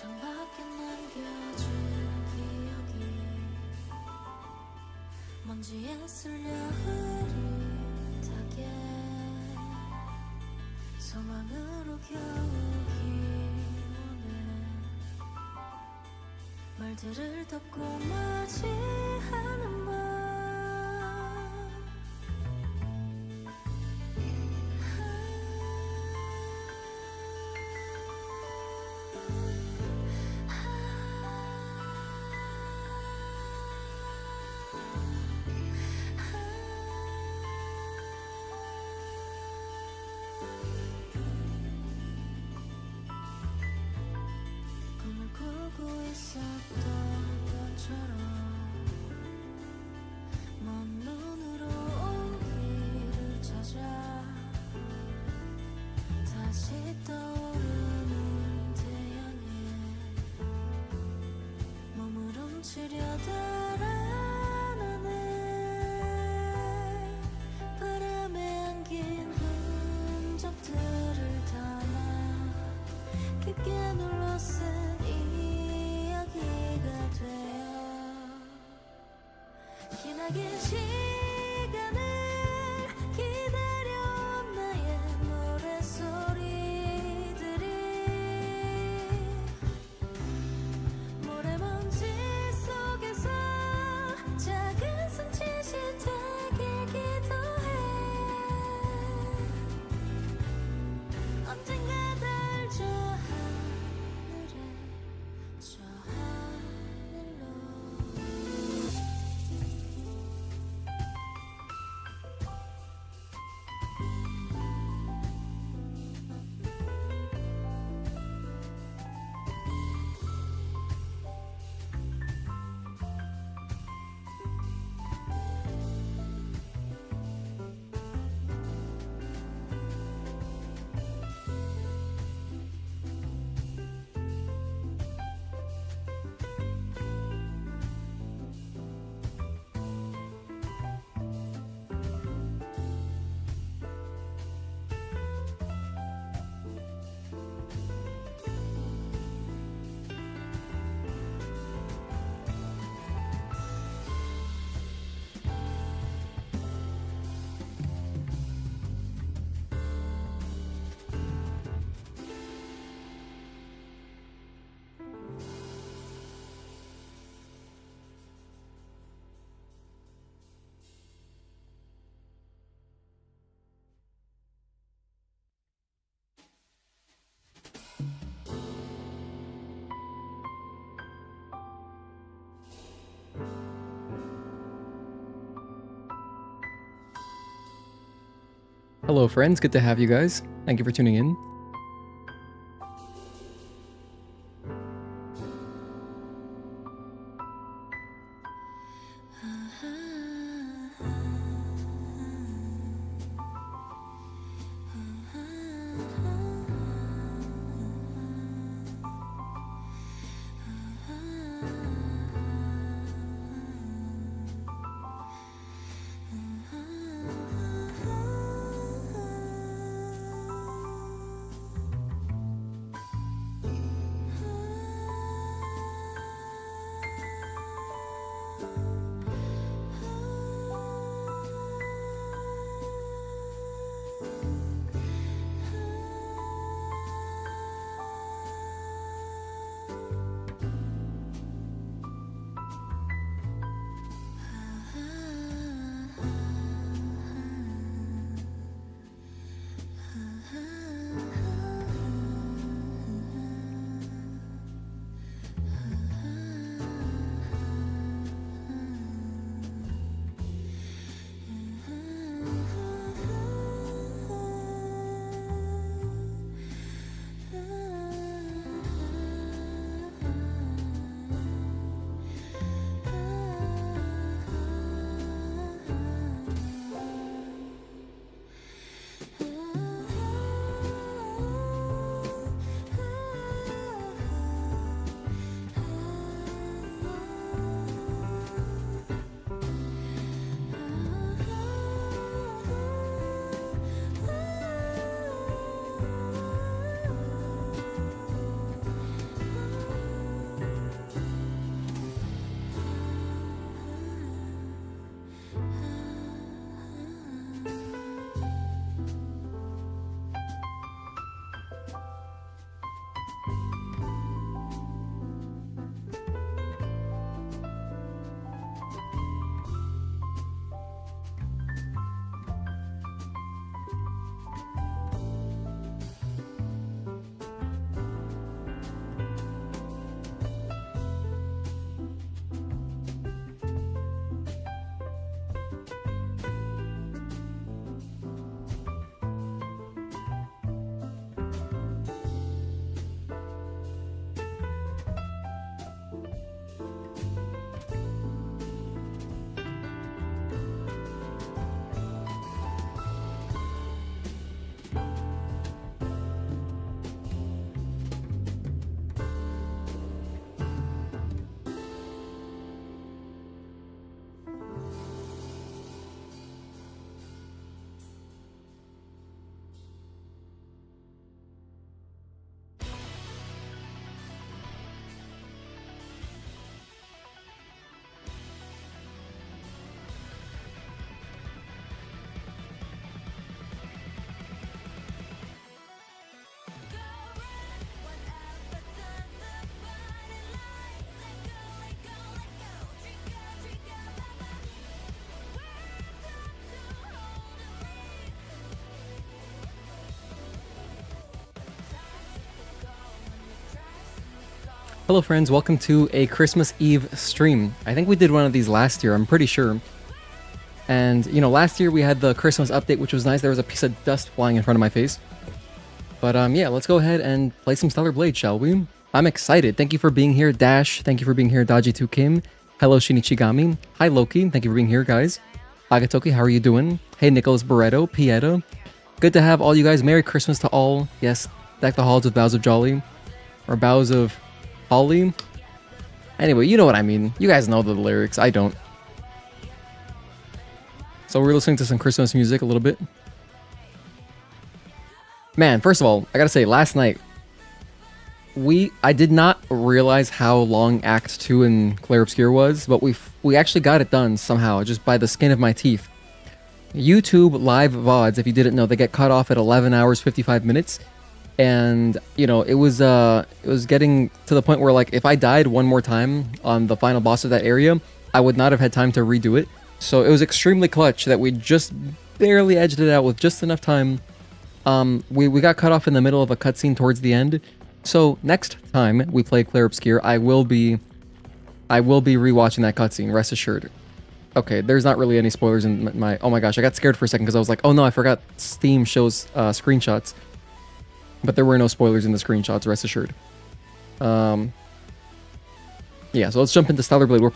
창밖에 남겨진 기억이 먼지에 쓸려 흐릿하게 소망으로 겨우 기원해 말들을 덮고 맞이하는 밤 있었던 것처럼 먼 눈으로 길을 찾아 다시 떠오르는 태양에 몸을 훔치려 달아나네 바람에 안긴 흔적들을 담아 깊게 눌러쓴 기나긴 시간을 기다려온 나의 노랫소리들이 모래먼지 속에서 작은 손짓이 되길 기도해 언젠가 달 저 하늘에 저 하늘로 Hello friends, good to have you guys. Thank you for tuning in. Hello friends, welcome to a Christmas Eve stream. I think we did one of these last year, I'm pretty sure. And, you know, last year we had the Christmas update, which was nice. There was a piece of dust flying in front of my face. But yeah, let's go ahead and play some Stellar Blade, shall we? I'm excited. Thank you for being here, Dash. Thank you for being here, Daji2 Kim. Hello, Shinichigami. Hi, Loki. Thank you for being here, guys. Agatoki, how are you doing? Hey, Nicholas Barreto, Pieta. Good to have all you guys. Merry Christmas to all. Yes, deck the halls with boughs of jolly. Or boughs of holly. Anyway, you know what I mean. You guys know the lyrics. I don't. So we're listening to some Christmas music a little bit. Man, first of all, I gotta say, last night, I did not realize how long Act 2 in Clair Obscur was, but we actually got it done somehow, just by the skin of my teeth. YouTube live VODs, if you didn't know, they get cut off at 11 hours, 55 minutes. And, you know, it was getting to the point where, like, if I died one more time on the final boss of that area, I would not have had time to redo it. So it was extremely clutch that we just barely edged it out with just enough time. We got cut off in the middle of a cutscene towards the end. So next time we play Clair Obscur, I will be rewatching that cutscene, rest assured. Okay, there's not really any spoilers in my... Oh my gosh, I got scared for a second because I was like, oh no, I forgot Steam shows screenshots. But there were no spoilers in the screenshots, rest assured. Yeah, so let's jump into Stellar Blade. We're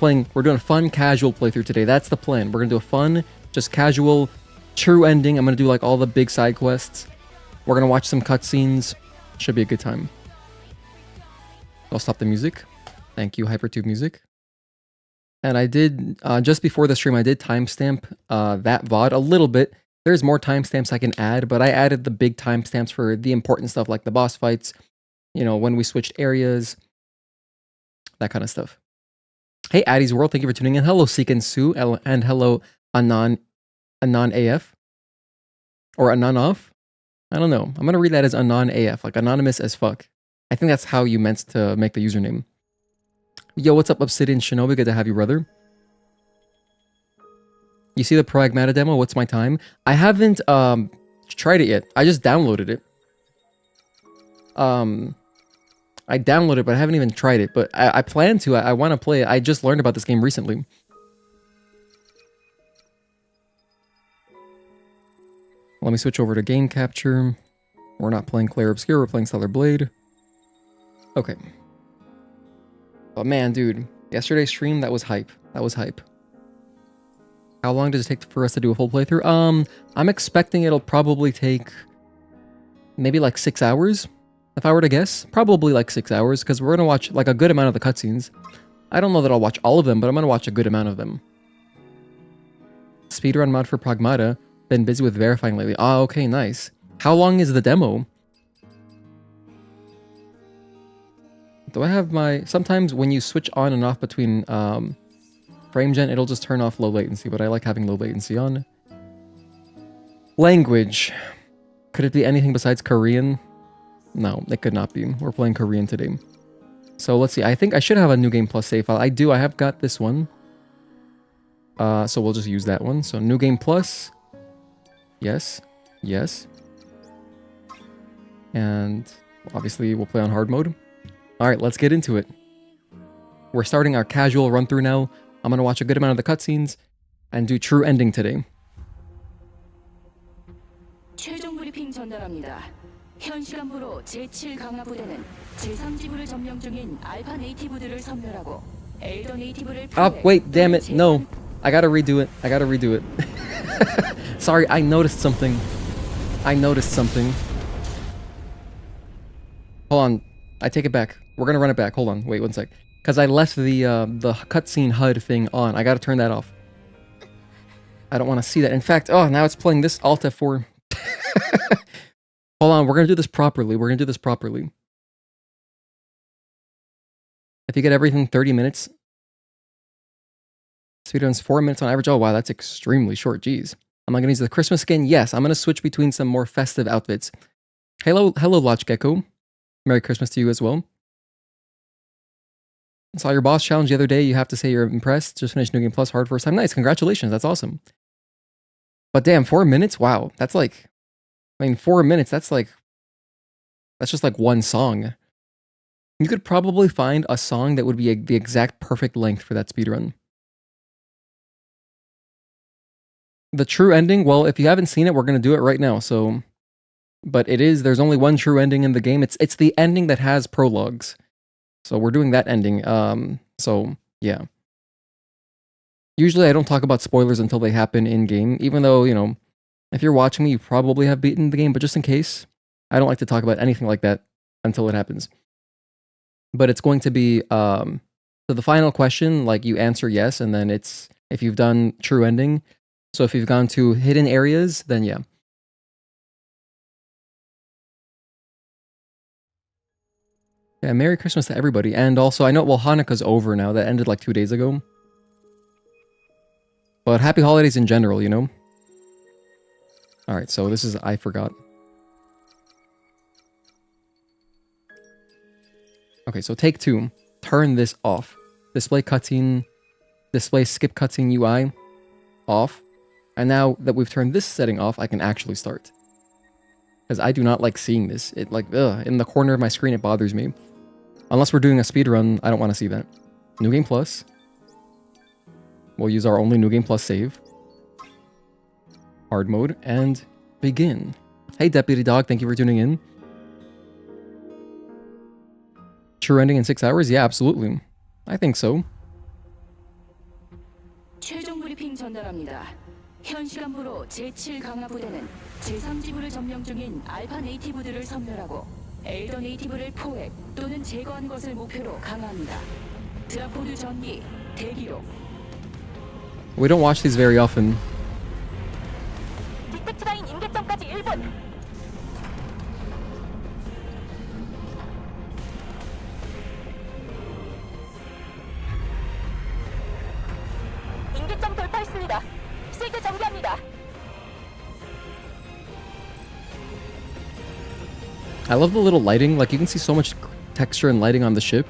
doing a fun, casual playthrough today. That's the plan. We're gonna do a fun, just casual, true ending. I'm gonna do like all the big side quests. We're gonna watch some cutscenes. Should be a good time. I'll stop the music. Thank you, Hypertube Music. And I did, just before the stream, I did timestamp that VOD a little bit. There's more timestamps I can add, but I added the big timestamps for the important stuff like the boss fights, you know, when we switched areas, that kind of stuff. Hey, Addie's World, thank you for tuning in. Hello, Seek and Sue, and hello, Anon AF, or Anon Off. I don't know. I'm gonna read that as Anon AF, like anonymous as fuck. I think that's how you meant to make the username. Yo, what's up, Obsidian Shinobi? Good to have you, brother. You see the Pragmata demo? What's my time? I haven't tried it yet. I just downloaded it. I downloaded it, but I haven't even tried it. But I plan to. I want to play it. I just learned about this game recently. Let me switch over to game capture. We're not playing Clair Obscur. We're playing Stellar Blade. Okay. But man, dude, yesterday's stream, that was hype. That was hype. How long does it take for us to do a full playthrough? I'm expecting it'll probably take maybe like 6 hours, if I were to guess. Probably like 6 hours, because we're gonna watch like a good amount of the cutscenes. I don't know that I'll watch all of them, but I'm gonna watch a good amount of them. Speedrun mod for Pragmata. Been busy with verifying lately. Ah, okay, nice. How long is the demo? Do I have my... Sometimes when you switch on and off between frame gen, it'll just turn off low latency, but I like having low latency on. Language. Could it be anything besides Korean? No, it could not be. We're playing Korean today. So let's see. I think I should have a New Game Plus save file. I do. I have got this one. So we'll just use that one. So New Game Plus. Yes. Yes. And obviously we'll play on hard mode. Alright, let's get into it. We're starting our casual run through now. I'm gonna watch a good amount of the cutscenes and do true ending today. 최종 브리핑 전달합니다. 현 시간부로 제7 강화 부대는 제3지구를 점령 중인 알파 네이티브들을 섬멸하고 엘더 네이티브를 Wait, damn it. No. I gotta redo it. I gotta redo it. Sorry, I noticed something. I noticed something. Hold on. I take it back. We're gonna run it back. Hold on. Wait one sec. Because I left the cutscene HUD thing on. I gotta turn that off. I don't want to see that. In fact, oh, now it's playing this Alt F4. Hold on. We're gonna do this properly. We're gonna do this properly. If you get everything 30 minutes. Speedrun's 4 minutes on average. Oh, wow. That's extremely short. Jeez. Am I gonna use the Christmas skin? Yes. I'm gonna switch between some more festive outfits. Hello, Lotch Gecko. Merry Christmas to you as well. Saw your boss challenge the other day. You have to say you're impressed. Just finished New Game Plus hard first time. Nice. Congratulations. That's awesome. But damn, 4 minutes? Wow. That's like... I mean, 4 minutes, that's just like one song. You could probably find a song that would be the exact perfect length for that speedrun. The true ending, well, if you haven't seen it, we're going to do it right now, so... But there's only one true ending in the game. It's the ending that has prologues. So we're doing that ending. So, yeah. Usually I don't talk about spoilers until they happen in-game, even though, you know, if you're watching me, you probably have beaten the game, but just in case, I don't like to talk about anything like that until it happens. But it's going to be, so the final question, like, you answer yes, and then it's, if you've done true ending. So if you've gone to hidden areas, then yeah. Yeah, Merry Christmas to everybody. And also, I know, well, Hanukkah's over now. That ended like 2 days ago. But happy holidays in general, you know? Alright, so this is I Forgot. Okay, so take 2. Turn this off. Display cutscene, display skip cutscene UI off. And now that we've turned this setting off, I can actually start. Because I do not like seeing this. It like, in the corner of my screen, it bothers me. Unless we're doing a speedrun, I don't want to see that. New Game Plus. We'll use our only New Game Plus save. Hard mode, and begin. Hey, Deputy Dog, thank you for tuning in. True ending in 6 hours? Yeah, absolutely. I think so. 최종 브리핑 전달합니다. 현 시간부로 제7 강화 부대는 제3지구를 점령 중인 알파 네이티브들을 섬멸하고 엘더 네이티브를 포획 또는 제거한 것을 목표로 강화합니다. 드라포드 전기 대기로. We don't watch these very often. 디텍트 라인 임계점까지 1분. 임계점 돌파했습니다. 실드 전개합니다. I love the little lighting. Like, you can see so much texture and lighting on the ship.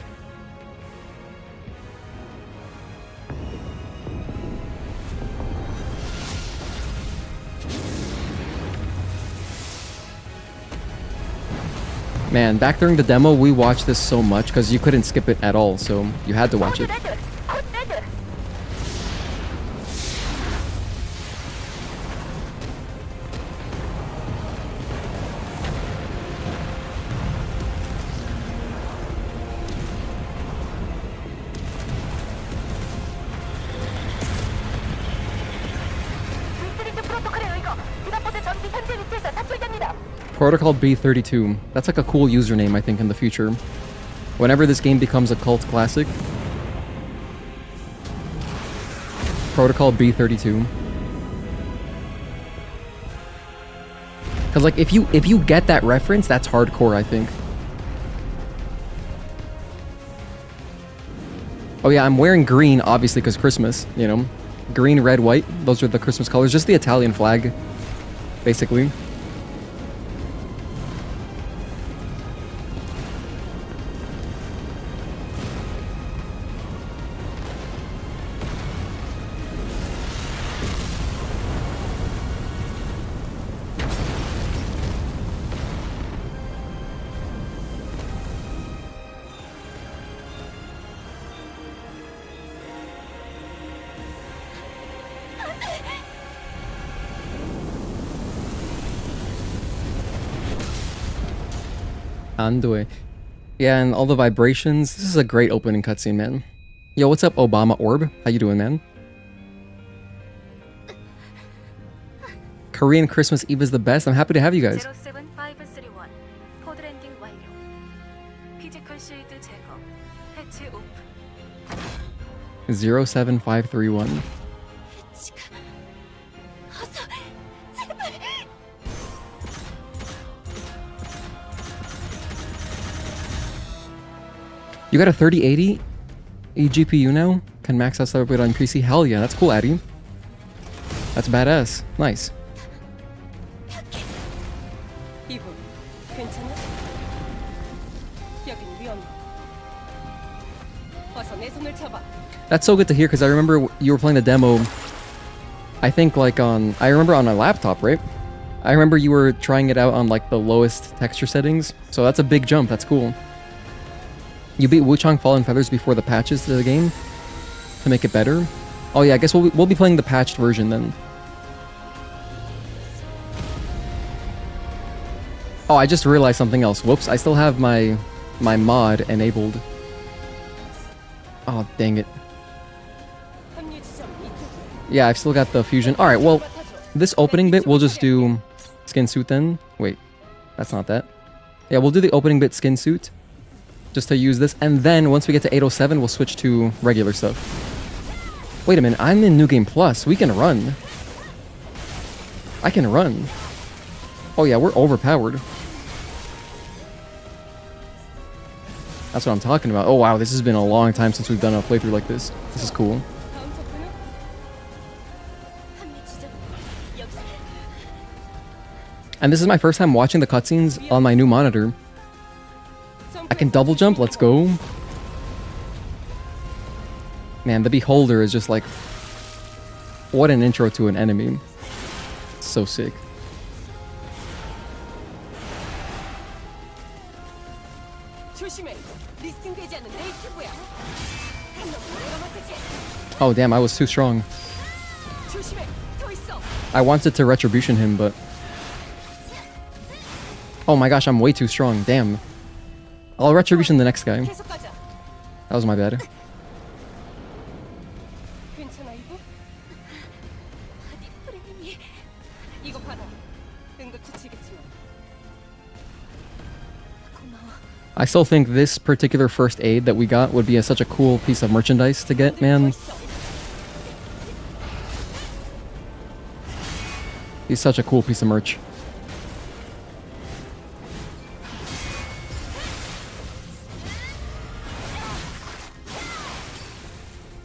Man, back during the demo, we watched this so much because you couldn't skip it at all, so you had to watch it. Protocol B32. That's like a cool username, I think, in the future. Whenever this game becomes a cult classic. Protocol B32. Because, like, if you get that reference, that's hardcore, I think. Oh yeah, I'm wearing green, obviously, because Christmas, you know. Green, red, white. Those are the Christmas colors. Just the Italian flag, basically. Andue. Yeah, and all the vibrations. This is a great opening cutscene, man. Yo, what's up, Obama Orb? How you doing, man? Korean Christmas Eve is the best. I'm happy to have you guys. 07531 코드 랜딩 완료. 피지컬 실드 제거. 해치 오픈. 07531. 어서 제발. You got a 3080 eGPU now? Can max out Starboard on PC? Hell yeah, that's cool, Addy. That's badass. Nice. 이분 괜찮아? 여긴 위험해. 어서 내 손을 잡아. That's so good to hear because I remember you were playing the demo. I think like I remember on a laptop, right? I remember you were trying it out on like the lowest texture settings. So that's a big jump. That's cool. You beat Wuchang Fallen Feathers before the patches to the game to make it better. Oh yeah, I guess we'll be playing the patched version then. Oh, I just realized something else. Whoops, I still have my mod enabled. Oh, dang it. 합류 지점 이쪽. Yeah, I've still got the fusion. Alright, well, this opening bit, we'll just do skin suit then. Wait, that's not that. Yeah, we'll do the opening bit skin suit. Just to use this. And then, once we get to 807, we'll switch to regular stuff. Wait a minute, I'm in New Game Plus. We can run. I can run. Oh yeah, we're overpowered. That's what I'm talking about. Oh wow, this has been a long time since we've done a playthrough like this. This is cool. 다음 목표는 합류 지점 여기서. And this is my first time watching the cutscenes on my new monitor. I can double jump, let's go. Man, the Beholder is just like... What an intro to an enemy. So sick. 조심해. 리스팅되지 않는 네이티브야. 너 내가 맡을게. Oh damn, I was too strong. 조심해. 더 있어. I wanted to retribution him, but... Oh my gosh, I'm way too strong, damn. I'll retribution the next guy. 계속 가자. That was my bad. 괜찮아 이브? 네 프레임이 이거 받아. 응급처치겠지만. 고마워. I still think this particular first aid that we got would be such a cool piece of merchandise to get, man. He's such a cool piece of merch.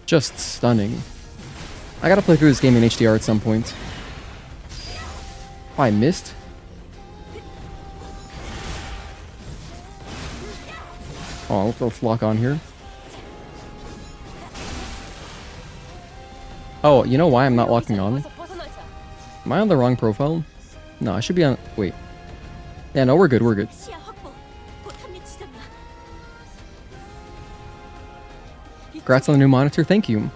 Just stunning. I gotta play through this game in HDR at some point. Oh, I missed? Oh, let's lock on here. Oh, you know why I'm not locking on? 어서 벗어나자. Am I on the wrong profile? No, I should be on... Wait. Yeah, no, we're good, we're good. 시야 확보. 곧 합류 지점이야. Congrats on the new monitor, thank you.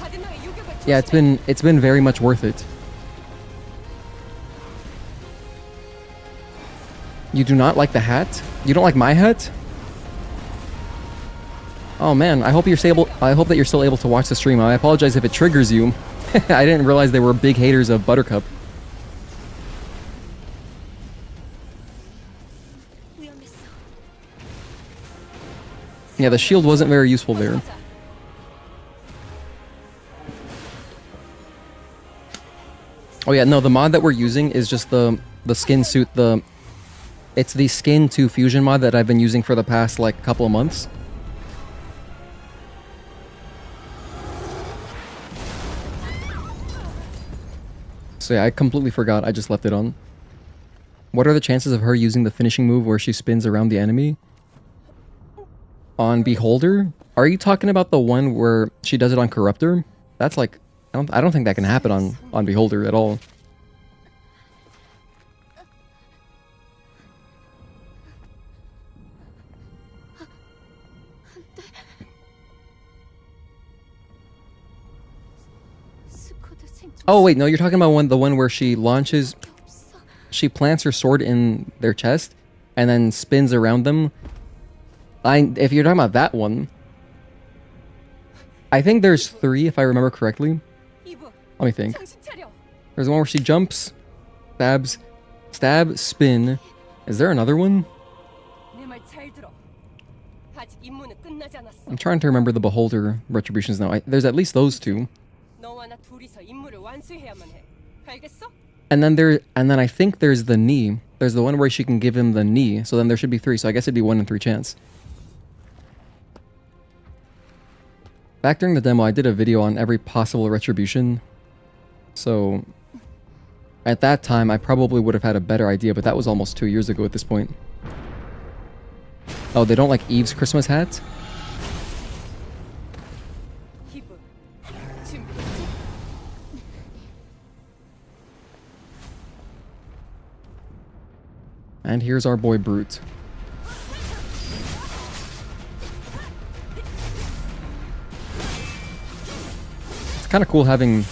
가든너의 유격을 Yeah, it's been very much worth it. You do not like the hat? You don't like my hat? Oh man, I hope that you're still able to watch the stream. I apologize if it triggers you. I didn't realize they were big haters of Buttercup. 위험했어. Yeah, the shield wasn't very useful there. Oh yeah, no, the mod that we're using is just the skin suit, it's the skin to fusion mod that I've been using for the past like couple of months. So yeah, I completely forgot, I just left it on. What are the chances of her using the finishing move where she spins around the enemy? On Beholder? Are you talking about the one where she does it on Corruptor? That's like, I don't think that can happen on Beholder at all. 스쿼드 생존. Oh wait, no, you're talking about the one where she launches, she plants her sword in their chest and then spins around them. If you're talking about that one, I think there's 3 if I remember correctly. 이브. Let me think. 정신 차려. There's one where she jumps, stabs, stab, spin. Is there another one? 내 말 잘 들어. 아직 임무는 끝나지 않았어. I'm trying to remember the Beholder retributions now. There's at least those 2. 너와 나 둘이서 임무를 완수해야만 해. 알겠어? And then I think there's the knee. There's the one where she can give him the knee. So then there should be 3. So I guess it'd be 1 in 3 chance. Back during the demo, I did a video on every possible retribution. So at that time, I probably would have had a better idea, but that was almost 2 years ago at this point. Oh, they don't like Eve's Christmas hat? 이브. 준비됐지? And here's our boy Brute. kind of cool having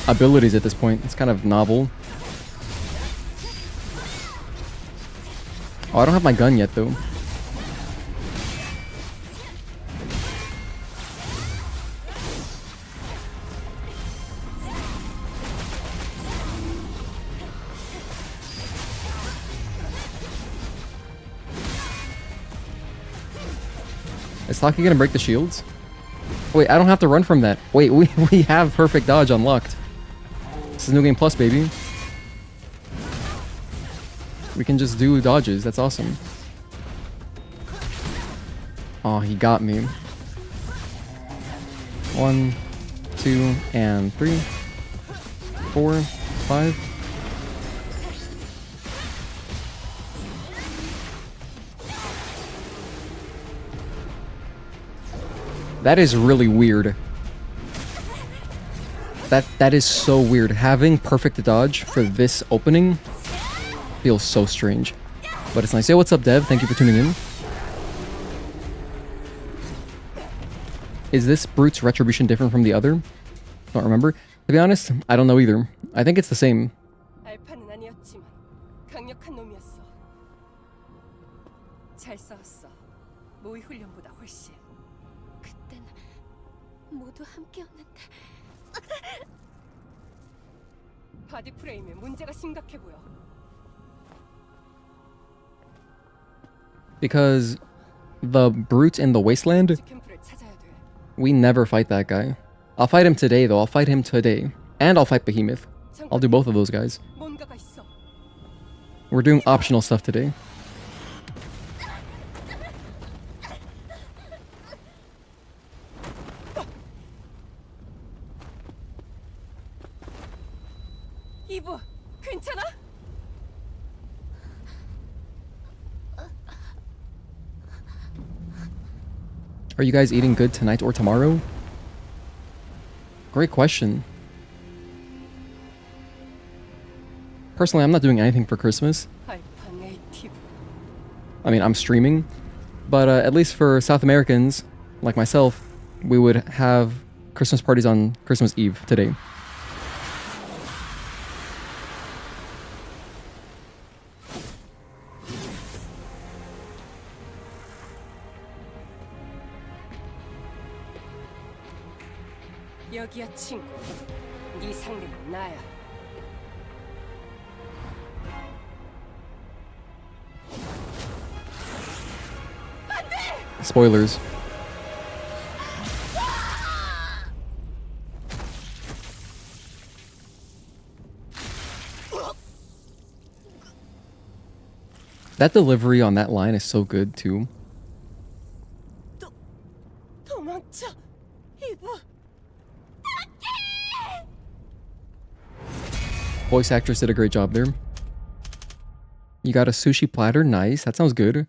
abilities at this point. It's kind of novel. Oh, I don't have my gun yet, though. Is Taki gonna break the shields? Wait, I don't have to run from that. Wait, we have perfect dodge unlocked. This is New Game Plus, baby. We can just do dodges. That's awesome. Oh, he got me. 1, 2, and 3, 4, 5. That is really weird. That is so weird. Having perfect dodge for this opening feels so strange. But it's nice. Yo, what's up, Dev? Thank you for tuning in. Is this Brute's Retribution different from the other? Don't remember. To be honest, I don't know either. I think it's the same. 알파는 아니었지만 강력한 놈이었어. 잘 싸웠어. 모의 훈련보다 훨씬. 그땐 모두 함께였는데. 바디 프레임에 문제가 심각해 보여. Because the Brute in the Wasteland, 캠프를 찾아야 돼. we never fight that guy. I'll fight him today, though. I'll fight him today. And I'll fight Behemoth. I'll do both of those guys. 뭔가가 있어. We're doing optional stuff today. 이브, 괜찮아? Are you guys eating good tonight or tomorrow? Great question. Personally, I'm not doing anything for Christmas. 알파 네이티브. I mean, I'm streaming. But at least for South Americans, like myself, we would have Christmas parties on Christmas Eve today. 여기야 친구. 네 상대는 나야. Spoilers. That delivery on that line is so good too. 도망쳐, 이브. Voice actress did a great job there. You got a sushi platter? Nice. That sounds good.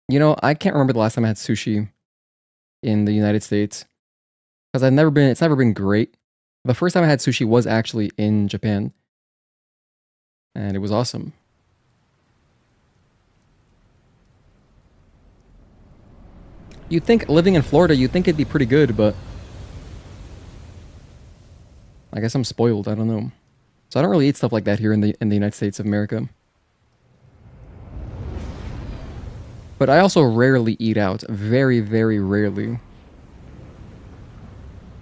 You know, I can't remember the last time I had sushi in the United States. Because it's never been great. The first time I had sushi was actually in Japan. And it was awesome. You'd think, living in Florida, you'd think it'd be pretty good, but I guess I'm spoiled, I don't know. So I don't really eat stuff like that here in the United States of America. But I also rarely eat out. Very, very rarely.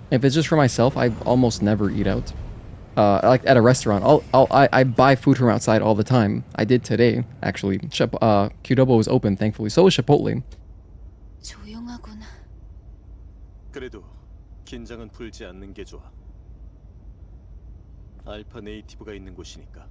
If it's just for myself, I almost never eat out. Like at a restaurant. I buy food from outside all the time. I did today, actually. Qdobo was open, thankfully. So was Chipotle. 조용하구나. 그래도 긴장은 풀지 않는 게 좋아. 알파 네이티브가 있는 곳이니까.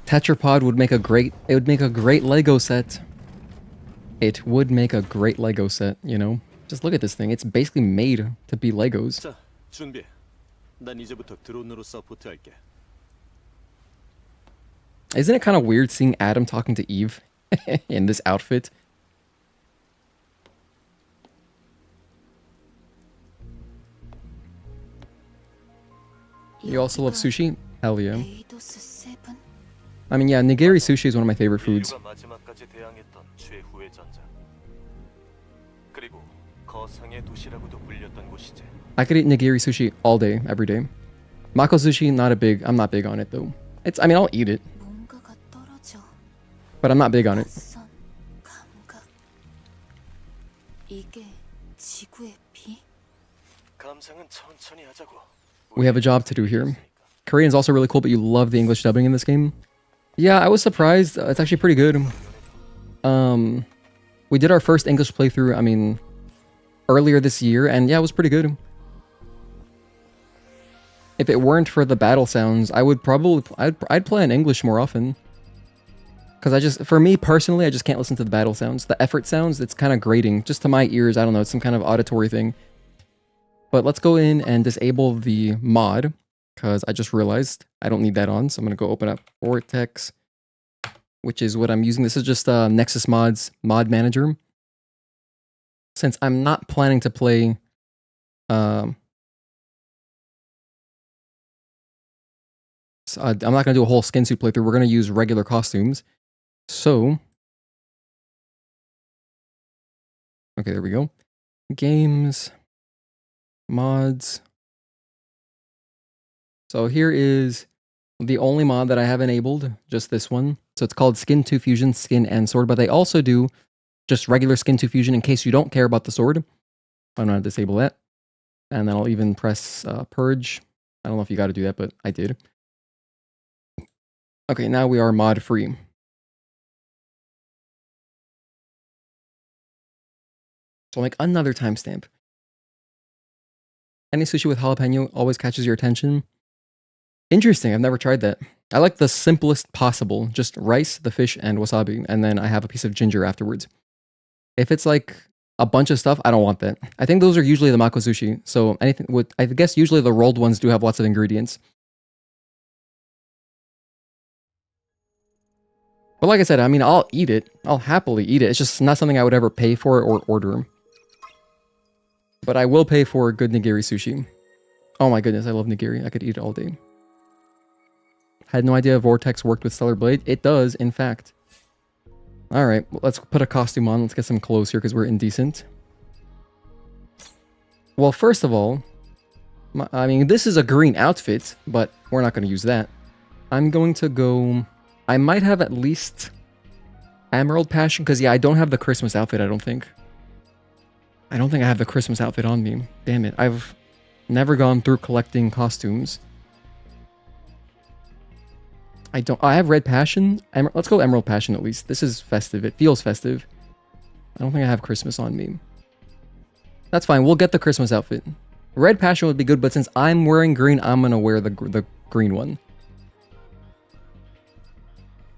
Tetrapod would make a great Lego set. It would make a great Lego set, you know? Just look at this thing. It's basically made to be Legos. 자, 준비해. 난 이제부터 드론으로 서포트할게. Isn't it kind of weird seeing Adam talking to Eve in this outfit? You also love sushi? Hell yeah. 에이도스 세븐? I mean, yeah, nigiri sushi is one of my favorite foods. 인류가 마지막까지 대항했던 최후의 전장. 그리고 거상의 도시라고도 불렸던 곳이지. I could eat nigiri sushi all day, every day. Mako sushi, I'm not big on it though. I mean, I'll eat it, 뭔가가 떨어져. but I'm not big on it. 낯선 감각. 이게 지구의 비? 감상은 천천히 하자고. We have a job to do here. Korean is also really cool, but you love the English dubbing in this game. Yeah, I was surprised. It's actually pretty good. We did our first English playthrough, I mean, earlier this year, and yeah, it was pretty good. If it weren't for the battle sounds, I'd play in English more often. Because for me personally, I just can't listen to the battle sounds. The effort sounds, it's kind of grating, just to my ears. I don't know, it's some kind of auditory thing. But let's go in and disable the mod, because I just realized I don't need that on. So I'm going to go open up Vortex, which is what I'm using. This is just Nexus Mods mod manager. Since I'm not planning to play I'm not going to do a whole skin suit playthrough. We're going to use regular costumes. So, okay, there we go. Games, mods. So here is the only mod that I have enabled, just this one. So it's called Skin 2 Fusion, Skin and Sword, but they also do just regular Skin 2 Fusion in case you don't care about the sword. I'm going to disable that. And then I'll even press Purge. I don't know if you got to do that, but I did. Okay, now we are mod free. So I'll make another timestamp. Any sushi with jalapeno always catches your attention. Interesting, I've never tried that. I like the simplest possible, just rice, the fish, and wasabi, and then I have a piece of ginger afterwards. If it's like a bunch of stuff, I don't want that. I think those are usually the mako sushi, so anything with, I guess usually the rolled ones do have lots of ingredients. But like I said, I mean, I'll eat it. I'll happily eat it. It's just not something I would ever pay for or order. But I will pay for good nigiri sushi. Oh my goodness, I love nigiri. I could eat it all day. Had no idea Vortex worked with Stellar Blade. It does, in fact. Alright, let's put a costume on. Let's get some clothes here because we're indecent. Well, first of all, I mean, this is a green outfit, but we're not going to use that. I'm going to go... I might have at least Emerald Passion, because yeah, I don't have the Christmas outfit, I don't think. I don't think I have the Christmas outfit on me. Damn it, I've never gone through collecting costumes. I have Red Passion. Let's go Emerald Passion at least. This is festive. It feels festive. I don't think I have Christmas on me. That's fine, we'll get the Christmas outfit. Red Passion would be good, but since I'm wearing green, I'm gonna wear the green one.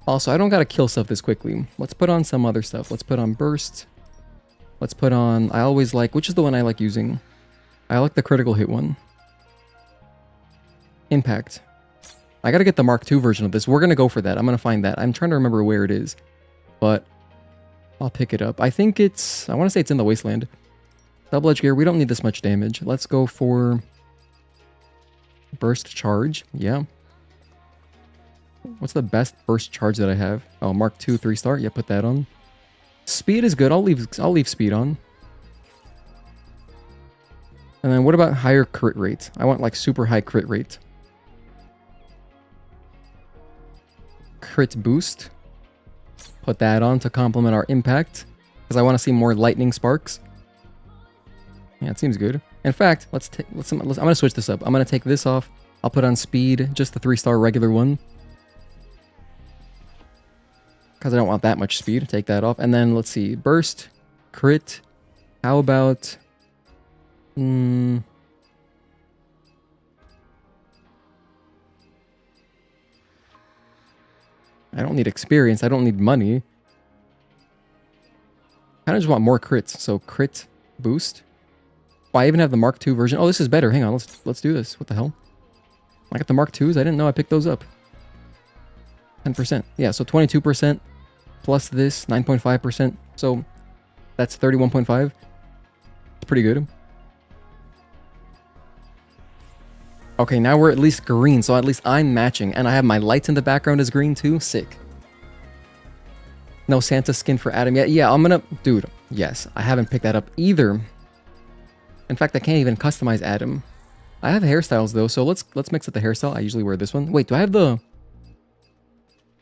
Also, I don't gotta kill stuff this quickly. Let's put on some other stuff. Let's put on Burst. Let's put on... I always like... Which is the one I like using? I like the critical hit one. Impact. I gotta get the Mark II version of this. We're gonna go for that. I'm gonna find that. I'm trying to remember where it is. But I'll pick it up. I think it's... I want to say it's in the Wasteland. Double Edge Gear. We don't need this much damage. Let's go for... Burst Charge. Yeah. What's the best burst charge that I have? Oh, Mark II 3-star. Yeah, put that on. Speed is good. I'll leave speed on. And then what about higher crit rate? I want like super high crit rate. Crit boost. Put that on to complement our impact. Because I want to see more lightning sparks. Yeah, it seems good. In fact, I'm going to switch this up. I'm going to take this off. I'll put on speed, just the 3-star regular one. Because I don't want that much speed. Take that off. And then, let's see. Burst. Crit. How about... I don't need experience. I don't need money. I just want more crits. So, crit. Boost. Oh, I even have the Mark II version. Oh, this is better. Hang on. Let's do this. What the hell? I got the Mark IIs. I didn't know I picked those up. 10%. Yeah, so 22% plus this, 9.5%. So that's 31.5. It's pretty good. Okay, now we're at least green, so at least I'm matching. And I have my lights in the background as green too. Sick. No Santa skin for Adam yet. Yeah, I'm gonna... Dude, yes. I haven't picked that up either. In fact, I can't even customize Adam. I have hairstyles though, so let's mix up the hairstyle. I usually wear this one. Wait, do I have the...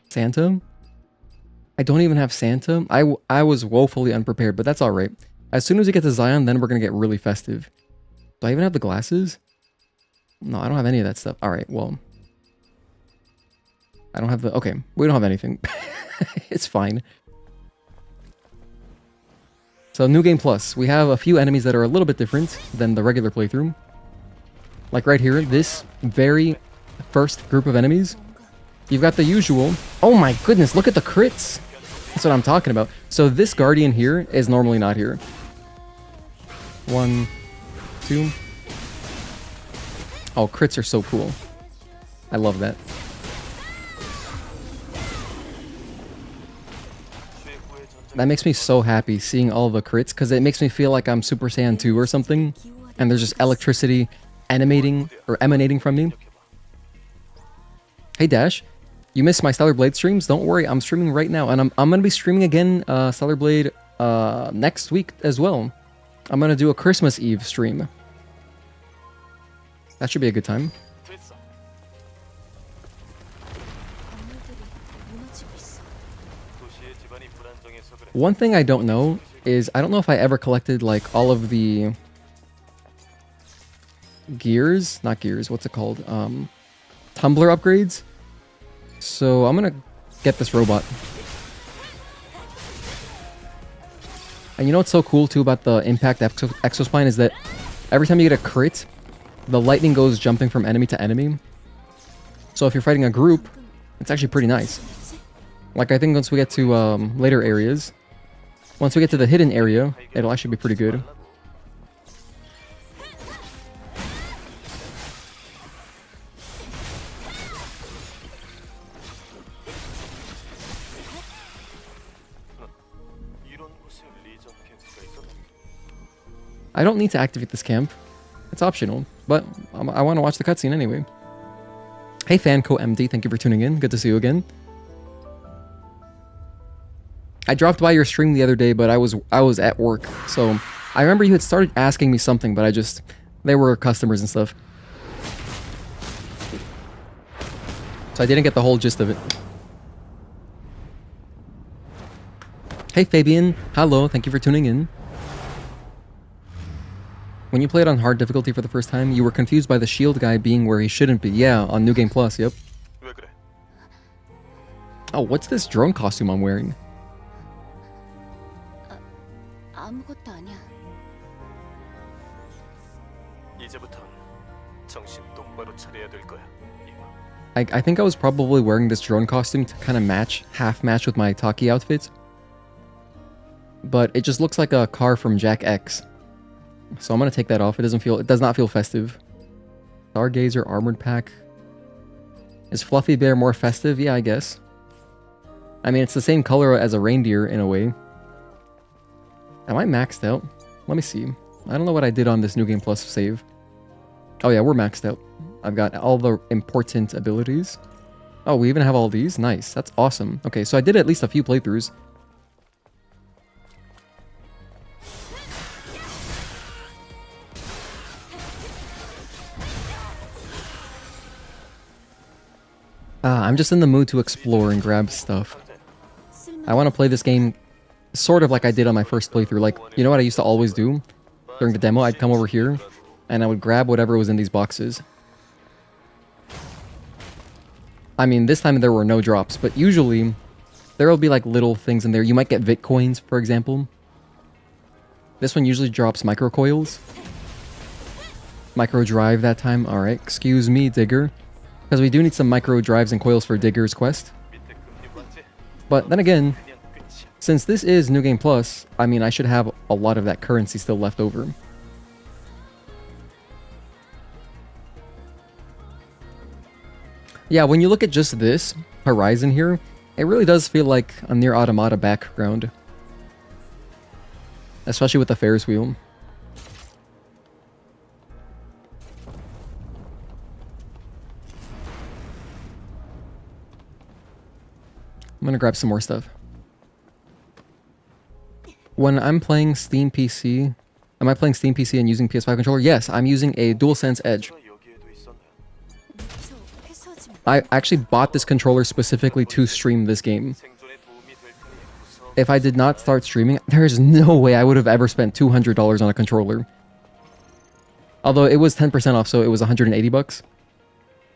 Santa? I don't even have Santa. I was woefully unprepared, but that's alright. As soon as we get to Xion, then we're gonna get really festive. Do I even have the glasses? No, I don't have any of that stuff. Alright, well... I don't have the... Okay, we don't have anything. It's fine. So, New Game Plus. We have a few enemies that are a little bit different than the regular playthrough. Like right here, this very first group of enemies. You've got the usual... Oh my goodness, look at the crits! That's what I'm talking about. So this Guardian here is normally not here. 1, 2... Oh, crits are so cool. I love that. That makes me so happy seeing all the crits, because it makes me feel like I'm Super Saiyan 2 or something, and there's just electricity animating or emanating from me. Hey Dash, you missed my Stellar Blade streams? Don't worry, I'm streaming right now, and I'm gonna be streaming again Stellar Blade next week as well. I'm gonna do a Christmas Eve stream. That should be a good time. One thing I don't know is, I don't know if I ever collected like all of the gears, not gears, what's it called? Tumbler upgrades. So I'm gonna get this robot. And you know what's so cool too about the Impact Exospine is that every time you get a crit, the lightning goes jumping from enemy to enemy. So if you're fighting a group, it's actually pretty nice. Like I think once we get to later areas, once we get to the hidden area, it'll actually be pretty good. I don't need to activate this camp. It's optional, but I want to watch the cutscene anyway. Hey Fanco MD, thank you for tuning in. Good to see you again. I dropped by your stream the other day, but I was at work, so I remember you had started asking me something, but they were customers and stuff. So I didn't get the whole gist of it. Hey Fabian, hello, thank you for tuning in. When you played on hard difficulty for the first time, you were confused by the shield guy being where he shouldn't be. Yeah, on New Game Plus, yep. Oh, what's this drone costume I'm wearing? 아무것도 아니야. I think I was probably wearing this drone costume to kind of half match with my Taki outfit. But it just looks like a car from Jack X. So I'm gonna take that off. It does not feel festive. Stargazer armored pack. Is Fluffy Bear more festive? Yeah, I guess. I mean, it's the same color as a reindeer in a way. Am I maxed out? Let me see. I don't know what I did on this New Game Plus save. Oh yeah, we're maxed out. I've got all the important abilities. Oh, we even have all these? Nice. That's awesome. Okay, so I did at least a few playthroughs. I'm just in the mood to explore and grab stuff. I want to play this game sort of like I did on my first playthrough. Like, you know what I used to always do? During the demo, I'd come over here, and I would grab whatever was in these boxes. I mean, this time there were no drops, but usually there will be like little things in there. You might get Vitcoins, for example. This one usually drops microcoils. Micro drive that time. Alright, excuse me, Digger. Because we do need some micro drives and coils for Digger's quest. But then again, since this is New Game Plus, I mean, I should have a lot of that currency still left over. Yeah, when you look at just this horizon here, it really does feel like a Nier Automata background. Especially with the Ferris wheel. I'm gonna grab some more stuff. When I'm playing Steam PC, am I playing Steam PC and using PS5 controller? Yes, I'm using a DualSense Edge. I actually bought this controller specifically to stream this game. If I did not start streaming, there is no way I would have ever spent $200 on a controller. Although it was 10% off, so it was 180 bucks.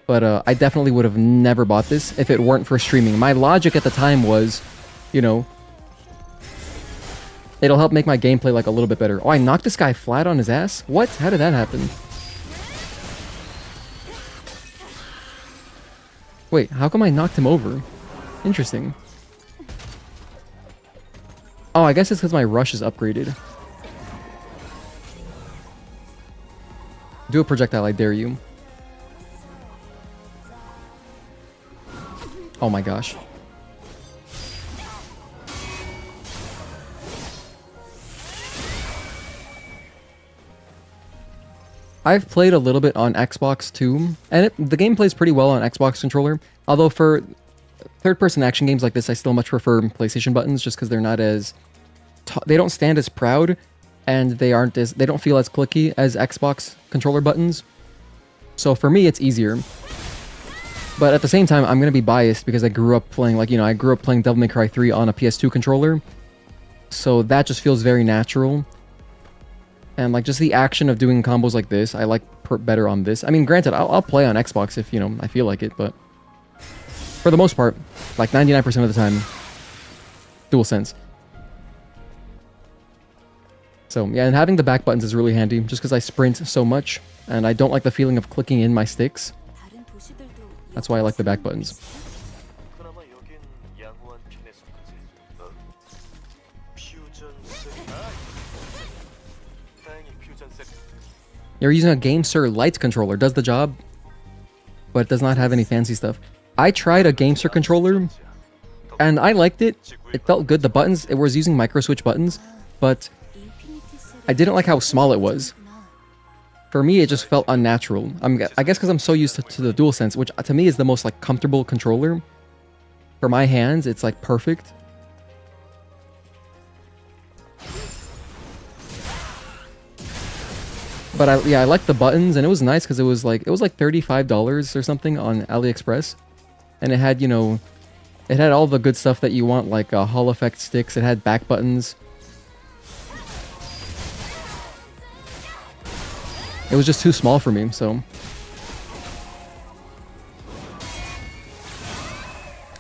But I definitely would have never bought this if it weren't for streaming. My logic at the time was, you know, it'll help make my gameplay like a little bit better. Oh, I knocked this guy flat on his ass? What? How did that happen? Wait, how come I knocked him over? Interesting. Oh, I guess it's because my rush is upgraded. Do a projectile, I dare you. Oh my gosh. I've played a little bit on Xbox too, and the game plays pretty well on Xbox controller. Although for third-person action games like this, I still much prefer PlayStation buttons, just because they're not as they don't stand as proud, and they don't feel as clicky as Xbox controller buttons. So for me, it's easier. But at the same time, I'm gonna be biased because I grew up playing I grew up playing Devil May Cry 3 on a PS2 controller, so that just feels very natural. And like just the action of doing combos like this, I like better on this. I mean, granted, I'll play on Xbox if I feel like it, but for the most part, like 99% of the time, DualSense. So yeah, and having the back buttons is really handy, just because I sprint so much, and I don't like the feeling of clicking in my sticks. That's why I like the back buttons. You're using a GameSir Lite controller. Does the job, but it does not have any fancy stuff. I tried a GameSir controller, and I liked it. It felt good. The buttons, it was using micro switch buttons, but I didn't like how small it was. For me, it just felt unnatural. I guess because I'm so used to the DualSense, which to me is the most like comfortable controller. For my hands, it's like perfect. But I liked the buttons, and it was nice because it was like $35 or something on AliExpress, and it had it had all the good stuff that you want, like Hall effect sticks. It had back buttons. It was just too small for me, so.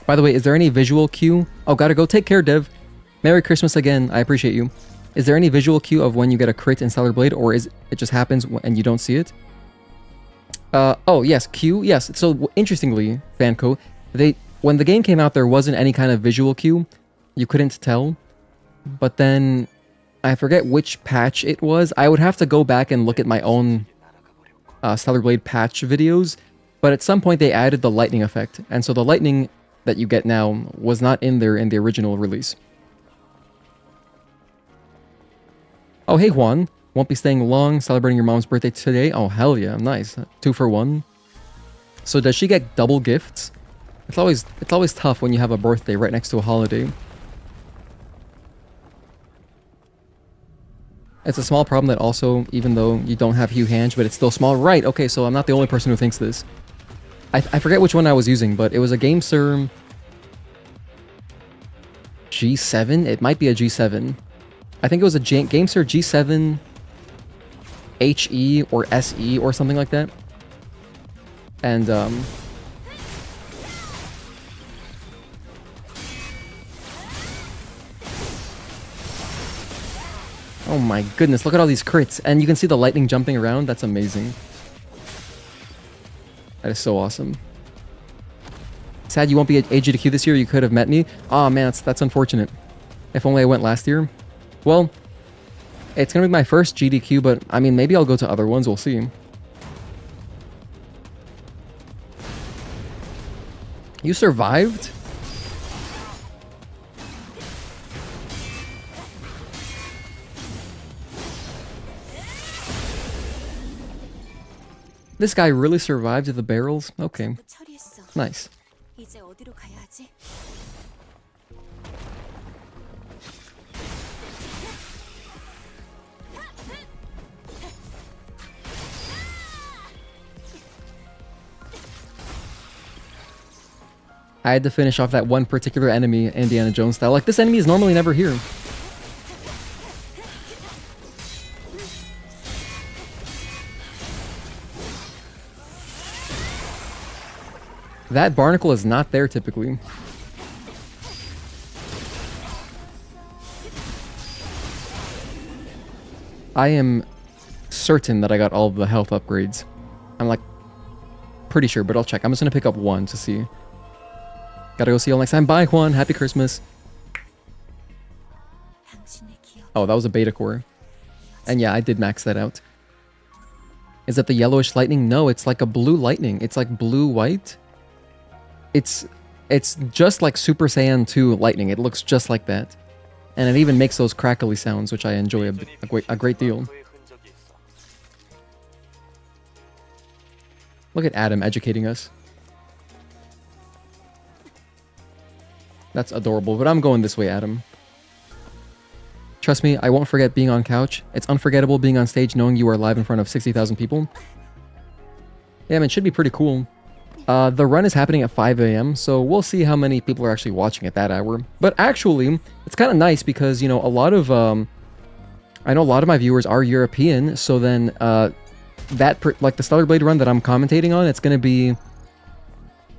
By the way, is there any visual cue? Oh, gotta go. Take care, Dev. Merry Christmas again. I appreciate you. Is there any visual cue of when you get a crit in Stellar Blade, or is it just happens and you don't see it? Oh, yes, cue. Yes. So, interestingly, Fanco, when the game came out, there wasn't any kind of visual cue. You couldn't tell. But then, I forget which patch it was. I would have to go back and look at my own Stellar Blade patch videos. But at some point, they added the lightning effect. And so the lightning that you get now was not in there in the original release. Oh, hey, Juan. Won't be staying long, celebrating your mom's birthday today. Oh, hell yeah. Nice. 2 for 1. So does she get double gifts? It's always tough when you have a birthday right next to a holiday. It's a small problem that also, even though you don't have Hugh Hange, but it's still small. Right, okay, so I'm not the only person who thinks this. I forget which one I was using, but it was a GameSir G7? It might be a G7. I think it was a GameSir G7 HE or SE or something like that. And, oh my goodness, look at all these crits. And you can see the lightning jumping around. That's amazing. That is so awesome. Sad you won't be at AGDQ this year. You could have met me. Oh man, that's unfortunate. If only I went last year. Well, it's going to be my first GDQ, but I mean, maybe I'll go to other ones. We'll see. You survived? This guy really survived the barrels? Okay. Nice. I had to finish off that one particular enemy, Indiana Jones style. Like, this enemy is normally never here. That barnacle is not there typically. I am certain that I got all of the health upgrades. I'm like pretty sure, but I'll check. I'm just gonna pick up one to see. Gotta go see you all next time. Bye, Juan. Happy Christmas. Oh, that was a beta core. And yeah, I did max that out. Is that the yellowish lightning? No, it's like a blue lightning. It's like blue-white. It's just like Super Saiyan 2 lightning. It looks just like that. And it even makes those crackly sounds, which I enjoy a great deal. Look at Adam educating us. That's adorable, but I'm going this way, Adam. Trust me, I won't forget being on couch. It's unforgettable being on stage knowing you are live in front of 60,000 people. Yeah, I mean, it should be pretty cool. The run is happening at 5 a.m., so we'll see how many people are actually watching at that hour. But actually, it's kind of nice because, you know, I know a lot of my viewers are European, so then, like the Stellar Blade run that I'm commentating on, it's going to be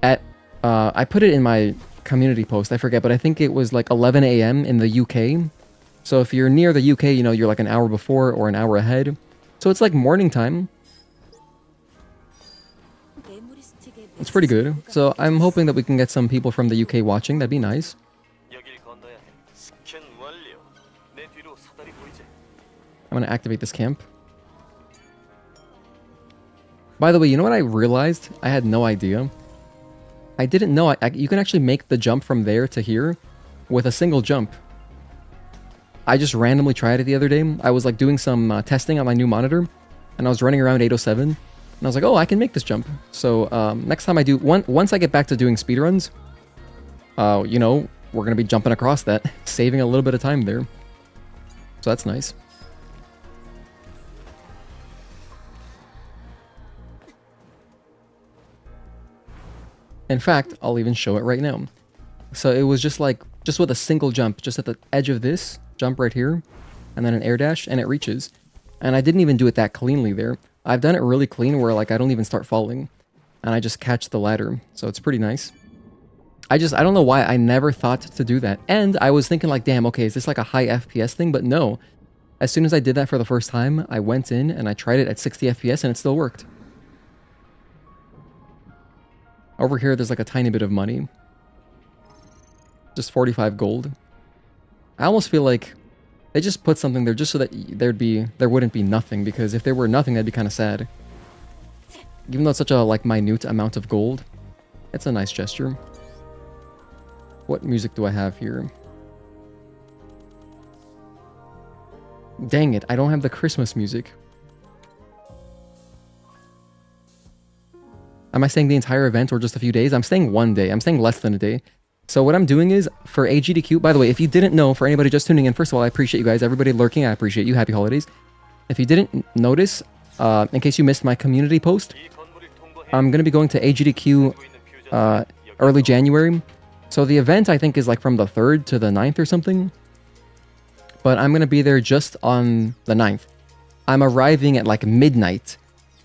at, I put it in my community post, I forget, but I think it was like 11 a.m. in the UK. So if you're near the UK, you know, you're like an hour before or an hour ahead. So it's like morning time. It's pretty good. So I'm hoping that we can get some people from the UK watching. That'd be nice. I'm going to activate this camp. By the way, you know what I realized? I had no idea. I didn't know you can actually make the jump from there to here with a single jump. I just randomly tried it the other day. I was like doing some testing on my new monitor, and I was running around 807, and I was like, oh, I can make this jump. So next time I do, once I get back to doing speedruns, you know, we're going to be jumping across that, saving a little bit of time there. So that's nice. In fact, I'll even show it right now. So it was just with a single jump, just at the edge of this, jump right here, and then an air dash, and it reaches. And I didn't even do it that cleanly there. I've done it really clean where like I don't even start falling, and I just catch the ladder. So it's pretty nice. I don't know why I never thought to do that. And I was thinking like, damn, okay, is this like a high FPS thing? But no. As soon as I did that for the first time, I went in and I tried it at 60 FPS and it still worked. Over here, there's like a tiny bit of money. Just 45 gold. I almost feel like they just put something there just so that there wouldn't be nothing, because if there were nothing, that'd be kind of sad. Even though it's such a like minute amount of gold, it's a nice gesture. What music do I have here? Dang it, I don't have the Christmas music. Am I staying the entire event or just a few days? I'm staying one day. I'm staying less than a day. So what I'm doing is, for AGDQ, by the way, if you didn't know, for anybody just tuning in, first of all, I appreciate you guys. Everybody lurking, I appreciate you. Happy holidays. If you didn't notice, in case you missed my community post, I'm going to be going to AGDQ early January. So the event, I think, is like from the 3rd to the 9th or something. But I'm going to be there just on the 9th. I'm arriving at like midnight.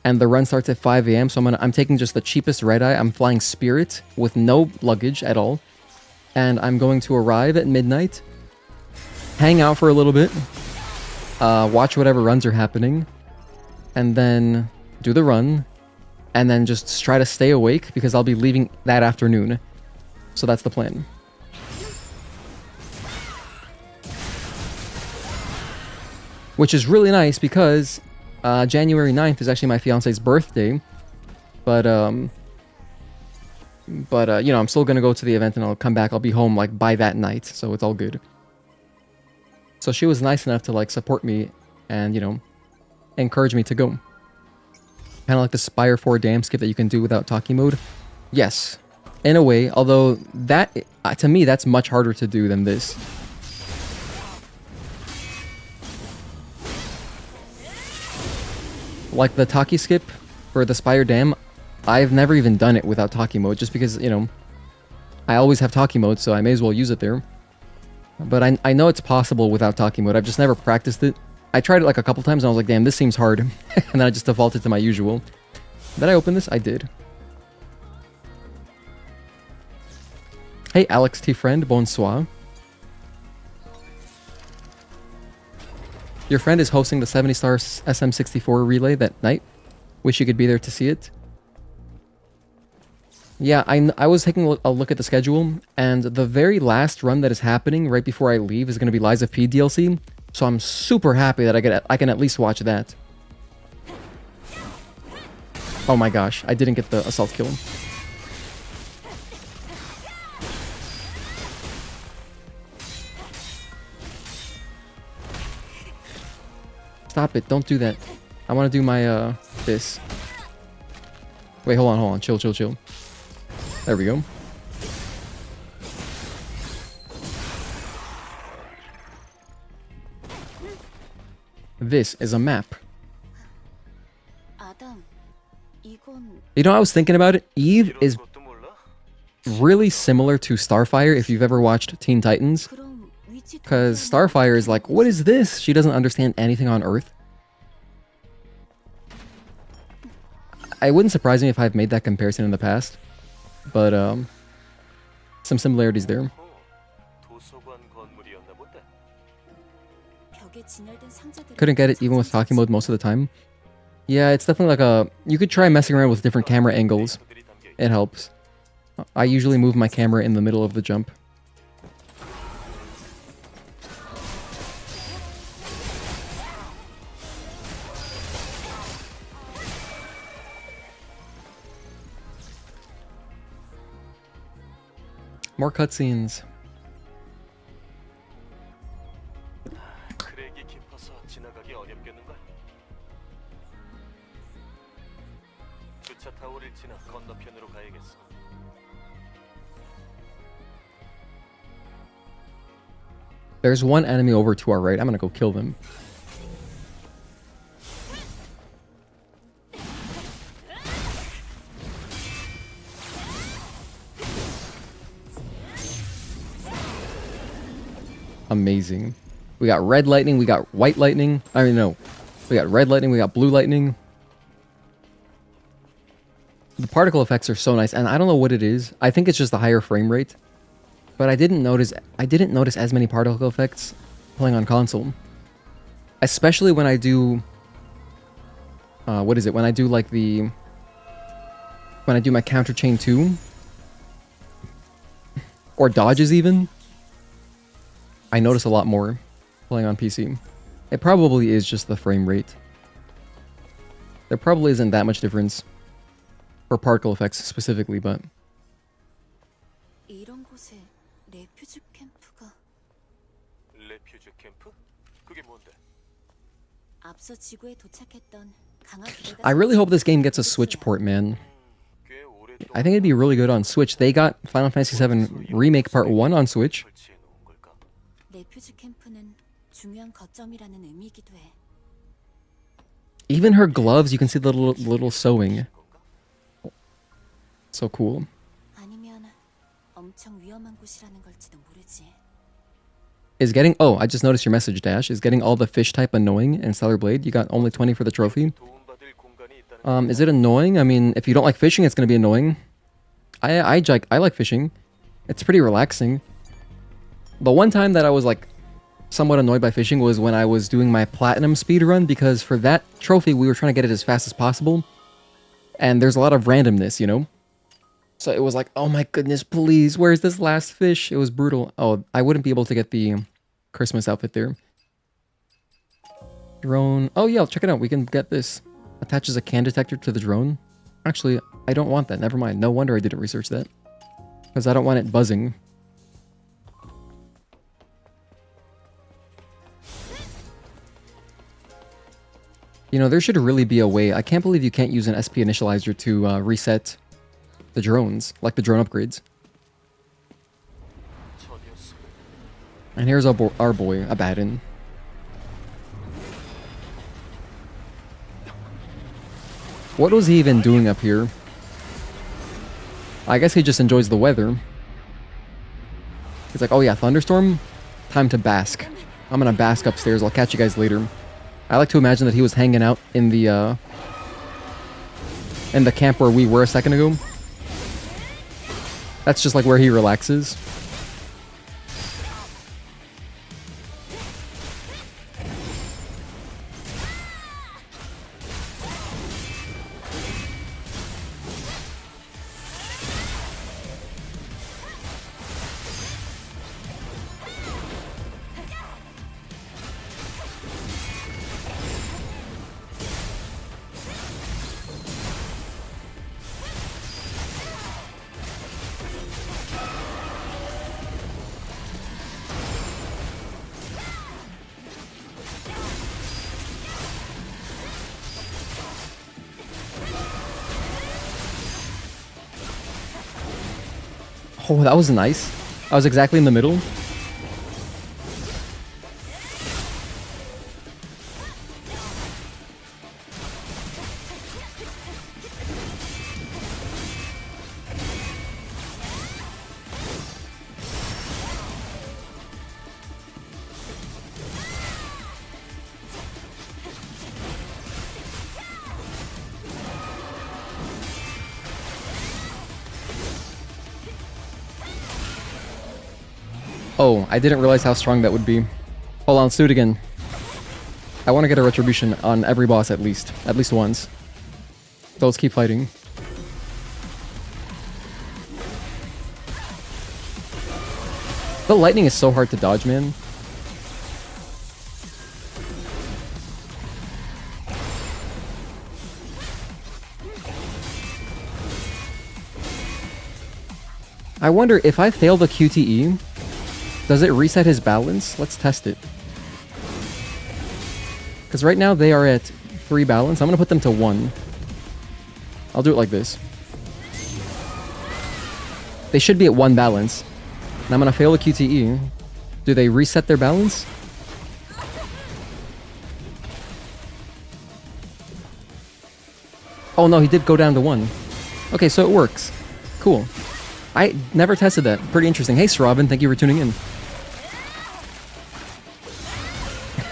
And the run starts at 5 a.m. So I'm taking just the cheapest red-eye. I'm flying Spirit with no luggage at all. And I'm going to arrive at midnight, hang out for a little bit, watch whatever runs are happening, and then do the run, and then just try to stay awake because I'll be leaving that afternoon. So that's the plan. Which is really nice because January 9th is actually my fiance's birthday, but you know, I'm still gonna go to the event and I'll come back. I'll be home like by that night, so it's all good. So she was nice enough to like support me and, you know, encourage me to go. Kind of like the Spire 4 dam skip that you can do without talkie mode. Yes, in a way, although that, to me, that's much harder to do than this. Like the talkie skip for the Spire dam, I've never even done it without talkie mode, just because, you know, I always have talkie mode, so I may as well use it there. But I know it's possible without talkie mode. I've just never practiced it. I tried it like a couple times and I was like, damn, this seems hard. And then I just defaulted to my usual. Did I open this? I did. Hey, Alex T. Friend, bonsoir. Your friend is hosting the 70-star SM64 relay that night. Wish you could be there to see it. Yeah, I was taking a look at the schedule, and the very last run that is happening right before I leave is going to be Lies of P DLC. So I'm super happy that I can at least watch that. Oh my gosh, I didn't get the assault kill. Stop it, don't do that. I want to do my, this. Wait, hold on. Chill. There we go. This is a map. You know, I was thinking about it. Eve is really similar to Starfire if you've ever watched Teen Titans. Because Starfire is like, what is this? She doesn't understand anything on Earth. It wouldn't surprise me if I've made that comparison in the past. But, some similarities there. Couldn't get it even with talking mode most of the time. Yeah, it's definitely like a... You could try messing around with different camera angles. It helps. I usually move my camera in the middle of the jump. More cutscenes. There's one enemy over to our right. I'm gonna go kill them. Amazing. We got red lightning, we got white lightning. I mean, no. We got red lightning, we got blue lightning. The particle effects are so nice, and I don't know what it is. I think it's just the higher frame rate. But I didn't notice as many particle effects playing on console. Especially when I do what is it? When I do like when I do my counter chain 2 or dodges even. I notice a lot more playing on PC. It probably is just the frame rate. There probably isn't that much difference for particle effects specifically, but I really hope this game gets a Switch port, man. I think it'd be really good on Switch. They got Final Fantasy VII Remake Part 1 on Switch. Even her gloves, you can see the little sewing. So cool. Is getting... Oh, I just noticed your message, Dash. Is getting all the fish type annoying in Stellar Blade? You got only 20 for the trophy. Is it annoying? I mean, if you don't like fishing, it's going to be annoying. I like fishing. It's pretty relaxing. The one time that I was like somewhat annoyed by fishing was when I was doing my platinum speedrun, because for that trophy, we were trying to get it as fast as possible. And there's a lot of randomness, you know? So it was like, oh my goodness, please, where's this last fish? It was brutal. Oh, I wouldn't be able to get the Christmas outfit there. Drone. Oh yeah, check it out. We can get this. Attaches a can detector to the drone. Actually, I don't want that. Never mind. No wonder I didn't research that. Because I don't want it buzzing. You know, there should really be a way. I can't believe you can't use an SP initializer to reset the drones, like the drone upgrades. And here's our boy, Abaddon. What was he even doing up here? I guess he just enjoys the weather. He's like, oh yeah, thunderstorm? Time to bask. I'm gonna bask upstairs. I'll catch you guys later. I like to imagine that he was hanging out in the camp where we were a second ago. That's just like where he relaxes. Oh, that was nice. I was exactly in the middle. Oh, I didn't realize how strong that would be. Hold on, let's do it again. I want to get a retribution on every boss at least once. So let's keep fighting. The lightning is so hard to dodge, man. I wonder if I fail the QTE, does it reset his balance? Let's test it. Because right now they are at 3 balance. I'm going to put them to 1. I'll do it like this. They should be at 1 balance. And I'm going to fail the QTE. Do they reset their balance? Oh no, he did go down to 1. Okay, so it works. Cool. I never tested that. Pretty interesting. Hey, Robin, thank you for tuning in.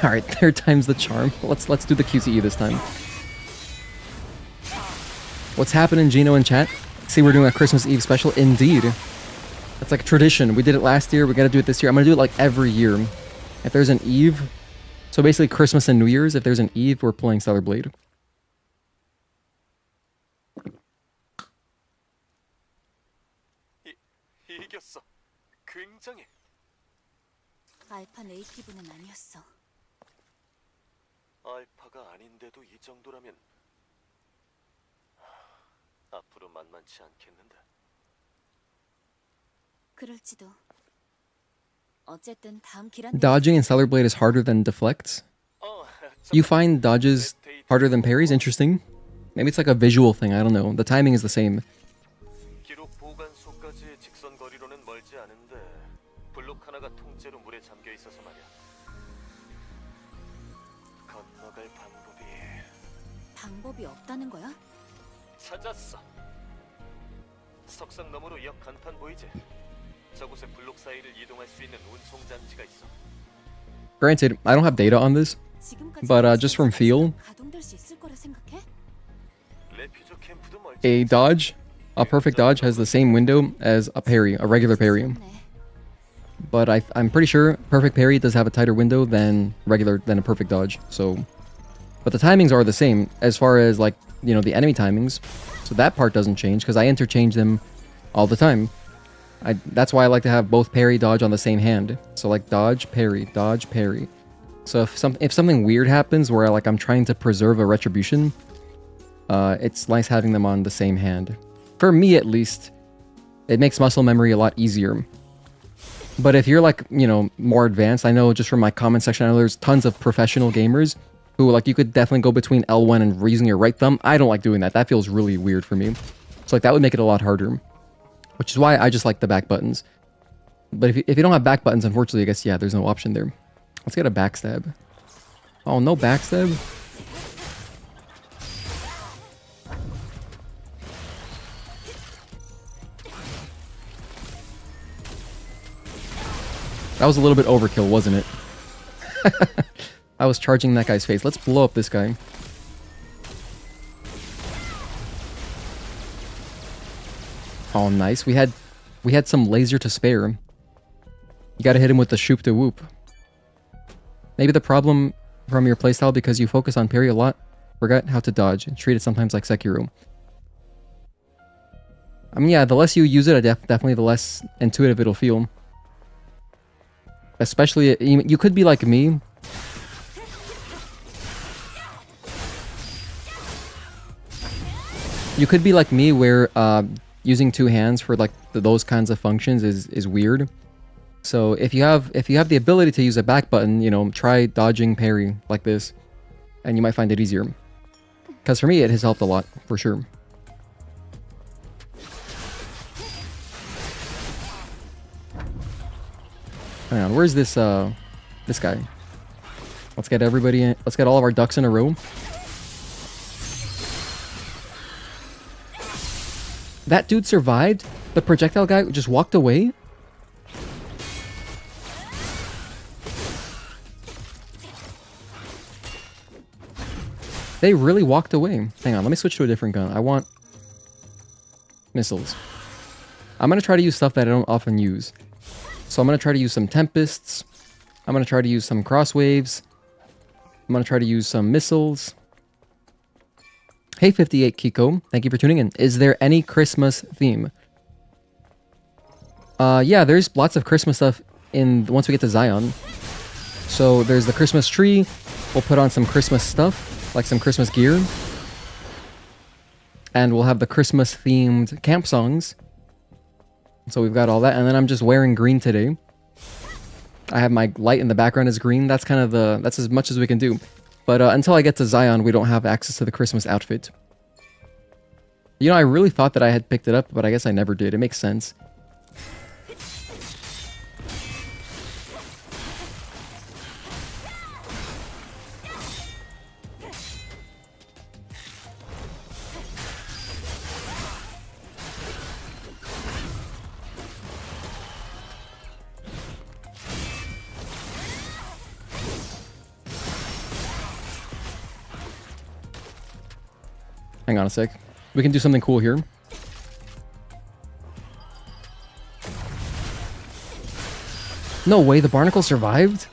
All right, 3rd time's the charm. Let's do the QTE this time. What's happening, Gino in chat? See, we're doing a Christmas Eve special. Indeed. That's like a tradition. We did it last year. We got to do it this year. I'm going to do it like every year. If there's an Eve, so basically Christmas and New Year's, if there's an Eve, we're playing Stellar Blade. 이겼어. 굉장해. 알파 네이티브는 아니었어. 알파가 아닌데도 이 정도라면 앞으로 만만치 않겠는데. 그럴지도. 어쨌든 다음 길 Dodging in Stellar Blade is harder than deflects. You find dodges harder than parries? Interesting. Maybe it's like a visual thing. I don't know. The timing is the same. 기록 보관소까지의 직선 거리로는 멀지 않은데 블록 하나가 통째로 물에 잠겨 있어서 말이야. 건너갈 방법이 없다는 거야? 찾았어. 석상 너머로 옆 간판 보이지? 저곳에 블록 사이를 이동할 수 있는 운송 장치가 있어. Granted, I don't have data on this, but just from feel, 가동될 수 있을 거라 생각해? 레퓨저 캠프도 멀지. a dodge, a perfect dodge has the same window as a parry, a regular parry. But I'm pretty sure perfect parry does have a tighter window than a perfect dodge. So, but the timings are the same as far as like, you know, the enemy timings. So that part doesn't change because I interchange them all the time. That's why I like to have both parry dodge on the same hand. So like dodge parry, dodge parry. So if something weird happens where I'm trying to preserve a retribution, it's nice having them on the same hand. For me at least, it makes muscle memory a lot easier. But if you're like, you know, more advanced, I know just from my comment section, I know there's tons of professional gamers who like you could definitely go between L1 and using your right thumb. I don't like doing that. That feels really weird for me. So like that would make it a lot harder. Which is why I just like the back buttons. But if you don't have back buttons, unfortunately, I guess, yeah, there's no option there. Let's get a backstab. Oh, no backstab? That was a little bit overkill, wasn't it? I was charging that guy's face. Let's blow up this guy. Oh, nice. We had some laser to spare. You gotta hit him with the shoop de whoop. Maybe the problem from your playstyle because you focus on parry a lot, forgot how to dodge, and treat it sometimes like Sekiro. I mean, yeah, the less you use it, definitely the less intuitive it'll feel. Especially, you could be like me. You could be like me where using two hands for like those kinds of functions is weird. So if you have the ability to use a back button, you know, try dodging parry like this, and you might find it easier. Because for me, it has helped a lot for sure. Hang on, where's this guy? Let's get everybody in. Let's get all of our ducks in a row. That dude survived. The projectile guy just walked away. They really walked away. Hang on, let me switch to a different gun. I want missiles. I'm gonna try to use stuff that I don't often use. So I'm gonna try to use some tempests. I'm gonna try to use some crosswaves. I'm gonna try to use some missiles. Hey 58 Kiko, thank you for tuning in. Is there any Christmas theme? Yeah, there's lots of Christmas stuff once we get to Xion. So there's the Christmas tree. We'll put on some Christmas stuff, like some Christmas gear. And we'll have the Christmas themed camp songs. So we've got all that, and then I'm just wearing green today. I have my light in the background as green. That's kind of that's as much as we can do. But until I get to Xion, we don't have access to the Christmas outfit. You know, I really thought that I had picked it up, but I guess I never did. It makes sense. Hang on a sec. We can do something cool here. No way, the barnacle survived?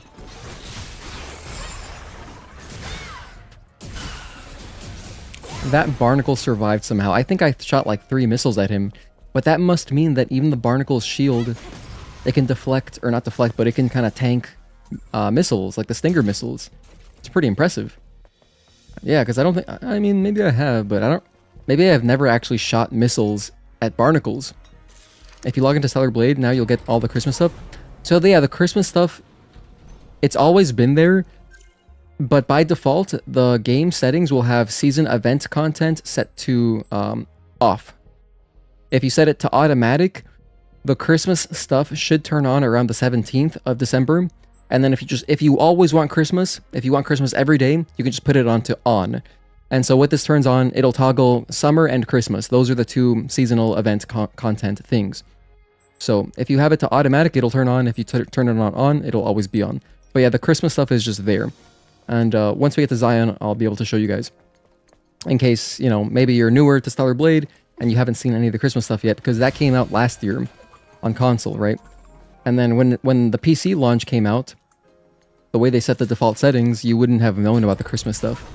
That barnacle survived somehow. I think I shot like 3 missiles at him. But that must mean that even the barnacle's shield, it can deflect, or not deflect, but it can kind of tank missiles, like the Stinger missiles. It's pretty impressive. Yeah, because I don't think... I mean, maybe I have, but I don't... Maybe I have never actually shot missiles at barnacles. If you log into Stellar Blade, now you'll get all the Christmas stuff. So yeah, the Christmas stuff, it's always been there. But by default, the game settings will have season event content set to off. If you set it to automatic, the Christmas stuff should turn on around the 17th of December. And then if you always want Christmas, if you want Christmas every day, you can just put it on to on. And so what this turns on, it'll toggle summer and Christmas. Those are the 2 seasonal event content things. So if you have it to automatic, it'll turn on. If you turn it on, it'll always be on. But yeah, the Christmas stuff is just there. And once we get to Xion, I'll be able to show you guys. In case, you know, maybe you're newer to Stellar Blade and you haven't seen any of the Christmas stuff yet, because that came out last year on console, right? And then when the PC launch came out, the way they set the default settings, you wouldn't have known about the Christmas stuff.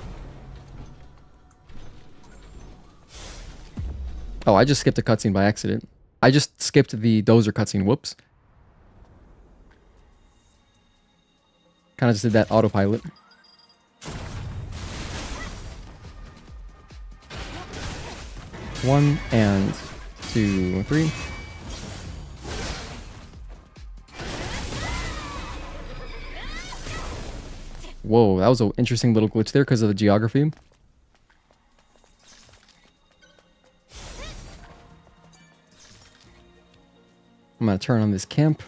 Oh, I just skipped a cutscene by accident. I just skipped the Dozer cutscene. Whoops. Kind of just did that autopilot. One and 2, 3. Whoa, that was an interesting little glitch there because of the geography. I'm gonna turn on this camp.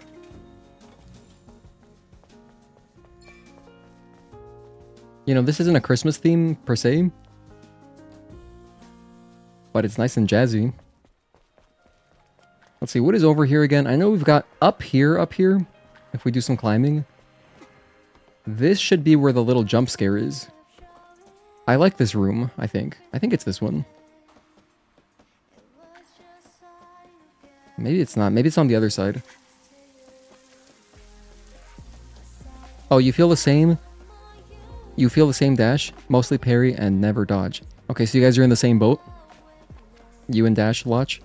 You know, this isn't a Christmas theme per se, but it's nice and jazzy. Let's see, what is over here again? I know we've got up here. if we do some climbing. This should be where the little jump scare is. I like this room, I think. I think it's this one. Maybe it's not. Maybe it's on the other side. Oh, you feel the same? You feel the same dash? Mostly parry and never dodge. Okay, so you guys are in the same boat? You and Dash watch?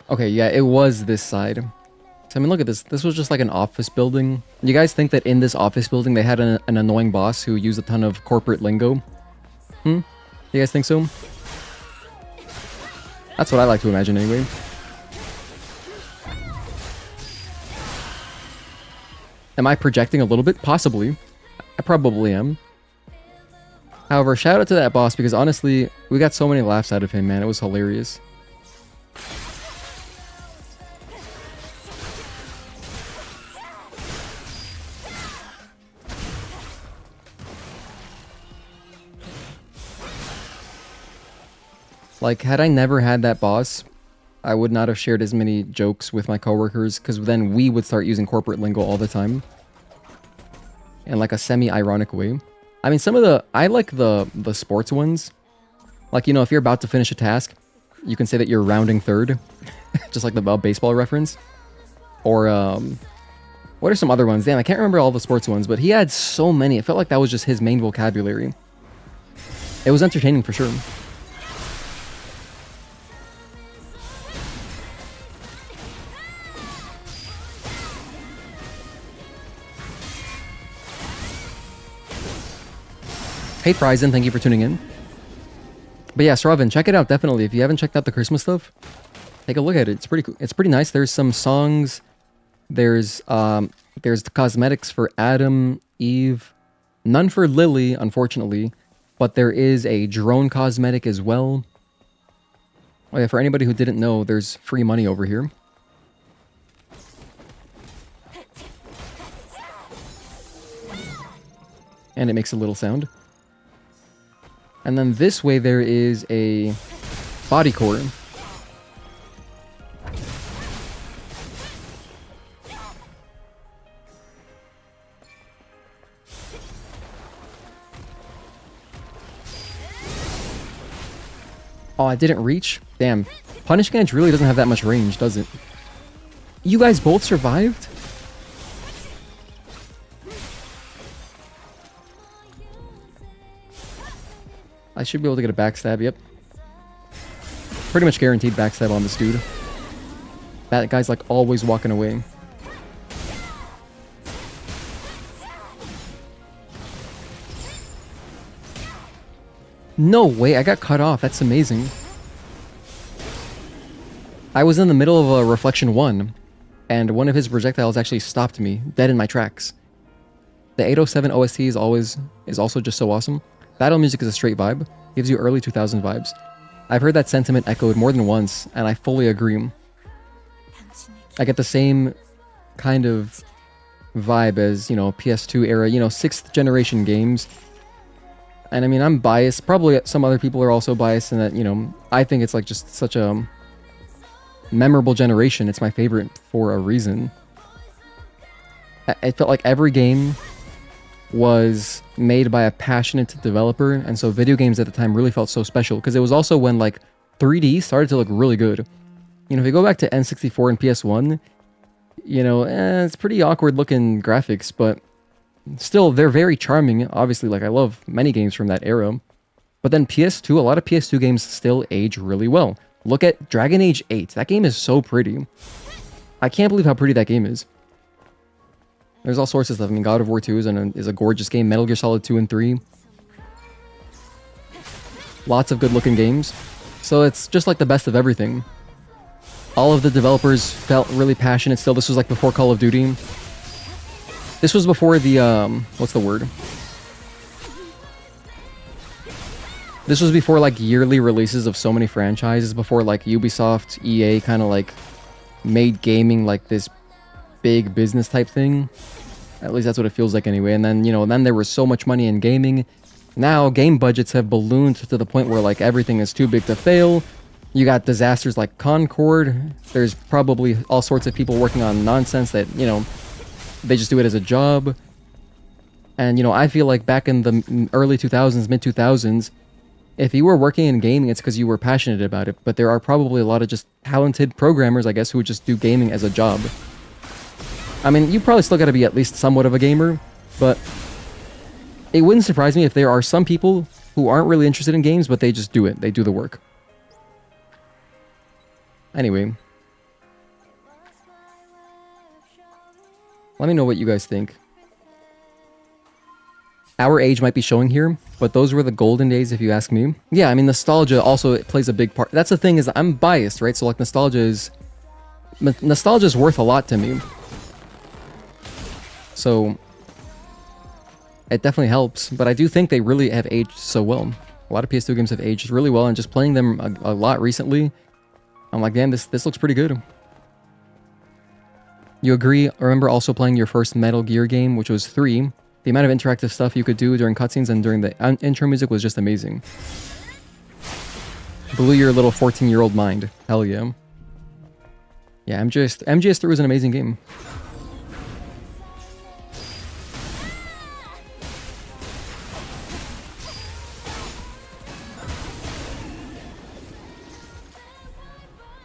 Okay, yeah, it was this side. So, I mean, look at this. This was just like an office building. You guys think that in this office building they had an annoying boss who used a ton of corporate lingo? You guys think so? That's what I like to imagine anyway. Am I projecting a little bit? Possibly. I probably am. However, shout out to that boss because honestly, we got so many laughs out of him, man. It was hilarious. Like, had I never had that boss, I would not have shared as many jokes with my coworkers, because then we would start using corporate lingo all the time. In like a semi-ironic way. I mean, some of the... I like the sports ones. Like, you know, if you're about to finish a task, you can say that you're rounding third. Just like the baseball reference. Or, what are some other ones? Damn, I can't remember all the sports ones, but he had so many. It felt like that was just his main vocabulary. It was entertaining for sure. Hey Frizen, thank you for tuning in. But yeah, Sravan, check it out definitely. If you haven't checked out the Christmas stuff, take a look at it. It's pretty cool. It's pretty nice. There's some songs. There's the cosmetics for Adam, Eve, none for Lily, unfortunately, but there is a drone cosmetic as well. Oh yeah, for anybody who didn't know, there's free money over here. And it makes a little sound. And then this way there is a body core. Oh, I didn't reach? Damn. Punish Gantz really doesn't have that much range, does it? You guys both survived? I should be able to get a backstab, yep. Pretty much guaranteed backstab on this dude. That guy's like always walking away. No way, I got cut off. That's amazing. I was in the middle of a Reflection 1, and one of his projectiles actually stopped me, dead in my tracks. The 807 OST is also just so awesome. Battle music is a straight vibe, gives you early 2000 vibes. I've heard that sentiment echoed more than once, and I fully agree. I get the same kind of vibe as, you know, PS2 era, you know, 6th generation games. And I mean, I'm biased. Probably some other people are also biased in that, you know, I think it's like just such a memorable generation. It's my favorite for a reason. It felt like every game was made by a passionate developer, and so video games at the time really felt so special, because it was also when like 3D started to look really good. You know, if you go back to N64 and PS1, you know, it's pretty awkward looking graphics, but still they're very charming. Obviously, like I love many games from that era. But then PS2, a lot of PS2 games still age really well. Look at Dragon Age 8. That game is so pretty. I can't believe how pretty that game is. There's all sorts of stuff. I mean, God of War 2 is a gorgeous game. Metal Gear Solid 2 and 3. Lots of good-looking games. So it's just like the best of everything. All of the developers felt really passionate still. This was like before Call of Duty. This was before the, what's the word? This was before like yearly releases of so many franchises, before like Ubisoft, EA kind of like made gaming like this big business type thing. At least that's what it feels like anyway. And then, you know, then there was so much money in gaming. Now game budgets have ballooned to the point where like everything is too big to fail. You got disasters like Concord. There's probably all sorts of people working on nonsense that, you know, they just do it as a job. And, you know, I feel like back in the early 2000s, mid 2000s, if you were working in gaming, it's because you were passionate about it. But there are probably a lot of just talented programmers, I guess, who just do gaming as a job. I mean, you probably still got to be at least somewhat of a gamer, but it wouldn't surprise me if there are some people who aren't really interested in games, but they just do it. They do the work. Anyway. Let me know what you guys think. Our age might be showing here, but those were the golden days if you ask me. Yeah, I mean, nostalgia also plays a big part. That's the thing, is I'm biased, right? So like nostalgia is worth a lot to me. So it definitely helps, but I do think they really have aged so well. A lot of PS2 games have aged really well, and just playing them a lot recently, I'm like, damn, this looks pretty good. You agree? I remember also playing your first Metal Gear game, which was 3. The amount of interactive stuff you could do during cutscenes and during the intro music was just amazing. Blew your little 14-year-old mind. Hell yeah. Yeah, MGS3 was an amazing game.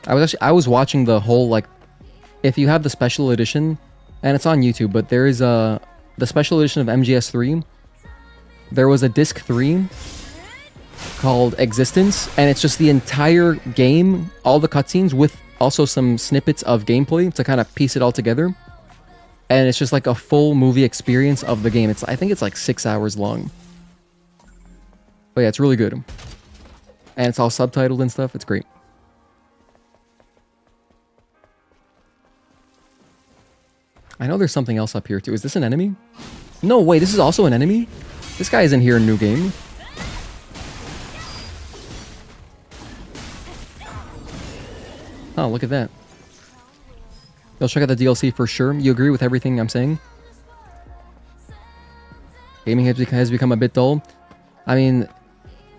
I was watching the whole, like, if you have the special edition, and it's on YouTube, but there is the special edition of MGS3. There was a disc 3 called Existence, and it's just the entire game, all the cutscenes, with also some snippets of gameplay to kind of piece it all together. And it's just like a full movie experience of the game. I think it's like 6 hours long. But yeah, it's really good. And it's all subtitled and stuff. It's great. I know there's something else up here too. Is this an enemy? No, wait, this is also an enemy? This guy isn't here in New Game. Oh, look at that. You'll check out the DLC for sure. You agree with everything I'm saying? Gaming has become a bit dull. I mean,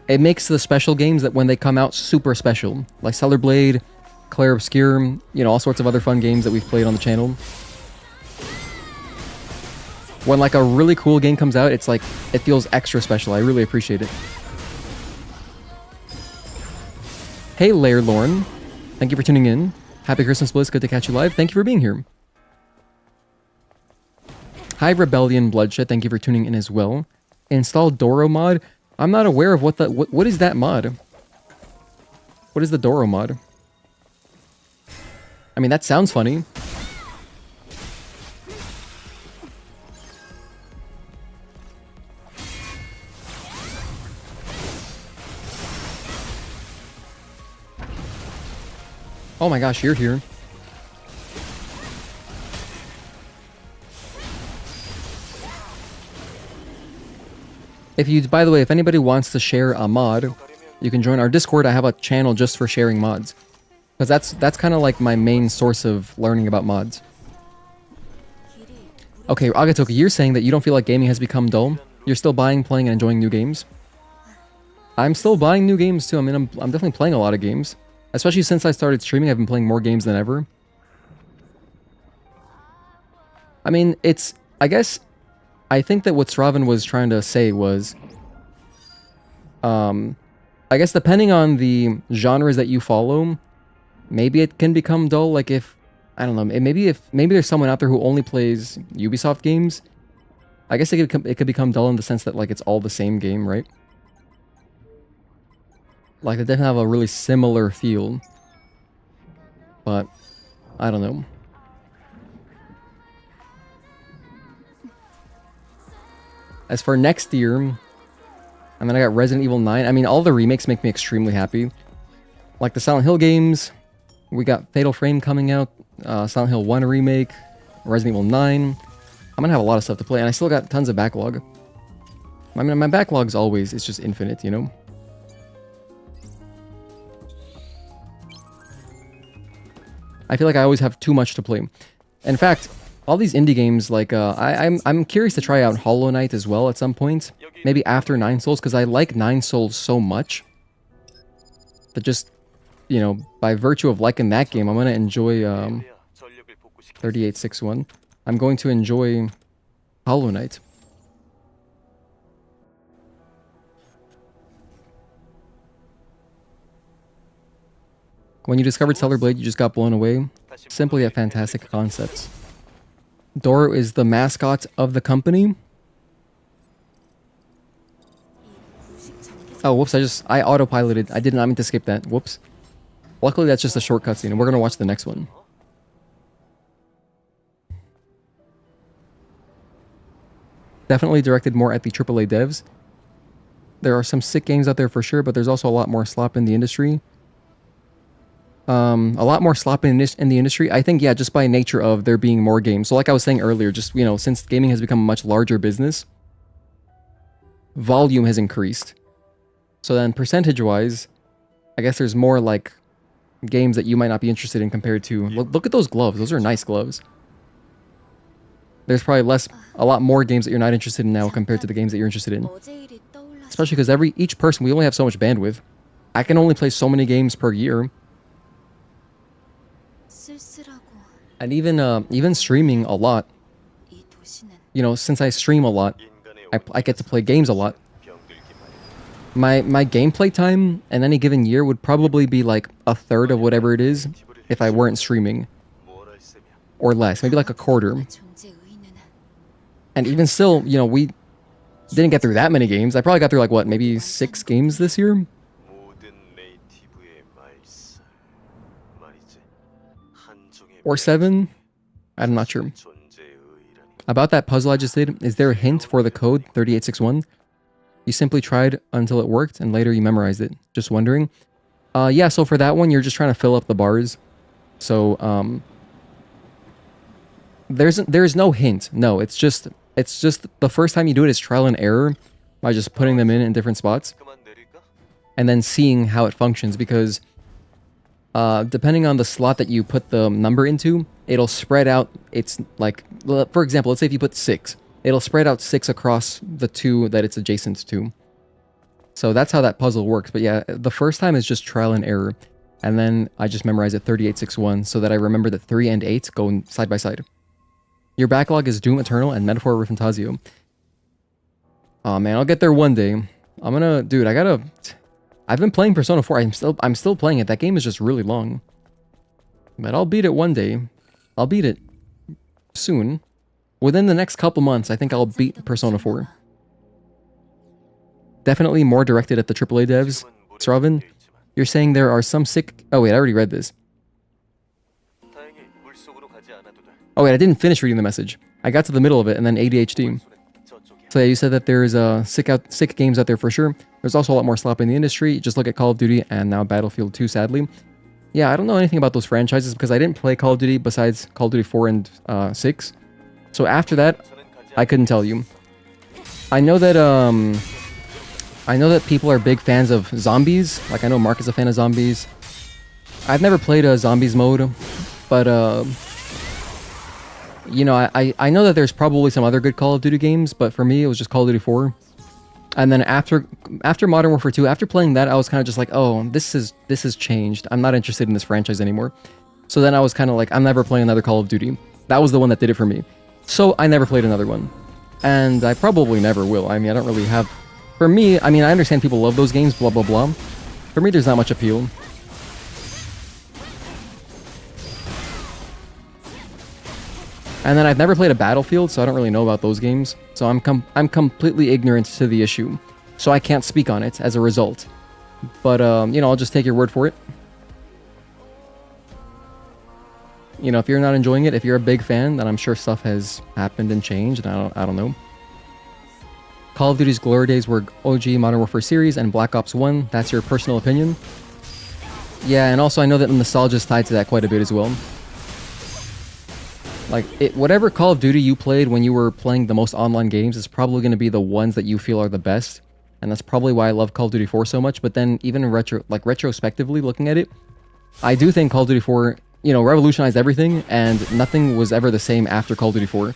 it makes the special games that when they come out super special. Like Stellar Blade, Clair Obscure, you know, all sorts of other fun games that we've played on the channel. When like a really cool game comes out, it's like, it feels extra special. I really appreciate it. Hey Lair Lorne, thank you for tuning in. Happy Christmas Bliss, good to catch you live. Thank you for being here. Hi Rebellion Bloodshed, thank you for tuning in as well. Install Doro mod. I'm not aware of what is that mod? What is the Doro mod? I mean, that sounds funny. Oh my gosh, you're here. If you, by the way, if anybody wants to share a mod, you can join our Discord. I have a channel just for sharing mods. Because that's kind of like my main source of learning about mods. Okay, Agatoki, you're saying that you don't feel like gaming has become dull? You're still buying, playing, and enjoying new games? I'm still buying new games too. I mean, I'm definitely playing a lot of games. Especially since I started streaming, I've been playing more games than ever. I mean, I guess, I think that what Sravan was trying to say was, I guess depending on the genres that you follow, maybe it can become dull. Like if, I don't know, maybe there's someone out there who only plays Ubisoft games, I guess it could become dull in the sense that like it's all the same game, right? Like, they definitely have a really similar feel. But, I don't know. As for next year, I mean, I got Resident Evil 9. I mean, all the remakes make me extremely happy. Like the Silent Hill games, we got Fatal Frame coming out, Silent Hill 1 remake, Resident Evil 9. I'm gonna have a lot of stuff to play, and I still got tons of backlog. I mean, my backlog's always, it's just infinite, you know? I feel like I always have too much to play. In fact, all these indie games, like I'm curious to try out Hollow Knight as well at some point, maybe after Nine Souls, because I like Nine Souls so much that just, you know, by virtue of liking that game, I'm gonna enjoy 3861. I'm going to enjoy Hollow Knight. When you discovered Stellar Blade, you just got blown away. Simply a fantastic concept. Doro is the mascot of the company. Oh, whoops, I autopiloted. I did not mean to skip that. Whoops. Luckily, that's just a short cutscene, and we're gonna watch the next one. Definitely directed more at the AAA devs. There are some sick games out there for sure, but there's also a lot more slop in the industry. A lot more slop in the industry. I think, yeah, just by nature of there being more games. So like I was saying earlier, just, you know, since gaming has become a much larger business, volume has increased. So then percentage-wise, I guess there's more, like, games that you might not be interested in compared to... Look at those gloves. Those are nice gloves. There's probably a lot more games that you're not interested in now compared to the games that you're interested in. Especially because each person, we only have so much bandwidth. I can only play so many games per year. And even streaming a lot, you know, since I stream a lot, I get to play games a lot. My gameplay time in any given year would probably be like a third of whatever it is if I weren't streaming. Or less, maybe like a quarter. And even still, you know, we didn't get through that many games. I probably got through like, what, maybe 6 games this year? Or 7? I'm not sure. About that puzzle I just did, is there a hint for the code 3861? You simply tried until it worked, and later you memorized it. Just wondering. Yeah, so for that one, you're just trying to fill up the bars. So, there's no hint. No, it's just the first time you do it is trial and error by just putting them in different spots. And then seeing how it functions, because... depending on the slot that you put the number into, it'll spread out. It's like, for example, let's say if you put 6, it'll spread out 6 across the 2 that it's adjacent to. So that's how that puzzle works. But yeah, the first time is just trial and error. And then I just memorize it 3861 so that I remember that 3 and 8 go side by side. Your backlog is Doom Eternal and Metaphor Fantasio. Oh man, I'll get there one day. I'm gonna, dude, I've been playing Persona 4. I'm still playing it. That game is just really long. But I'll beat it one day. I'll beat it soon. Within the next couple months, I think I'll beat Persona 4. Definitely more directed at the AAA devs. Sravan, you're saying there are some sick... Oh wait, I already read this. Oh wait, I didn't finish reading the message. I got to the middle of it and then ADHD. So yeah, you said that there's sick games out there for sure. There's also a lot more slop in the industry. Just look at Call of Duty and now Battlefield 2, sadly. Yeah, I don't know anything about those franchises because I didn't play Call of Duty besides Call of Duty 4 and 6. So after that, I couldn't tell you. I know that people are big fans of zombies. Like I know Mark is a fan of zombies. I've never played a zombies mode, but you know, I know that there's probably some other good Call of Duty games, but for me, it was just Call of Duty 4. And then after Modern Warfare 2, after playing that, I was kind of just like, oh, this has changed. I'm not interested in this franchise anymore. So then I was kind of like, I'm never playing another Call of Duty. That was the one that did it for me. So I never played another one. And I probably never will. I mean, I don't really have... For me, I mean, I understand people love those games, blah, blah, blah. For me, there's not much appeal. And then I've never played a Battlefield, so I don't really know about those games. So I'm completely ignorant to the issue. So I can't speak on it as a result. But, you know, I'll just take your word for it. You know, if you're not enjoying it, if you're a big fan, then I'm sure stuff has happened and changed, and I don't know. Call of Duty's glory days were OG Modern Warfare series and Black Ops 1. That's your personal opinion. Yeah, and also I know that nostalgia is tied to that quite a bit as well. Like, whatever Call of Duty you played when you were playing the most online games is probably going to be the ones that you feel are the best. And that's probably why I love Call of Duty 4 so much. But then, even retrospectively looking at it, I do think Call of Duty 4, you know, revolutionized everything, and nothing was ever the same after Call of Duty 4.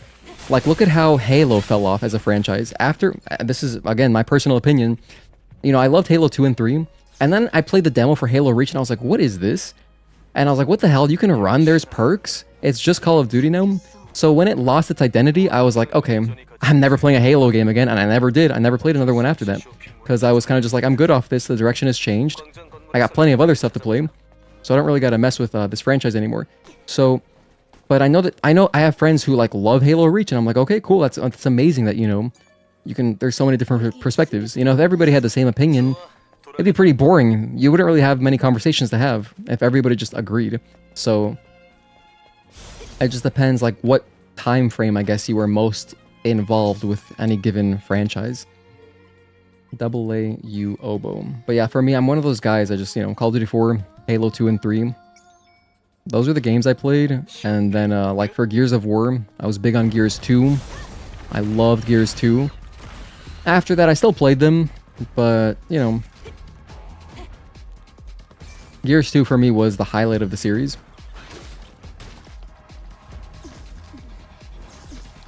Like, look at how Halo fell off as a franchise. After, this is, again, my personal opinion, you know, I loved Halo 2 and 3, and then I played the demo for Halo Reach, and I was like, what is this? And I was like, what the hell? You can run, there's perks? It's just Call of Duty now? So when it lost its identity, I was like, okay, I'm never playing a Halo game again, and I never did. I never played another one after that, because I was kind of just like, I'm good off this, the direction has changed. I got plenty of other stuff to play, so I don't really got to mess with this franchise anymore. So, but I know I have friends who like love Halo Reach, and I'm like, okay, cool, that's amazing that, you know, you can, there's so many different perspectives. You know, if everybody had the same opinion, it'd be pretty boring. You wouldn't really have many conversations to have if everybody just agreed. So, it just depends, like, what time frame, I guess, you were most involved with any given franchise. AA Oboe. But yeah, for me, I'm one of those guys that just, you know, Call of Duty 4, Halo 2 and 3. Those are the games I played. And then, like, for Gears of War, I was big on Gears 2. I loved Gears 2. After that, I still played them, but, you know, Gears 2 for me was the highlight of the series.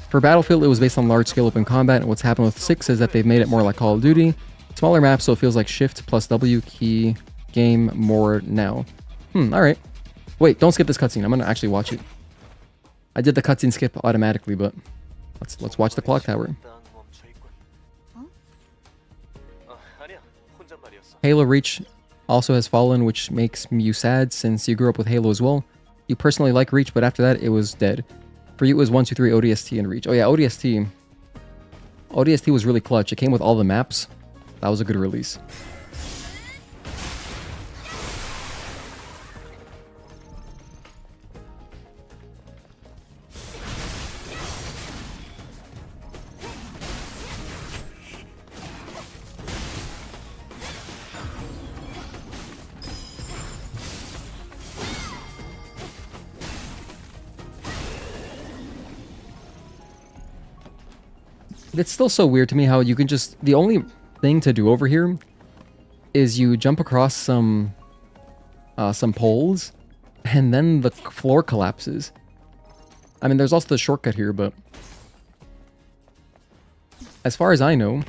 For Battlefield, it was based on large-scale open combat, and what's happened with 6 is that they've made it more like Call of Duty. Smaller maps, so it feels like Shift plus W key game more now. Alright. Wait, don't skip this cutscene. I'm gonna actually watch it. I did the cutscene skip automatically, but let's watch the clock tower. Halo Reach also has fallen, which makes you sad since you grew up with Halo as well. You personally like Reach, but after that, it was dead. For you, it was 1, 2, 3, ODST, and Reach. Oh yeah, ODST. ODST was really clutch. It came with all the maps. That was a good release. It's still so weird to me how you can just... The only thing to do over here is you jump across some poles, and then the floor collapses. I mean, there's also the shortcut here, but... As far as I know...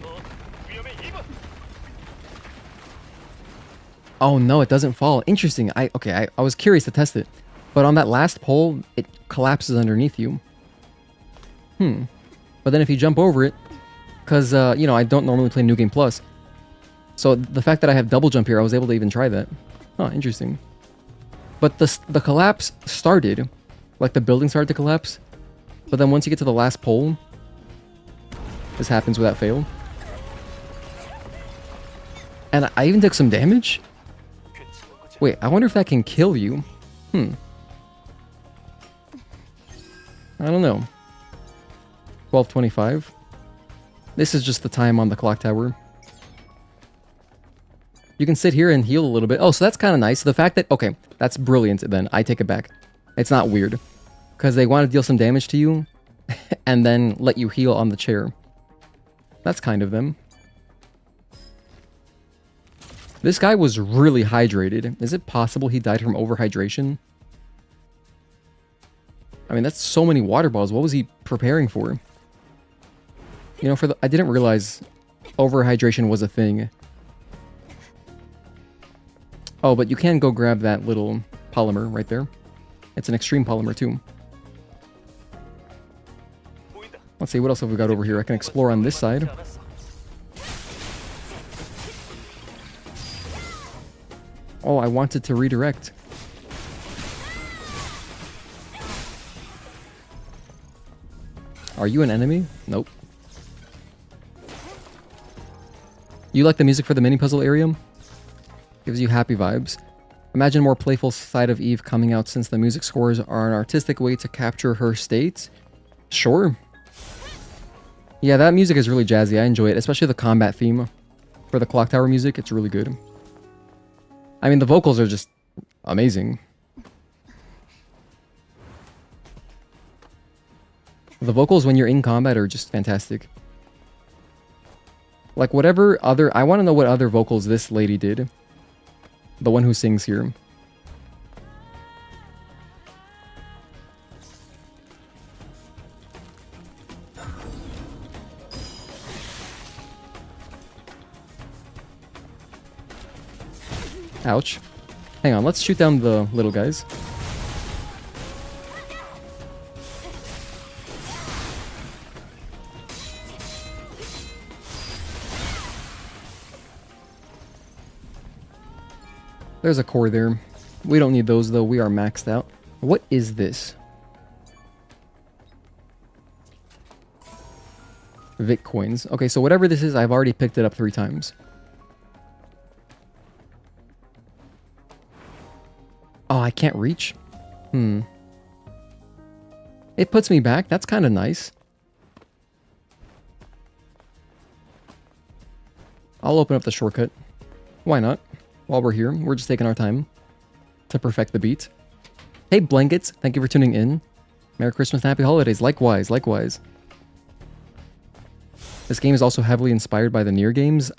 Oh no, it doesn't fall. Interesting. I was curious to test it. But on that last pole, it collapses underneath you. But then if you jump over it, because, you know, I don't normally play New Game Plus. So the fact that I have double jump here, I was able to even try that. Huh, interesting. But the collapse started, like the building started to collapse. But then once you get to the last pole, this happens without fail. And I even took some damage? Wait, I wonder if that can kill you. I don't know. 12:25. This is just the time on the clock tower. You can sit here and heal a little bit. Oh, so that's kind of nice. The fact that... Okay, that's brilliant then. I take it back. It's not weird. Because they want to deal some damage to you and then let you heal on the chair. That's kind of them. This guy was really hydrated. Is it possible he died from overhydration? I mean, that's so many water bottles. What was he preparing for? You know, I didn't realize overhydration was a thing. Oh, but you can go grab that little polymer right there. It's an extreme polymer too. Let's see, what else have we got over here? I can explore on this side. Oh, I wanted to redirect. Are you an enemy? Nope. You like the music for the mini puzzle area? Gives you happy vibes. Imagine a more playful side of Eve coming out since the music scores are an artistic way to capture her state. Sure. Yeah, that music is really jazzy. I enjoy it, especially the combat theme for the clock tower music. It's really good. I mean, the vocals are just amazing. The vocals when you're in combat are just fantastic. Like whatever other... I want to know what other vocals this lady did. The one who sings here. Ouch. Hang on, let's shoot down the little guys. There's a core there. We don't need those though, we are maxed out. What is this? Vic coins. Okay, so whatever this is, I've already picked it up 3 times. Oh, I can't reach? It puts me back. That's kind of nice. I'll open up the shortcut. Why not? While we're here, we're just taking our time to perfect the beat. Hey, Blankets, thank you for tuning in. Merry Christmas and Happy Holidays. Likewise, likewise. This game is also heavily inspired by the Nier games.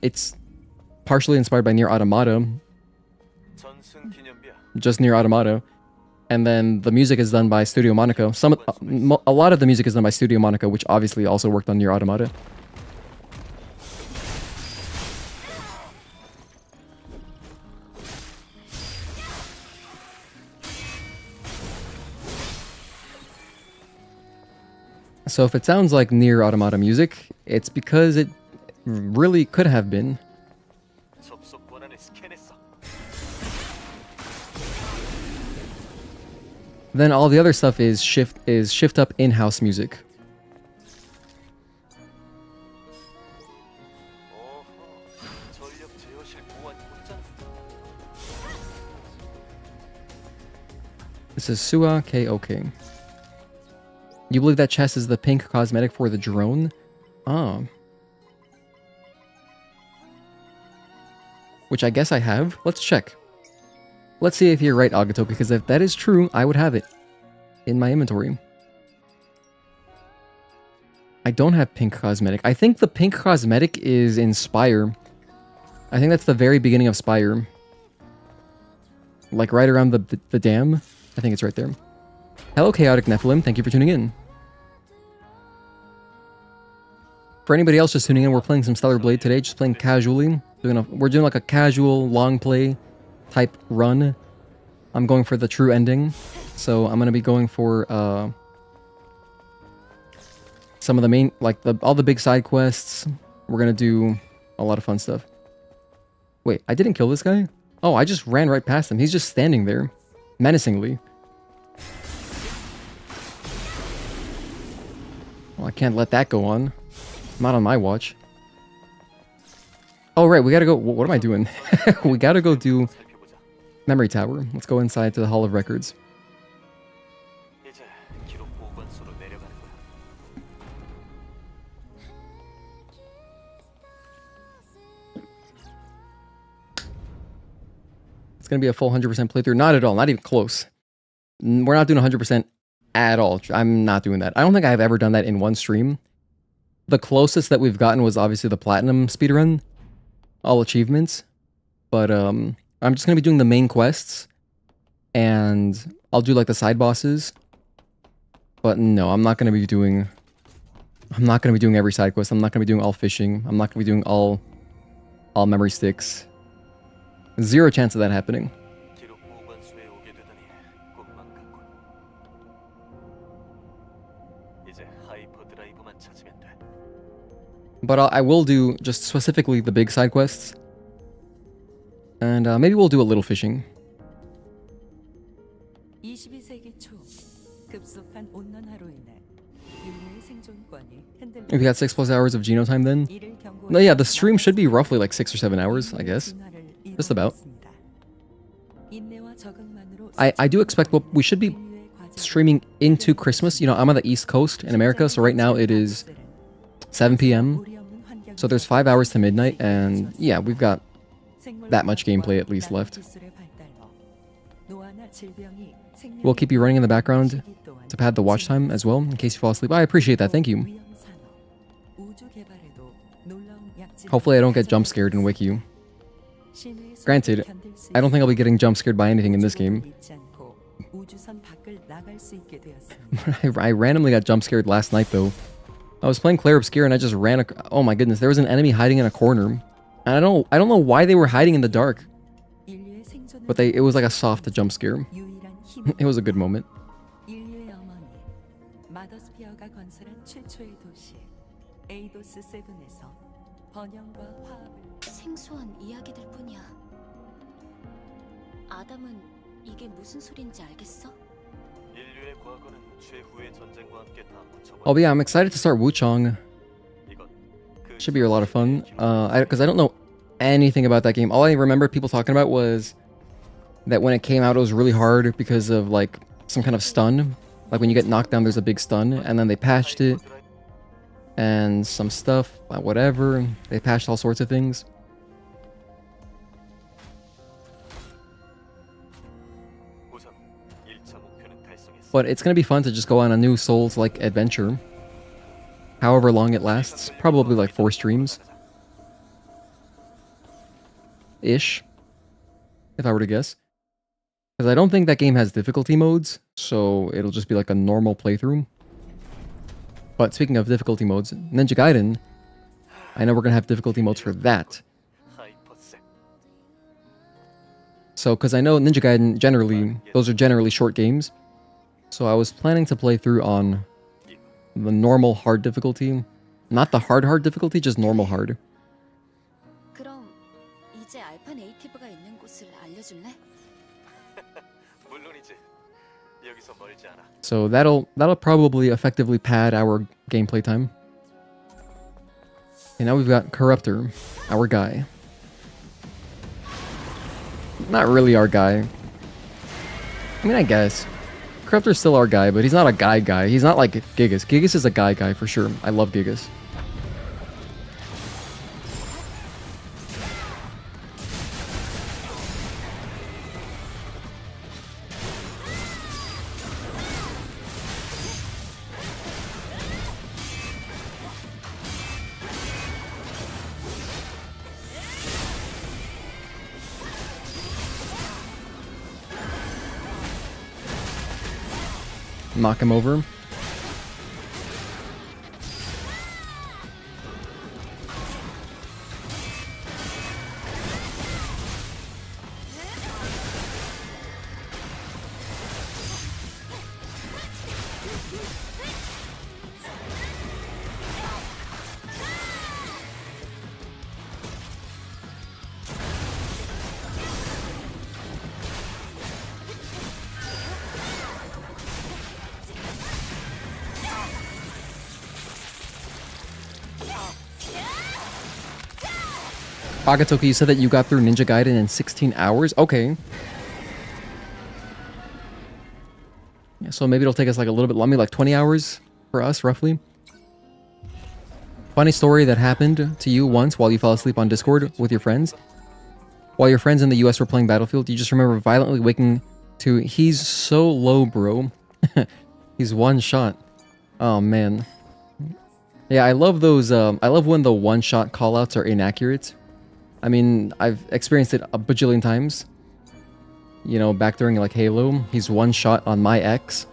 It's partially inspired by Nier Automata. Just Nier Automata. And then the music is done by Studio Monaco. A lot of the music is done by Studio Monaco, which obviously also worked on Nier Automata. So if it sounds like Nier Automata music, it's because it really could have been. Then all the other stuff is shift up in-house music. This is Sua KOK. You believe that chest is the pink cosmetic for the drone? Oh. Which I guess I have. Let's check. Let's see if you're right, Agato, because if that is true, I would have it in my inventory. I don't have pink cosmetic. I think the pink cosmetic is in Spire. I think that's the very beginning of Spire. Like right around the dam. I think it's right there. Hello, Chaotic Nephilim. Thank you for tuning in. For anybody else just tuning in, we're playing some Stellar Blade today. Just playing casually. We're doing like a casual long play type run. I'm going for the true ending. So I'm going to be going for some of the main, like all the big side quests. We're going to do a lot of fun stuff. Wait, I didn't kill this guy? Oh, I just ran right past him. He's just standing there. Menacingly. Well, I can't let that go on. Not on my watch. Oh, right. We gotta go. What am I doing? We gotta go do Memory Tower. Let's go inside to the Hall of Records. It's gonna be a full 100% playthrough. Not at all. Not even close. We're not doing 100% at all. I'm not doing that. I don't think I've ever done that in one stream. The closest that we've gotten was obviously the Platinum speedrun. All achievements. But I'm just going to be doing the main quests. And I'll do like the side bosses. But no, I'm not going to be doing every side quest. I'm not going to be doing all fishing. I'm not going to be doing all memory sticks. Zero chance of that happening. But I will do just specifically the big side quests. And maybe we'll do a little fishing. If you got 6+ hours of Geno time then? No, yeah, the stream should be roughly like 6 or 7 hours, I guess. Just about. I do expect we should be streaming into Christmas. You know, I'm on the East Coast in America, so right now it is 7 p.m. So there's 5 hours to midnight, and yeah, we've got that much gameplay at least left. We'll keep you running in the background to pad the watch time as well, in case you fall asleep. I appreciate that, thank you. Hopefully I don't get jump scared and wake you. Granted, I don't think I'll be getting jump scared by anything in this game. I randomly got jump scared last night though. I was playing Clair Obscure and I just ran oh my goodness, there was an enemy hiding in a corner. And I don't know why they were hiding in the dark. but it was like a soft jump scare. It was a good moment. 인류의 어머니 마더스피어가 건설한 최초의 도시 에이도스 세븐에서 번영과 화합을 생소한 이야기들 뿐이야. 아담은 이게 무슨 소린지 알겠어? 인류의 과거는 최후의 전쟁과 함께 다 묻혀버려. Oh, but yeah, I'm excited to start Wuchang. 이건 그 Should be a lot of fun. Because I don't know anything about that game. All I remember people talking about was that when it came out, it was really hard because of like some kind of stun. Like when you get knocked down, there's a big stun, and then they patched it and some stuff, whatever. They patched all sorts of things. 우선 1차 목표는 달성했어. But it's gonna be fun to just go on a new Souls-like adventure. However long it lasts, probably like 4 streams. Ish. If I were to guess. Because I don't think that game has difficulty modes, so it'll just be like a normal playthrough. But speaking of difficulty modes, Ninja Gaiden, I know we're gonna have difficulty modes for that. 하이퍼셋. So, because I know Ninja Gaiden generally, those are generally short games. So I was planning to play through on the normal hard difficulty. Not the hard difficulty, just normal hard. 그럼 이제 알파 네이티브가 있는 곳을 알려줄래? 물론이지. 여기서 멀지 않아. So that'll probably effectively pad our gameplay time. And now we've got Corruptor, our guy. Not really our guy. I mean, I guess. Corruptor's still our guy, but he's not a guy. He's not like Gigas. Gigas is a guy for sure. I love Gigas. Knock him over. Agatoki, you said that you got through Ninja Gaiden in 16 hours? Okay. Yeah, so maybe it'll take us like a little bit longer, like 20 hours for us, roughly. Funny story that happened to you once while you fell asleep on Discord with your friends. While your friends in the US were playing Battlefield, you just remember violently waking to, "He's so low, bro." He's one shot. Oh, man. Yeah, I love those, I love when the one-shot callouts are inaccurate. I mean, I've experienced it a bajillion times. You know, back during like Halo, he's one shot on my ex.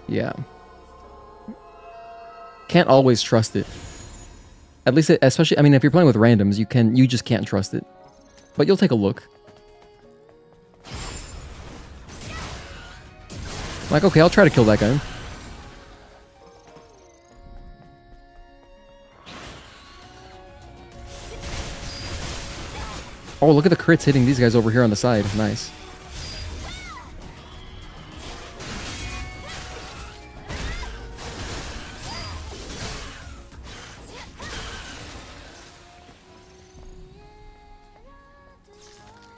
Yeah. Can't always trust it. At least, especially, I mean, if you're playing with randoms, you just can't trust it. But you'll take a look. Like, okay, I'll try to kill that guy. Oh, look at the crits hitting these guys over here on the side. Nice.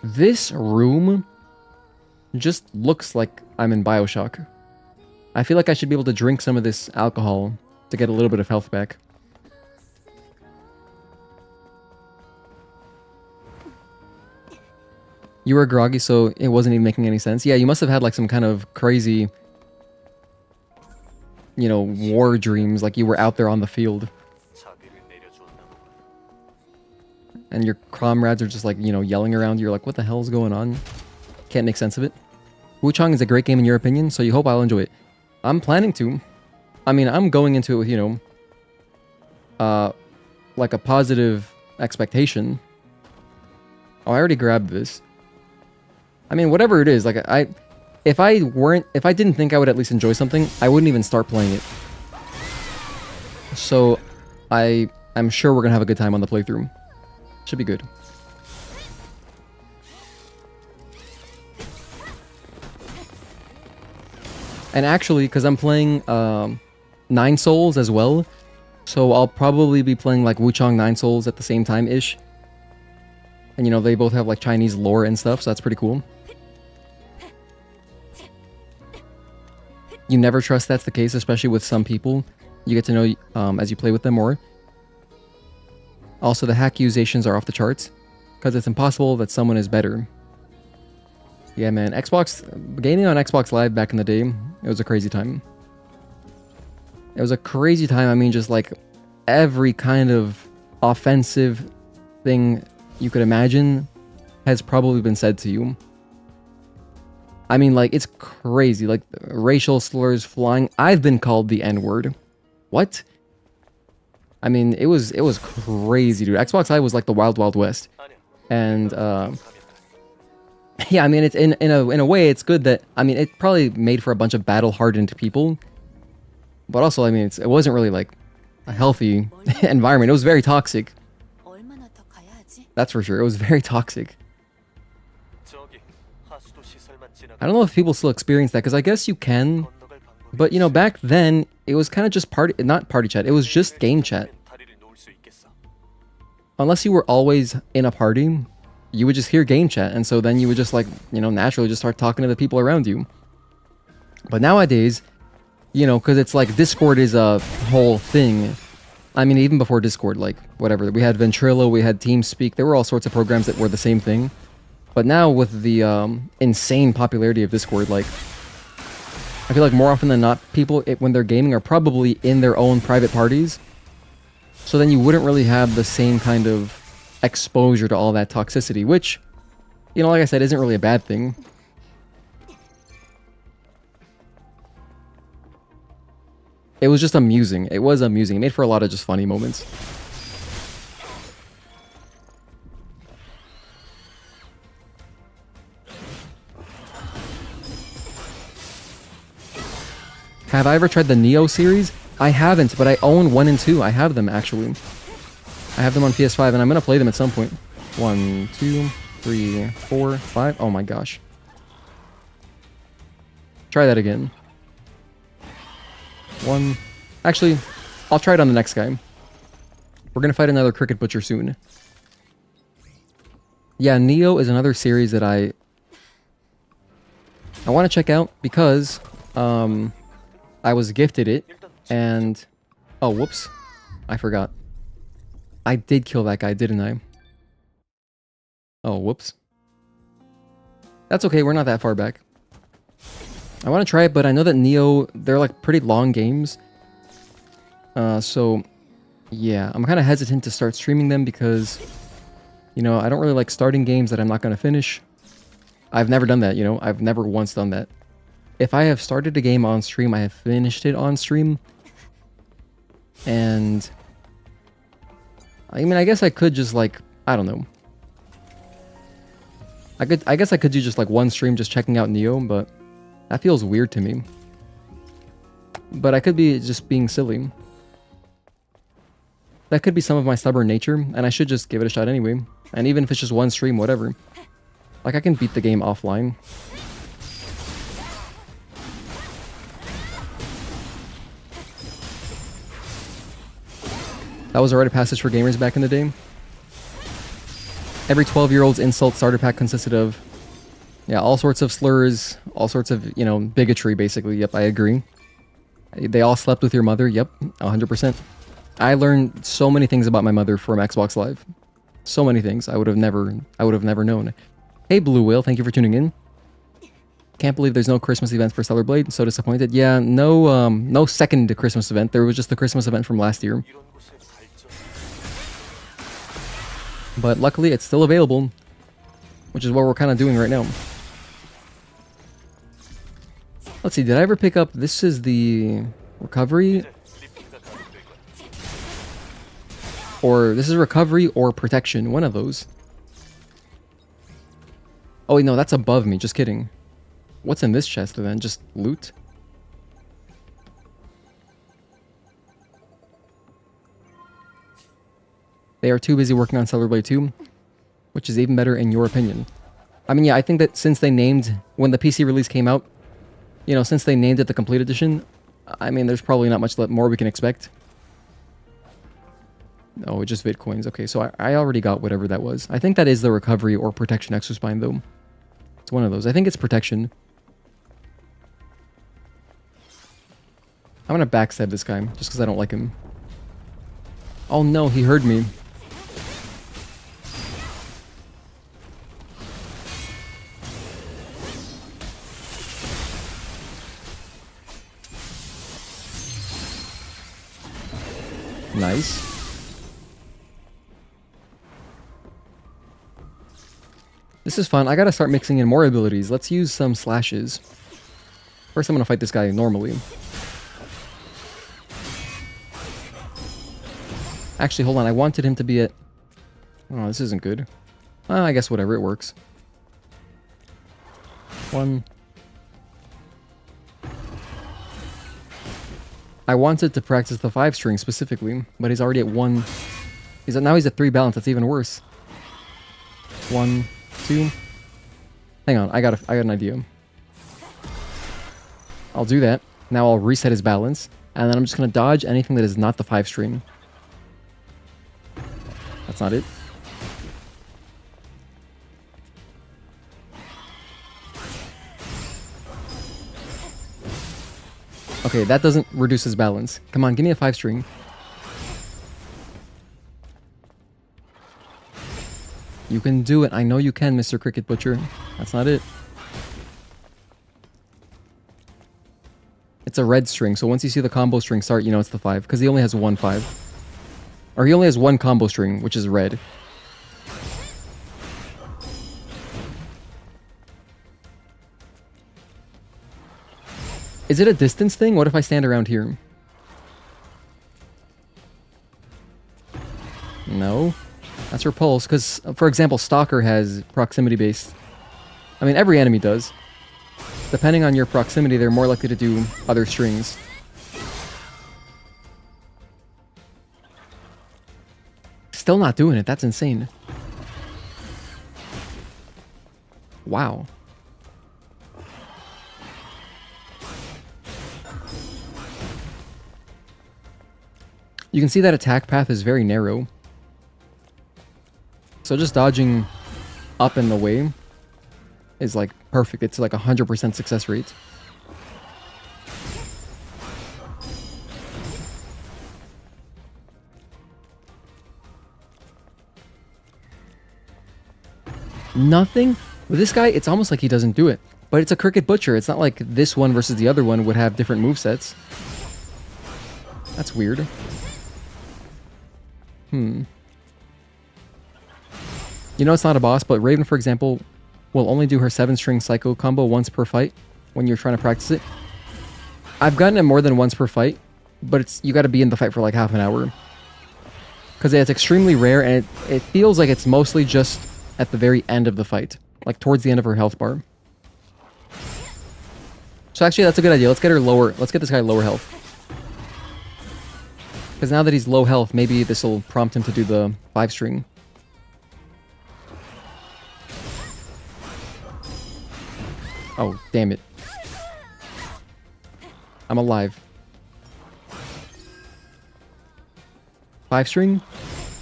This room just looks like I'm in BioShock. I feel like I should be able to drink some of this alcohol to get a little bit of health back. You were groggy, so it wasn't even making any sense. Yeah, you must have had like some kind of crazy, you know, war dreams, like you were out there on the field. And your comrades are just like, you know, yelling around you. You're like, what the hell's going on? Can't make sense of it. Wuchang is a great game in your opinion, so you hope I'll enjoy it. I'm planning to. I mean, I'm going into it with, you know, like a positive expectation. Oh, I already grabbed this. I mean, whatever it is, like if I didn't think I would at least enjoy something, I wouldn't even start playing it. So, I'm sure we're gonna have a good time on the playthrough. Should be good. And actually, because I'm playing 9 Souls as well, so I'll probably be playing like Wuchang 9 Souls at the same time-ish. And you know, they both have like Chinese lore and stuff, so that's pretty cool. You never trust that's the case, especially with some people. You get to know as you play with them more. Also, the hack accusations are off the charts, because it's impossible that someone is better. Yeah, man, gaming on Xbox Live back in the day, it was a crazy time. It was a crazy time, I mean, just like every kind of offensive thing you could imagine has probably been said to you. I mean, like, it's crazy, like, racial slurs flying. I've been called the N-word. What? I mean, it was crazy, dude. Xbox Live was like the Wild Wild West. And, yeah, I mean, it's in a way, it's good that, I mean, it probably made for a bunch of battle-hardened people. But also, I mean, it wasn't really, like, a healthy environment. It was very toxic. That's for sure. It was very toxic. I don't know if people still experience that, because I guess you can. But, you know, back then, it was kind of just not party chat. It was just game chat. Unless you were always in a party, you would just hear game chat. And so then you would just, like, you know, naturally just start talking to the people around you. But nowadays, you know, because it's like Discord is a whole thing. I mean, even before Discord, like, whatever. We had Ventrilo, we had TeamSpeak. There were all sorts of programs that were the same thing. But now with the insane popularity of Discord, like, I feel like more often than not, people, when they're gaming, are probably in their own private parties. So then you wouldn't really have the same kind of exposure to all that toxicity, which, you know, like I said, isn't really a bad thing. It was just amusing. It was amusing. It made for a lot of just funny moments. Have I ever tried the Neo series? I haven't, but I own 1 and 2. I have them, actually. I have them on PS5, and I'm going to play them at some point. 1, 2, 3, 4, 5. Oh my gosh. Try that again. 1. Actually, I'll try it on the next guy. We're going to fight another Cricket Butcher soon. Yeah, Neo is another series that I want to check out because I was gifted it, and oh, whoops, I forgot. I did kill that guy, didn't I? Oh, whoops. That's okay, we're not that far back. I want to try it, but I know that Neo, they're like pretty long games. So, yeah, I'm kind of hesitant to start streaming them because, you know, I don't really like starting games that I'm not going to finish. I've never done that, you know? I've never once done that. If I have started a game on stream, I have finished it on stream. And I mean, I guess I could just like, I don't know. I guess I could do just like one stream just checking out Neo, but that feels weird to me. But I could be just being silly. That could be some of my stubborn nature, and I should just give it a shot anyway. And even if it's just one stream, whatever. Like, I can beat the game offline. That was a rite of passage for gamers back in the day. Every 12-year-old's insult starter pack consisted of, yeah, all sorts of slurs, all sorts of, you know, bigotry, basically. Yep, I agree. They all slept with your mother. Yep, 100%. I learned so many things about my mother from Xbox Live. So many things I would have never known. Hey, Blue Whale, thank you for tuning in. Can't believe there's no Christmas event for Stellar Blade. So disappointed. Yeah, no second Christmas event. There was just the Christmas event from last year. But luckily, it's still available, which is what we're kind of doing right now. Let's see, did I ever pick up... This is the recovery? Or this is recovery or protection, one of those. Oh wait, no, that's above me. Just kidding. What's in this chest then? Just loot? They are too busy working on Stellar Blade 2, which is even better in your opinion. I mean, yeah, I think that since they named, when the PC release came out, you know, since they named it the Complete Edition, I mean, there's probably not much more we can expect. Oh, just Bitcoins. Okay, so I already got whatever that was. I think that is the Recovery or Protection Exospine, though. It's one of those. I think it's Protection. I'm gonna backstab this guy, just because I don't like him. Oh no, he heard me. Nice. This is fun. I gotta start mixing in more abilities. Let's use some slashes. First, I'm gonna fight this guy normally. Actually, hold on. I wanted him to be at... Oh, this isn't good. I guess whatever. It works. 1. I wanted to practice the 5 string specifically, but he's already at 1. Now he's at 3 balance. That's even worse. 1, 2. Hang on. I got an idea. I'll do that. Now I'll reset his balance, and then I'm just gonna dodge anything that is not the 5 string. That's not it. Okay, that doesn't reduce his balance. Come on, give me a 5 string. You can do it. I know you can, Mr. Cricket Butcher. That's not it. It's a red string, so once you see the combo string start, you know it's the 5, because he only has 1 5. Or he only has 1 combo string, which is red. Is it a distance thing? What if I stand around here? No. That's repulse, because, for example, Stalker has proximity based. I mean, every enemy does. Depending on your proximity, they're more likely to do other strings. Still not doing it. That's insane. Wow. You can see that attack path is very narrow. So just dodging up in the way is like perfect. It's like 100% success rate. Nothing? With this guy, it's almost like he doesn't do it. But it's a Cricket Butcher. It's not like this one versus the other one would have different movesets. That's weird. You know it's not a boss, but Raven, for example, will only do her 7-string Psycho combo once per fight when you're trying to practice it. I've gotten it more than once per fight, but you gotta be in the fight for like half an hour. Because it's extremely rare, and it feels like it's mostly just at the very end of the fight. Like towards the end of her health bar. So actually that's a good idea. Let's get her lower. Let's get this guy lower health. Because now that he's low health, maybe this will prompt him to do the 5-string. Oh, damn it. I'm alive. 5-string?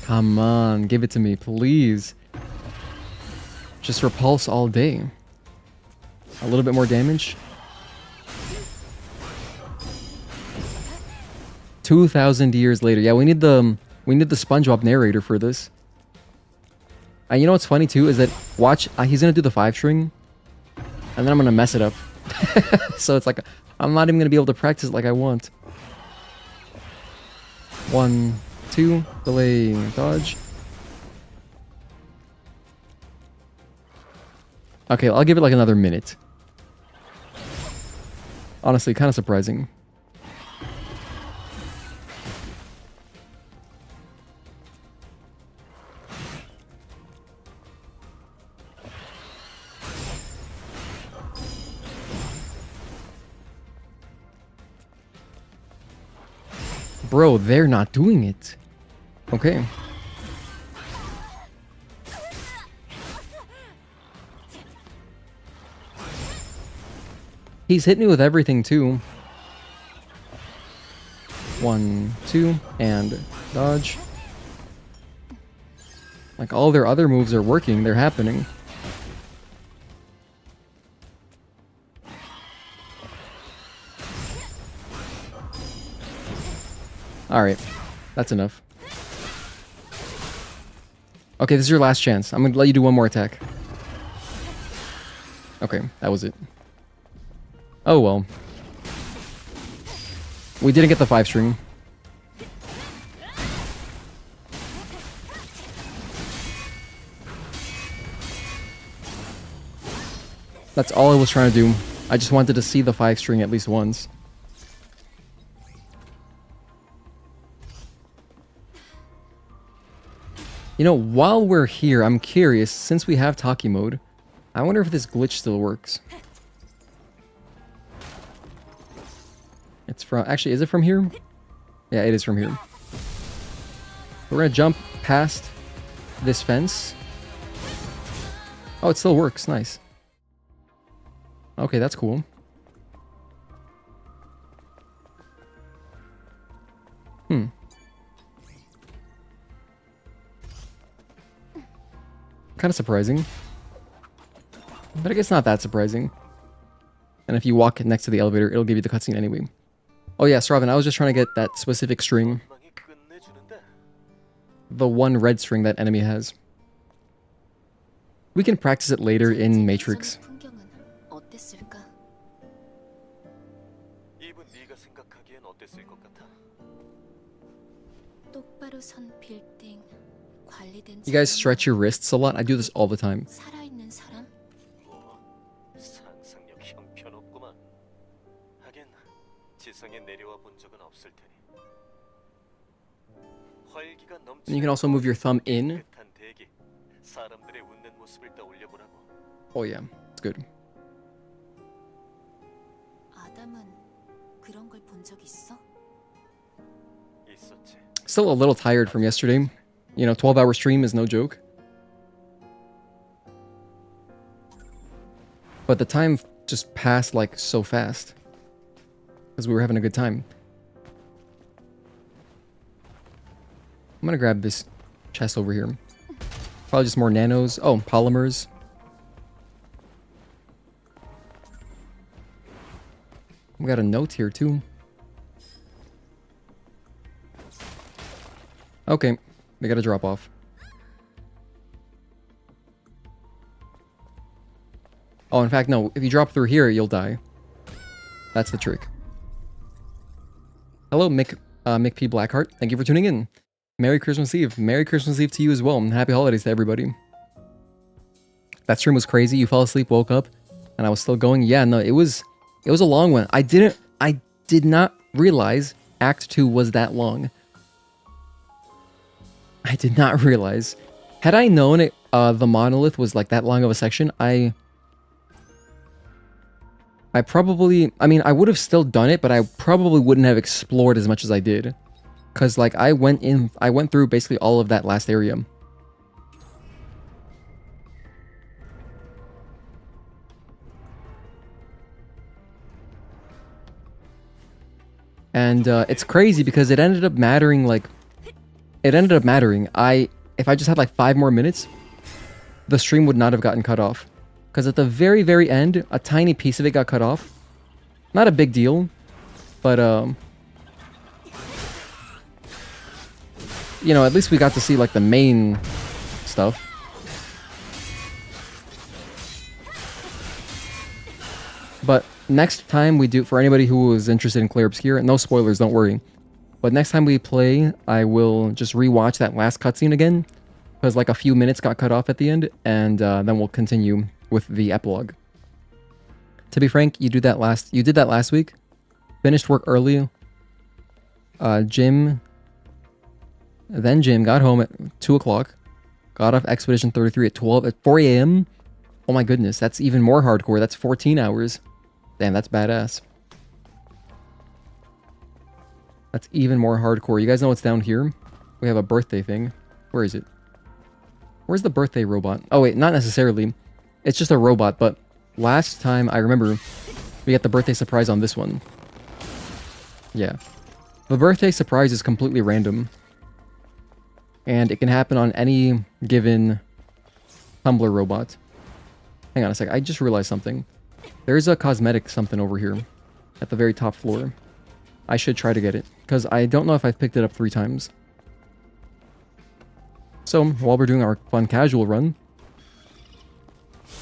Come on, give it to me, please. Just repulse all day. A little bit more damage. 2,000 years later. Yeah, we need the SpongeBob narrator for this. And you know what's funny too is that watch, he's gonna do the 5-string, and then I'm gonna mess it up. So it's like I'm not even gonna be able to practice it like I want. 1, 2, delay, dodge. Okay, I'll give it like another minute. Honestly, kind of surprising. Bro, they're not doing it. Okay. He's hit me with everything too. 1, 2, and dodge. Like all their other moves are working, they're happening. Alright, that's enough. Okay, this is your last chance. I'm gonna let you do one more attack. Okay, that was it. Oh well. We didn't get the 5-string. That's all I was trying to do. I just wanted to see the 5-string at least once. You know, while we're here, I'm curious, since we have Taki mode, I wonder if this glitch still works. It's from... Actually, is it from here? Yeah, it is from here. We're gonna jump past this fence. Oh, it still works. Nice. Okay, that's cool. Kind of surprising. But I guess not that surprising. And if you walk next to the elevator, it'll give you the cutscene anyway. Oh yeah, Sravan, I was just trying to get that specific string. The one red string that enemy has. We can practice it later in Matrix. 이분 네가 생각하기엔 어땠을 것 같아? 똑바로 선 빌딩, 관리된 You guys stretch your wrists a lot. I do this all the time. 살아있는 사람? 뭐 상상력 형편없구만. 하긴 지성에 내려와 본 적은 없을 테니. 활기가 넘치는 And you can also move your thumb in. 깨끗한 대기, 사람들의 웃는 모습을 떠올려 보라고. Oh yeah, it's good. 아담은 그런 걸 본 적 있어? 있었지. Still a little tired from yesterday. You know, 12-hour stream is no joke. But the time just passed like so fast. Because we were having a good time. I'm gonna grab this chest over here. Probably just more nanos. Oh, polymers. We got a note here too. Okay, we gotta drop off. Oh, in fact, no. If you drop through here, you'll die. That's the trick. Hello, Mick P. Blackheart. Thank you for tuning in. Merry Christmas Eve. Merry Christmas Eve to you as well. And happy holidays to everybody. That stream was crazy. You fell asleep, woke up, and I was still going. Yeah, no, it was a long one. I did not realize Act 2 was that long. I did not realize. Had I known it, the monolith was like that long of a section, I probably, I mean, I would have still done it, but I probably wouldn't have explored as much as I did. Cause like I went through basically all of that last area. And it's crazy because it ended up mattering, like, if I just had like 5 more minutes, the stream would not have gotten cut off. Because at the very, very end, a tiny piece of it got cut off. Not a big deal, but you know, at least we got to see like the main stuff. But next time we do, for anybody who is interested in Clair Obscure, no spoilers, don't worry. But next time we play, I will just rewatch that last cutscene again, because like a few minutes got cut off at the end, and then we'll continue with the epilogue. To be frank, you did that last week. Finished work early. Jim got home at 2 o'clock. Got off Expedition 33 at 4 a.m. Oh my goodness, that's even more hardcore. That's 14 hours. Damn, that's badass. That's even more hardcore. You guys know what's down here? We have a birthday thing. Where is it? Where's the birthday robot? Oh wait, not necessarily. It's just a robot, but last time I remember we got the birthday surprise on this one. Yeah. The birthday surprise is completely random. And it can happen on any given tumbler robot. Hang on a sec, I just realized something. There's a cosmetic something over here at the very top floor. I should try to get it, because I don't know if I've picked it up 3 times. So, while we're doing our fun casual run,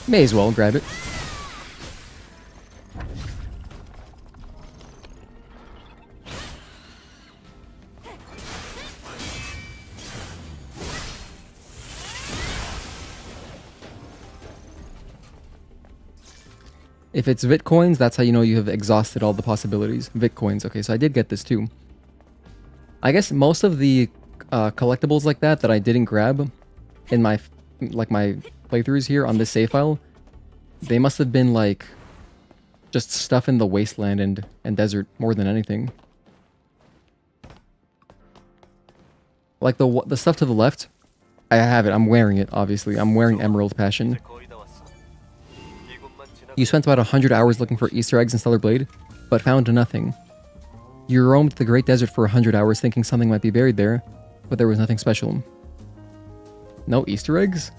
may as well grab it. If it's Vitcoins, that's how you know you have exhausted all the possibilities. Vitcoins. Okay, so I did get this too. I guess most of the collectibles like that I didn't grab in my playthroughs here on this save file, they must have been like just stuff in the wasteland and desert more than anything. Like the stuff to the left, I have it. I'm wearing it. Obviously, I'm wearing Emerald Passion. You spent about 100 hours looking for Easter eggs in Stellar Blade, but found nothing. You roamed the Great Desert for 100 hours thinking something might be buried there, but there was nothing special. No Easter eggs?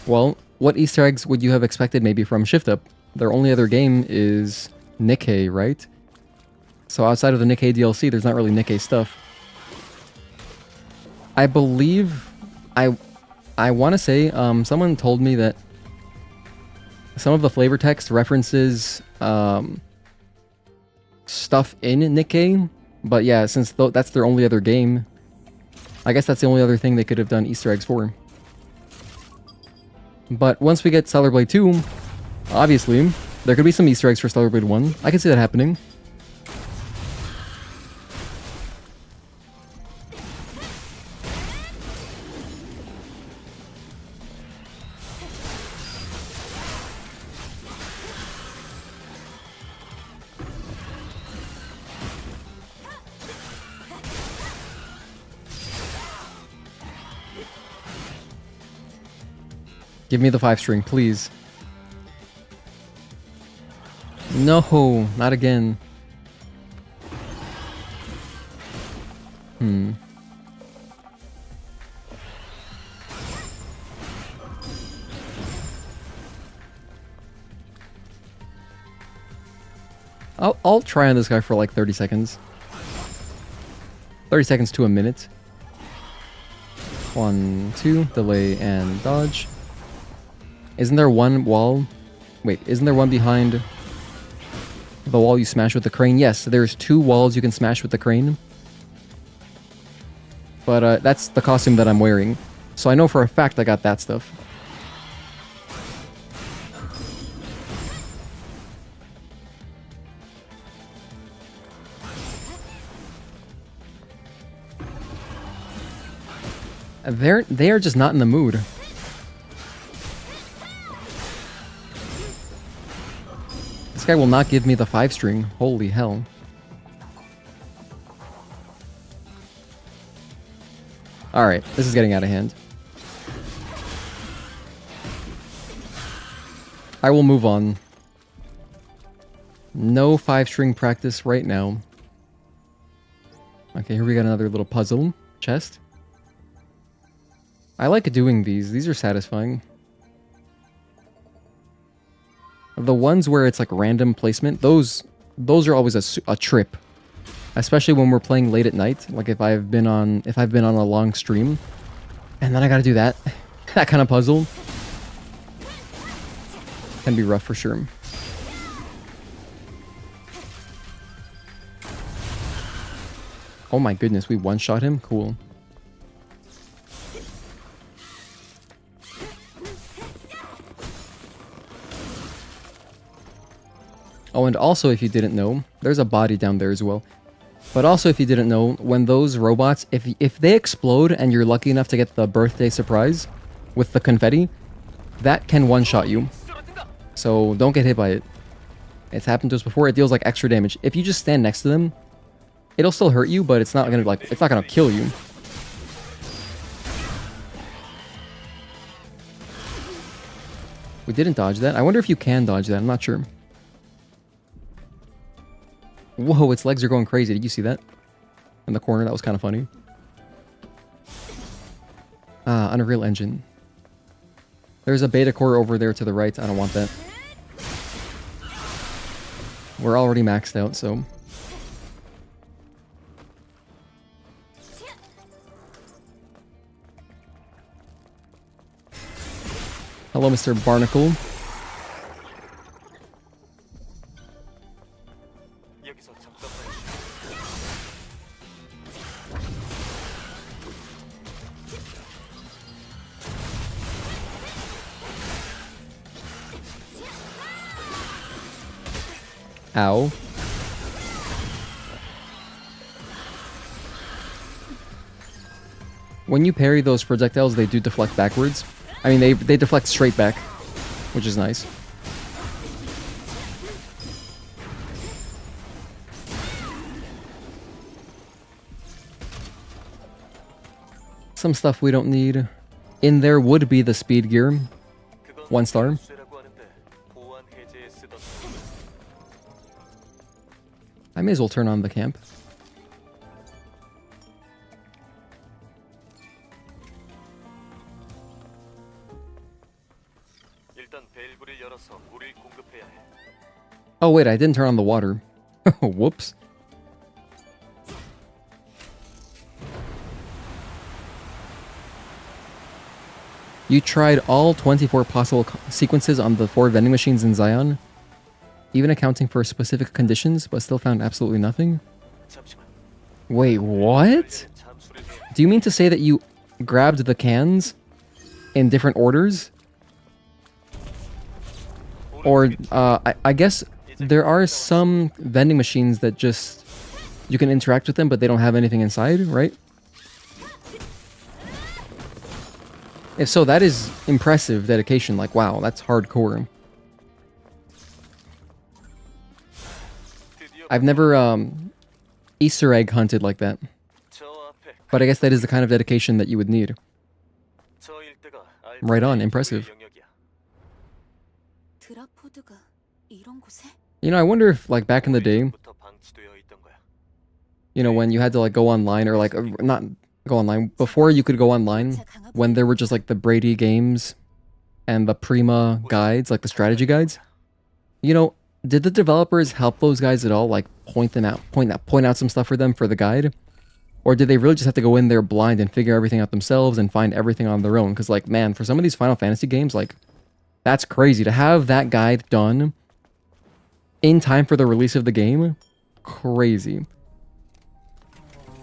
Well, what Easter eggs would you have expected maybe from Shift Up? Their only other game is Nikkei, right? So outside of the Nikkei DLC, there's not really Nikkei stuff. I believe, I want to say, someone told me that some of the flavor text references stuff in Nikkei, but yeah, since that's their only other game, I guess that's the only other thing they could have done Easter eggs for. But once we get Stellar Blade 2, obviously, there could be some Easter eggs for Stellar Blade 1. I can see that happening. Give me the 5-string, please. No, not again. I'll try on this guy for like 30 seconds. 30 seconds to a minute. 1, 2, delay and dodge. Isn't there one wall? Wait, isn't there one behind the wall you smash with the crane? Yes, there's 2 walls you can smash with the crane. But that's the costume that I'm wearing. So I know for a fact I got that stuff. They are just not in the mood. This guy will not give me the 5-string. Holy hell. Alright, this is getting out of hand. I will move on. No 5-string practice right now. Okay, here we got another little puzzle. Chest. I like doing these. These are satisfying. The ones where it's like random placement, those are always a trip. Especially when we're playing late at night, like if I've been on a long stream and then I got to do that that kind of puzzle. Can be rough for sure. Oh my goodness, we one-shot him? Cool. Oh, and also, if you didn't know, there's a body down there as well. But also, if you didn't know, when those robots, if they explode and you're lucky enough to get the birthday surprise with the confetti, that can one-shot you. So don't get hit by it. It's happened to us before. It deals like extra damage. If you just stand next to them, it'll still hurt you, but it's not gonna kill you. We didn't dodge that. I wonder if you can dodge that. I'm not sure. Whoa, its legs are going crazy. Did you see that? In the corner, that was kind of funny. Unreal Engine. There's a beta core over there to the right. I don't want that. We're already maxed out, so... Hello, Mr. Barnacle. Ow. When you parry those projectiles, they do deflect backwards. I mean, they deflect straight back, which is nice. Some stuff we don't need. In there would be the speed gear. 1 star. I may as well turn on the camp. Oh wait, I didn't turn on the water. Whoops. You tried all 24 possible sequences on the 4 vending machines in Xion, even accounting for specific conditions, but still found absolutely nothing? Wait, what? Do you mean to say that you grabbed the cans in different orders? Or, I guess there are some vending machines that just... you can interact with them, but they don't have anything inside, right? If so, that is impressive dedication. Like, wow, that's hardcore. I've never Easter egg hunted like that. But I guess that is the kind of dedication that you would need. Right on, impressive. You know, I wonder if, like, back in the day, you know, when you had to, like, go online, or, like, not go online, before you could go online, when there were just, like, the Brady games and the Prima guides, like, the strategy guides, you know, did the developers help those guys at all, like, point out some stuff for them for the guide? Or did they really just have to go in there blind and figure everything out themselves and find everything on their own? Because, like, man, for some of these Final Fantasy games, like, that's crazy. To have that guide done in time for the release of the game, crazy.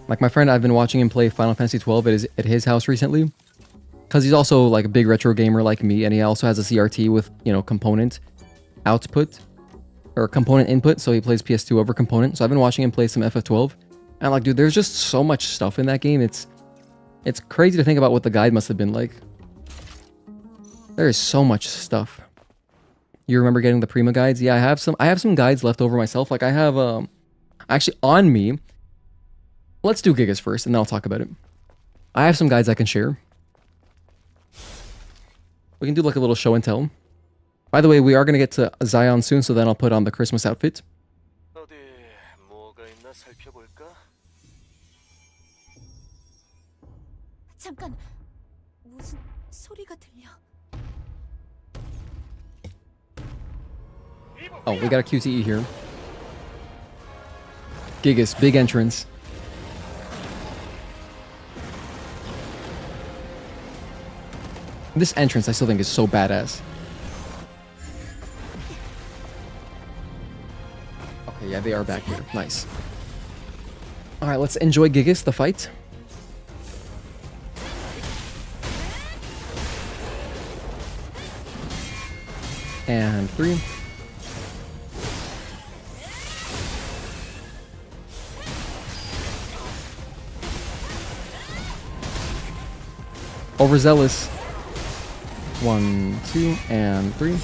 Like, my friend, I've been watching him play Final Fantasy 12 at his house recently. Because he's also, like, a big retro gamer like me, and he also has a CRT with, you know, component output, or component input, so he plays PS2 over component. So I've been watching him play some FF12. And, like, dude, there's just so much stuff in that game. It's crazy to think about what the guide must have been like. There is so much stuff. You remember getting the Prima guides? Yeah, I have some guides left over myself. Like, I have, actually, on me... Let's do Gigas first, and then I'll talk about it. I have some guides I can share. We can do, like, a little show and tell. By the way, we are going to get to Xion soon, so then I'll put on the Christmas outfit. 잠깐, 무슨 소리가 들려? Oh, we got a QTE here. Gigas, big entrance. This entrance I still think is so badass. Okay, yeah, they are back here. Nice. Alright, let's enjoy Gigas, the fight. And 3. Overzealous. 1, 2, and 3.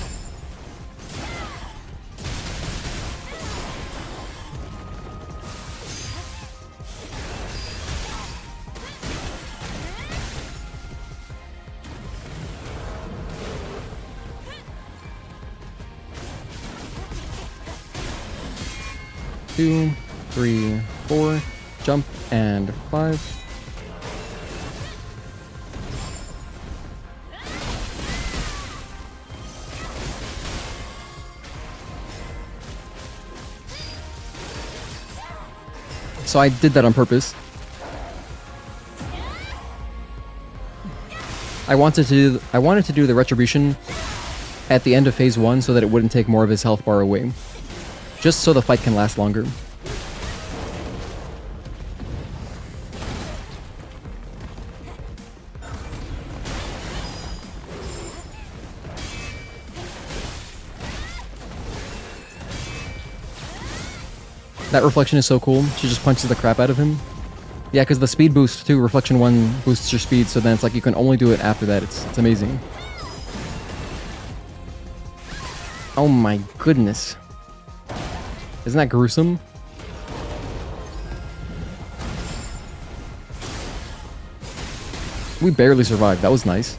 Two, 3, 4, jump, and 5. So I did that on purpose. I wanted to do the retribution at the end of phase 1 so that it wouldn't take more of his health bar away. Just so the fight can last longer. That reflection is so cool. She just punches the crap out of him. Yeah, because the speed boost too, reflection 1 boosts your speed, so then it's like you can only do it after that. It's amazing. Oh my goodness. Isn't that gruesome? We barely survived. That was nice.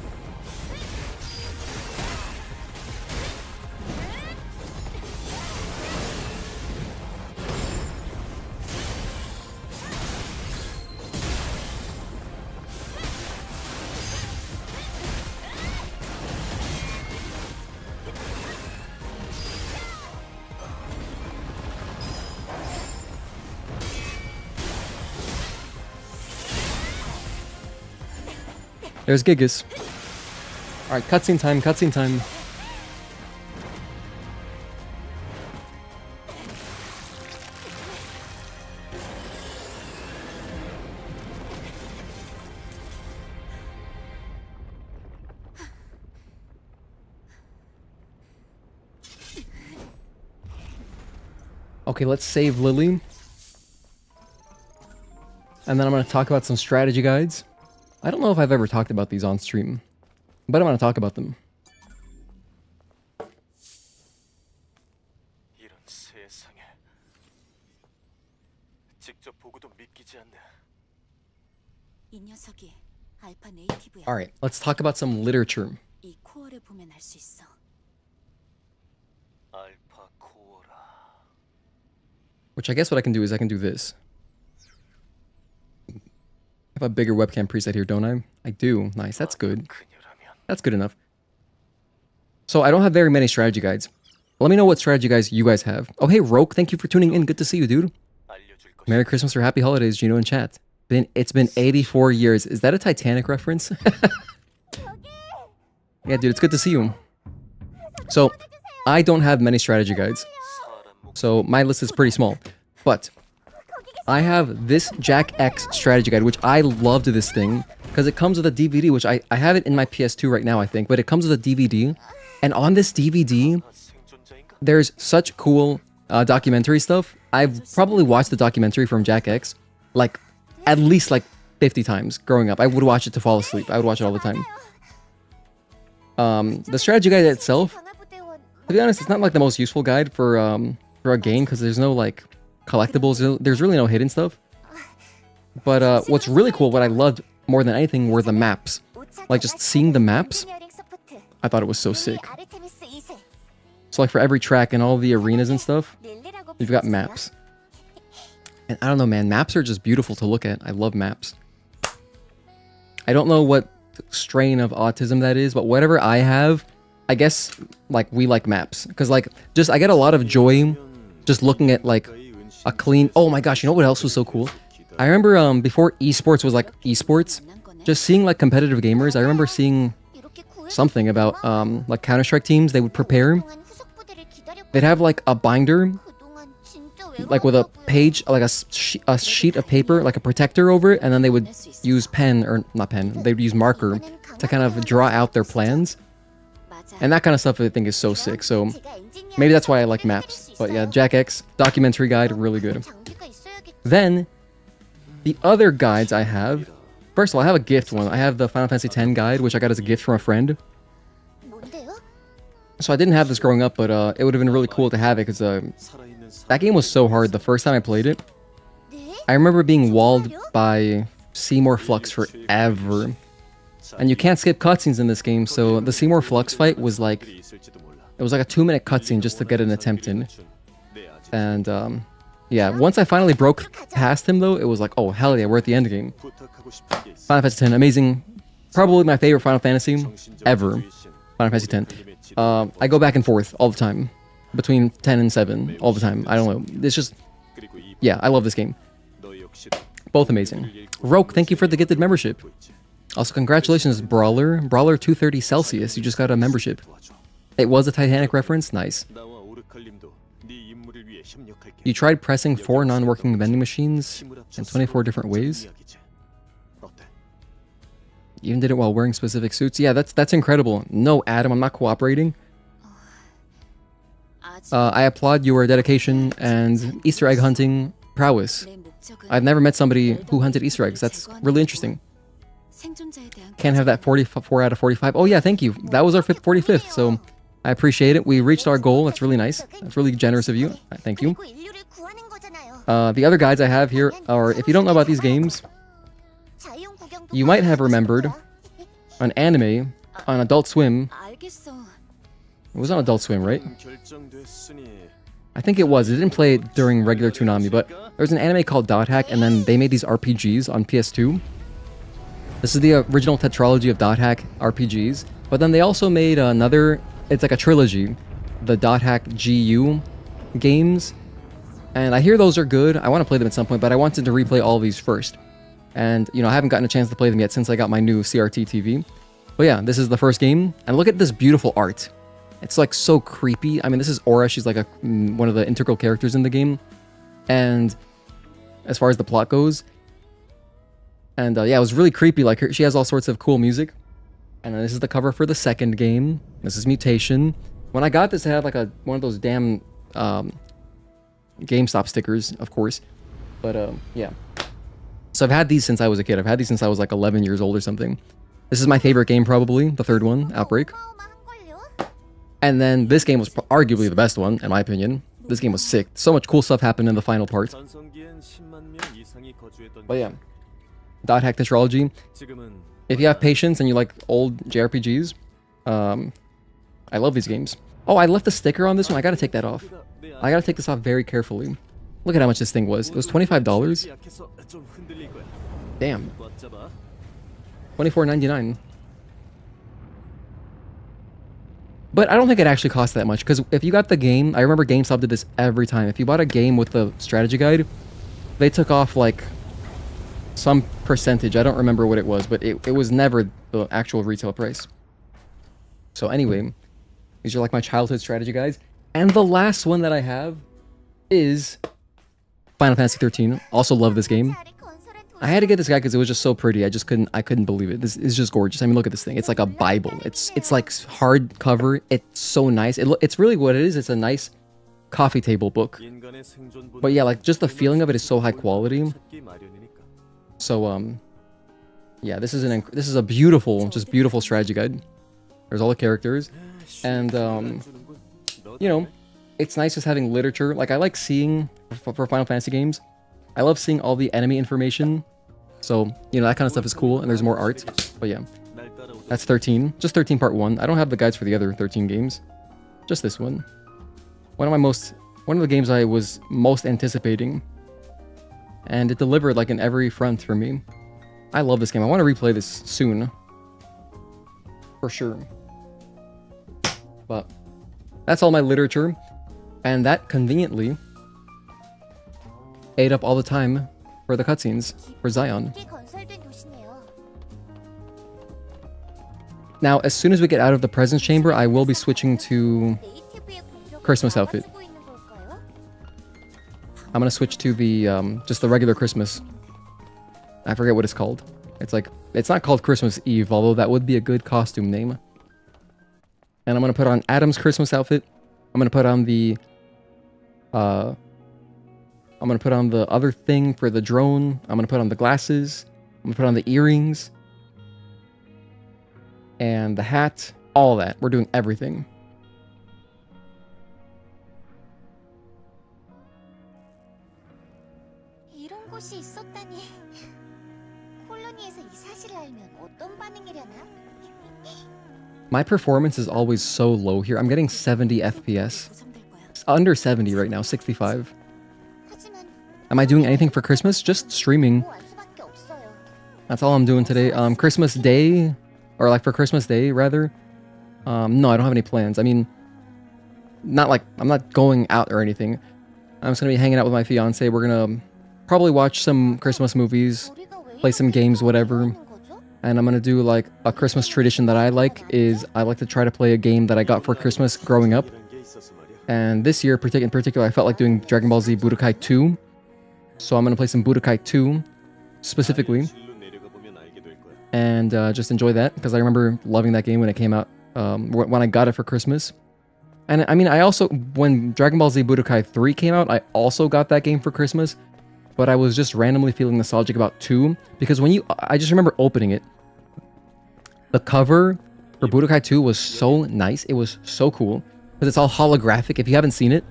There's Gigas. Alright, cutscene time, cutscene time. Okay, let's save Lily. And then I'm going to talk about some strategy guides. I don't know if I've ever talked about these on stream, but I'm going to talk about them. 이런 세상에. 직접 보고도 믿기지 않네. 이 녀석이 알파 네이티브야. Alright, let's talk about some literature. 이 코어를 보면 알 수 있어. 알파 코어라. Which I guess what I can do is I can do this. I have a bigger webcam preset here, don't I? I do. Nice, that's good. 그녀라면 That's good enough. So I don't have very many strategy guides. Let me know what strategy guides you guys have. Oh, hey, Roke, thank you for tuning in. Good to see you, dude. 알려줄 것이. Merry Christmas or Happy Holidays, Gino in chat. It's been 84 years. Is that a Titanic reference? Yeah, dude, it's good to see you. So, I don't have many strategy guides. So, my list is pretty small. But, I have this Jack X strategy guide, which I loved this thing. Because it comes with a DVD, which I have it in my PS2 right now, I think. But it comes with a DVD. And on this DVD, 생존자인가? there's such cool documentary stuff. I've probably watched the documentary from Jack X like at least like 50 times growing up. I would watch it to fall asleep. I would watch it all the time. The strategy guide itself, to be honest, it's not like the most useful guide for a game because there's no like collectibles. There's really no hidden stuff. But what's really cool, what I loved more than anything, were the maps. Like just seeing the maps, I thought it was so sick. So like for every track and all the arenas and stuff, you've got maps. And I don't know, man, maps are just beautiful to look at. I love maps. I don't know what strain of autism that is, but whatever I have, I guess like we like maps. Because like just I get a lot of joy just looking at like a clean, oh my gosh, you know what else was so cool? I remember before esports was like esports, just seeing like competitive gamers, I remember seeing something about like Counter-Strike teams, they would prepare. They'd have like a binder, like with a page, like a sheet of paper, like a protector over it, and then they would use pen, or not pen, they would use marker to kind of draw out their plans. And that kind of stuff I think is so sick, so maybe that's why I like maps. But yeah, Jack X, documentary guide, really good. Then, the other guides I have, first of all, I have a gift one. I have the Final Fantasy X guide, which I got as a gift from a friend. So I didn't have this growing up, but it would have been really cool to have it because that game was so hard the first time I played it. I remember being walled by Seymour Flux forever. And you can't skip cutscenes in this game, so the Seymour Flux fight was like... It was like a 2-minute cutscene just to get an attempt in. And, yeah, once I finally broke past him, though, it was like, oh, hell yeah, we're at the end game. Final Fantasy X, amazing. Probably my favorite Final Fantasy ever. Final Fantasy X. I go back and forth all the time. Between 10 and 7, all the time. I don't know. It's just... Yeah, I love this game. Both amazing. Roke, thank you for the gifted membership. Also, congratulations, Brawler. Brawler 230 Celsius, you just got a membership. It was a Titanic reference? Nice. You tried pressing 4 non-working vending machines in 24 different ways? You even did it while wearing specific suits? Yeah, that's incredible. No, Adam, I'm not cooperating. I applaud your dedication and Easter egg hunting prowess. I've never met somebody who hunted Easter eggs. That's really interesting. Can't have that 44 out of 45. Oh yeah, thank you. That was our 45th, so I appreciate it. We reached our goal. That's really nice. That's really generous of you. Thank you. The other guides I have here are, if you don't know about these games, you might have remembered an anime on Adult Swim. It was on Adult Swim, right? I think it was. It didn't play it during regular Toonami, but there's an anime called Dot Hack, and then they made these RPGs on PS2. This is the original tetralogy of Dot Hack RPGs, but then they also made another, it's like a trilogy, the Dot Hack GU games, and I hear those are good. I want to play them at some point, but I wanted to replay all of these first. And, you know, I haven't gotten a chance to play them yet since I got my new CRT TV. But yeah, this is the first game, and look at this beautiful art. It's like so creepy. I mean, this is Aura. She's like one of the integral characters in the game. And as far as the plot goes, and yeah, it was really creepy. Like she has all sorts of cool music. And then this is the cover for the second game. This is Mutation. When I got this, it had like one of those damn GameStop stickers, of course. But yeah. So I've had these since I was a kid. I've had these since I was like 11 years old or something. This is my favorite game probably, the third one, Outbreak. And then this game was arguably the best one, in my opinion. This game was sick. So much cool stuff happened in the final part. But yeah. Dot Hack Tetralogy. If you have patience and you like old JRPGs, I love these games. Oh, I left the sticker on this one. I gotta take that off. I gotta take this off very carefully. Look at how much this thing was. It was $25. Damn. $24.99. But I don't think it actually cost that much, because if you got the game, I remember GameStop did this every time. If you bought a game with the strategy guide, they took off like some percentage. I don't remember what it was, but it was never the actual retail price. So anyway, these are like my childhood strategy guides. And the last one that I have is Final Fantasy 13. Also love this game. I had to get this guy because it was just so pretty. I couldn't believe it. This is just gorgeous. I mean, look at this thing. It's like a Bible. It's like hardcover. It's so nice. It's really what it is. It's a nice coffee table book. But yeah, like just the feeling of it is so high quality. So yeah, this is a beautiful, just beautiful strategy guide. There's all the characters, and you know, it's nice just having literature. Like I like seeing for Final Fantasy games. I love seeing all the enemy information. So, you know, that kind of stuff is cool, and there's more art. But yeah, that's 13. Just 13 part 1. I don't have the guides for the other 13 games. Just this one. One of the games I was most anticipating. And it delivered like in every front for me. I love this game. I want to replay this soon. For sure. But that's all my literature. And that conveniently ate up all the time for the cutscenes for Xion. Now, as soon as we get out of the presence chamber, I will be switching to Christmas outfit. I'm gonna switch to the just the regular Christmas. I forget what it's called. It's not called Christmas Eve, although that would be a good costume name. And I'm gonna put on Adam's Christmas outfit. I'm gonna put on the other thing for the drone. I'm gonna put on the glasses. I'm gonna put on the earrings. And the hat. All that. We're doing everything. 곳이 있었다니. 콜로니에서 이 사실을 알면 어떤 반응이려나? My performance is always so low here. I'm getting 70 FPS. It's under 70 right now, 65. 하지만 Am I doing anything for Christmas? Just streaming. 보호할 수밖에 없어요. That's all I'm doing today. Christmas Day, or like for Christmas Day rather. No, I don't have any plans. I mean, not like I'm not going out or anything. I'm just gonna be hanging out with my fiance. We're gonna probably watch some Christmas movies, 우리가 왜 play some 이렇게 games, whatever. 하는 거죠? And I'm gonna do like a Christmas tradition that I like is I like to try to play a game that I got for Christmas growing up. And this year in particular, I felt like doing Dragon Ball Z Budokai 2. So I'm gonna play some Budokai 2 specifically. And just enjoy that because I remember loving that game when it came out, when I got it for Christmas. And I mean, I also, when Dragon Ball Z Budokai 3 came out, I also got that game for Christmas. But I was just randomly feeling nostalgic about 2 because I just remember opening it. The cover for Budokai 2 was so nice. It was so cool because it's all holographic. If you haven't seen it,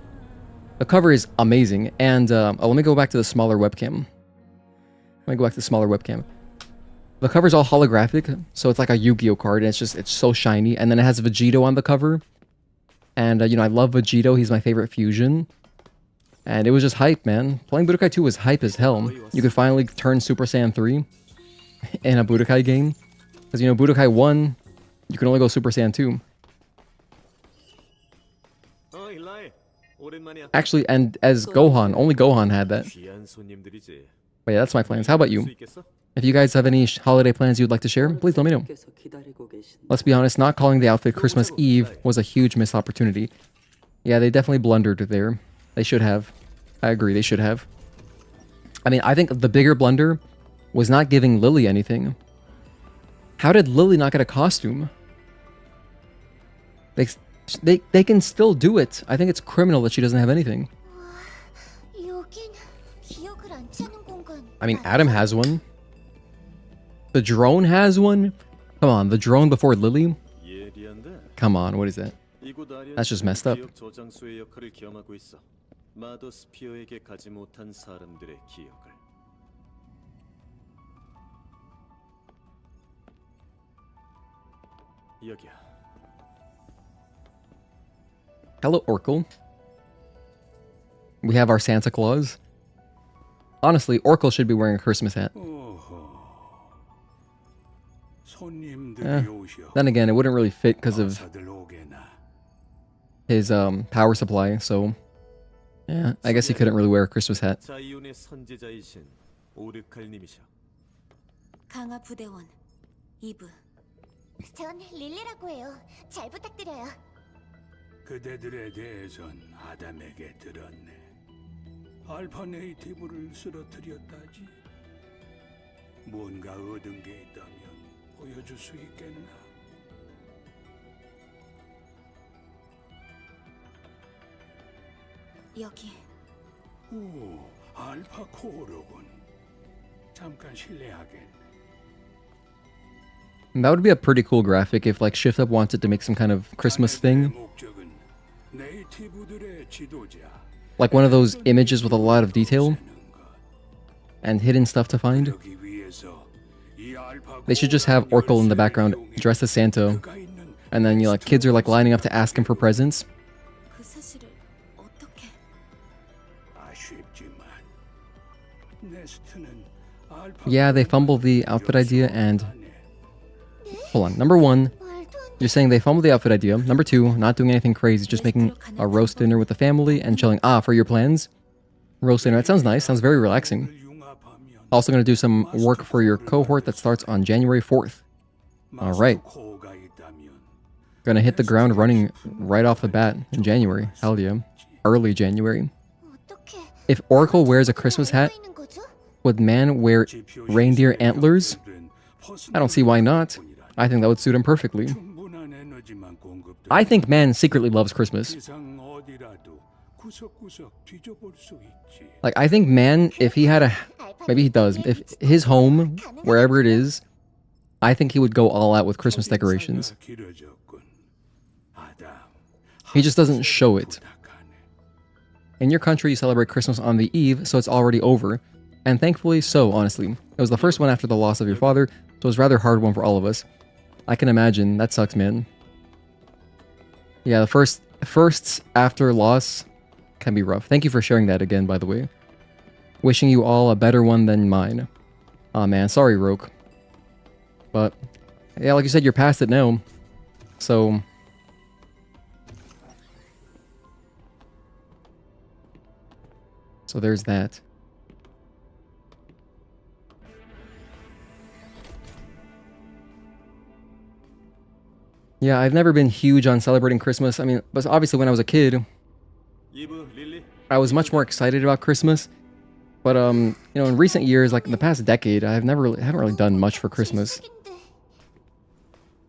the cover is amazing. And let me go back to the smaller webcam. The cover's all holographic, so it's like a Yu-Gi-Oh card, and it's so shiny. And then it has Vegito on the cover. And, I love Vegito. He's my favorite fusion. And it was just hype, man. Playing Budokai 2 was hype as hell. You could finally turn Super Saiyan 3 in a Budokai game. Because, Budokai 1, you can only go Super Saiyan 2. Actually, and as Gohan, only Gohan had that. But yeah, that's my plans. How about you? If you guys have any holiday plans you'd like to share, please let me know. Let's be honest, not calling the outfit Christmas Eve was a huge missed opportunity. Yeah, they definitely blundered there. They should have. I agree, they should have. I mean, I think the bigger blunder was not giving Lily anything. How did Lily not get a costume? They can still do it. I think it's criminal that she doesn't have anything. 여긴 기억을 안 차는 공간. I mean, Adam has one. The drone has one? Come on, the drone before Lily? Come on, what is that? That's just messed up. Hello, Oracle. We have our Santa Claus. Honestly, Oracle should be wearing a Christmas hat. Then again, it wouldn't really fit because of his power supply, so yeah, I guess he couldn't really wear a Christmas hat. 강화 부대원 이브. 전 릴리라고 해요. 잘 부탁드려요. 그대들에 대해선 아담에게 들었네. 알파 네이티브를 쓰러뜨렸다지. 뭔가 얻은 게 있다면 보여줄 수 있겠나? 여기. 오, 알파 코어로군. 잠깐 실례하겠네. That would be a pretty cool graphic if like Shift Up wanted to make some kind of Christmas thing. Like one of those images with a lot of detail and hidden stuff to find. They should just have Oracle in the background dressed as Santa, and then kids are like lining up to ask him for presents. 그 사실을 어떻게? Yeah, they fumbled the outfit idea and... Hold on. Number one, you're saying they fumbled the outfit idea. Number two, not doing anything crazy, just making a roast dinner with the family and chilling. Ah, for your plans? Roast dinner. That sounds nice. Sounds very relaxing. Also going to do some work for your cohort that starts on January 4th. Alright. Gonna hit the ground running right off the bat in January. Hell yeah. Early January. If Oracle wears a Christmas hat, would man wear reindeer antlers? I don't see why not. I think that would suit him perfectly. I think man secretly loves Christmas. Like, I think man, if he had a... Maybe he does. If his home, wherever it is, I think he would go all out with Christmas decorations. He just doesn't show it. In your country, you celebrate Christmas on the eve, so it's already over. And thankfully so, honestly. It was the first one after the loss of your father, so it was a rather hard one for all of us. I can imagine. That sucks, man. Yeah, the firsts after loss can be rough. Thank you for sharing that again, by the way. Wishing you all a better one than mine. Aw, man. Sorry, Roke. But, yeah, like you said, you're past it now. So... So there's that. Yeah, I've never been huge on celebrating Christmas. I mean, but obviously when I was a kid, I was much more excited about Christmas. But you know, in recent years, like in the past decade, haven't really done much for Christmas.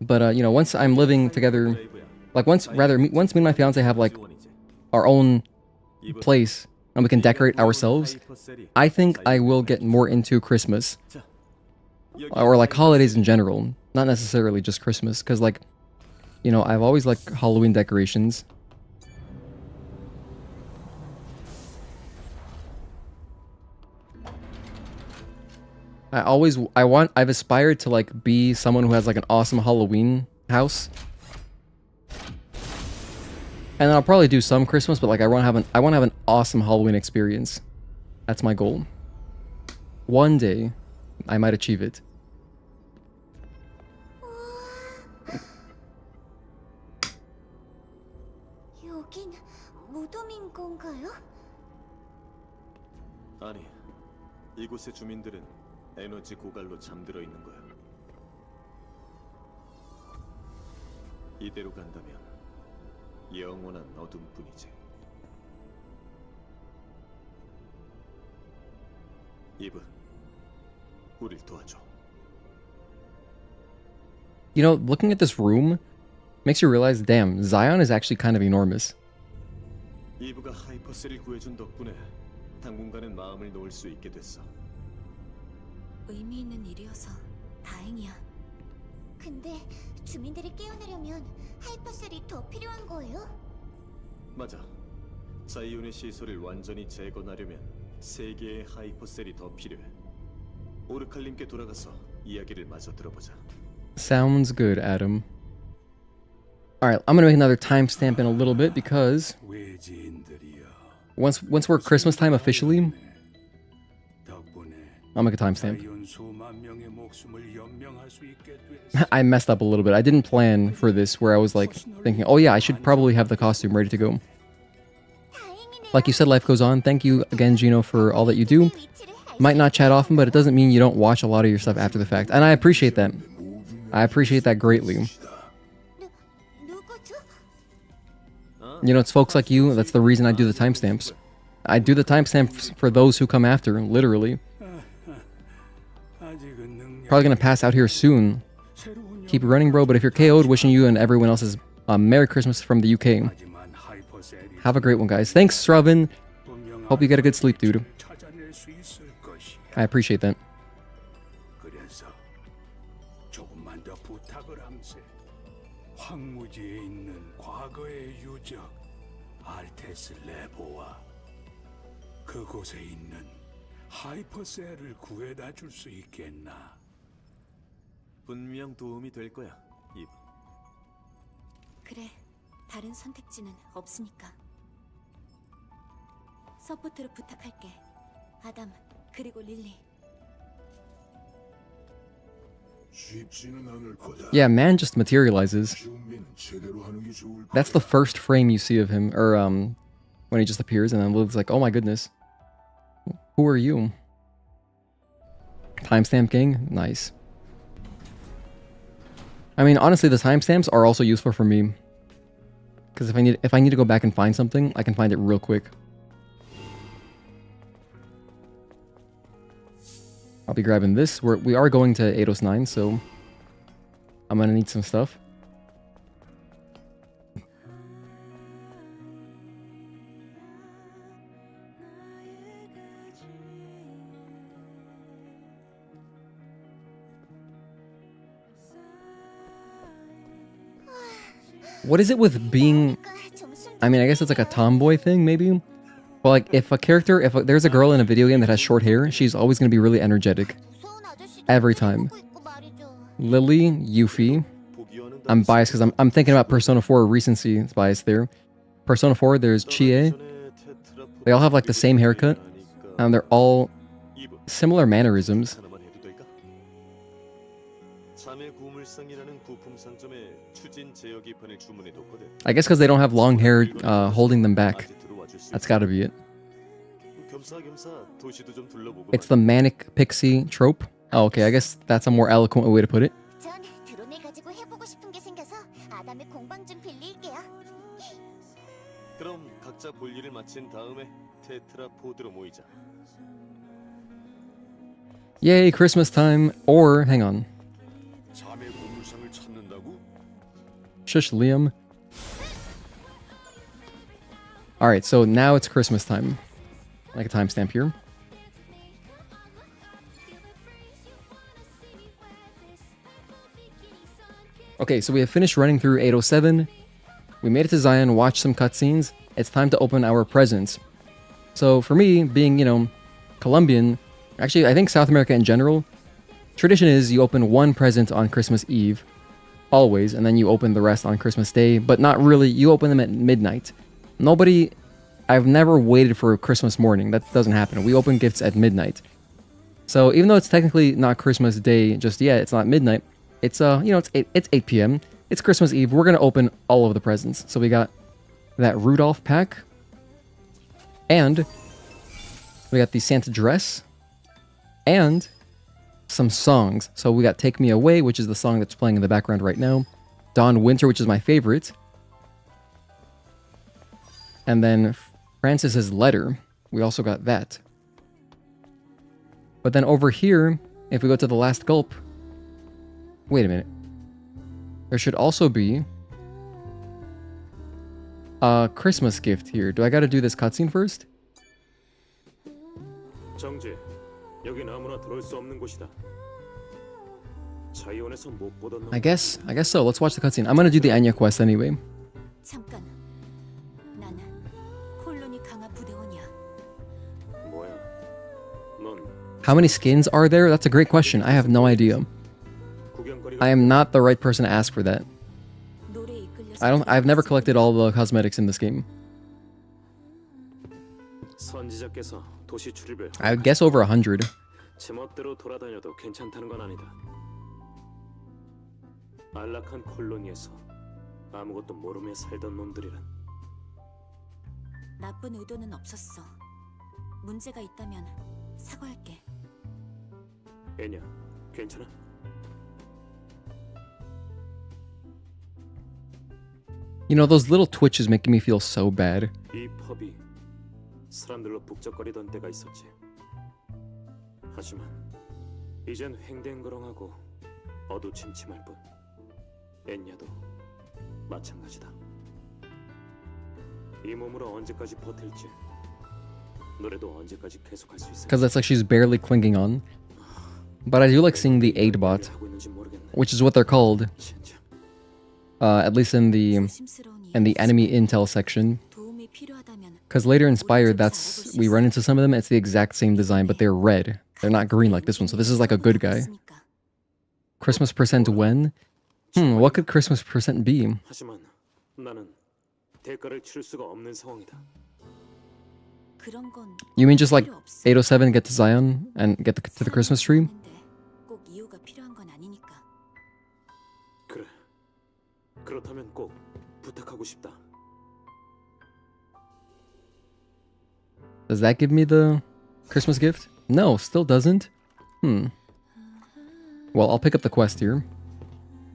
But you know, once I'm living together, like once me and my fiance have like our own place and we can decorate ourselves, I think I will get more into Christmas. Or like holidays in general, not necessarily just Christmas, because like, you know, I've always liked Halloween decorations. I've aspired to like be someone who has like an awesome Halloween house. And then I'll probably do some Christmas, but like I want to have an awesome Halloween experience. That's my goal. One day, I might achieve it. 여긴 무덤인 건가요? 아니, 이곳의 주민들은 에너지 고갈로 잠들어 있는 거야. 이대로 간다면 영원한 어둠뿐이지. 이브, 우릴 도와줘. You know, looking at this room makes you realize, damn, Xion is actually kind of enormous. 이브가 하이퍼셀을 구해준 덕분에 당분간은 마음을 놓을 수 있게 됐어. 의미 있는 일이어서 다행이야. 근데 주민들이 깨어나려면 하이퍼셀이 더 필요한 거예요? 맞아. 자이온의 시설을 완전히 재건하려면 3개의 하이퍼셀이 더 필요해. 오르칼님께 돌아가서 이야기를 마저 들어보자. Sounds good, Adam. Alright, I'm gonna make another timestamp in a little bit because once we're Christmas time officially, I'll make a timestamp. I messed up a little bit. I didn't plan for this where I was like thinking, oh yeah, I should probably have the costume ready to go. Like you said, life goes on. Thank you again, Gino, for all that you do. Might not chat often, but it doesn't mean you don't watch a lot of your stuff after the fact. And I appreciate that. I appreciate that greatly. You know, it's folks like you, that's the reason I do the timestamps. I do the timestamps for those who come after, literally. Probably gonna pass out here soon. Keep running, bro, but if you're KO'd, wishing you and everyone else's Merry Christmas from the UK. Have a great one, guys. Thanks, Sravin. Hope you get a good sleep, dude. I appreciate that. 황무지에 있는 과거의 유적 알테스 레보와 그곳에 있는 하이퍼셀을 구해다 줄 수 있겠나? 분명 도움이 될 거야, 이브. 그래, 다른 선택지는 없으니까. 서포트를 부탁할게. 아담, 그리고 릴리. Yeah, man just materializes. That's the first frame you see of him, or when he just appears, and then Lilith's like, oh my goodness. Who are you? Timestamp gang? Nice. I mean, honestly, the timestamps are also useful for me. Because if I need to go back and find something, I can find it real quick. I'll be grabbing this. We are going to Eidos 9, so I'm gonna need some stuff. What is it with being... I mean, I guess it's like a tomboy thing, maybe? Well, like if there's a girl in a video game that has short hair, she's always gonna be really energetic. 무서운 아저씨들 Every time. 보고 있고 말이죠. Lily, Yuffie. I'm biased because I'm thinking about Persona 4 recency. It's biased there. Persona 4, there's Chie. They all have like the same haircut, and they're all similar mannerisms. I guess because they don't have long hair holding them back. That's gotta be it. It's the manic pixie trope. Oh, okay, I guess that's a more eloquent way to put it. 전 드론을 가지고 해보고 싶은 게 생겨서 아담의 공방 좀 빌릴게요. 그럼 각자 볼 일을 마친 다음에 테트라포드로 모이자. Yay, Christmas time. Or, hang on. 자매 보물상을 찾는다고? Shush, Liam. Alright, so now it's Christmas time. Like a timestamp here. Okay, so we have finished running through 807. We made it to Xion, watched some cutscenes. It's time to open our presents. So for me, being, you know, Colombian, actually I think South America in general, tradition is you open one present on Christmas Eve, always, and then you open the rest on Christmas Day, but not really, you open them at midnight. I've never waited for Christmas morning, that doesn't happen. We open gifts at midnight. So even though it's technically not Christmas Day just yet, it's not midnight, it's it's 8 p.m. It's Christmas Eve. We're gonna open all of the presents. So we got that Rudolph pack, and we got the Santa dress, and some songs. So we got "Take Me Away," which is the song that's playing in the background right now. "Dawn Winter," which is my favorite, and then Francis's letter. We also got that. But then over here, if we go to the last gulp. Wait a minute. There should also be a Christmas gift here. Do I gotta do this cutscene first? 정지, 여긴 아무나 들어올 수 없는 곳이다. 자이온에서 못 보던 I guess so. Let's watch the cutscene. I'm gonna do the Anya quest anyway. 잠깐. 나는 콜로니 강화 부대원이야. 뭐야? 넌 How many skins are there? That's a great question. I have no idea. I am not the right person to ask for that. 노래에 이끌려서 I've never collected all the cosmetics in this game. 선지자께서 도시 출입을 I would guess over 100. 제멋대로 돌아다녀도 괜찮다는 건 아니다. 안락한 콜로니에서 아무것도 모르며 살던 놈들이란 나쁜 의도는 없었어. 문제가 있다면 사과할게. 애냐, 괜찮아? You know, those little twitches making me feel so bad. 이 펍이 사람들로 북적거리던 때가 있었지. 하지만 이젠 횡댕거렁하고 어두침침할 뿐. 엔야도 마찬가지다. 이 몸으로 언제까지 버틸지, 노래도 언제까지 계속할 수 있을지. Because it's like she's barely clinging on. But I do like seeing the aid bot, which is what they're called. At least in the enemy intel section. 도움이 필요하다면 Because later in Inspired, we run into some of them, it's the exact same design, but they're red. They're not green like this one, so this is like a good guy. Christmas percent when? What could Christmas percent be? 하지만 나는 대가를 치를 수가 없는 상황이다. 그런 건 You mean just like 필요 없어. 807 get to Zion and get to the Christmas tree? 꼭 이유가 필요한 건 아니니까. 그래. 그렇다면 꼭 부탁하고 싶다. Does that give me the Christmas gift? No, still doesn't. Well, I'll pick up the quest here.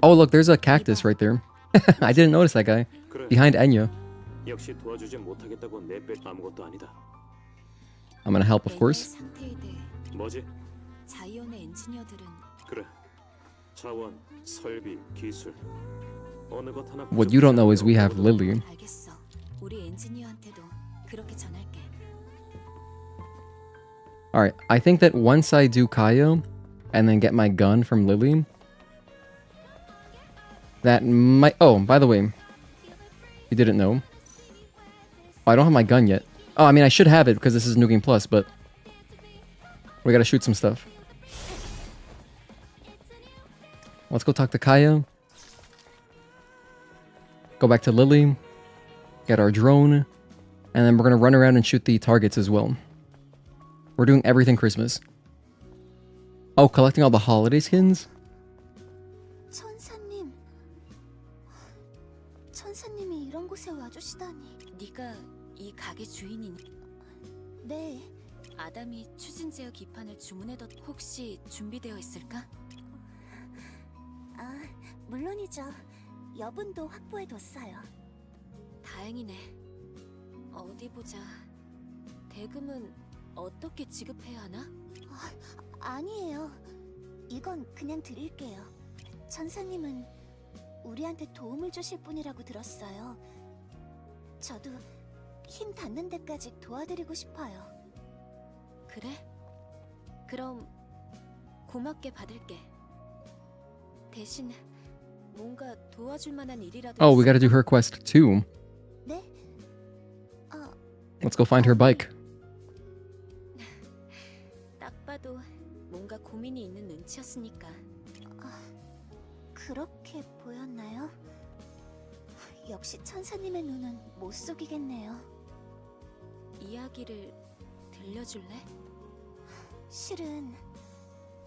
Oh, look, there's a cactus right there. I didn't notice that guy. 그래. Behind Enya. 역시 도와주지 못하겠다고 내뺄 아무것도 아니다. I'm gonna help, of course. 상태에 대해 뭐지? 자이온의 엔지니어들은 그래. 자원, 설비, 기술. 어느 것 하나 What you don't know is we have Lily. 알겠어. 우리 엔지니어한테도 그렇게 전할게. Alright, I think that once I do Kaio and then get my gun from Lily, that might... Oh, by the way, you didn't know. Oh, I don't have my gun yet. Oh, I mean, I should have it because this is New Game Plus, but we gotta shoot some stuff. Let's go talk to Kaya. Go back to Lily. Get our drone. And then we're gonna run around and shoot the targets as well. We're doing everything Christmas. Oh, collecting all the holiday skins? 천사님. 천사님이 이런 곳에 와주시다니. 네가 이 가게 주인이니? 네. 아담이 추진 제어 기판을 주문해뒀 혹시 준비되어 있을까? 아, 물론이죠. 여분도 확보해뒀어요. 다행이네. 어디 보자. 대금은 어떻게 지급해야 하나? 아니에요. 이건 그냥 드릴게요. 천사님은 우리한테 도움을 주실 분이라고 들었어요. 저도 힘 닿는 데까지 도와드리고 싶어요. 그래? 그럼 고맙게 받을게. 대신 뭔가 도와줄 만한 일이라도 Oh, we gotta do her quest too. 네? Let's go find her bike. 딱 봐도 뭔가 고민이 있는 눈치였으니까. 그렇게 보였나요? 역시 천사님의 눈은 못 속이겠네요. 이야기를 들려줄래? 실은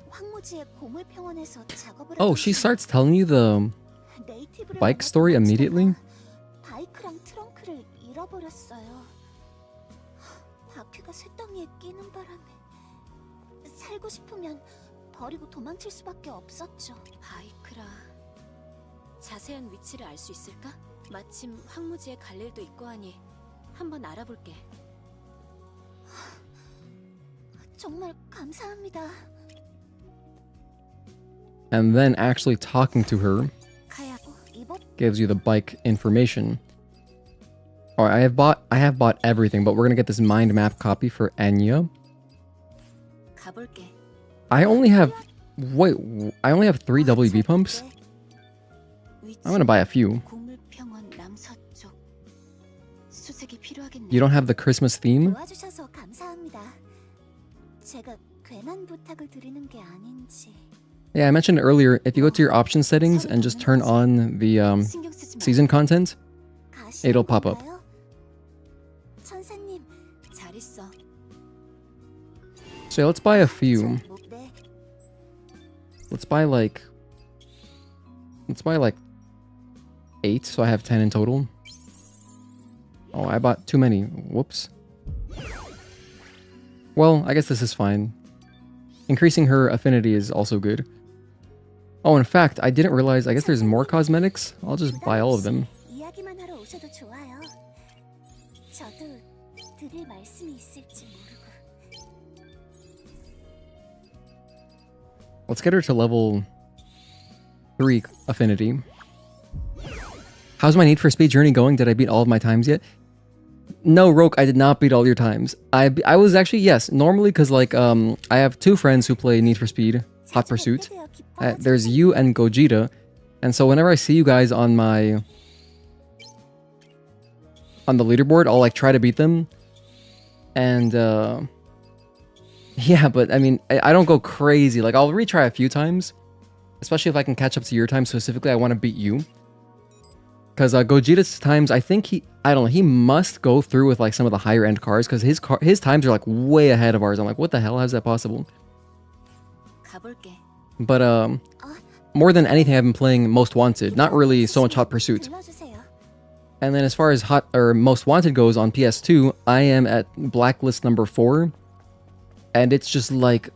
황무지의 고물 평원에서 작업을 Oh, 하던 she 중 starts telling you the 네이티브를 bike 만나 story 도망치다가 immediately? 바이크랑 트렁크를 잃어버렸어요. 바퀴가 쇳덩이에 끼는 바람에 살고 싶으면 버리고 도망칠 수밖에 없었죠. 바이크라. 자세한 위치를 알 수 있을까? 마침 황무지에 갈 일도 있고 하니 한번 알아볼게. 정말 감사합니다. And then actually talking to her 가야 이번 gives you the bike information. Alright, I have bought everything, but we're gonna get this mind map copy for Anya. 가볼게. I only have 3 WB pumps? I'm gonna buy a few. 고물평원 남서쪽. 수색이 필요하겠네. You don't have the Christmas theme? 도와주셔서 감사합니다. 제가 괜한 부탁을 드리는 게 아닌지. Yeah, I mentioned earlier, if you go to your option settings and just turn on the 신경 쓰지 마. season content, 가시는 it'll pop up. 건가요? 천사님, 잘 있어. So let's buy a few. 네, Let's buy like 8, so I have 10 in total. Oh, I bought too many. Whoops. Well, I guess this is fine. Increasing her affinity is also good. Oh, in fact, I didn't realize, I guess there's more cosmetics. I'll just buy all of them. 이야기만 하러 오셔도 좋아요. 저도 드릴 말씀이 있을지 모르고. Let's get her to level 3 affinity. How's my Need for Speed journey going? Did I beat all of my times yet? No, Roke, I did not beat all your times. I was actually, yes, normally because like I have 2 friends who play Need for Speed, Hot Pursuit. There's you and Gogeta. And so whenever I see you guys on the leaderboard, I'll like try to beat them. And yeah, but I mean, I don't go crazy. Like I'll retry a few times, especially if I can catch up to your time. Specifically, I want to beat you. Because Gogeta's times, I think he must go through with like some of the higher end cars because his times are like way ahead of ours. I'm like, what the hell? How's that possible? 가볼게. But more than anything, I've been playing Most Wanted. Not really so much Hot Pursuit. 불러주세요. And then as far as Most Wanted goes on PS2, I am at Blacklist number 4. And it's just like,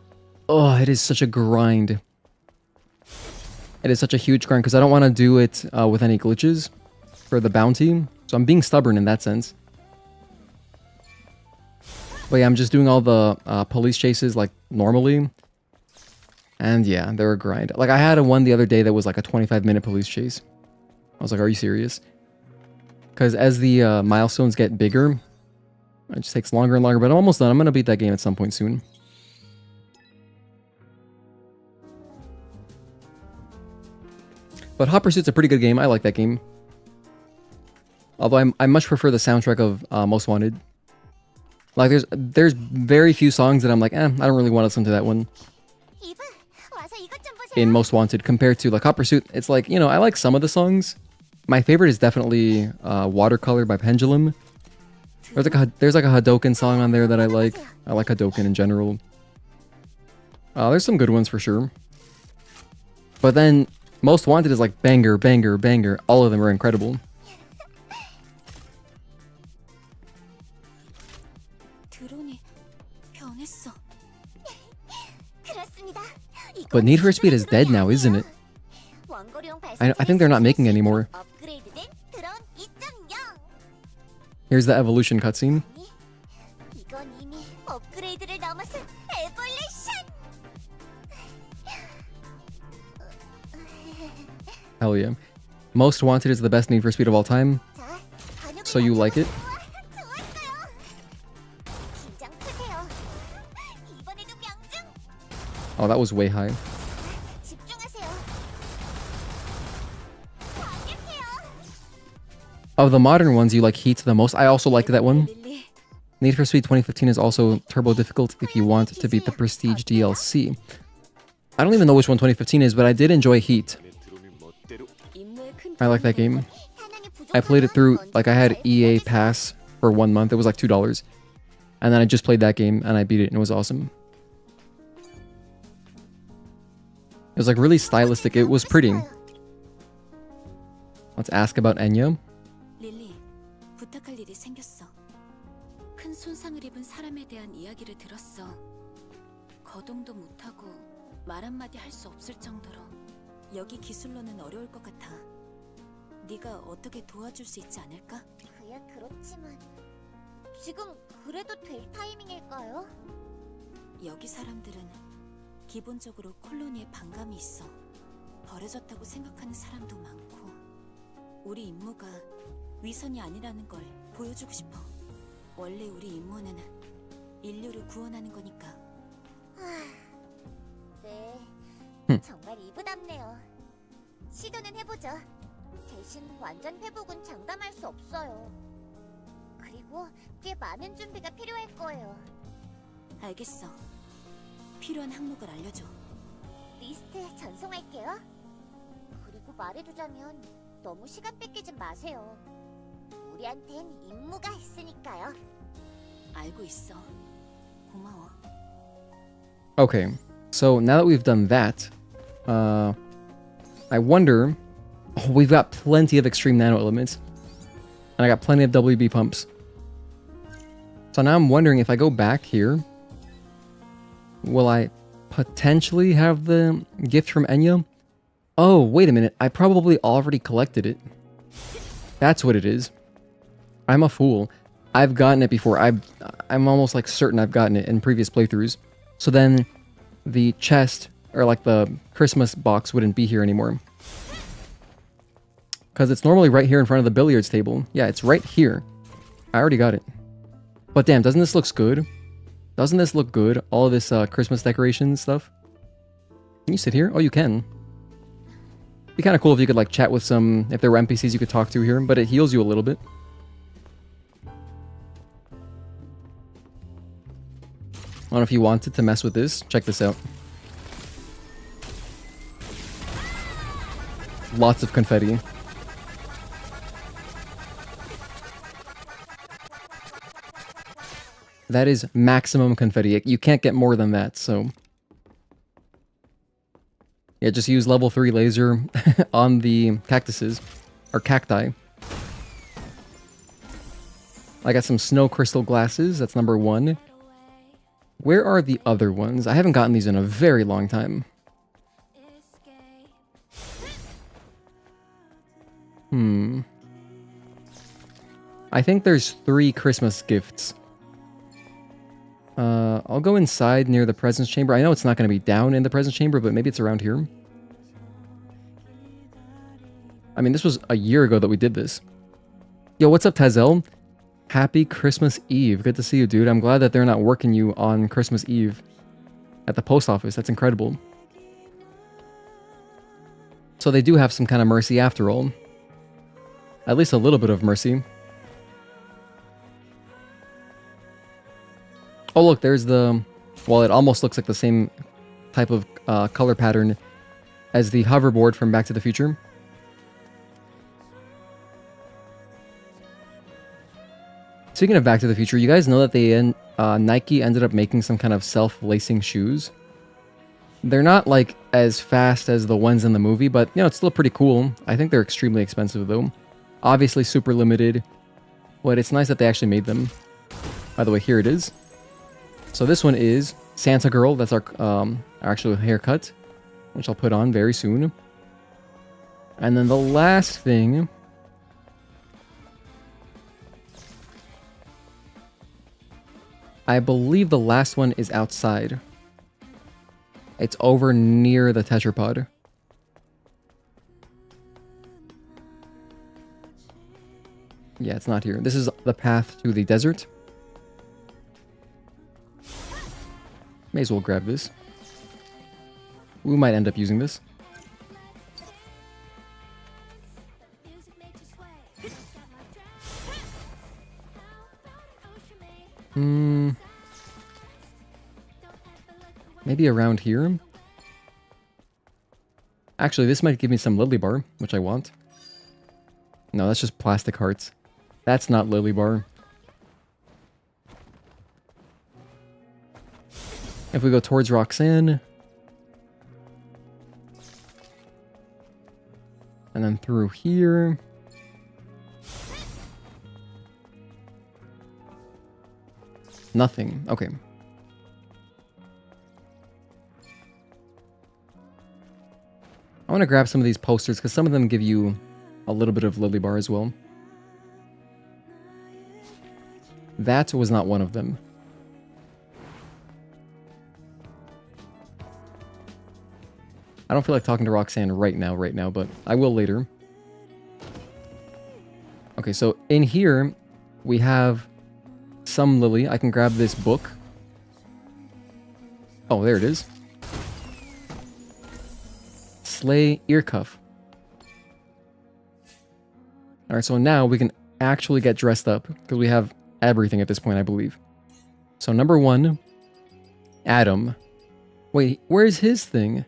oh, it is such a grind. It is such a huge grind because I don't want to do it with any glitches for the bounty. So I'm being stubborn in that sense. But yeah, I'm just doing all the police chases like normally. And yeah, they're a grind. Like I had one the other day that was like a 25-minute police chase. I was like, are you serious? Because as the milestones get bigger, it just takes longer and longer. But I'm almost done. I'm going to beat that game at some point soon. But Hot Pursuit's a pretty good game. I like that game. Although I much prefer the soundtrack of Most Wanted. Like there's very few songs that I'm like, I don't really want to listen to that one 이브, 와서 이것 좀 보세요. in Most Wanted compared to like Hot Pursuit. It's like, you know, I like some of the songs. My favorite is definitely Watercolor by Pendulum. There's like a Hadoken song on there that I like. I like Hadoken in general. There's some good ones for sure. But then Most Wanted is like banger, banger, banger. All of them are incredible. 드론이 변했어. 그렇습니다. But Need for Speed is dead now, isn't it? I think they're not making anymore. 업그레이드된 드론 2.0. Here's the evolution cutscene. 이건 이미 업그레이드를 넘어선 에볼루션. Hell yeah. Most Wanted is the best Need for Speed of all time. 자, 반역을 So you like it? 좋았어요. 긴장 푸세요. 이번에도 명중. Oh, that was way high. 집중하세요. 완벽해요. Of the modern ones, you like Heat the most. I also liked that one. 릴리, Need for Speed 2015 is also turbo difficult if you want to beat the Prestige DLC. I don't even know which one 2015 is, but I did enjoy Heat. 임무의 큰 I like that game. 탄환이 I played it through, 부족하면 like I had 언제든지 EA 말해주세요. Pass for 1 month. It was like $2. And then I just played that game and I beat it and it was awesome. It was like really stylistic. It was pretty. Let's ask about Enya. 릴리, 부탁할 일이 생겼어. 큰 손상을 입은 사람에 대한 이야기를 들었어. 거동도 못하고 말 한마디 할 수 없을 정도로 여기 기술로는 어려울 것 같아. 네가 어떻게 도와줄 수 있지 않을까? 그야 그렇지만 지금 그래도 될 타이밍일까요? 여기 사람들은 기본적으로 콜로니에 반감이 있어. 버려졌다고 생각하는 사람도 많고. 우리 임무가 위선이 아니라는 걸 보여주고 싶어. 원래 우리 임무는 인류를 구원하는 거니까. 네, 정말 이브답네요. 시도는 해보죠. 대신 완전 회복은 장담할 수 없어요. 그리고 꽤 많은 준비가 필요할 거예요. 알겠어. 필요한 항목을 알려줘. 리스트에 전송할게요. 그리고 말해두자면 너무 시간 뺏기지 마세요. 우리한텐 임무가 있으니까요. 알고 있어. 고마워. Okay, so now that we've done that, I wonder... Oh, we've got plenty of extreme nano elements. And I got plenty of WB pumps. So now I'm wondering if I go back here, will I potentially have the gift from Enya? Oh, wait a minute. I probably already collected it. That's what it is. I'm a fool. I've gotten it before. I'm almost like certain I've gotten it in previous playthroughs. So then the chest, or like the Christmas box, wouldn't be here anymore. Because it's normally right here in front of the billiards table. Yeah, it's right here. I already got it. But damn, doesn't this look good? Doesn't this look good? All of this Christmas decoration stuff. Can you sit here? Oh, you can. Be kind of cool if you could like chat with some, if there were NPCs you could talk to here, but it heals you a little bit. I don't know if you wanted to mess with this. Check this out. Lots of confetti. That is maximum confetti. You can't get more than that, so... Yeah, just use level 3 laser on the cactuses. Or cacti. I got some snow crystal glasses. That's number 1. Where are the other ones? I haven't gotten these in a very long time. I think there's 3 Christmas gifts. I'll go inside near the presence chamber. I know it's not going to be down in the presence chamber, but maybe it's around here. I mean, this was a year ago that we did this. Yo, what's up, Tazel? Happy Christmas Eve. Good to see you, dude. I'm glad that they're not working you on Christmas Eve at the post office. That's incredible. So they do have some kind of mercy after all. At least a little bit of mercy. Oh, look, there's the... Well, it almost looks like the same type of color pattern as the hoverboard from Back to the Future. Speaking of Back to the Future, you guys know that Nike ended up making some kind of self-lacing shoes. They're not like as fast as the ones in the movie, but you know, it's still pretty cool. I think they're extremely expensive though. Obviously super limited, but it's nice that they actually made them. By the way, here it is. So this one is Santa Girl. That's our actual haircut, which I'll put on very soon. And then the last thing... I believe the last one is outside. It's over near the tetrapod. Yeah, it's not here. This is the path to the desert. May as well grab this. We might end up using this. Maybe around here? Actually, this might give me some Lily Bar, which I want. No, that's just plastic hearts. That's not Lily Bar. If we go towards Roxanne... and then through here... Nothing. Okay. I want to grab some of these posters because some of them give you a little bit of Lily Bar as well. That was not one of them. I don't feel like talking to Roxanne right now, but I will later. Okay, so in here we have some Lily. I can grab this book. Oh, there it is. Sleigh ear cuff. Alright, so now we can actually get dressed up because we have everything at this point, I believe. So number 1, Adam. Wait, where's his thing?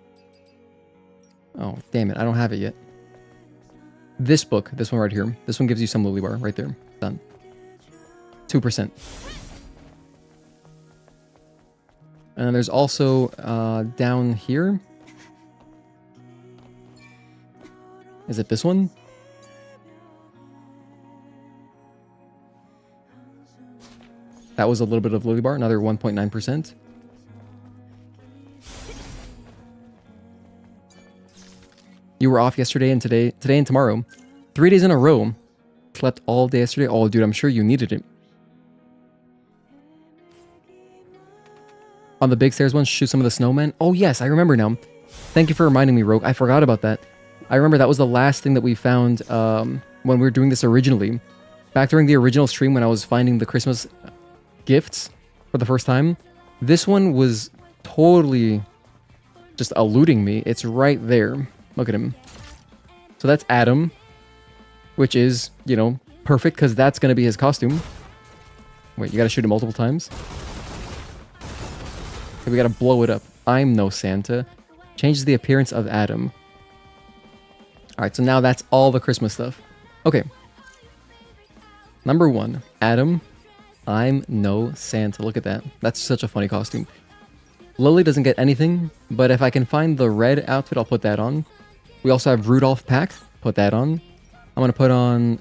Oh, damn it, I don't have it yet. This book, this one right here. This one gives you some Lily Bar right there. Done. 2%. And then there's also down here. Is it this one? That was a little bit of Lily Bar, another 1.9%. You were off yesterday and today and tomorrow. 3 days in a row. Slept all day yesterday. Oh, dude, I'm sure you needed it. On the big stairs ones, shoot some of the snowmen. Oh, yes, I remember now. Thank you for reminding me, Rogue. I forgot about that. I remember that was the last thing that we found when we were doing this originally. Back during the original stream when I was finding the Christmas gifts for the first time. This one was totally just eluding me. It's right there. Look at him. So that's Adam, which is, you know, perfect because that's going to be his costume. Wait, you got to shoot it multiple times? Okay, we got to blow it up. I'm no Santa. Changes the appearance of Adam. Alright, so now that's all the Christmas stuff. Okay. Number 1, Adam. I'm no Santa. Look at that. That's such a funny costume. Lily doesn't get anything, but if I can find the red outfit, I'll put that on. We also have Rudolph pack. Put that on. I'm going to put on...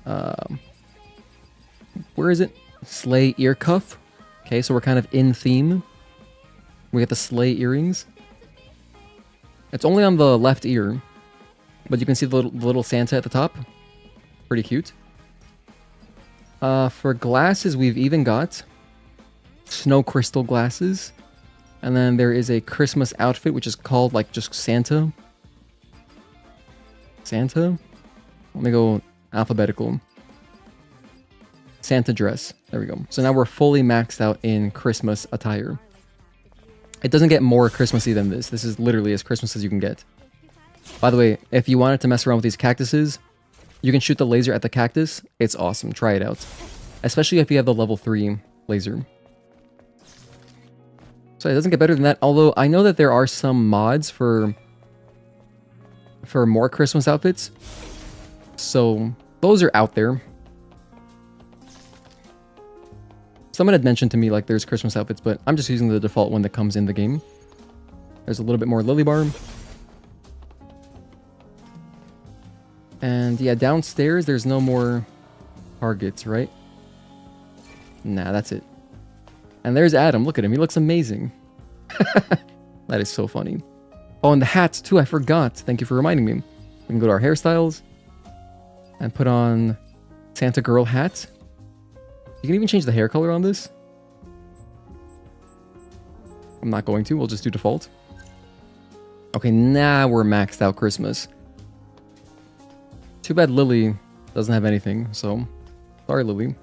where is it? Sleigh ear cuff. Okay, so we're kind of in theme. We get the sleigh earrings. It's only on the left ear, but you can see the little Santa at the top. Pretty cute. For glasses, we've even got snow crystal glasses. And then there is a Christmas outfit, which is called, like, just Santa. Santa? Let me go alphabetical. Santa dress. There we go. So now we're fully maxed out in Christmas attire. It doesn't get more Christmassy than this. This is literally as Christmas as you can get. By the way, if you wanted to mess around with these cactuses, you can shoot the laser at the cactus. It's awesome. Try it out. Especially if you have the level 3 laser. So it doesn't get better than that. Although I know that there are some mods for more Christmas outfits. So those are out there. Someone had mentioned to me like there's Christmas outfits, but I'm just using the default one that comes in the game. There's a little bit more Lily Bar. And yeah, downstairs there's no more targets, right? Nah, that's it. And there's Adam. Look at him. He looks amazing. That is so funny. Oh, and the hats too. I forgot. Thank you for reminding me. We can go to our hairstyles and put on Santa Girl hat. You can even change the hair color on this. I'm not going to. We'll just do default. Okay, now we're maxed out Christmas. Too bad Lily doesn't have anything, so sorry, Lily.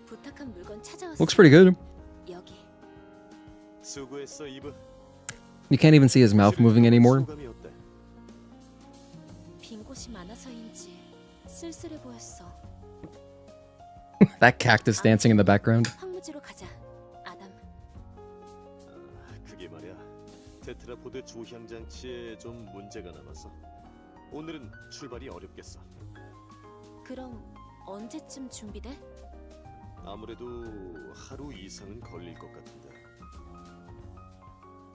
부탁한 물건 찾아왔어. Looks pretty good. 여기. 수고했어, 이브. You can't even see his mouth moving anymore. 소감이 어때? 빈 곳이 많아서인지 쓸쓸해 보였어. That cactus dancing in the background. 황무지로 가자. 아담. 그게 말이야. 테트라포드 조향 장치에 좀 문제가 남았어. 오늘은 출발이 어렵겠어. 그럼 언제쯤 준비돼? 아무래도 하루 이상은 걸릴 것 같은데.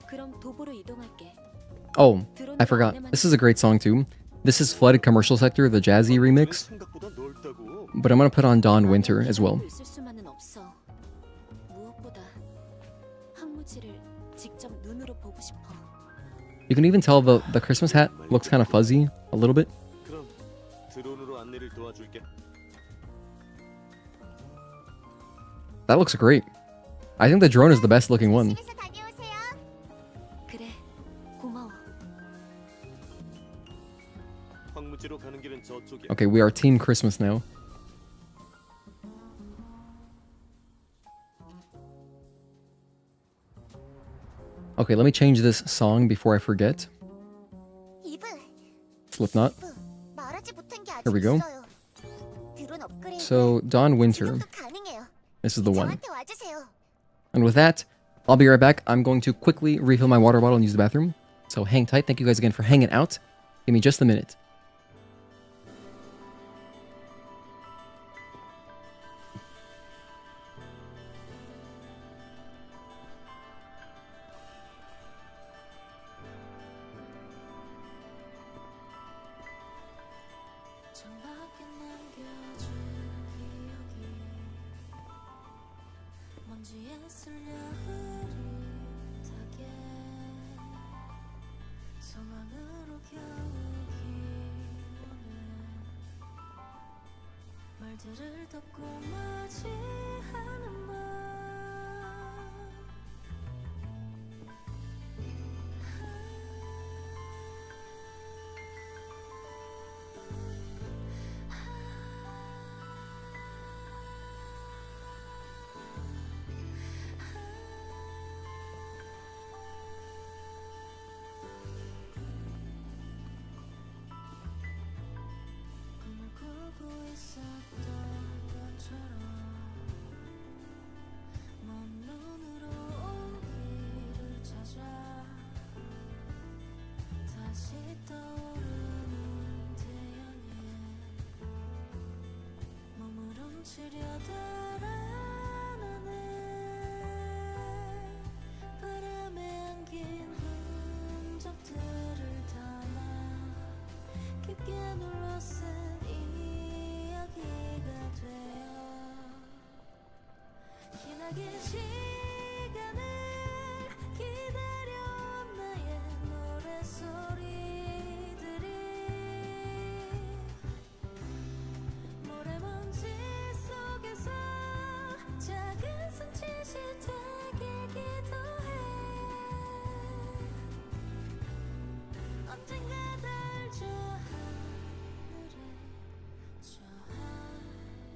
그럼 도보로 이동할게. Oh, I forgot. This is a great song too. This is Flooded Commercial Sector, the jazzy remix. 생각보다 넓다고. But I'm gonna put on Dawn Winter as well. 있을 수만은 없어. 무엇보다 황무지를 직접 눈으로 보고 싶어. You can even tell the Christmas hat looks kind of fuzzy a little bit. 그럼 드론으로 안내를 도와줄게. That looks great. I think the drone is the best looking one. 그래, 고마워. 황무지로 가는 길은 저쪽이야. Okay, we are Team Christmas now. Okay, let me change this song before I forget. Slipknot. Here we go. So, Dawn Winter. This is the one. And with that, I'll be right back. I'm going to quickly refill my water bottle and use the bathroom. So hang tight. Thank you guys again for hanging out. Give me just a minute. 말들을 덮고 맞이하는 밤 꿈을 꾸고 있었던 것처럼 먼 눈으로 길을 찾아 다시 떠오르는 태양에 몸을 움츠려 달아나네 바람에 안긴 흔적들을 담아 깊게 눌러쓴 이야기가 되어 기나긴 시간을 기다려 나의 노랫소리들이 모래먼지 속에서 작은 손짓이 되길 기도해 언젠가 달 저 하늘에 저 하늘로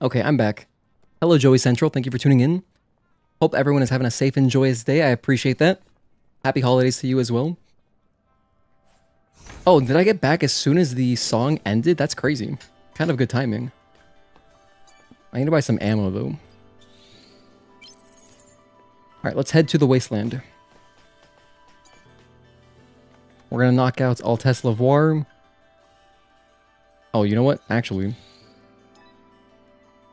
Okay, I'm back. Hello, Joey Central. Thank you for tuning in. Hope everyone is having a safe and joyous day. I appreciate that. Happy holidays to you as well. Oh, did I get back as soon as the song ended? That's crazy. Kind of good timing. I need to buy some ammo, though. Alright, let's head to the Wasteland. We're gonna knock out Altess Levoire. Oh, you know what? Actually,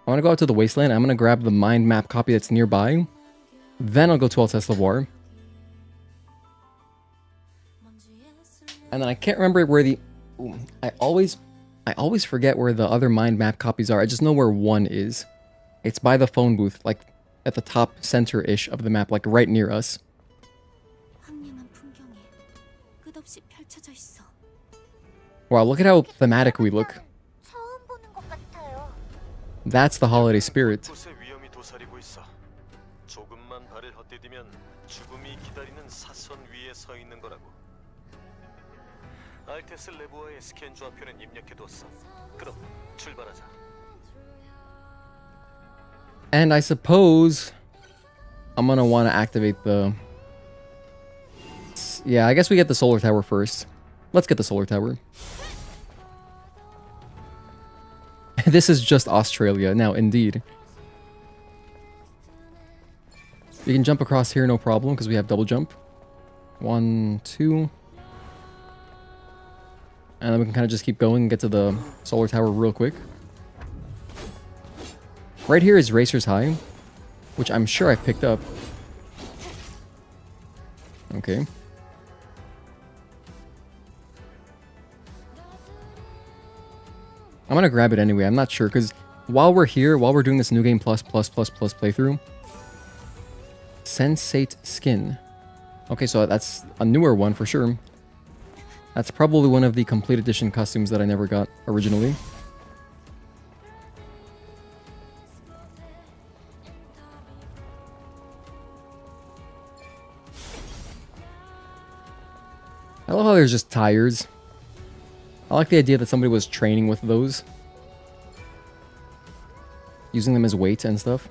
I want to go out to the Wasteland. I'm gonna grab the mind map copy that's nearby. Then I'll go to Altess Levoire. And then I can't remember where the... Ooh, I always forget where the other mind map copies are. I just know where one is. It's by the phone booth, like at the top center-ish of the map, like right near us. Wow, look at how thematic we look. That's the holiday spirit. 곳에 위험이 도사리고 있어. 조금만 발을 헛디디면 죽음이 기다리는 사선 위에 서 있는 거라고. 알테스 레보아의 스캔 좌표는 입력해뒀어. 그럼 출발하자. And I suppose I'm gonna want to activate the... Yeah, I guess we get the solar tower first. Let's get the solar tower. This is just Australia. Now, indeed. You can jump across here, no problem, because we have double jump. 1, 2. And then we can kind of just keep going and get to the solar tower real quick. Right here is Racer's High, which I'm sure I picked up. Okay. I'm gonna grab it anyway, I'm not sure, because while we're here, while we're doing this New Game Plus playthrough, Sensate Skin. Okay, so that's a newer one for sure. That's probably one of the complete edition costumes that I never got originally. I love how there's just tires. I like the idea that somebody was training with those. Using them as weight and stuff.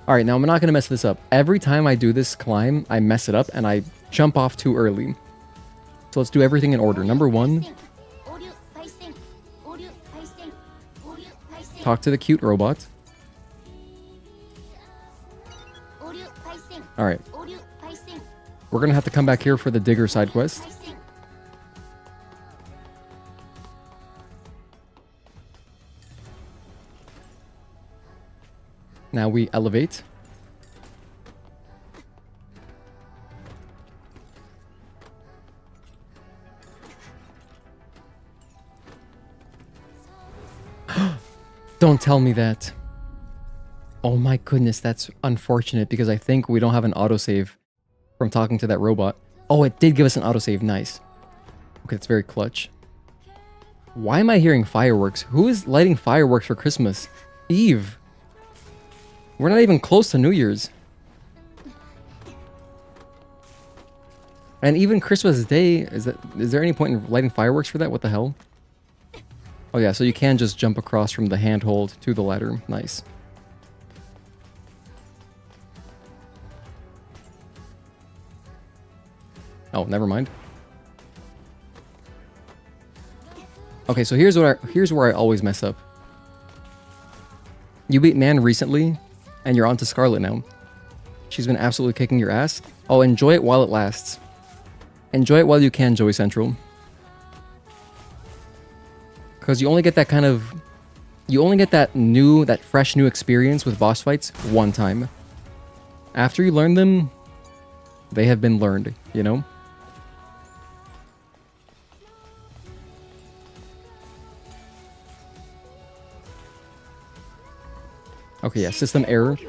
Alright, now I'm not going to mess this up. Every time I do this climb, I mess it up and I jump off too early. So let's do everything in order. Number 1. Talk to the cute robot. Alright. We're going to have to come back here for the digger side quest. Now we elevate. Don't tell me that. Oh my goodness, that's unfortunate because I think we don't have an autosave from talking to that robot. Oh, it did give us an autosave. Nice. Okay, it's very clutch. Why am I hearing fireworks? Who is lighting fireworks for Christmas Eve? We're not even close to New Year's. And even Christmas Day, is there any point in lighting fireworks for that? What the hell? Oh yeah, so you can just jump across from the handhold to the ladder. Nice. Oh, never mind. Okay, so here's where I always mess up. You beat Man recently, and you're on to Scarlet now. She's been absolutely kicking your ass. Oh, enjoy it while it lasts. Enjoy it while you can, Joey Central. Because you only get that kind of... You only get that fresh new experience with boss fights one time. After you learn them, they have been learned, you know? Okay, yeah, system error. So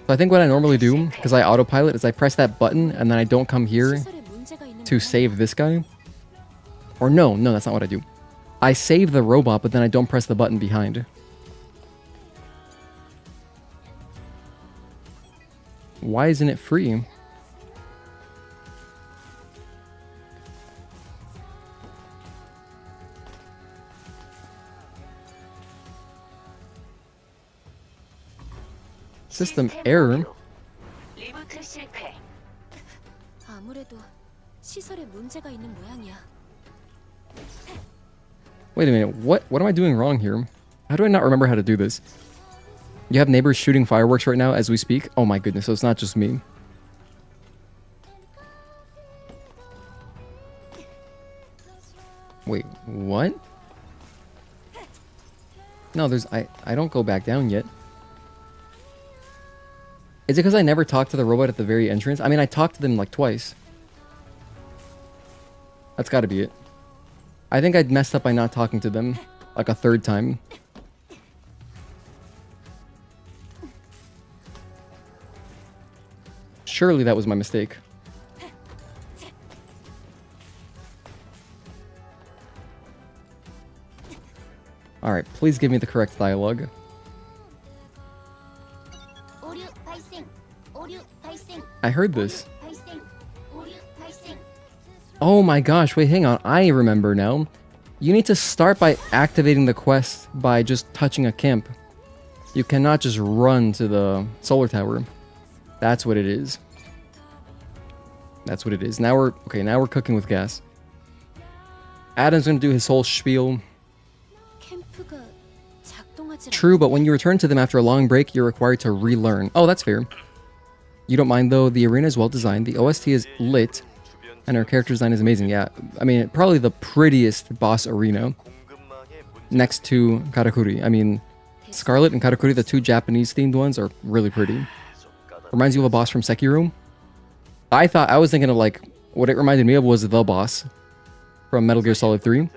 I think what I normally do, because I autopilot, is I press that button and then I don't come here to save this guy. Or no, that's not what I do. I save the robot, but then I don't press the button behind. Why isn't it free? System error. 리부트 실패. 아무래도 시설에 문제가 있는 모양이야. Wait a minute, what am I doing wrong here? How do I not remember how to do this? You have neighbors shooting fireworks right now as we speak? Oh my goodness, so it's not just me. Wait, what? No, I don't go back down yet. Is it because I never talked to the robot at the very entrance? I mean, I talked to them like twice. That's gotta be it. I think I'd messed up by not talking to them like a third time. Surely that was my mistake. Alright, please give me the correct dialogue. I heard this. Oh my gosh, wait, hang on. I remember now. You need to start by activating the quest by just touching a camp. You cannot just run to the solar tower. That's what it is. That's what it is. Now we're cooking with gas. Adam's gonna do his whole spiel. True, but when you return to them after a long break, you're required to relearn. Oh, that's fair. You don't mind though, the arena is well designed, the OST is lit, and our character design is amazing. Yeah, I mean, probably the prettiest boss arena next to Karakuri. I mean, Scarlet and Karakuri, the two Japanese themed ones, are really pretty. Reminds you of a boss from Sekiro. I was thinking of like, what it reminded me of was the boss from Metal Gear Solid 3.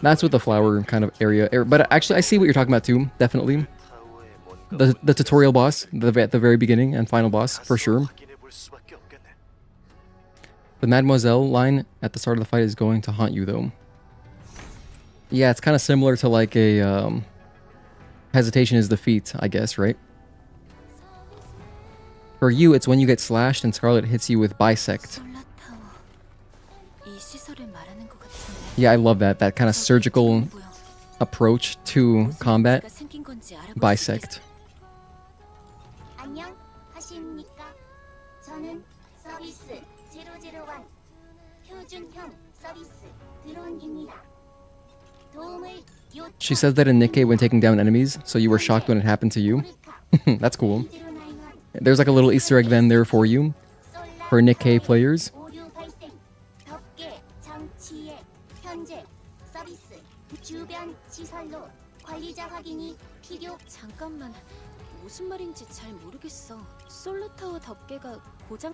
That's what the flower kind of area, but actually I see what you're talking about too, definitely. The tutorial boss, at the very beginning and final boss, for sure. The Mademoiselle line at the start of the fight is going to haunt you though. Yeah, it's kind of similar to like a hesitation is defeat, I guess, right? For you, it's when you get slashed and Scarlet hits you with bisect. Yeah, I love that. That kind of surgical approach to combat. Bisect. She says that in Nikkei when taking down enemies, so you were shocked when it happened to you. That's cool. There's like a little Easter egg then there for you, for Nikkei players. 잠깐만, 무슨 말인지 잘 모르겠어. 솔로 타워 덮개가 고장.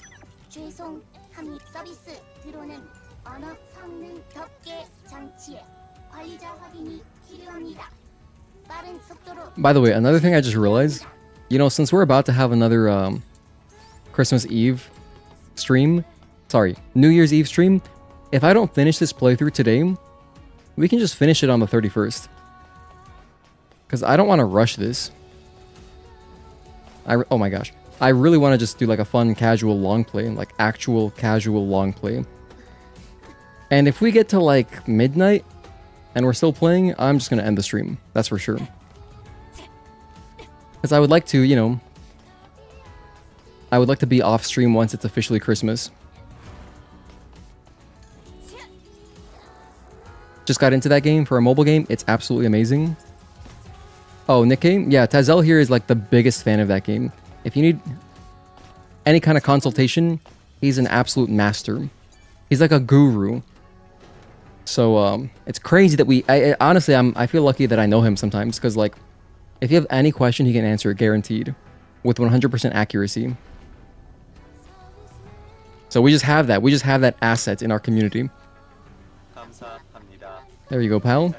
죄송합니다. 서비스 들어오는 언어 성능 덮개 장치에 관리자 확인이 필요합니다. 빠른 속도로. By the way, another thing I just realized, you know, since we're about to have another Christmas Eve stream, sorry, New Year's Eve stream, if I don't finish this playthrough today, we can just finish it on the 31st. Because I don't want to rush this. Oh my gosh. I really want to just do like a fun casual long play, like actual casual long play. And if we get to like midnight and we're still playing, I'm just going to end the stream. That's for sure. Because I would like to, you know, I would like to be off stream once it's officially Christmas. Just got into that game for a mobile game. It's absolutely amazing. Oh, Nikkei? Yeah, Tazel here is like the biggest fan of that game. If you need any kind of consultation, he's an absolute master. He's like a guru. So it's crazy that honestly, I feel lucky that I know him sometimes, because like, if you have any question, he can answer it guaranteed with 100% accuracy. So we just have that. We just have that asset in our community. There you go, pal.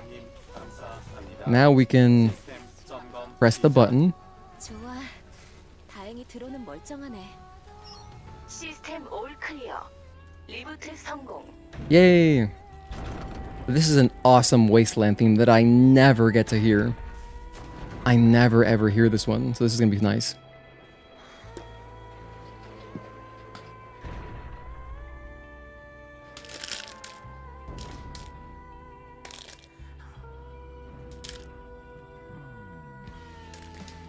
Now we can press the button. 좋아. 다행히 드론은 멀쩡하네. 시스템 올 클리어. 리부트 성공. Yay! This is an awesome Wasteland theme that I never get to hear. I never ever hear this one, so this is gonna be nice.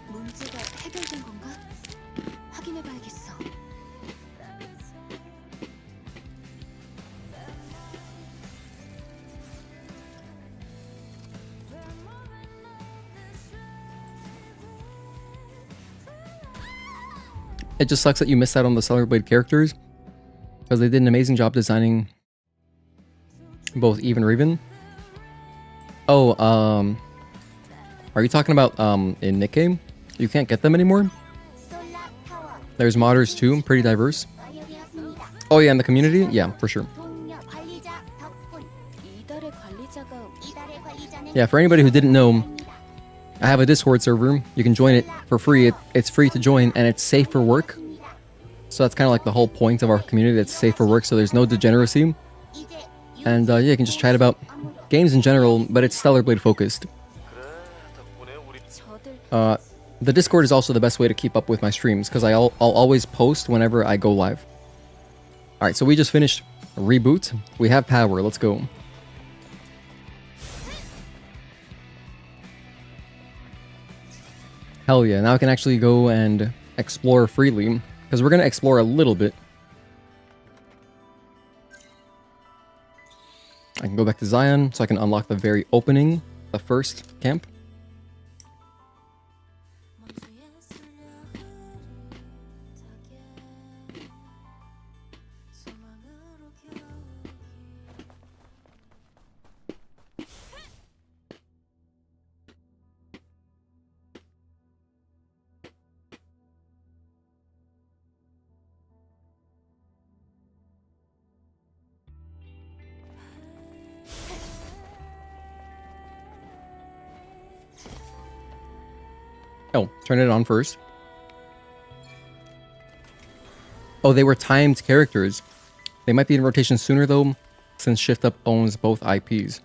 문제가 해결된 건가? It just sucks that you missed out on the Stellar Blade characters because they did an amazing job designing both Eve and Raven. Oh, are you talking about in Nick game? You can't get them anymore? There's modders too, pretty diverse. Oh yeah, in the community? Yeah, for sure. Yeah, for anybody who didn't know, I have a Discord server. You can join it for free. It's free to join and it's safe for work. So that's kind of like the whole point of our community. It's safe for work, so there's no degeneracy. And yeah, you can just chat about games in general, but it's Stellar Blade focused. The Discord is also the best way to keep up with my streams because I'll always post whenever I go live. Alright, so we just finished Reboot. We have power. Let's go. Hell yeah, now I can actually go and explore freely, because we're going to explore a little bit. I can go back to Xion, so I can unlock the very opening, the first camp. Oh, turn it on first. Oh, they were timed characters. They might be in rotation sooner though, since Shift Up owns both IPs.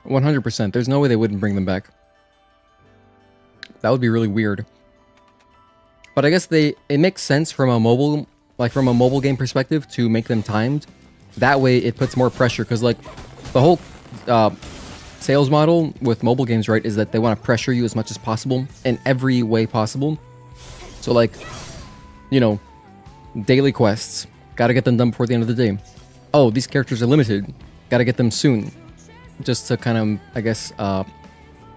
100%. There's no way they wouldn't bring them back. That would be really weird. But I guess it makes sense from a mobile game perspective to make them timed. That way it puts more pressure, because like the whole sales model with mobile games, right, is that they want to pressure you as much as possible in every way possible. So like, you know, daily quests, gotta get them done before the end of the day. Oh, these characters are limited, gotta get them soon. Just to kind of, I guess,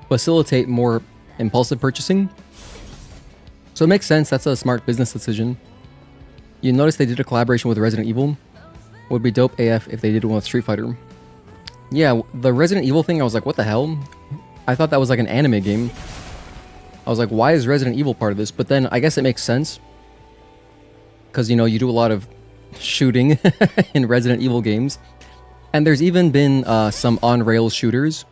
facilitate more impulsive purchasing. So it makes sense, that's a smart business decision. You notice they did a collaboration with Resident Evil. Would be dope AF if they did one with Street Fighter. Yeah, the Resident Evil thing, I was like, what the hell? I thought that was like an anime game. I was like, why is Resident Evil part of this? But then I guess it makes sense. Because, you know, you do a lot of shooting in Resident Evil games. And there's even been some on-rails shooters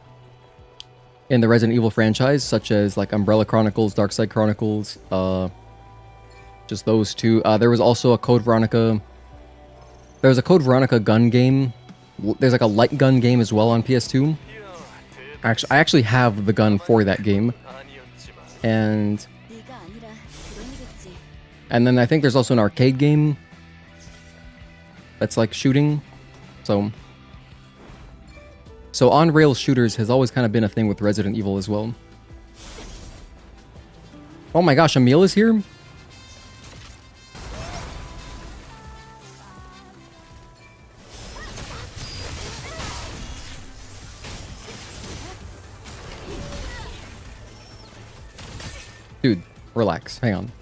in the Resident Evil franchise, such as like Umbrella Chronicles, Darkside Chronicles, just those two. There was also a Code Veronica. There was a Code Veronica gun game. There's like a light gun game as well on PS2. I actually have the gun for that game. And then I think there's also an arcade game that's like shooting. So on-rail shooters has always kind of been a thing with Resident Evil as well. Oh my gosh, Emil is here? Dude, relax. Hang on.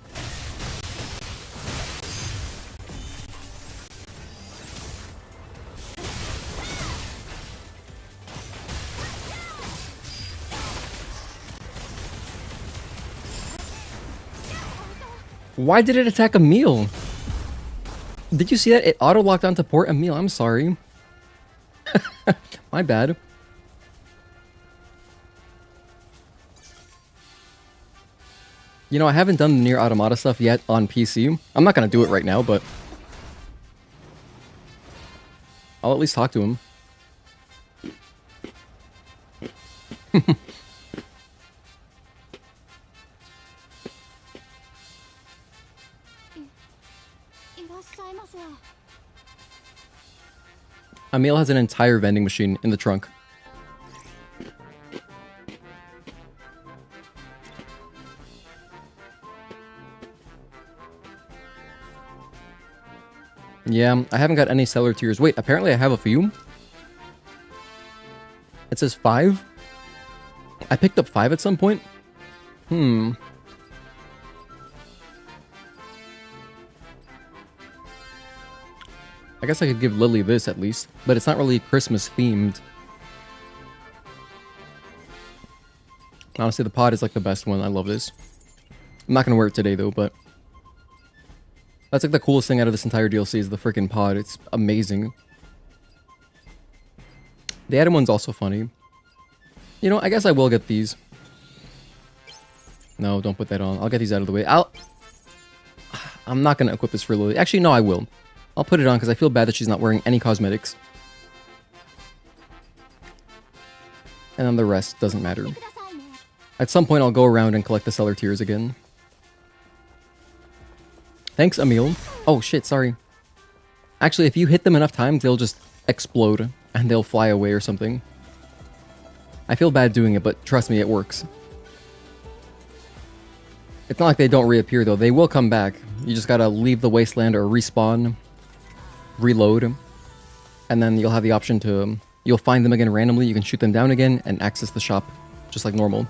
Why did it attack Emil? Did you see that? It auto-locked onto port Emil. I'm sorry. My bad. You know, I haven't done the Nier Automata stuff yet on PC. I'm not going to do it right now, but I'll at least talk to him. Emil has an entire vending machine in the trunk. Yeah, I haven't got any seller tiers. Wait, apparently I have a few. It says 5. I picked up 5 at some point. I guess I could give Lily this at least, but it's not really Christmas themed. Honestly, the pod is like the best one. I love this. I'm not gonna wear it today though, but that's like the coolest thing out of this entire DLC is the freaking pod. It's amazing. The added one's also funny. You know, I guess I will get these. No, don't put that on. I'll get these out of the way. I'm not gonna equip this for Lily. Actually, no, I will. I'll put it on because I feel bad that she's not wearing any cosmetics. And then the rest doesn't matter. At some point, I'll go around and collect the seller tiers again. Thanks, Emil. Oh, shit, sorry. Actually, if you hit them enough times, they'll just explode and they'll fly away or something. I feel bad doing it, but trust me, it works. It's not like they don't reappear, though. They will come back. You just gotta leave the Wasteland or respawn, reload, and then you'll have the option to... You'll find them again randomly, you can shoot them down again, and access the shop, just like normal.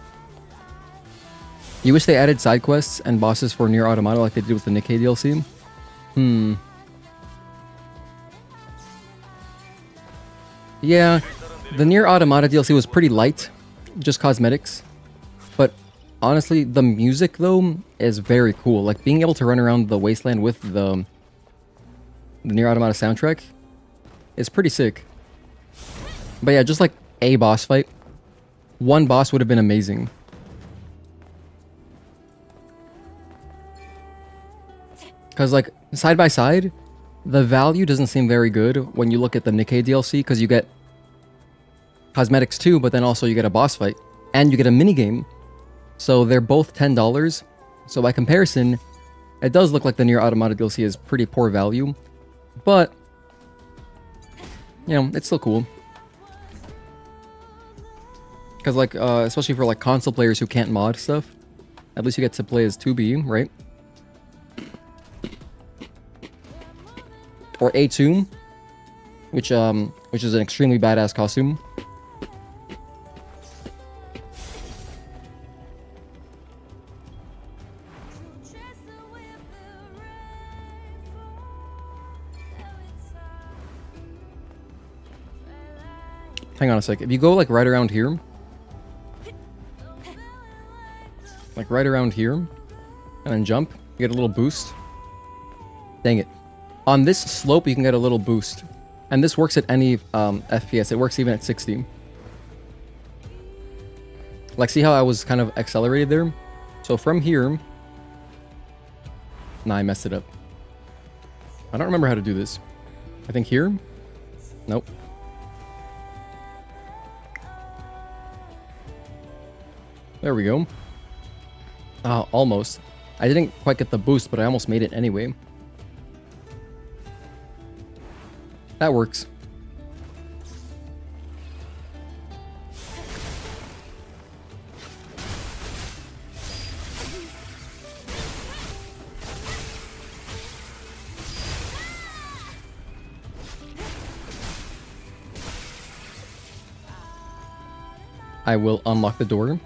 You wish they added side quests and bosses for Nier Automata like they did with the Nikkei DLC? Yeah, the Nier Automata DLC was pretty light, just cosmetics. But honestly, the music though is very cool. Like being able to run around the Wasteland with the Nier Automata soundtrack is pretty sick. But yeah, just like a boss fight, one boss would have been amazing. Because, like, side by side, the value doesn't seem very good when you look at the Nikkei DLC, because you get cosmetics too, but then also you get a boss fight, and you get a minigame. So they're both $10. So by comparison, it does look like the Nier Automata DLC is pretty poor value. But, you know, it's still cool. Because, like, especially for, like, console players who can't mod stuff, at least you get to play as 2B, right? Or A2, which is an extremely badass costume. Hang on a sec. If you go like right around here, and then jump, you get a little boost. Dang it. On this slope, you can get a little boost. And this works at any FPS. It works even at 60. Like, see how I was kind of accelerated there? So from here... Nah, I messed it up. I don't remember how to do this. I think here? Nope. There we go. Almost. I didn't quite get the boost, but I almost made it anyway. That works. I will unlock the door.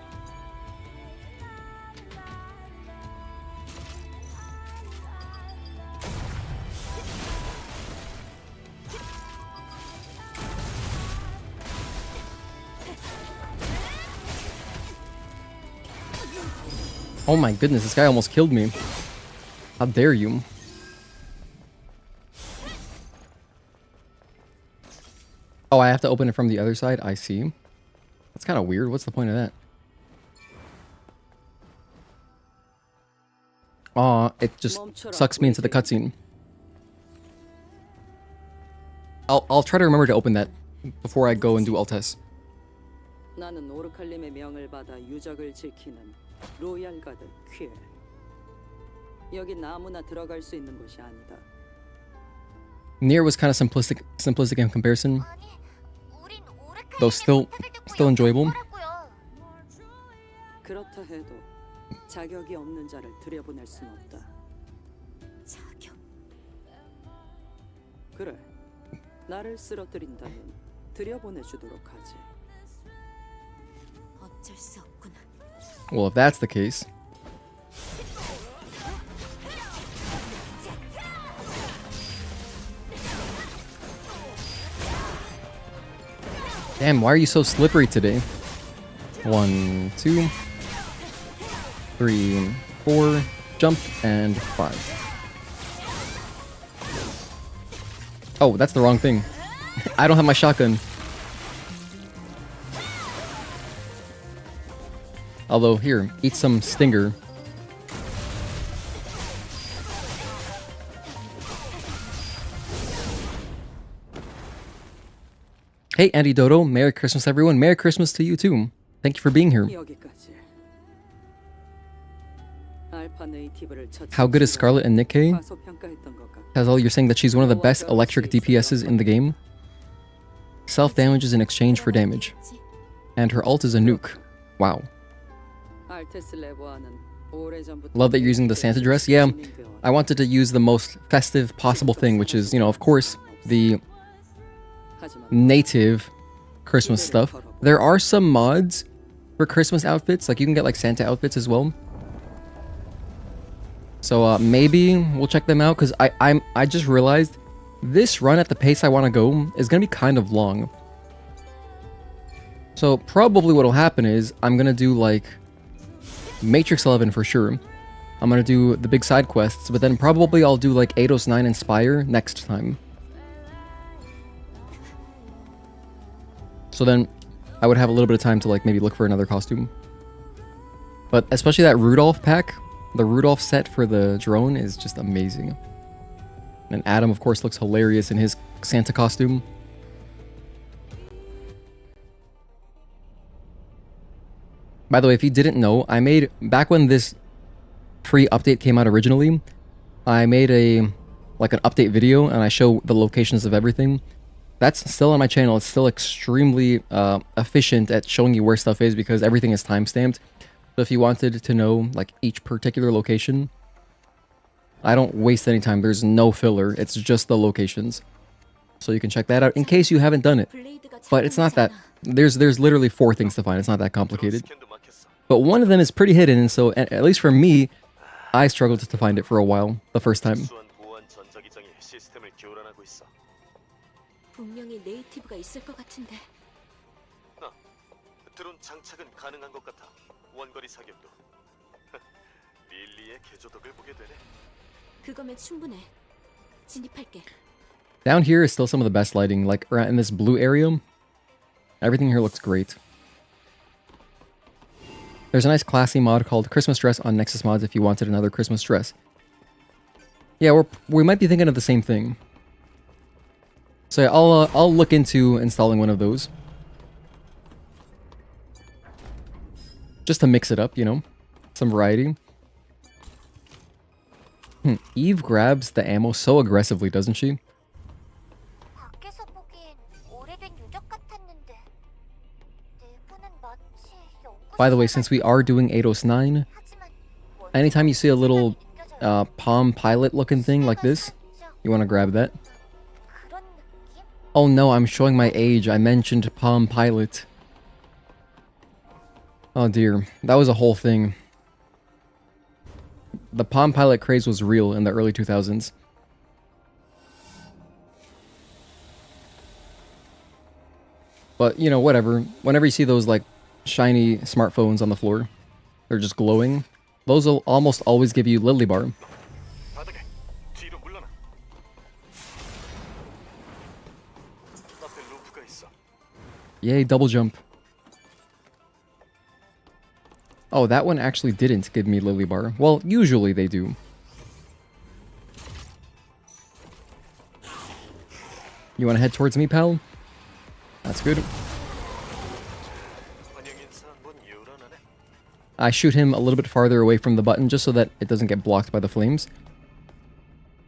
Oh my goodness, this guy almost killed me. How dare you? Oh, I have to open it from the other side? I see. That's kind of weird. What's the point of that? Aw, it just sucks me into the cutscene. I'll try to remember to open that before I go and do Altess. 나는 오르칼림의 명을 받아 유적을 지키는 로얄 가드 퀴엘. 여긴 아무나 들어갈 수 있는 곳이 아니다. Nier was kind of simplistic in comparison, though still enjoyable. 그렇다 해도 자격이 없는 자를 들여보낼 순 없다. 자격. 그래, 나를 쓰러뜨린다면 들여보내주도록 하지. 어쩔 수 없구나. Well, if that's the case. Damn, why are you so slippery today? 1, 2, 3, 4, jump, and 5. Oh, that's the wrong thing. I don't have my shotgun. Although, here, eat some stinger. Hey, Andy Dodo. Merry Christmas, everyone. Merry Christmas to you, too. Thank you for being here. 여기까지. 알파 네이티브를 How good is Scarlet and Nikkei? 과소평가했던 것 같아. Hazel, you're saying that she's one of the best electric DPSs in the game? Self-damages in exchange for damage. And her ult is a nuke. Wow. 알테스 레보아는 오래전부터 Love that you're using the Santa dress. Yeah, I wanted to use the most festive possible thing, which is, you know, of course, the native Christmas stuff. There are some mods for Christmas outfits, like you can get like Santa outfits as well. So maybe we'll check them out, because I just realized this run at the pace I want to go is gonna be kind of long. So probably what'll happen is I'm gonna do like Matrix 11 for sure. I'm gonna do the big side quests, but then probably I'll do like Eidos 9 Inspire next time. So then I would have a little bit of time to like maybe look for another costume. But especially that Rudolph pack, the Rudolph set for the drone is just amazing. And Adam, of course, looks hilarious in his Santa costume. By the way, if you didn't know, I made, back when this free update came out originally, I made an update video and I show the locations of everything. That's still on my channel. It's still extremely efficient at showing you where stuff is because everything is timestamped. So if you wanted to know like each particular location, I don't waste any time. There's no filler. It's just the locations. So you can check that out in case you haven't done it. But it's not that, there's literally 4 things to find. It's not that complicated. But one of them is pretty hidden, and so at least for me, I struggled to find it for a while the first time. 분명히 네이티브가 있을 것 같은데. 드론 장착은 가능한 것 같아. 원거리 사격도. 릴리의 개조덕을 보게 되네. 그거면 충분해. 진입할게. Down here is still some of the best lighting, like around in this blue area. Everything here looks great. There's a nice classy mod called Christmas Dress on Nexus Mods if you wanted another Christmas dress. Yeah, we might be thinking of the same thing. So yeah, I'll look into installing one of those. Just to mix it up, you know? Some variety. Eve grabs the ammo so aggressively, doesn't she? 밖에서 보기엔 오래된 유적 같았는데 내부는 마치 By the way, since we are doing Eidos 9, anytime you see a little Palm Pilot looking thing like this, you want to grab that. Oh no, I'm showing my age. I mentioned Palm Pilot. Oh dear, that was a whole thing. The Palm Pilot craze was real in the early 2000s. But, you know, whatever. Whenever you see those, like, shiny smartphones on the floor, they're just glowing, those will almost always give you Lily Bar. Yay, double jump. Oh, that one actually didn't give me Lily Bar. Well, usually they do. You want to head towards me, pal? That's good. I shoot him a little bit farther away from the button just so that it doesn't get blocked by the flames.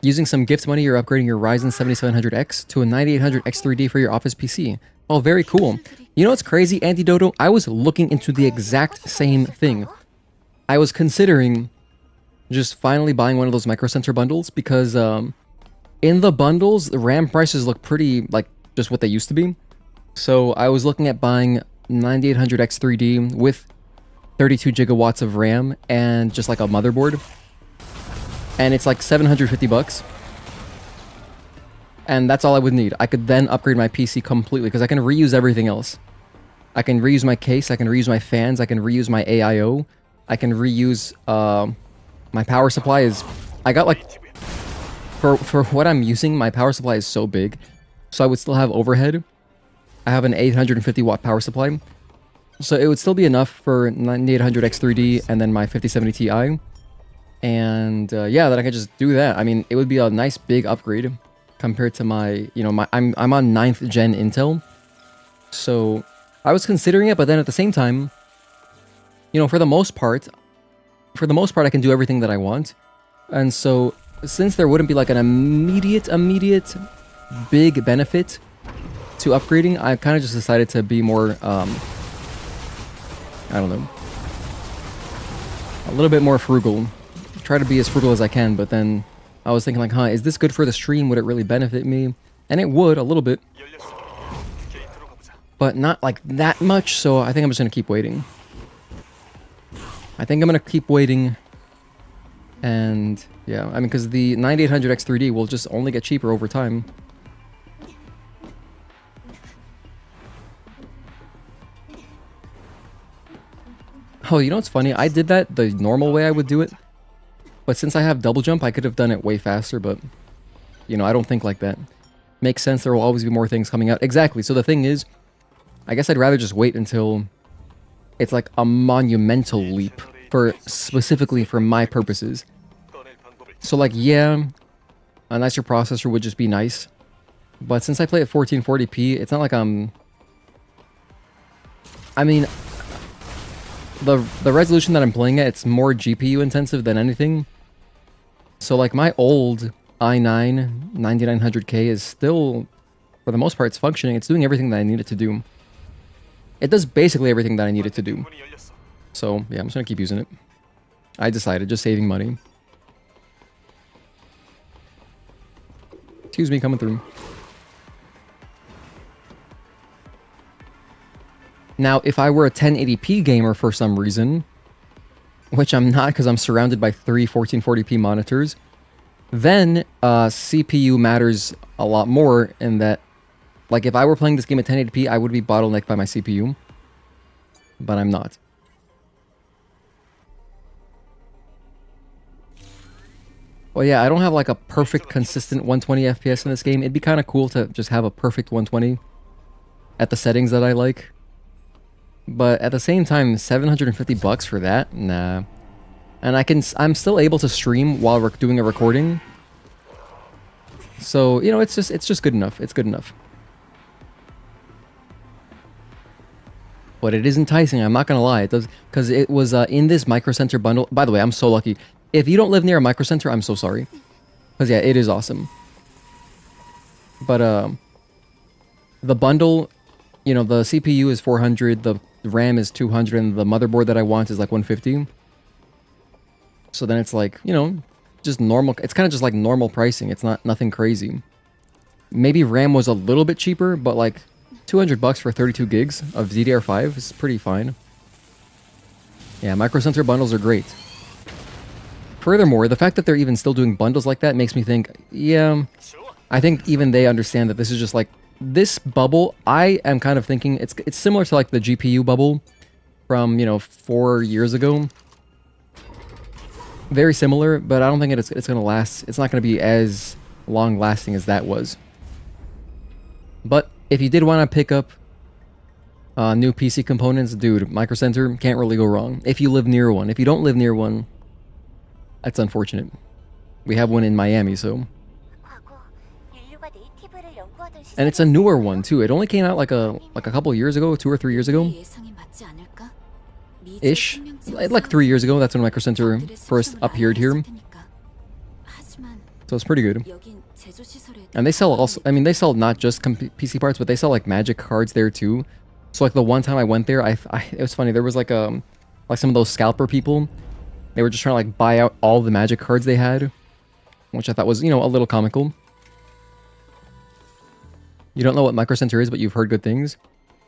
Using some gift money, you're upgrading your Ryzen 7700X to a 9800X3D for your office PC. Oh, very cool. You know what's crazy, Andy Dodo? I was looking into the exact same thing. I was considering just finally buying one of those Micro Center bundles because in the bundles, the RAM prices look pretty like just what they used to be. So I was looking at buying 9800X3D with 32 gigawatts of RAM and just like a motherboard. And it's like $750. And that's all I would need. I could then upgrade my PC completely because I can reuse everything else. I can reuse my case, I can reuse my fans, I can reuse my AIO, I can reuse my power supply is I got like for what I'm using, my power supply is so big. So I would still have overhead. I have an 850 watt power supply. So it would still be enough for 9800X3D and then my 5070 Ti. And yeah, then I could just do that. I mean, it would be a nice big upgrade compared to my, you know, I'm on 9th gen Intel. So I was considering it, but then at the same time, you know, for the most part, I can do everything that I want. And so since there wouldn't be like an immediate big benefit to upgrading, I kind of just decided to be more, I don't know, a little bit more frugal. Try to be as frugal as I can, but then I was thinking like, huh, is this good for the stream? Would it really benefit me? And it would, a little bit. But not like that much, so I think I'm just going to keep waiting. And yeah, I mean, because the 9800X3D will just only get cheaper over time. Oh, you know what's funny? I did that the normal way I would do it. But since I have double jump, I could have done it way faster, but you know, I don't think like that. Makes sense, there will always be more things coming out. Exactly, so the thing is, I guess I'd rather just wait until it's like a monumental leap for specifically for my purposes. So like, yeah, a nicer processor would just be nice. But since I play at 1440p, it's not like I mean, the resolution that I'm playing at, it's more GPU intensive than anything. So like my old i9 9900K is still, for the most part, it's functioning. It's doing everything that I need it to do. It does basically everything that I need it to do. So yeah, I'm just gonna keep using it. I decided, just saving money. Excuse me, coming through. Now, if I were a 1080p gamer for some reason, which I'm not because I'm surrounded by 3 1440p monitors, then CPU matters a lot more in that, like if I were playing this game at 1080p, I would be bottlenecked by my CPU, but I'm not. Well, yeah, I don't have like a perfect consistent 120 FPS in this game. It'd be kind of cool to just have a perfect 120 at the settings that I like. But at the same time, $750 for that? Nah. And I'm still able to stream while we're doing a recording. So, you know, it's just good enough. It's good enough. But it is enticing, I'm not gonna lie. It does, because it was in this Micro Center bundle. By the way, I'm so lucky. If you don't live near a Micro Center, I'm so sorry. Because yeah, it is awesome. But the bundle, you know, the CPU is 400, the RAM is 200, and the motherboard that I want is like 150. So then it's like, you know, just normal. It's kind of just like normal pricing. It's nothing crazy. Maybe RAM was a little bit cheaper, but like $200 for 32 gigs of DDR5 is pretty fine. Yeah, Micro Center bundles are great. Furthermore, the fact that they're even still doing bundles like that makes me think, yeah, I think even they understand that this is just like, this bubble, I am kind of thinking it's similar to like the GPU bubble from, you know, 4 years ago. Very similar, but I don't think it's going to last. It's not going to be as long lasting as that was. But if you did want to pick up new PC components, dude, Micro Center can't really go wrong. If you live near one. If you don't live near one, that's unfortunate. We have one in Miami, so. And it's a newer one too. It only came out like a couple years ago, 2 or 3 years ago. Ish. Like 3 years ago, that's when Micro Center first appeared here. So it's pretty good. And they sell also, I mean, they sell not just PC parts, but they sell like magic cards there too. So like the one time I went there, it was funny. There was like some of those scalper people. They were just trying to like buy out all the magic cards they had, which I thought was, you know, a little comical. You don't know what Micro Center is, but you've heard good things.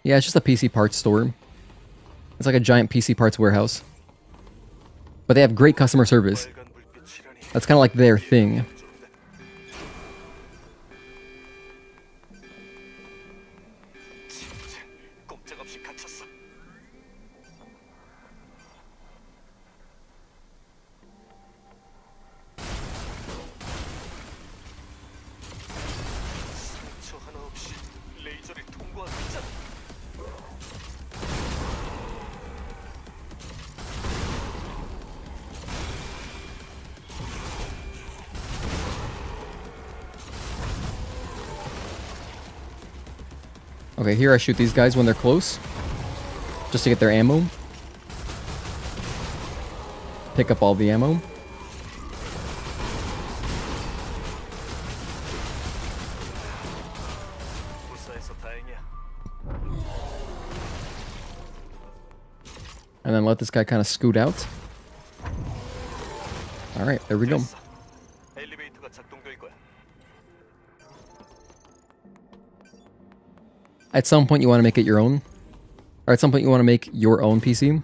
Yeah, it's just a PC parts store. It's like a giant PC parts warehouse. But they have great customer service. That's kind of like their thing. Okay, here I shoot these guys when they're close. Just to get their ammo. Pick up all the ammo. And then let this guy kind of scoot out. Alright, there we go. At some point you want to make it your own. Or at some point you want to make your own PC.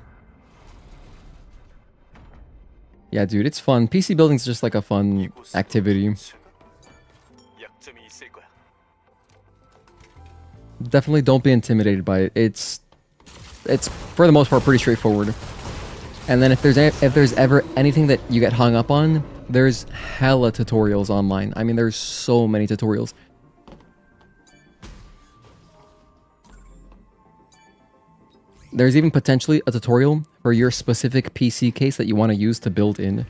Yeah, dude, it's fun. PC building's just like a fun activity. Definitely don't be intimidated by it. It's for the most part pretty straightforward. And then if there's ever anything that you get hung up on, there's hella tutorials online. I mean, there's so many tutorials. There's even potentially a tutorial for your specific PC case that you want to use to build in.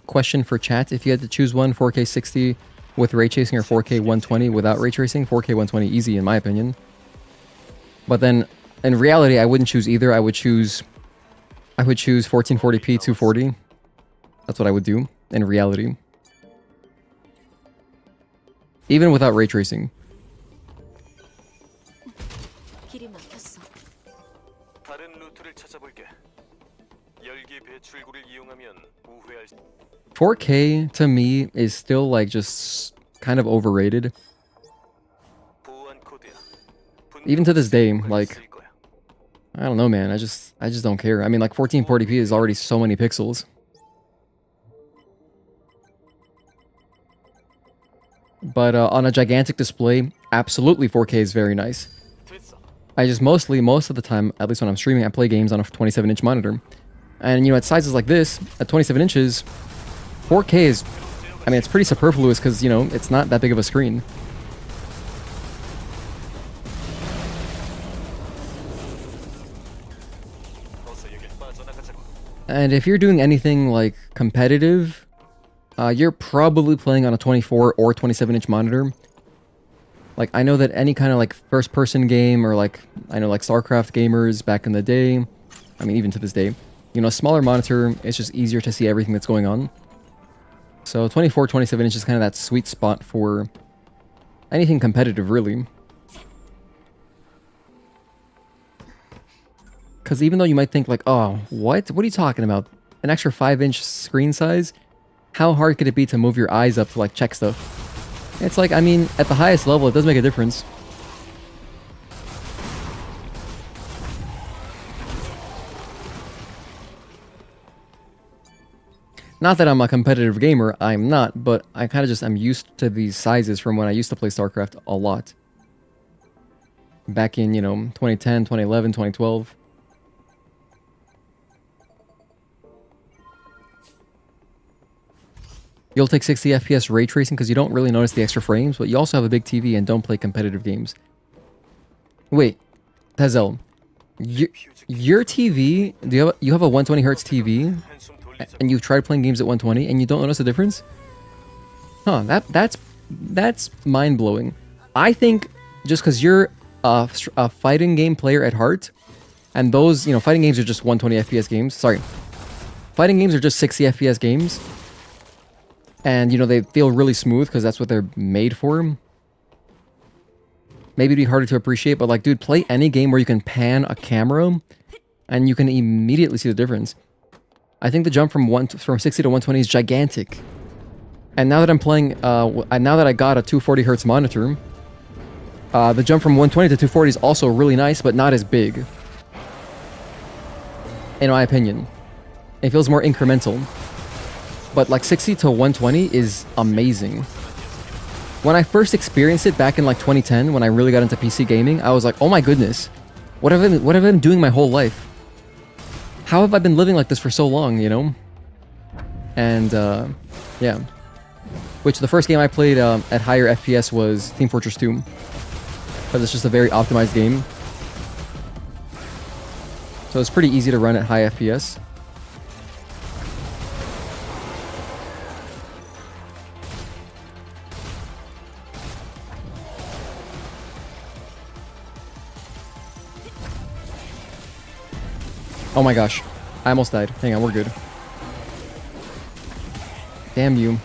Question for chat: if you had to choose one, 4K 60 with ray tracing or 4K 120 without ray tracing, 4K 120 easy in my opinion. But then in reality, I wouldn't choose either. I would choose 1440p 240. That's what I would do in reality. Even without ray tracing. 길이 막혔어. 4K to me is still like just kind of overrated. Even to this day, like I don't know, man. I just don't care. I mean, like 1440p is already so many pixels. But on a gigantic display, absolutely 4K is very nice. I just most of the time, at least when I'm streaming, I play games on a 27-inch monitor. And, you know, at sizes like this, at 27 inches, 4K is, I mean, it's pretty superfluous because, you know, it's not that big of a screen. And if you're doing anything like competitive, you're probably playing on a 24 or 27-inch monitor. Like, I know that any kind of like first-person game, or like, I know like StarCraft gamers back in the day, I mean even to this day, you know, a smaller monitor, it's just easier to see everything that's going on. So 24, 27 inch is kind of that sweet spot for anything competitive, really. Because even though you might think like, oh, what are you talking about? An extra 5-inch screen size? How hard could it be to move your eyes up to like check stuff? It's like, I mean, at the highest level, it does make a difference. Not that I'm a competitive gamer, I'm not, but I kind of just am used to these sizes from when I used to play StarCraft a lot. Back in, you know, 2010, 2011, 2012. You'll take 60 FPS ray tracing because you don't really notice the extra frames, but you also have a big TV and don't play competitive games. Wait, Tezel, your TV, you have a 120 Hz TV, and you've tried playing games at 120, and you don't notice a difference? Huh, that's mind-blowing. I think just because you're a fighting game player at heart, and those, you know, fighting games are just 120 FPS games. Sorry. Fighting games are just 60 FPS games. And, you know, they feel really smooth because that's what they're made for. Maybe it'd be harder to appreciate, but like, dude, play any game where you can pan a camera and you can immediately see the difference. I think the jump from 60 to 120 is gigantic. And now that I'm playing, now that I got a 240 Hz monitor, the jump from 120 to 240 is also really nice, but not as big. In my opinion. It feels more incremental. But like 60 to 120 is amazing. When I first experienced it back in like 2010, when I really got into PC gaming, I was like, oh my goodness, what have I been doing my whole life? How have I been living like this for so long, you know? And yeah. Which the first game I played at higher FPS was Team Fortress 2. Because it's just a very optimized game. So it's pretty easy to run at high FPS. Oh my gosh. I almost died. Hang on, we're good. Damn you.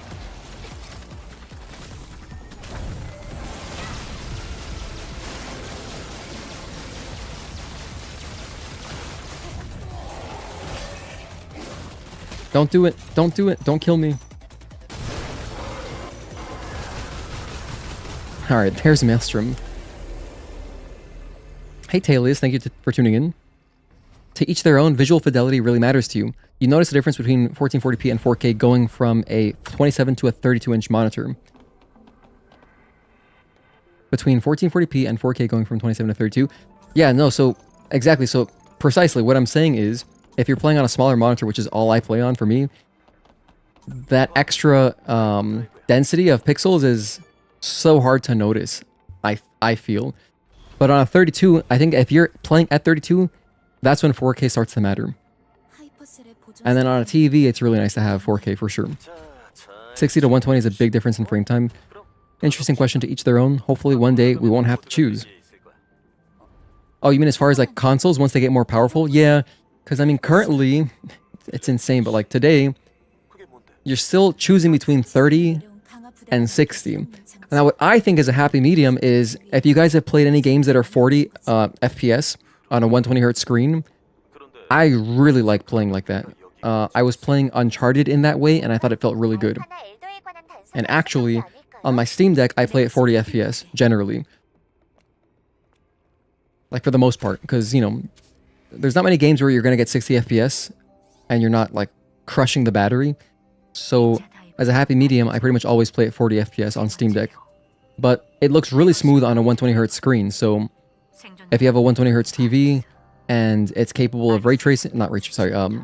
Don't do it. Don't do it. Don't kill me. Alright, there's Maelstrom. Hey Tailius, thank you for tuning in. To each their own, visual fidelity really matters to you. You notice the difference between 1440p and 4K going from a 27 to a 32-inch monitor. Between 1440p and 4K going from 27 to 32. Yeah, no, so exactly. So precisely what I'm saying is, if you're playing on a smaller monitor, which is all I play on for me, that extra density of pixels is so hard to notice, I feel. But on a 32, I think if you're playing at 32, that's when 4K starts to matter. And then on a TV, it's really nice to have 4K for sure. 60 to 120 is a big difference in frame time. Interesting question, to each their own. Hopefully one day we won't have to choose. Oh, you mean as far as like consoles, once they get more powerful? Yeah, because I mean currently, it's insane, but like today, you're still choosing between 30 and 60. Now what I think is a happy medium is, if you guys have played any games that are 40 FPS on a 120Hz screen, I really like playing like that. I was playing Uncharted in that way, and I thought it felt really good. And actually, on my Steam Deck, I play at 40 FPS, generally. Like, for the most part, because, you know, there's not many games where you're going to get 60 FPS, and you're not, like, crushing the battery. So, as a happy medium, I pretty much always play at 40 FPS on Steam Deck. But it looks really smooth on a 120Hz screen, so if you have a 120Hz TV, and it's capable of ray tracing, not ray tracing, sorry,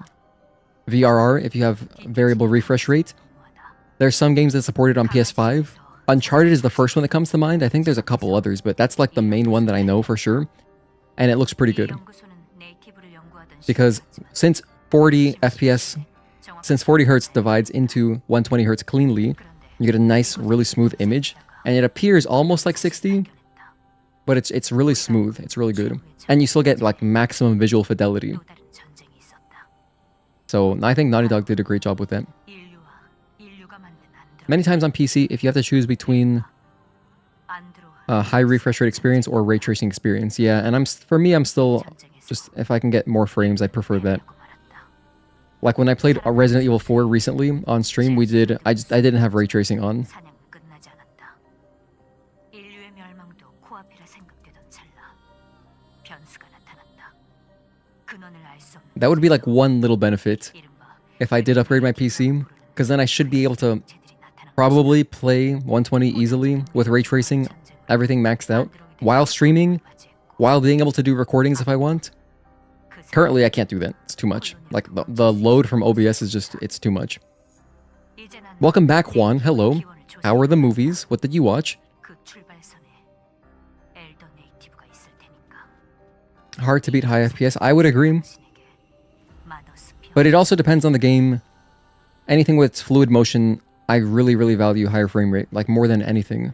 VRR, if you have variable refresh rate. There's some games that support it on PS5. Uncharted is the first one that comes to mind. I think there's a couple others, but that's like the main one that I know for sure. And it looks pretty good. Because since 40 FPS, since 40 Hz divides into 120 Hz cleanly, you get a nice, really smooth image. And it appears almost like 60, but it's really smooth. It's really good. And you still get like maximum visual fidelity. So I think Naughty Dog did a great job with that. Many times on PC, if you have to choose between high refresh rate experience or ray tracing experience, yeah, and for me, I'm still just, if I can get more frames, I prefer that. Like when I played Resident Evil 4 recently on stream, I didn't have ray tracing on. That would be like one little benefit if I did upgrade my PC, because then I should be able to probably play 120 easily with ray tracing, everything maxed out, while streaming, while being able to do recordings if I want. Currently, I can't do that. It's too much. Like, the load from OBS is just, it's too much. Welcome back, Juan. Hello. How are the movies? What did you watch? Hard to beat high FPS. I would agree. But it also depends on the game. Anything with fluid motion, I really, really value higher frame rate, like more than anything.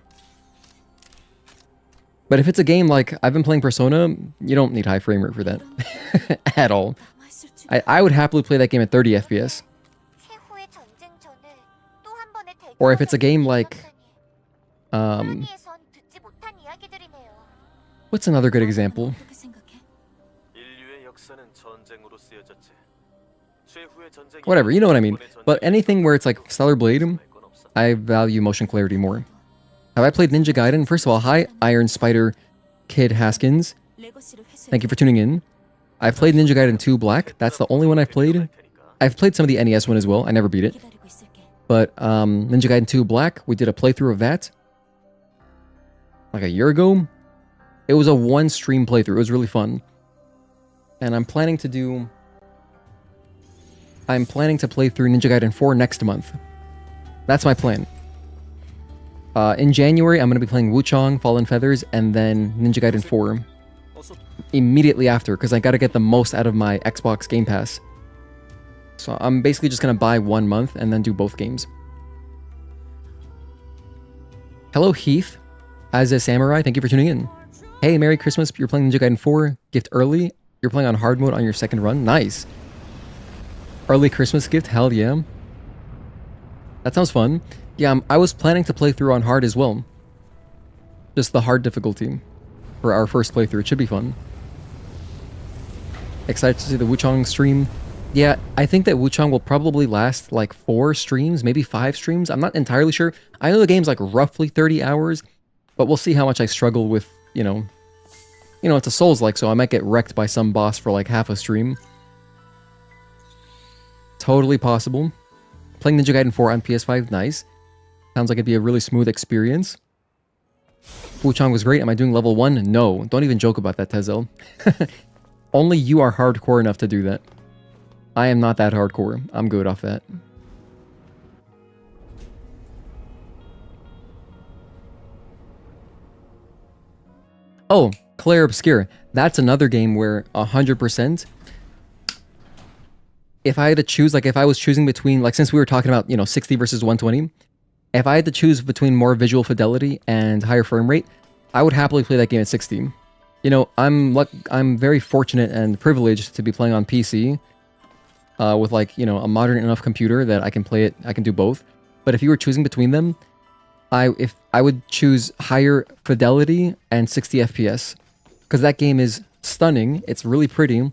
But if it's a game like, I've been playing Persona, you don't need high frame rate for that. At all. I would happily play that game at 30 FPS. Or if it's a game like... what's another good example? Whatever, you know what I mean. But anything where it's like Stellar Blade, I value motion clarity more. Have I played Ninja Gaiden? First of all, hi, Iron Spider Kid Haskins. Thank you for tuning in. I've played Ninja Gaiden 2 Black. That's the only one I've played. I've played some of the NES one as well. I never beat it. But Ninja Gaiden 2 Black, we did a playthrough of that like a year ago. It was a one stream playthrough. It was really fun. And I'm planning to play through Ninja Gaiden 4 next month. That's my plan. In January, I'm going to be playing Wuchang, Fallen Feathers, and then Ninja Gaiden 4 immediately after, because I got to get the most out of my Xbox Game Pass. So I'm basically just going to buy 1 month and then do both games. Hello, Heath. As a Samurai, thank you for tuning in. Hey, Merry Christmas. You're playing Ninja Gaiden 4. Gift early. You're playing on hard mode on your second run? Nice. Early Christmas gift? Hell yeah. That sounds fun. Yeah, I was planning to play through on hard as well. Just the hard difficulty for our first playthrough. It should be fun. Excited to see the Wuchang stream. Yeah, I think that Wuchang will probably last like 4 streams, maybe 5 streams. I'm not entirely sure. I know the game's like roughly 30 hours, but we'll see how much I struggle with, you know, it's a Souls-like, so I might get wrecked by some boss for like half a stream. Totally possible. Playing Ninja Gaiden 4 on PS5, nice. Sounds like it'd be a really smooth experience. Wuchang was great. Am I doing level 1? No. Don't even joke about that, Tezel. Only you are hardcore enough to do that. I am not that hardcore. I'm good off that. Oh, Claire Obscure. That's another game where 100%. If I had to choose, like if I was choosing between, like since we were talking about, 60 versus 120, if I had to choose between more visual fidelity and higher frame rate, I would happily play that game at 60. I'm very fortunate and privileged to be playing on PC with like, a modern enough computer that I can play it, I can do both. But if you were choosing between them, I would choose higher fidelity and 60 FPS. Because that game is stunning, it's really pretty.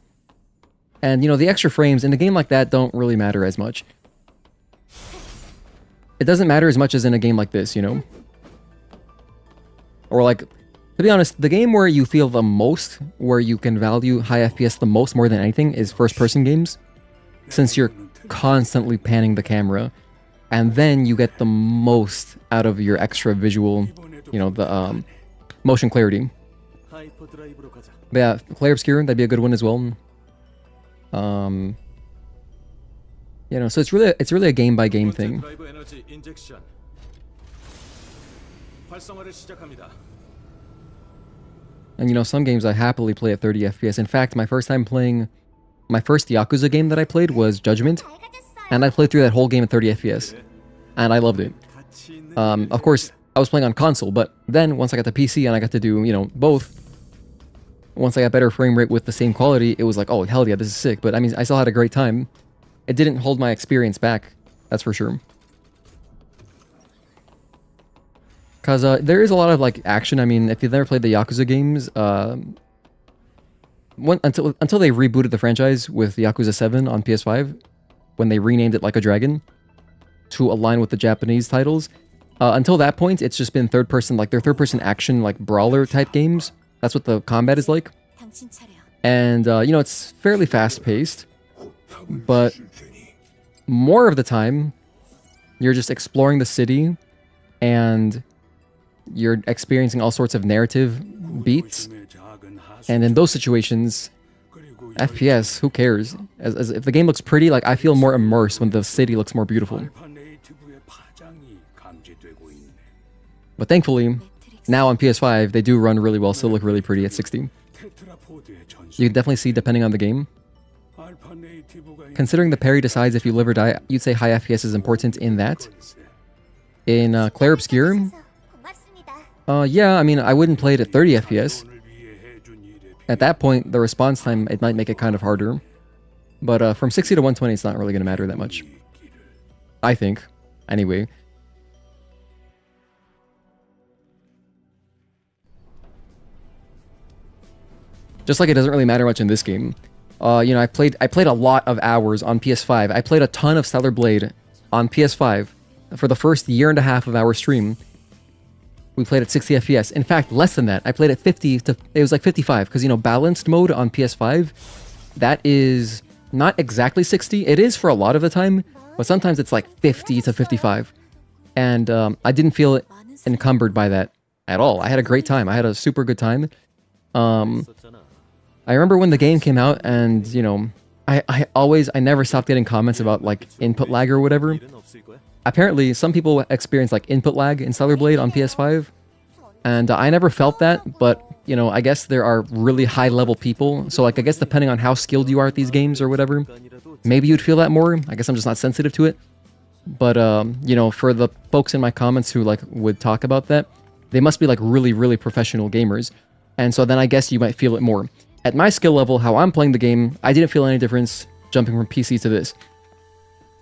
And, the extra frames in a game like that don't really matter as much. It doesn't matter as much as in a game like this, Or like, to be honest, the game where you feel the most, where you can value high FPS the most more than anything is first-person games. Since you're constantly panning the camera. And then you get the most out of your extra visual, the motion clarity. But yeah, Claire Obscure, that'd be a good one as well. So it's really a game by game thing. And some games I happily play at 30 FPS. In fact, my first Yakuza game that I played was Judgment, and I played through that whole game at 30 FPS, and I loved it. Of course, I was playing on console, but then once I got the PC and I got to do, both, once I got better frame rate with the same quality, it was like, oh, hell yeah, this is sick. But I mean, I still had a great time. It didn't hold my experience back, that's for sure. Because there is a lot of like action. I mean, if you've never played the Yakuza games, until they rebooted the franchise with Yakuza 7 on PS5, when they renamed it Like a Dragon to align with the Japanese titles, until that point, it's just been third-person, like they're third-person action, like brawler type games. That's what the combat is like. And, it's fairly fast-paced, but more of the time, you're just exploring the city, and you're experiencing all sorts of narrative beats. And in those situations, FPS, who cares? As if the game looks pretty, like I feel more immersed when the city looks more beautiful. But thankfully, now on PS5, they do run really well, still look really pretty at 60. You can definitely see depending on the game. Considering the parry decides if you live or die, you'd say high FPS is important in that. In Claire Obscure, yeah, I mean, I wouldn't play it at 30 FPS. At that point, the response time, it might make it kind of harder. But from 60 to 120, it's not really going to matter that much. I think. Anyway. Just like it doesn't really matter much in this game. I played a lot of hours on PS5. I played a ton of Stellar Blade on PS5 for the first year and a half of our stream. We played at 60 FPS. In fact, less than that. I played at 50 to... It was like 55. Because, balanced mode on PS5, that is not exactly 60. It is for a lot of the time. But sometimes it's like 50 to 55. And I didn't feel encumbered by that at all. I had a great time. I had a super good time. I remember when the game came out and, I never stopped getting comments about, like, input lag or whatever. Apparently, some people experience, like, input lag in Stellar Blade on PS5. And I never felt that, but, I guess there are really high-level people. So, like, I guess depending on how skilled you are at these games or whatever, maybe you'd feel that more. I guess I'm just not sensitive to it. But, for the folks in my comments who, like, would talk about that, they must be, like, really, really professional gamers. And so then I guess you might feel it more. at my skill level, how I'm playing the game, I didn't feel any difference jumping from PC to this.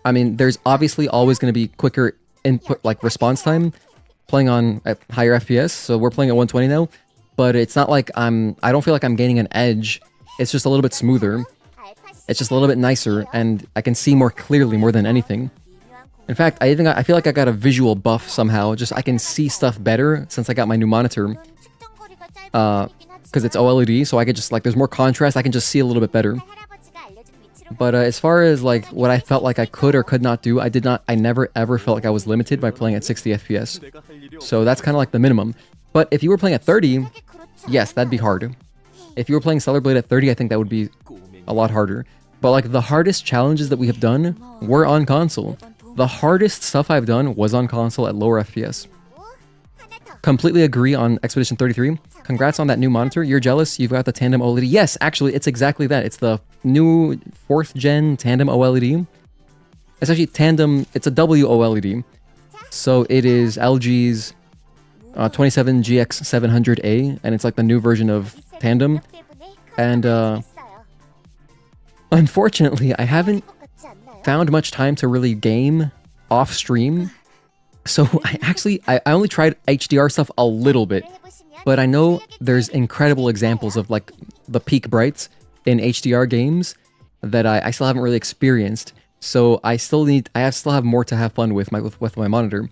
I mean, there's obviously always going to be quicker input, like response time, playing on at higher FPS. So we're playing at 120 now, but it's not like I don't feel like I'm gaining an edge. It's just a little bit smoother. It's just a little bit nicer, and I can see more clearly more than anything. In fact, I feel like I got a visual buff somehow. Just I can see stuff better since I got my new monitor. Because it's OLED, so I could just, like, there's more contrast. I can just see a little bit better. But as far as, like, what I felt like I could or could not do, I never ever felt like I was limited by playing at 60 FPS. So that's kind of like the minimum. But if you were playing at 30, yes, that'd be hard. If you were playing Stellar Blade at 30, I think that would be a lot harder. But, like, the hardest challenges that we have done were on console. The hardest stuff I've done was on console at lower FPS. Completely agree on Expedition 33. Congrats on that new monitor. You're jealous. You've got the tandem OLED. Yes, actually, it's exactly that. It's the new 4th gen tandem OLED. It's actually tandem. It's a WOLED. So it is LG's 27GX700A, and it's like the new version of tandem. And unfortunately, I haven't found much time to really game off stream. So I only tried HDR stuff a little bit, but I know there's incredible examples of, like, the peak brights in HDR games that I still haven't really experienced. So I still have more to have fun with my monitor.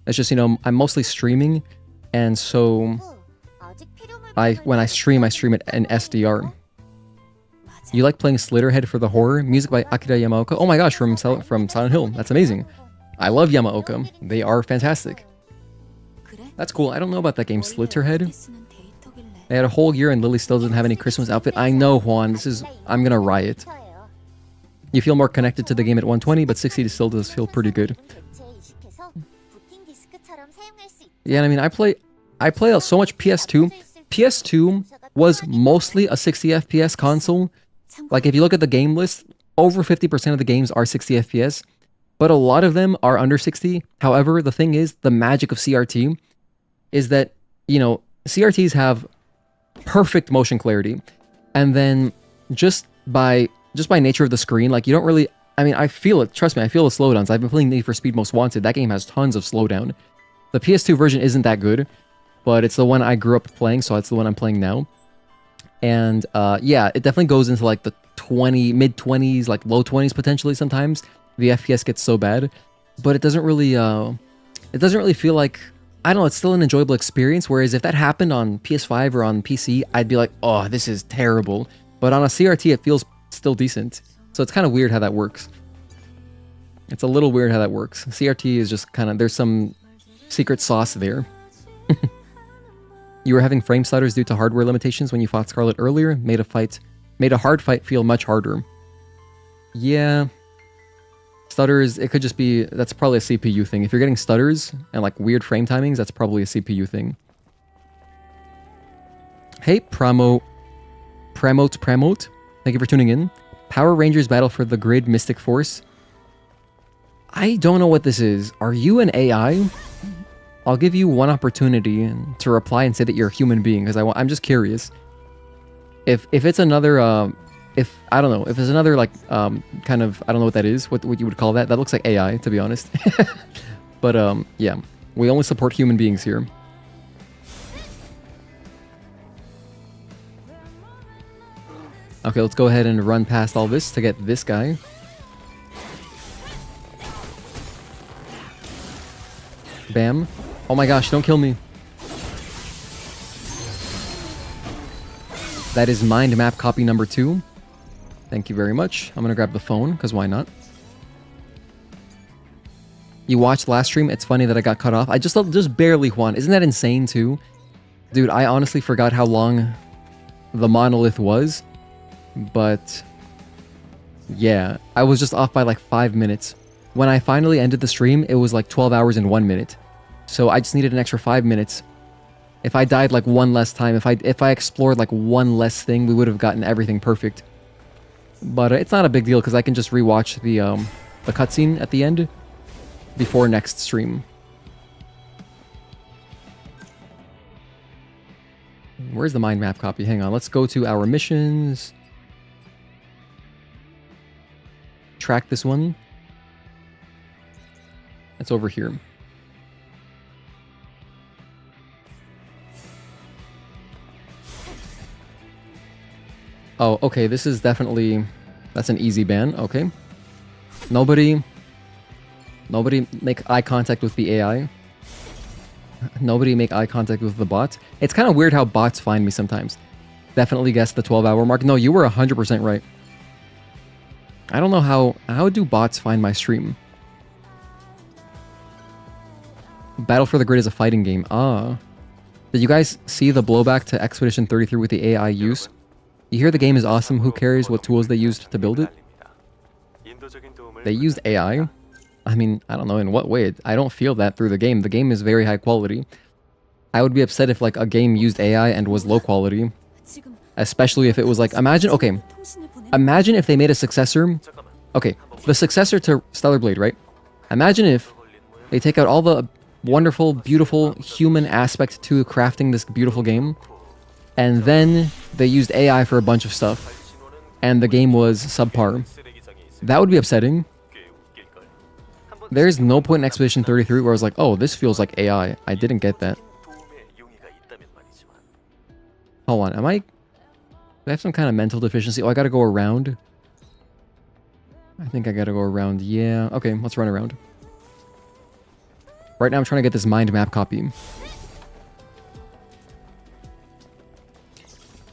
It's just, you know, I'm mostly streaming, and so when I stream it in SDR. You like playing Slitterhead for the horror? Music by Akira Yamaoka. Oh my gosh, from Silent Hill. That's amazing. I love Yamaoka. They are fantastic. That's cool. I don't know about that game, Slitterhead. They had a whole year and Lily still doesn't have any Christmas outfit. I know, Juan. I'm gonna riot. You feel more connected to the game at 120, but 60 still does feel pretty good. Yeah, I mean, I play so much PS2. PS2 was mostly a 60 FPS console. Like, if you look at the game list, over 50% of the games are 60 FPS. But a lot of them are under 60. However, the thing is, the magic of CRT is that, you know, CRTs have perfect motion clarity. And then just by nature of the screen, like, you don't really, I mean, I feel it. Trust me, I feel the slowdowns. I've been playing Need for Speed Most Wanted. That game has tons of slowdown. The PS2 version isn't that good, but it's the one I grew up playing, so it's the one I'm playing now. And yeah, it definitely goes into, like, the mid-20s, like low 20s potentially sometimes. The FPS gets so bad, but it doesn't really feel like, I don't know, it's still an enjoyable experience. Whereas if that happened on PS5 or on PC, I'd be like, oh, this is terrible. But on a CRT, it feels still decent. So it's kind of weird how that works. It's a little weird how that works. CRT is just kind of, there's some secret sauce there. You were having frame stutters due to hardware limitations when you fought Scarlet earlier, made a hard fight feel much harder. Yeah. Stutters, it could just be, that's probably a CPU thing. If you're getting stutters and, like, weird frame timings, that's probably a CPU thing. Hey, Promote. Thank you for tuning in. Power Rangers Battle for the Grid Mystic Force. I don't know what this is. Are you an AI? I'll give you one opportunity to reply and say that you're a human being, because I'm just curious. If it's another, I don't know, if it's another, like, kind of, I don't know what that is, what you would call that. That looks like AI, to be honest. But, yeah, we only support human beings here. Okay, let's go ahead and run past all this to get this guy. Bam. Oh my gosh, don't kill me. That is mind map copy number 2. Thank you very much. I'm gonna grab the phone, because why not? You watched last stream? It's funny that I got cut off. I just barely, Juan. Isn't that insane too? Dude, I honestly forgot how long the monolith was. But yeah, I was just off by like 5 minutes. When I finally ended the stream, it was like 12 hours and 1 minute. So I just needed an extra 5 minutes. If I died like one less time, if I explored like one less thing, we would have gotten everything perfect. But it's not a big deal because I can just rewatch the cutscene at the end before next stream. Where's the mind map copy? Hang on, let's go to our missions. Track this one. It's over here. Oh, okay, this is definitely... That's an easy ban, okay. Nobody make eye contact with the AI. Nobody make eye contact with the bot. It's kind of weird how bots find me sometimes. Definitely guessed the 12-hour mark. No, you were 100% right. I don't know how do bots find my stream? Battle for the Grid is a fighting game. Ah. Did you guys see the blowback to Expedition 33 with the AI use? You hear the game is awesome, who cares what tools they used to build it? They used AI? I mean, I don't know in what way. I don't feel that through the game. The game is very high quality. I would be upset if like a game used AI and was low quality. Especially if it was like, imagine if they made a successor. Okay, the successor to Stellar Blade, right? Imagine if they take out all the wonderful, beautiful human aspect to crafting this beautiful game, and then they used AI for a bunch of stuff, and the game was subpar. That would be upsetting. There's no point in Expedition 33 where I was like, oh, this feels like AI. I didn't get that. Hold on, do I have some kind of mental deficiency? Oh, I gotta go around. I think I gotta go around. Yeah, okay, let's run around. Right now I'm trying to get this mind map copy.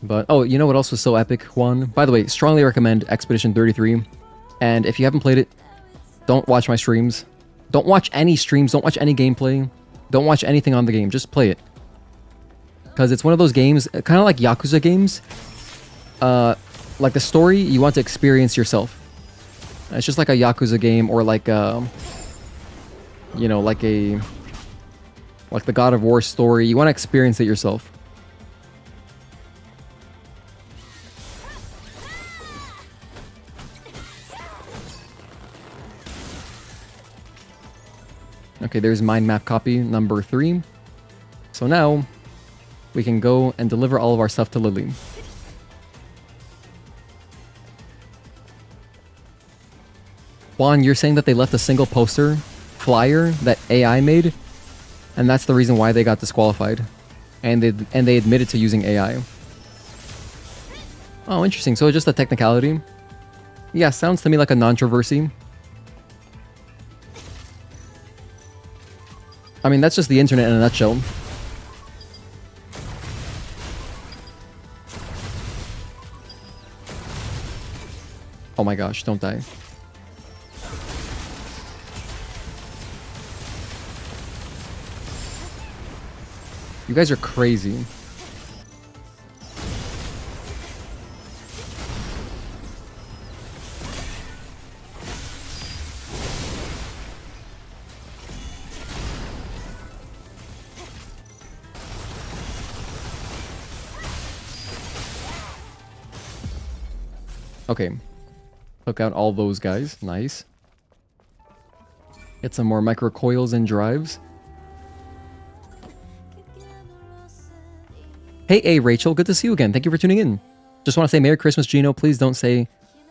But, oh, you know what else was so epic, Juan? By the way, strongly recommend Expedition 33. And if you haven't played it, don't watch my streams. Don't watch any streams, don't watch any gameplay. Don't watch anything on the game, just play it. Because it's one of those games, kind of like Yakuza games. Like the story, you want to experience yourself. It's just like a Yakuza game, or like you know, like the God of War story. You want to experience it yourself. Okay, there's mind map copy number 3. So now we can go and deliver all of our stuff to Lily. Juan, you're saying that they left a single poster, flyer, that AI made, and that's the reason why they got disqualified. And they admitted to using AI. Oh, interesting. So just a technicality. Yeah, sounds to me like a controversy. I mean, that's just the internet in a nutshell. Oh my gosh, don't die. You guys are crazy. Okay. Took out all those guys. Nice. Get some more micro coils and drives. Hey, Rachel. Good to see you again. Thank you for tuning in. Just want to say Merry Christmas, Gino. Please don't say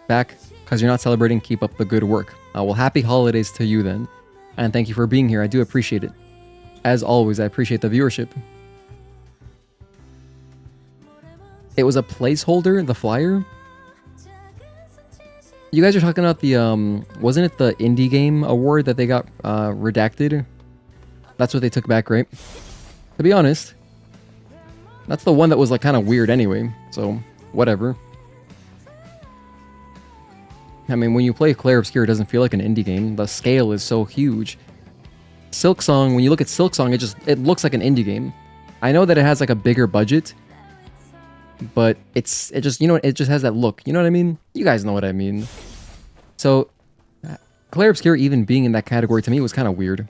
back because you're not celebrating. Keep up the good work. Well, happy holidays to you then. And thank you for being here. I do appreciate it. As always, I appreciate the viewership. It was a placeholder, the flyer? You guys are talking about the, wasn't it the indie game award that they got redacted? That's what they took back, right? To be honest, that's the one that was like kind of weird anyway, so whatever. I mean, when you play Clair Obscur, it doesn't feel like an indie game. The scale is so huge. Silksong, when you look at Silksong, it looks like an indie game. I know that it has like a bigger budget, but it just, you know, it just has that look. You know what I mean? You guys know what I mean. So, Clair Obscur even being in that category to me was kind of weird.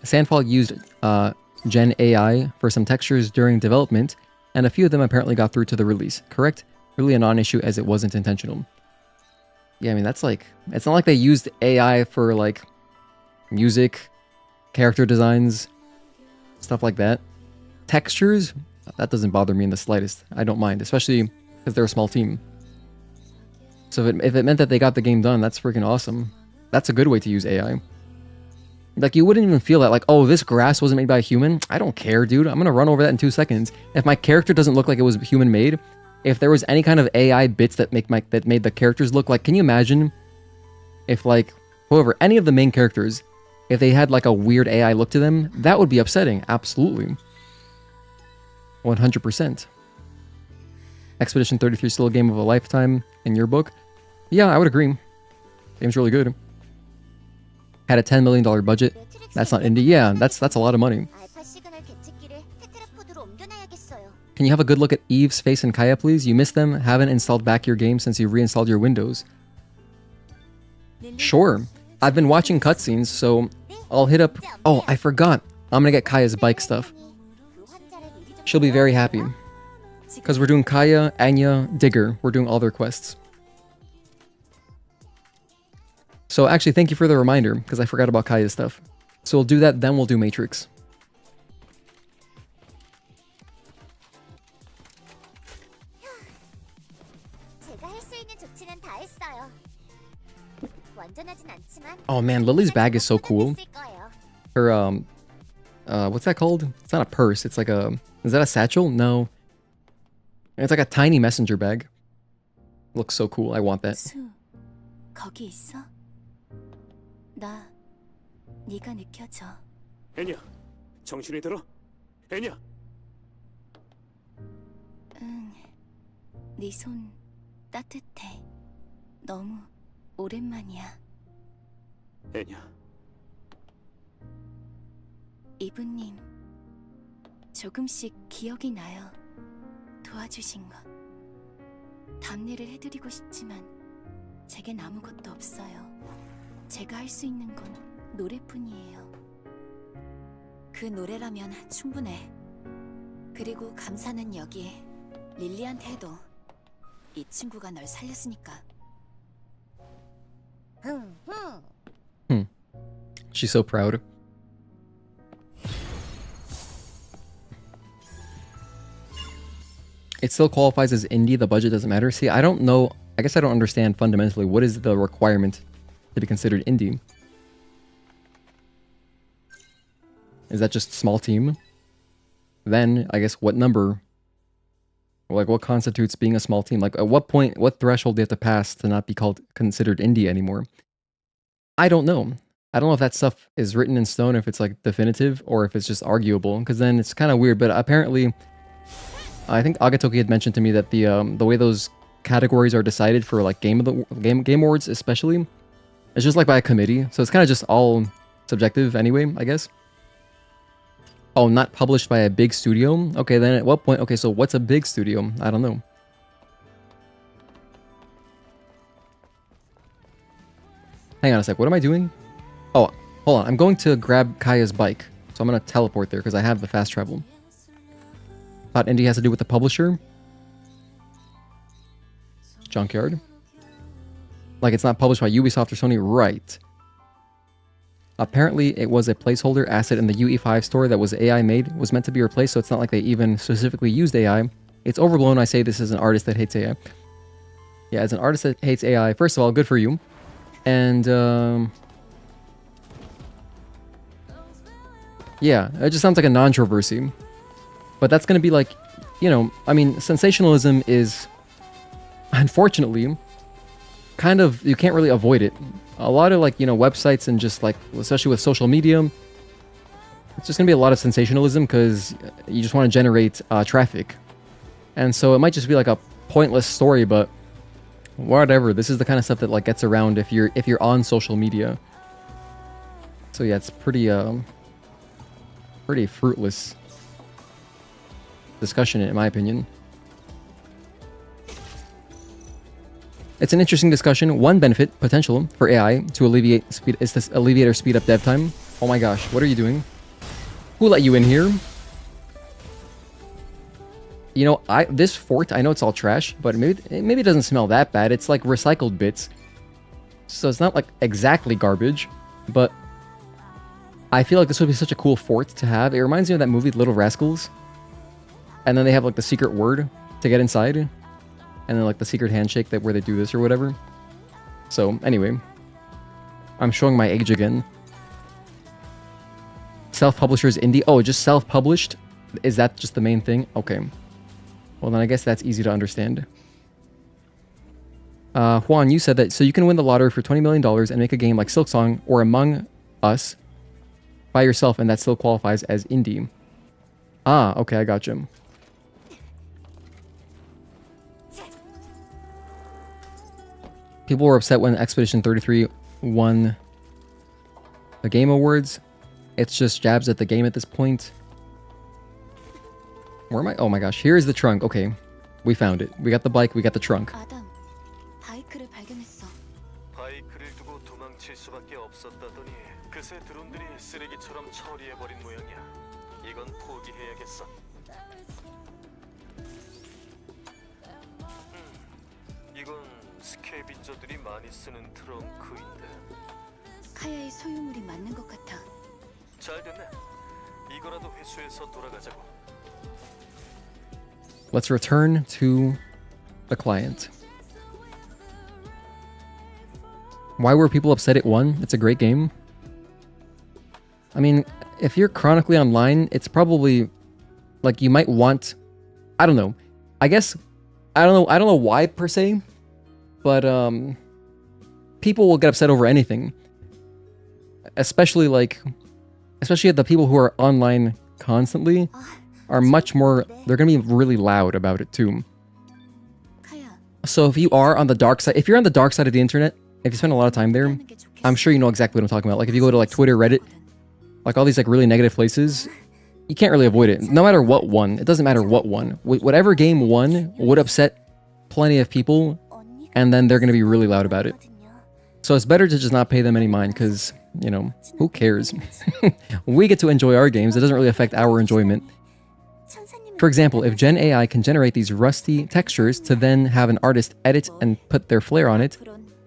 Sandfall used Gen AI for some textures during development, and a few of them apparently got through to the release. Correct? Really a non-issue as it wasn't intentional. Yeah, I mean, that's like... It's not like they used AI for, like, music, character designs, stuff like that. textures, that doesn't bother me in the slightest. I don't mind, especially because they're a small team. So if it meant that they got the game done, that's freaking awesome. That's a good way to use AI. Like, you wouldn't even feel that, like, oh, this grass wasn't made by a human. I don't care, dude. I'm gonna run over that in 2 seconds. If my character doesn't look like it was human made, if there was any kind of AI bits that made the characters look like, can you imagine if, like, whoever, any of the main characters, if they had like a weird AI look to them, that would be upsetting. Absolutely. 100%. Expedition 33 still a game of a lifetime in your book? Yeah, I would agree. Game's really good. Had a $10 million budget. That's not indie. Yeah, that's a lot of money. Can you have a good look at Eve's face and Kaya, please? You missed them. Haven't installed back your game since you reinstalled your Windows. Sure. I've been watching cutscenes, so I'll hit up... Oh, I forgot. I'm gonna get Kaya's bike stuff. She'll be very happy. Because we're doing Kaya, Anya, Digger. We're doing all their quests. So actually, thank you for the reminder, because I forgot about Kaya's stuff. So we'll do that, then we'll do Matrix. Oh man, Lily's bag is so cool. Her, what's that called? It's not a purse, it's like a... Is that a satchel? No. It's like a tiny messenger bag. Looks so cool, I want that. 거기 있어? 나 네가 느껴져. 애냐, 정신이 들어? 애냐? 응, 네 손 따뜻해. 너무 오랜만이야. 애냐? 이브님, 조금씩 기억이 나요. 도와주신 것. 답례를 해드리고 싶지만 제겐 아무것도 없어요. 제가 할 수 있는 건 노래뿐이에요. 그 노래라면 충분해. 그리고 감사는 여기에 릴리한테 해도 이 친구가 널 살렸으니까. She's so proud. It still qualifies as indie, the budget doesn't matter. See, I don't know, I guess I don't understand fundamentally what is the requirement to be considered indie. Is that just small team? Then, I guess, what number? Like, what constitutes being a small team? Like, at what point, what threshold do you have to pass to not be considered indie anymore? I don't know. I don't know if that stuff is written in stone, if it's, like, definitive, or if it's just arguable, because then it's kind of weird, but apparently, I think Agatoki had mentioned to me that the way those categories are decided for, like, Game Awards, especially, it's just, like, by a committee, so it's kind of just all subjective anyway, I guess. Oh, not published by a big studio? Okay, then at what point... Okay, so what's a big studio? I don't know. Hang on a sec, what am I doing? Oh, hold on, I'm going to grab Kaya's bike. So I'm going to teleport there, because I have the fast travel. Thought indie has to do with the publisher? Junkyard? Like it's not published by Ubisoft or Sony? Right. Apparently, it was a placeholder asset in the UE5 store that was AI made, was meant to be replaced, so it's not like they even specifically used AI. It's overblown. I say this as an artist that hates AI. Yeah, as an artist that hates AI, first of all, good for you. And, yeah, it just sounds like a non-controversy. But that's going to be like, you know, I mean, sensationalism is, unfortunately, kind of, you can't really avoid it. A lot of, like, you know, websites and just, like, especially with social media, it's just going to be a lot of sensationalism because you just want to generate traffic. And so it might just be, like, a pointless story, but whatever. This is the kind of stuff that, like, gets around if you're on social media. So, yeah, it's pretty fruitless discussion, in my opinion. It's an interesting discussion. One benefit, potential, for AI to alleviate speed is to alleviate or speed up dev time. Oh my gosh, what are you doing? Who let you in here? You know, this fort, I know it's all trash, but maybe it doesn't smell that bad. It's like recycled bits. So it's not like exactly garbage, but I feel like this would be such a cool fort to have. It reminds me of that movie Little Rascals, and then they have like the secret word to get inside, and then like the secret handshake that where they do this or whatever. So anyway, I'm showing my age again. Self-publishers indie. Oh, just self-published? Is that just the main thing? Okay. Well, then I guess that's easy to understand. Juan, you said that so you can win the lottery for $20 million and make a game like Silksong or Among Us by yourself, and that still qualifies as indie. Ah, okay, I got you. People were upset when Expedition 33 won the Game Awards. It's just jabs at the game at this point. Where am I? Oh my gosh, here's the trunk. Okay, we found it. We got the bike, we got the trunk. 아담, 바이크를 발견했어. 바이크를 두고 도망칠 수밖에 없었다더니 그새 드론들이 쓰레기처럼 처리해버린 모양이야. 이건 포기해야겠어. 이건 스캐빈저들이 많이 쓰는 트렁크인데. 카야의 소유물이 맞는 것 같아. 잘 됐네. 이거라도 회수해서 돌아가자고. Let's return to the client. Why were people upset it won? It's a great game. I mean, if you're chronically online, it's probably like you might want, I don't know. I guess I don't know why per se, but people will get upset over anything. Especially the people who are online constantly are much more, they're going to be really loud about it too. So if you are on the dark side, if you're on the dark side of the internet, if you spend a lot of time there, I'm sure you know exactly what I'm talking about. Like if you go to like Twitter, Reddit, like all these like really negative places, you can't really avoid it. No matter what won, it doesn't matter what won. Whatever game won would upset plenty of people, and then they're going to be really loud about it. So it's better to just not pay them any mind because, you know, who cares? We get to enjoy our games. It doesn't really affect our enjoyment. For example, if Gen AI can generate these rusty textures to then have an artist edit and put their flair on it,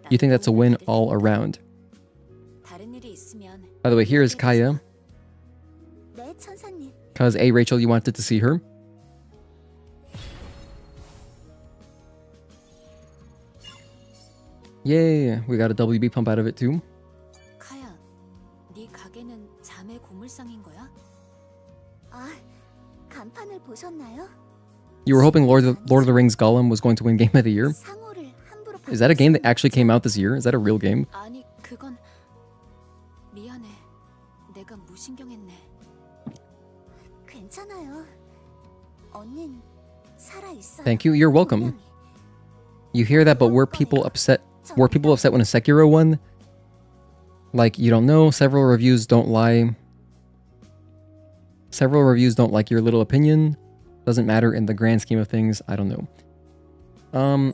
you think that's a win all around. By the way, here is Kaya. Because, A, Rachel, you wanted to see her. Yay, we got a WB pump out of it too. 카야, 네 가게는 잠의 고물상인 거야? 아, 간판을 보셨나요? You were hoping Lord of the Rings Gollum was going to win Game of the Year? 상호를 함부로 Is that a game that actually came out this year? Is that a real game? 아니, 그건 미안해. 내가 무신경했네. 괜찮아요. 언닌 살아 있어요. Thank you. You're welcome. You hear that, but were people upset? Were people upset when a Sekiro won? Like, you don't know. Several reviews don't lie. Several reviews don't like your little opinion. Doesn't matter in the grand scheme of things. I don't know.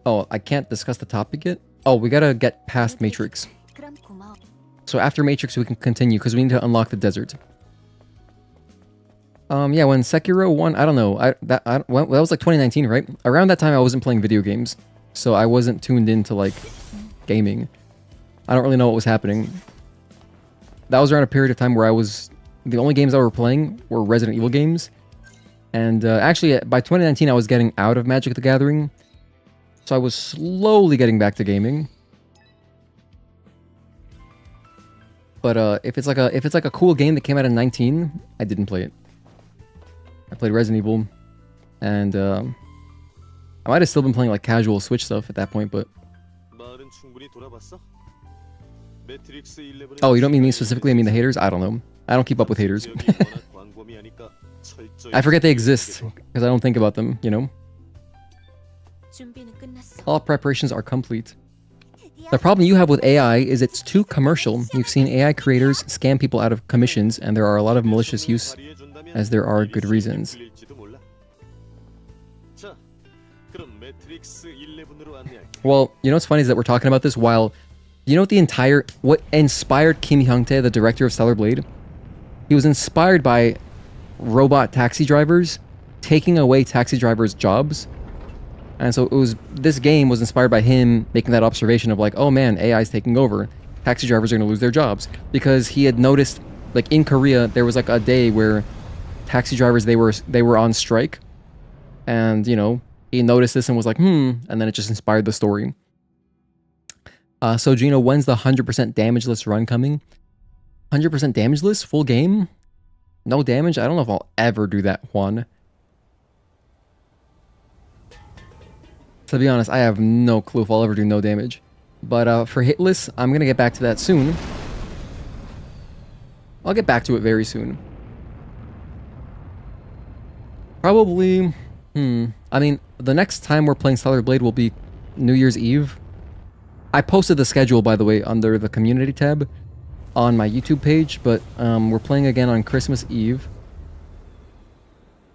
Oh, I can't discuss the topic yet. Oh, we gotta get past Matrix. 그럼 고마워. So after Matrix, we can continue because we need to unlock the desert. Yeah, when Sekiro won, I don't know. That was like 2019, right? Around that time, I wasn't playing video games, so I wasn't tuned into like gaming. I don't really know what was happening. That was around a period of time where the only games I were playing were Resident Evil games, and actually by 2019, I was getting out of Magic the Gathering, so I was slowly getting back to gaming. But if it's like a cool game that came out in 19, I didn't play it. I played Resident Evil, and I might have still been playing like casual Switch stuff at that point, but... Oh, you don't mean me specifically, I mean the haters? I don't know. I don't keep up with haters. I forget they exist, because I don't think about them, you know? 준비는 끝났어. All preparations are complete. The problem you have with AI is it's too commercial. You've seen AI creators scam people out of commissions, and there are a lot of malicious use, as there are good reasons. Well, you know what's funny is that we're talking about this while... You know what inspired Kim Hyung-tae, the director of Stellar Blade? He was inspired by robot taxi drivers taking away taxi drivers' jobs. And so this game was inspired by him making that observation of like, oh man, AI is taking over. Taxi drivers are going to lose their jobs. Because he had noticed, like in Korea, there was like a day where taxi drivers, they were on strike, and you know, he noticed this and was like, and then it just inspired the story. So Gino, when's the 100% damageless run coming? 100% damageless full game, no damage. I don't know if I'll ever do that, Juan. To be honest, I have no clue if I'll ever do no damage. But for hitless, I'm gonna get back to that soon. I'll get back to it very soon. Probably, I mean, the next time we're playing Stellar Blade will be New Year's Eve. I posted the schedule, by the way, under the community tab on my YouTube page, but we're playing again on Christmas Eve.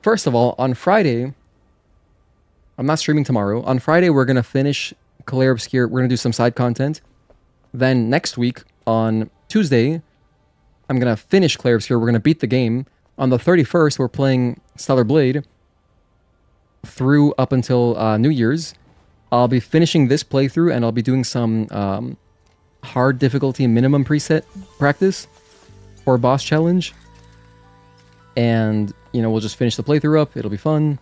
First of all, on Friday, I'm not streaming tomorrow. On Friday, we're going to finish Clair Obscure. We're going to do some side content. Then next week, on Tuesday, I'm going to finish Clair Obscure. We're going to beat the game. On the 31st, we're playing Stellar Blade through up until New Year's. I'll be finishing this playthrough, and I'll be doing some hard difficulty minimum preset practice for a boss challenge. And, you know, we'll just finish the playthrough up. It'll be fun.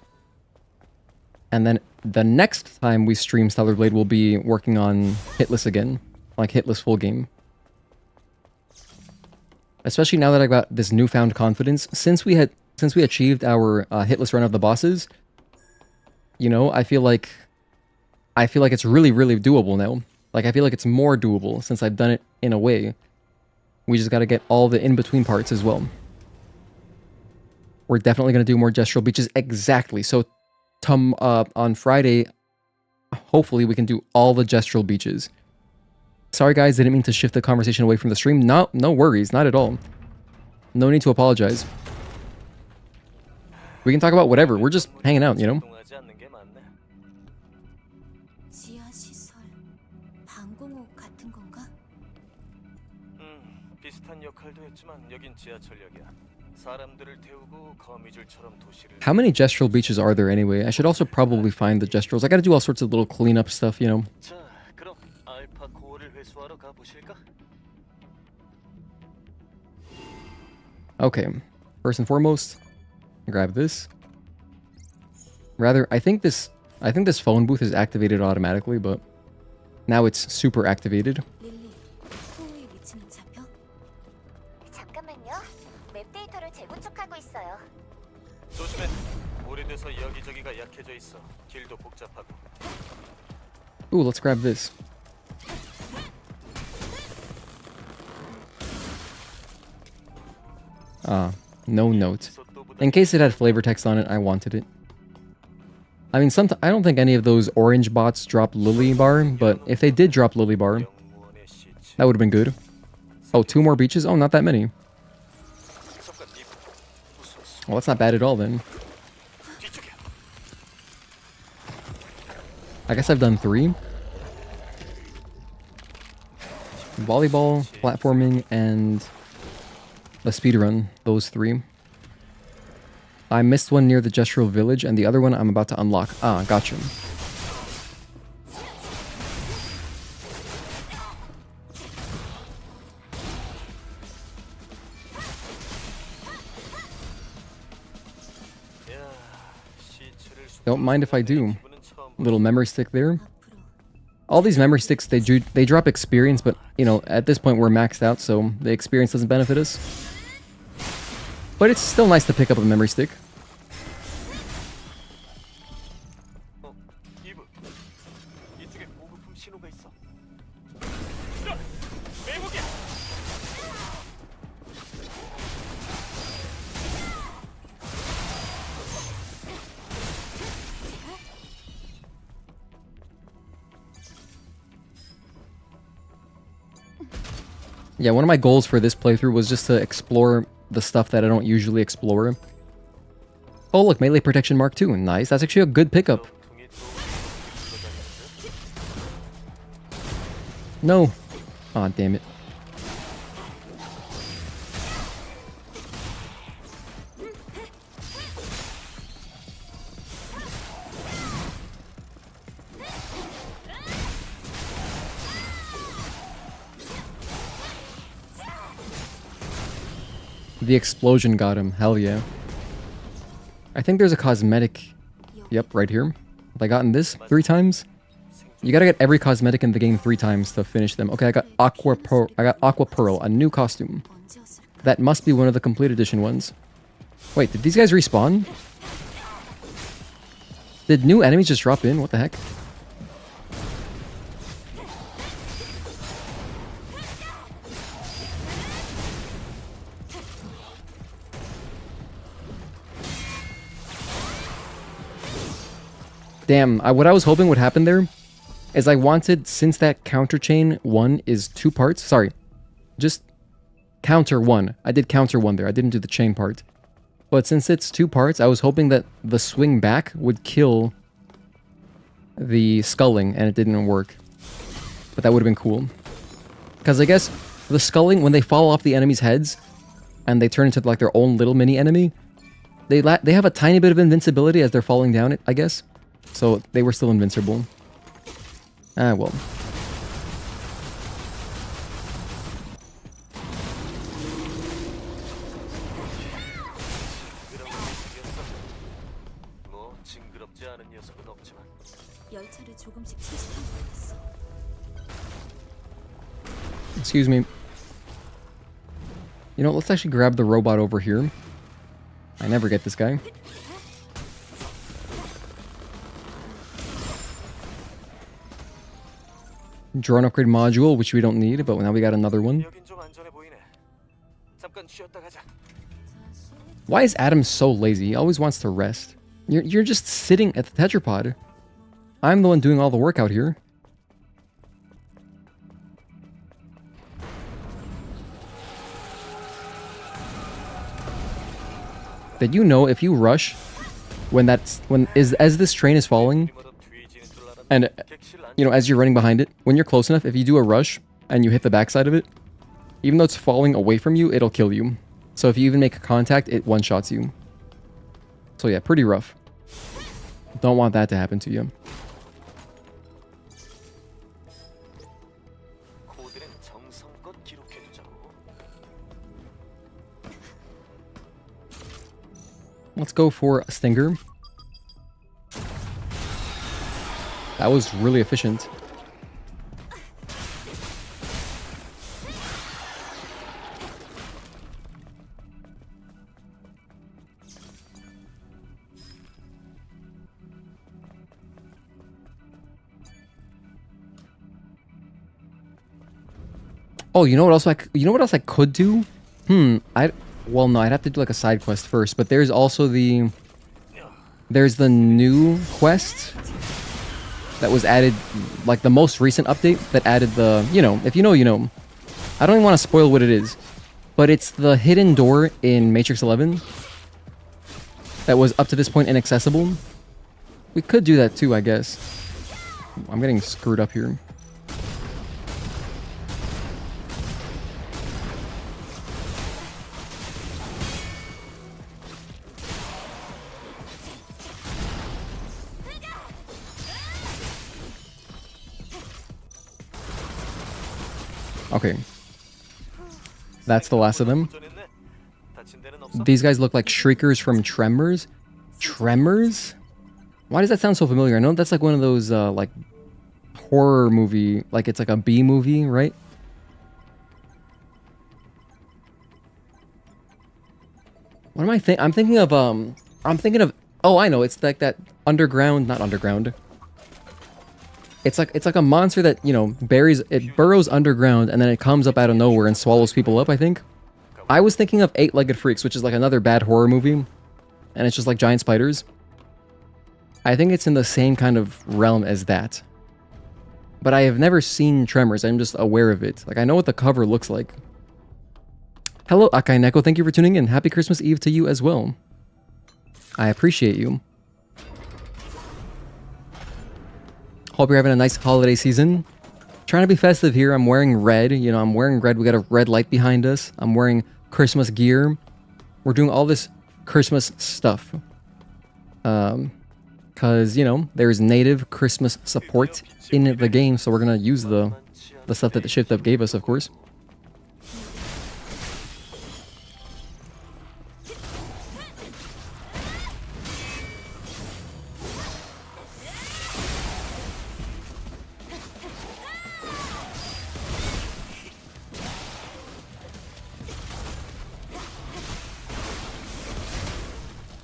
And then the next time we stream Stellar Blade, we'll be working on hitless again, like hitless full game. Especially now that I got this newfound confidence, since we achieved our hitless run of the bosses, you know, I feel like it's really, really doable now. Like, I feel like it's more doable since I've done it in a way. We just got to get all the in-between parts as well. We're definitely going to do more gestural beaches. Exactly. So on Friday, hopefully we can do all the gestural beaches. Sorry guys, didn't mean to shift the conversation away from the stream. No worries, not at all. No need to apologize. We can talk about whatever. We're just hanging out, you know? 지하 시설, 방공호 같은 건가? 비슷한 역할도 했지만 여긴 지하철역이야. 사람들을 태우고 거미줄처럼 도시를. How many gestural beaches are there anyway? I should also probably find the gestuals. I gotta do all sorts of little cleanup stuff, you know? 자, 그럼 알파 코어를 회수하러 가보실까? Okay, first and foremost, grab this. Rather, I think this phone booth is activated automatically, but now it's super activated. 릴리, 코어의 위치는 잡혀? 잠깐만요. 맵 데이터를 재구축하고 있어요. 조심해. 오래돼서 여기저기가 약해져 있어. 길도 복잡하고. Ooh, let's grab this. No note. In case it had flavor text on it, I wanted it. I mean, I don't think any of those orange bots drop Lily Bar, but if they did drop Lily Bar, that would have been good. Oh, 2 more beaches? Oh, not that many. Well, that's not bad at all, then. I guess I've done 3. Volleyball, platforming, and the speedrun. Those 3. I missed one near the gestural village, and the other one I'm about to unlock. Ah, gotcha. Don't mind if I do. Little memory stick there. All these memory sticks, they drop experience, but, you know, at this point we're maxed out, so the experience doesn't benefit us. But it's still nice to pick up a memory stick. Yeah, one of my goals for this playthrough was just to explore the stuff that I don't usually explore. Oh, look, melee protection Mark II. Nice. That's actually a good pickup. No. Aw, damn it. The explosion got him. Hell yeah. I think there's a cosmetic. Yep, right here. Have I gotten this 3 times? You gotta get every cosmetic in the game 3 times to finish them. Okay, I got Aqua Pearl, a new costume. That must be one of the complete edition ones. Wait, did these guys respawn? Did new enemies just drop in? What the heck? Damn, what I was hoping would happen there is I wanted, since that counter chain 1 is 2 parts, sorry, just counter 1. I did counter 1 there, I didn't do the chain part. But since it's 2 parts, I was hoping that the swing back would kill the sculling, and it didn't work. But that would have been cool. Because I guess the sculling, when they fall off the enemy's heads, and they turn into like their own little mini enemy, they have a tiny bit of invincibility as they're falling down, I guess. So they were still invincible. Ah, well. Excuse me. You know, let's actually grab the robot over here. I never get this guy. Drone upgrade module, which we don't need, but now we got another one. Why is Adam so lazy? He always wants to rest. You're just sitting at the tetrapod. I'm the one doing all the work out here. Did you know if you rush as this train is falling, and you know, as you're running behind it, when you're close enough, if you do a rush and you hit the backside of it, even though it's falling away from you, it'll kill you. So if you even make contact, it one-shots you. So yeah, pretty rough. Don't want that to happen to you. Let's go for a Stinger. That was really efficient. Oh, you know what else I could do? Well, no, I'd have to do like a side quest first, but there's also the new quest that was added, like the most recent update that added the, you know, if you know, you know. I don't even want to spoil what it is, but it's the hidden door in Matrix 11 that was up to this point inaccessible. We could do that too, I guess. I'm getting screwed up here. Okay. That's the last of them. These guys look like Shriekers from Tremors. Tremors? Why does that sound so familiar? I know that's like one of those, like, horror movie, like it's like a B movie, right? What am I thinking? I'm thinking of, oh, I know, it's like that underground, not underground. It's like a monster that, you know, burrows underground and then it comes up out of nowhere and swallows people up, I think. I was thinking of Eight-Legged Freaks, which is like another bad horror movie. And it's just like giant spiders. I think it's in the same kind of realm as that. But I have never seen Tremors, I'm just aware of it. Like, I know what the cover looks like. Hello, Akai Neko, thank you for tuning in. Happy Christmas Eve to you as well. I appreciate you. Hope you're having a nice holiday season. Trying to be festive here. I'm wearing red. You know, I'm wearing red. We got a red light behind us. I'm wearing Christmas gear. We're doing all this Christmas stuff. Because, you know, there's native Christmas support in the game. So we're going to use the stuff that the shift up gave us, of course.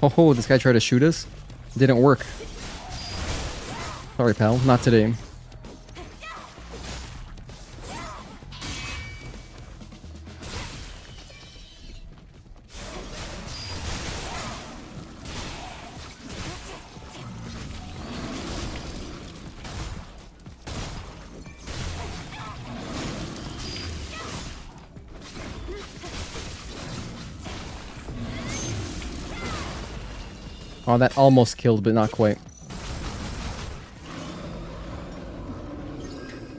Oh, this guy tried to shoot us. Didn't work. Sorry, pal. Not today. Oh, that almost killed, but not quite.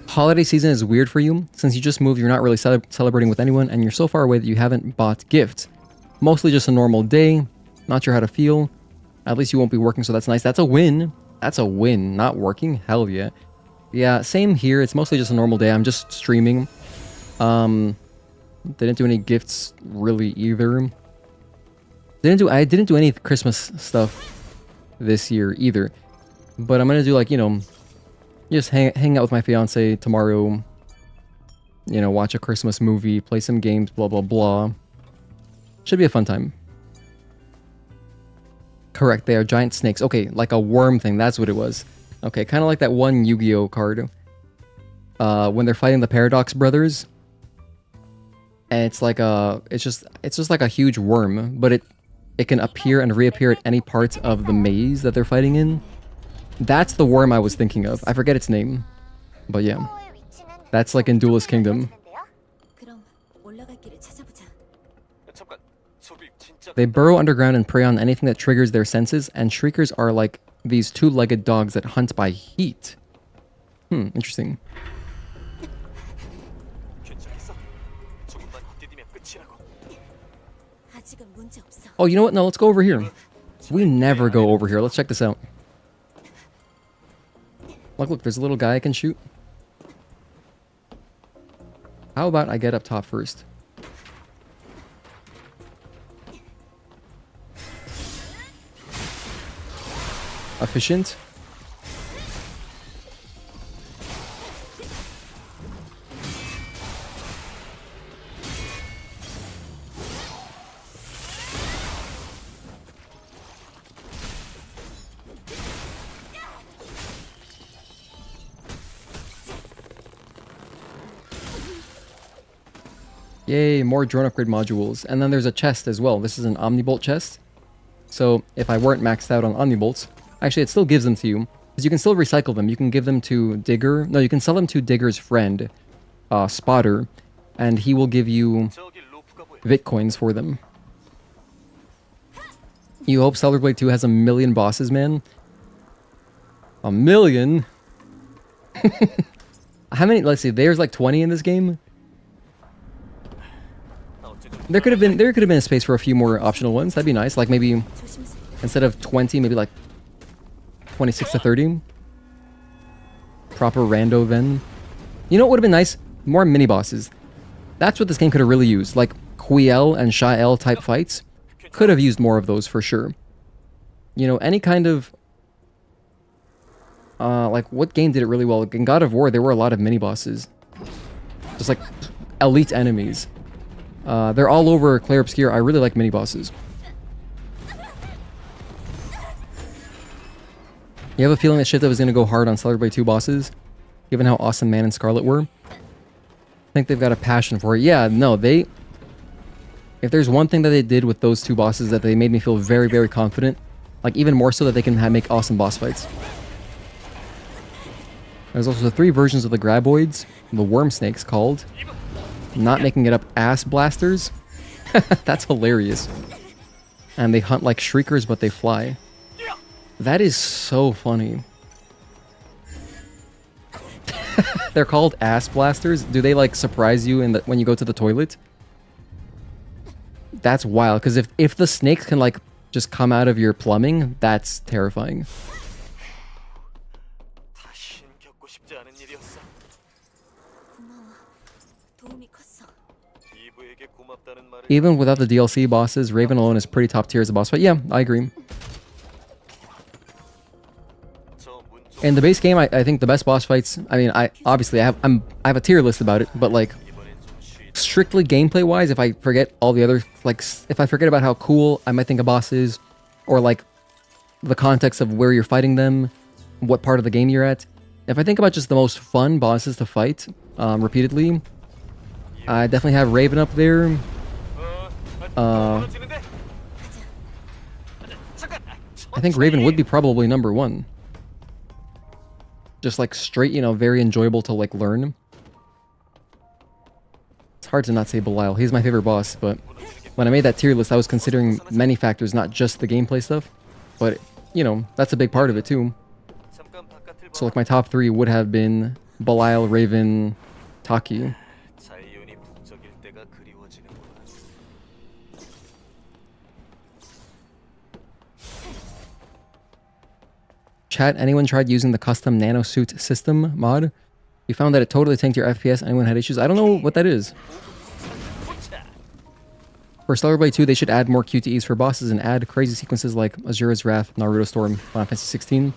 Holiday season is weird for you. Since you just moved, you're not really celebrating with anyone, and you're so far away that you haven't bought gifts. Mostly just a normal day. Not sure how to feel. At least you won't be working, so that's nice. That's a win. That's a win. Not working? Hell yeah. Yeah, same here. It's mostly just a normal day. I'm just streaming. Didn't do any gifts really either. I didn't do any Christmas stuff this year either. But I'm gonna do, like, you know, just hang out with my fiance tomorrow. You know, watch a Christmas movie, play some games, blah blah blah. Should be a fun time. Correct, they are giant snakes. Okay, like a worm thing, that's what it was. Okay, kind of like that one Yu-Gi-Oh card. When they're fighting the Paradox Brothers. And it's like it's just like a huge worm, but it can appear and reappear at any part of the maze that they're fighting in. That's the worm I was thinking of. I forget its name. But yeah. That's like in Duelist Kingdom. They burrow underground and prey on anything that triggers their senses, and shriekers are like these two-legged dogs that hunt by heat. Interesting. Oh, you know what? No, let's go over here. We never go over here. Let's check this out. Look, there's a little guy I can shoot. How about I get up top first? Efficient. Yay, more drone upgrade modules. And then there's a chest as well. This is an Omnibolt chest. So if I weren't maxed out on Omnibolts, actually it still gives them to you. Because you can still recycle them. You can give them to Digger. No, you can sell them to Digger's friend, Spotter. And he will give you Bitcoins for them. You hope Stellar Blade 2 has 1 million bosses, man? 1 million? How many? Let's see, there's like 20 in this game. There could have been a space for a few more optional ones. That'd be nice. Like maybe instead of 20, maybe like 26 to 30. Proper rando then. You know what would have been nice? More mini bosses. That's what this game could have really used. Like Quiel and Shael type fights. Could have used more of those for sure. You know, any kind of like what game did it really well? In God of War, there were a lot of mini bosses. Just like elite enemies. They're all over Clair Obscur. I really like mini bosses. You have a feeling that Shift was going to go hard on Stellar Blade 2 bosses, given how awesome Man and Scarlet were? I think they've got a passion for it. Yeah, no, if there's one thing that they did with those two bosses, that they made me feel very, very confident. Like, even more so that they can make awesome boss fights. There's also the 3 versions of the Graboids, the worm snakes called. Not making it up, ass blasters. That's hilarious. And they hunt like shriekers, but they fly. That is so funny. They're called ass blasters. Do they like surprise you when you go to the toilet? That's wild, because if the snakes can like just come out of your plumbing, that's terrifying. Even without the DLC bosses, Raven alone is pretty top tier as a boss fight. Yeah, I agree. In the base game, I think the best boss fights. I mean, I have a tier list about it, but like strictly gameplay wise, if I forget all the other, like if I forget about how cool I might think a boss is, or like the context of where you're fighting them, what part of the game you're at. If I think about just the most fun bosses to fight repeatedly, I definitely have Raven up there. I think Raven would be probably number 1. Just like straight, you know, very enjoyable to like learn. It's hard to not say Belial. He's my favorite boss, but when I made that tier list, I was considering many factors, not just the gameplay stuff. But, you know, that's a big part of it too. So like my top 3 would have been Belial, Raven, Taki. Chat, anyone tried using the custom nanosuit system mod? You found that it totally tanked your FPS. Anyone had issues? I don't know what that is. For Stellar Blade 2, they should add more QTEs for bosses and add crazy sequences like Azura's Wrath, Naruto Storm, Final Fantasy 16.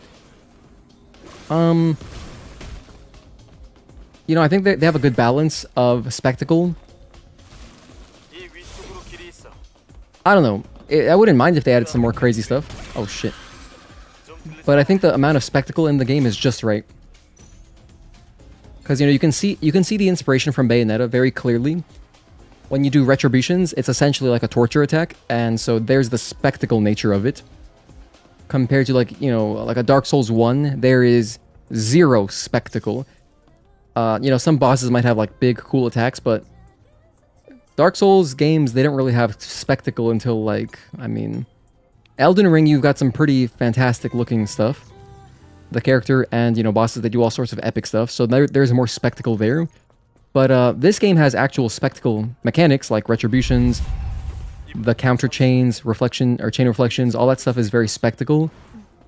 You know, I think they have a good balance of spectacle. I don't know. I wouldn't mind if they added some more crazy stuff. Oh shit. But I think the amount of spectacle in the game is just right. Because, you know, you can see the inspiration from Bayonetta very clearly. When you do retributions, it's essentially like a torture attack, and so there's the spectacle nature of it. Compared to like, you know, like a Dark Souls 1, there is 0 spectacle. You know, some bosses might have like big cool attacks, but Dark Souls games, they don't really have spectacle until like, I mean, Elden Ring, you've got some pretty fantastic looking stuff. The character and, you know, bosses, they do all sorts of epic stuff, so there's more spectacle there. But this game has actual spectacle mechanics like retributions, the counter chains, reflection or chain reflections, all that stuff is very spectacle.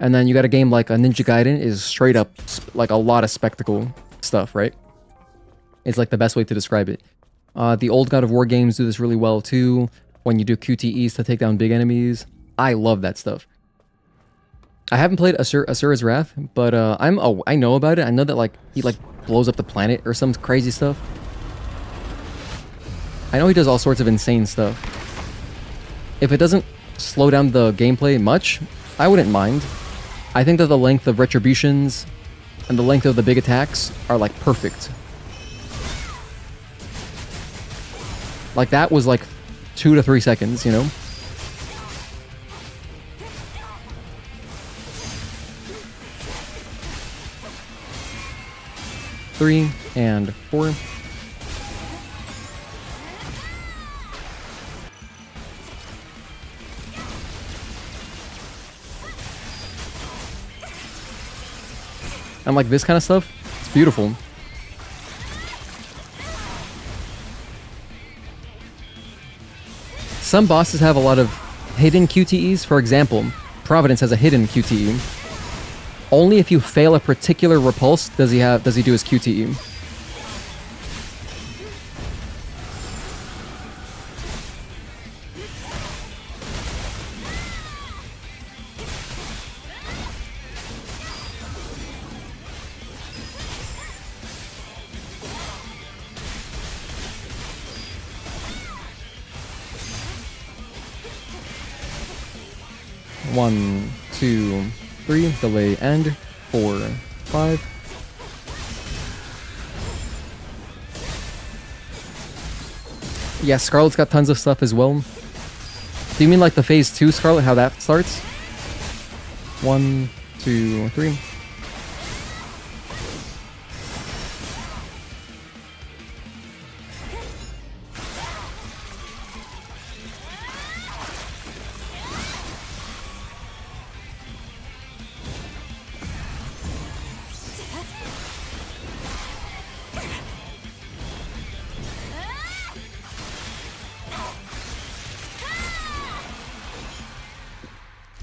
And then you got a game like a Ninja Gaiden is straight up like a lot of spectacle stuff, right? It's like the best way to describe it. The old God of War games do this really well too, when you do QTEs to take down big enemies. I love that stuff. I haven't played Asura's Wrath, but I know about it. I know that like he like blows up the planet or some crazy stuff. I know he does all sorts of insane stuff. If it doesn't slow down the gameplay much, I wouldn't mind. I think that the length of retributions and the length of the big attacks are like perfect. Like that was like 2 to 3 seconds, you know? Three and 4. And like this kind of stuff, it's beautiful. Some bosses have a lot of hidden QTEs. For example, Providence has a hidden QTE. Only if you fail a particular repulse does he do his QTE. One, 2, 3, delay end, 4, 5. Yeah, Scarlet's got tons of stuff as well. Do you mean like the phase 2 Scarlet, how that starts? 1, 2, 3.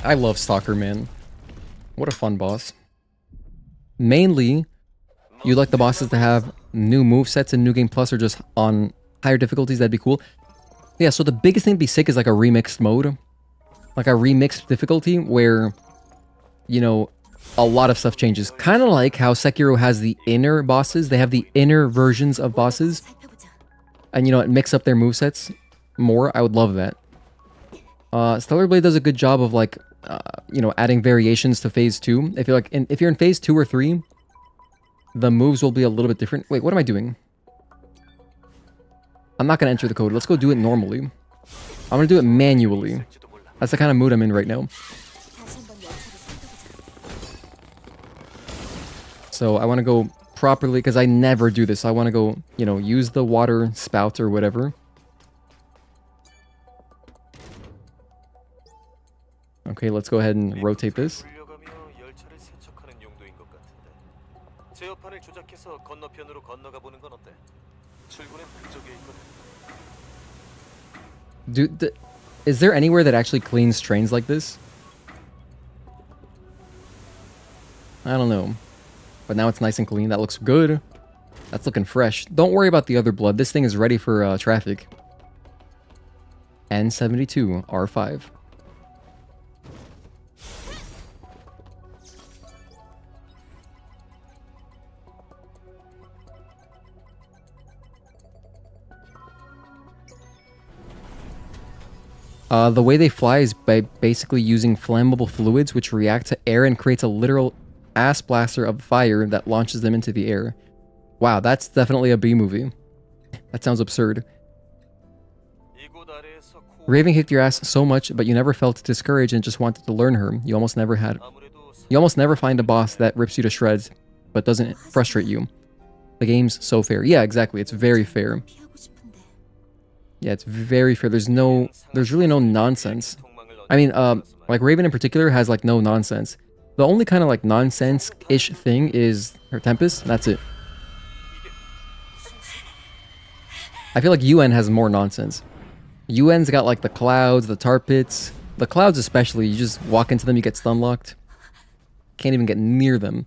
I love Stalker, man. What a fun boss. Mainly, you like the bosses to have new movesets in New Game Plus or just on higher difficulties, that'd be cool. Yeah, so the biggest thing to be sick is like a remixed mode. Like a remixed difficulty where, you know, a lot of stuff changes. Kind of like how Sekiro has the inner bosses. They have the inner versions of bosses. And, you know, it mix up their movesets more. I would love that. Stellar Blade does a good job of like you know, adding variations to phase 2. If you're in phase 2 or 3, the moves will be a little bit different. Wait, what am I doing? I'm not gonna enter the code. Let's go do it normally. I'm gonna do it manually. That's the kind of mood I'm in right now. So I want to go properly, because I never do this. I want to go, you know, use the water spout or whatever. Okay, let's go ahead and rotate this. Dude, is there anywhere that actually cleans trains like this? I don't know. But now it's nice and clean. That looks good. That's looking fresh. Don't worry about the other blood. This thing is ready for traffic. N72, R5. The way they fly is by basically using flammable fluids which react to air and creates a literal ass blaster of fire that launches them into the air. Wow, that's definitely a B movie. That sounds absurd. Raven kicked your ass so much, but you never felt discouraged and just wanted to learn her. You almost never find a boss that rips you to shreds, but doesn't frustrate you. The game's so fair. Yeah, exactly. It's very fair. Yeah, it's very fair. There's really no nonsense. I mean, like Raven in particular has like no nonsense. The only kind of like nonsense-ish thing is her Tempest, and that's it. I feel like UN has more nonsense. UN's got like the clouds, the tar pits. The clouds especially, you just walk into them, you get stun locked. Can't even get near them.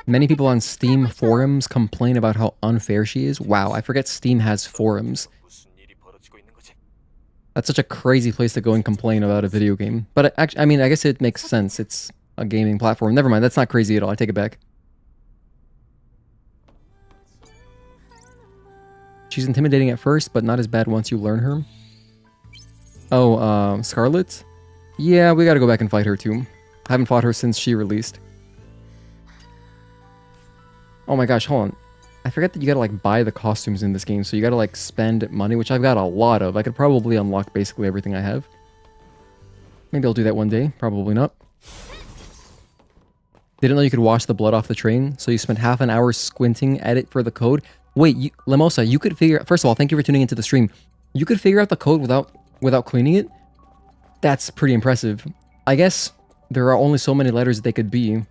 Many people on Steam forums complain about how unfair she is. Wow, I forget Steam has forums. That's such a crazy place to go and complain about a video game. But actually, I mean, I guess it makes sense. It's a gaming platform. Never mind, that's not crazy at all. I take it back. She's intimidating at first, but not as bad once you learn her. Oh, Scarlet? Yeah, we gotta go back and fight her too. I haven't fought her since she released. Oh my gosh, hold on. I forget that you gotta like buy the costumes in this game, so you gotta like spend money, which I've got a lot of. I could probably unlock basically everything I have. Maybe I'll do that one day, probably not. Didn't know you could wash the blood off the train, so you spent half an hour squinting at it for the code. Wait, Limosa, you could figure... First of all, thank you for tuning into the stream. You could figure out the code without cleaning it? That's pretty impressive. I guess there are only so many letters they could be.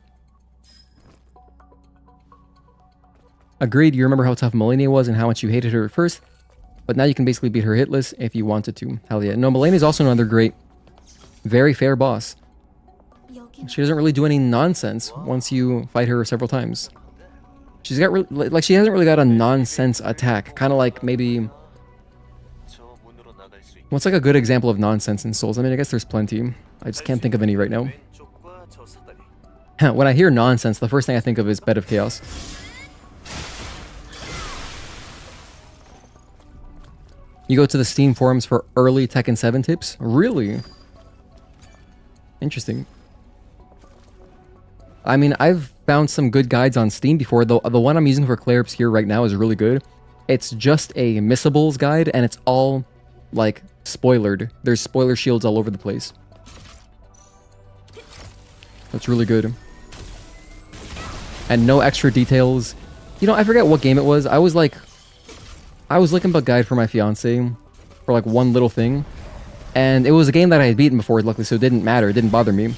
Agreed, you remember how tough Melania was and how much you hated her at first, but now you can basically beat her hitless if you wanted to. Hell yeah. No, Melania is also another great, very fair boss. She doesn't really do any nonsense once you fight her several times. She's got she hasn't really got a nonsense attack. Kind of like maybe... What's like a good example of nonsense in Souls? I mean, I guess there's plenty. I just can't think of any right now. When I hear nonsense, the first thing I think of is Bed of Chaos. You go to the Steam forums for early Tekken 7 tips? Really? Interesting. I mean, I've found some good guides on Steam before. The one I'm using for Clair Obscure right now is really good. It's just a missables guide, and it's all, like, spoilered. There's spoiler shields all over the place. That's really good. And no extra details. You know, I forget what game it was. I was looking up a guide for my fiance for like one little thing, and it was a game that I had beaten before, luckily, so it didn't matter. It didn't bother me.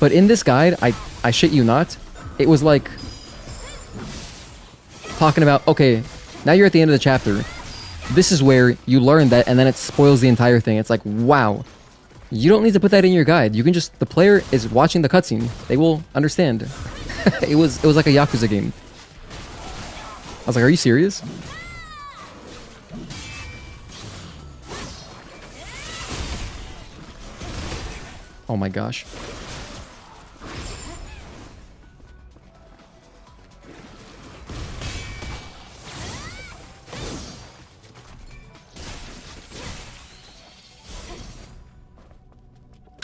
But in this guide, I shit you not, it was like talking about, okay, now you're at the end of the chapter. This is where you learn that, and then it spoils the entire thing. It's like, wow. You don't need to put that in your guide. You can just, the player is watching the cutscene. They will understand. It was like a Yakuza game. I was like, are you serious? Oh my gosh.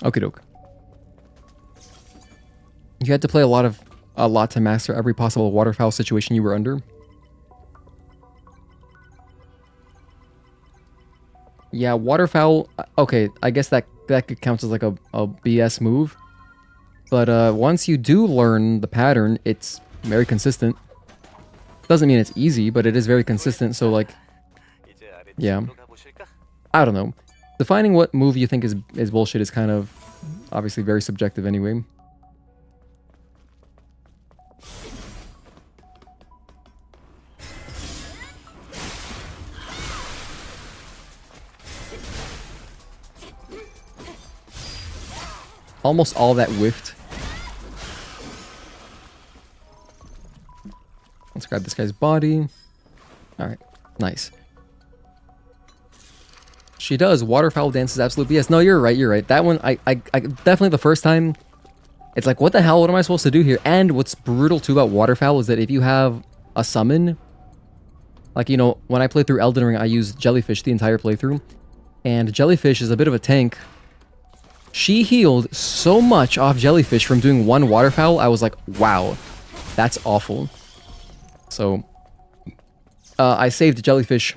Okie doke. You had to play a lot to master every possible waterfowl situation you were under. Yeah, waterfowl. Okay, I guess that could count as like a BS move. But once you do learn the pattern, it's very consistent. Doesn't mean it's easy, but it is very consistent. So like, yeah, I don't know. Defining what move you think is bullshit is kind of obviously very subjective anyway. Almost all that whiffed. Let's grab this guy's body. Alright, nice. She does. Waterfowl dance is absolute BS. No, you're right. That one, I definitely the first time, it's like, what the hell? What am I supposed to do here? And what's brutal too about waterfowl is that if you have a summon, like, you know, when I played through Elden Ring, I used Jellyfish the entire playthrough. And Jellyfish is a bit of a tank. She healed so much off Jellyfish from doing one waterfowl. I was like, wow, that's awful. So, I saved Jellyfish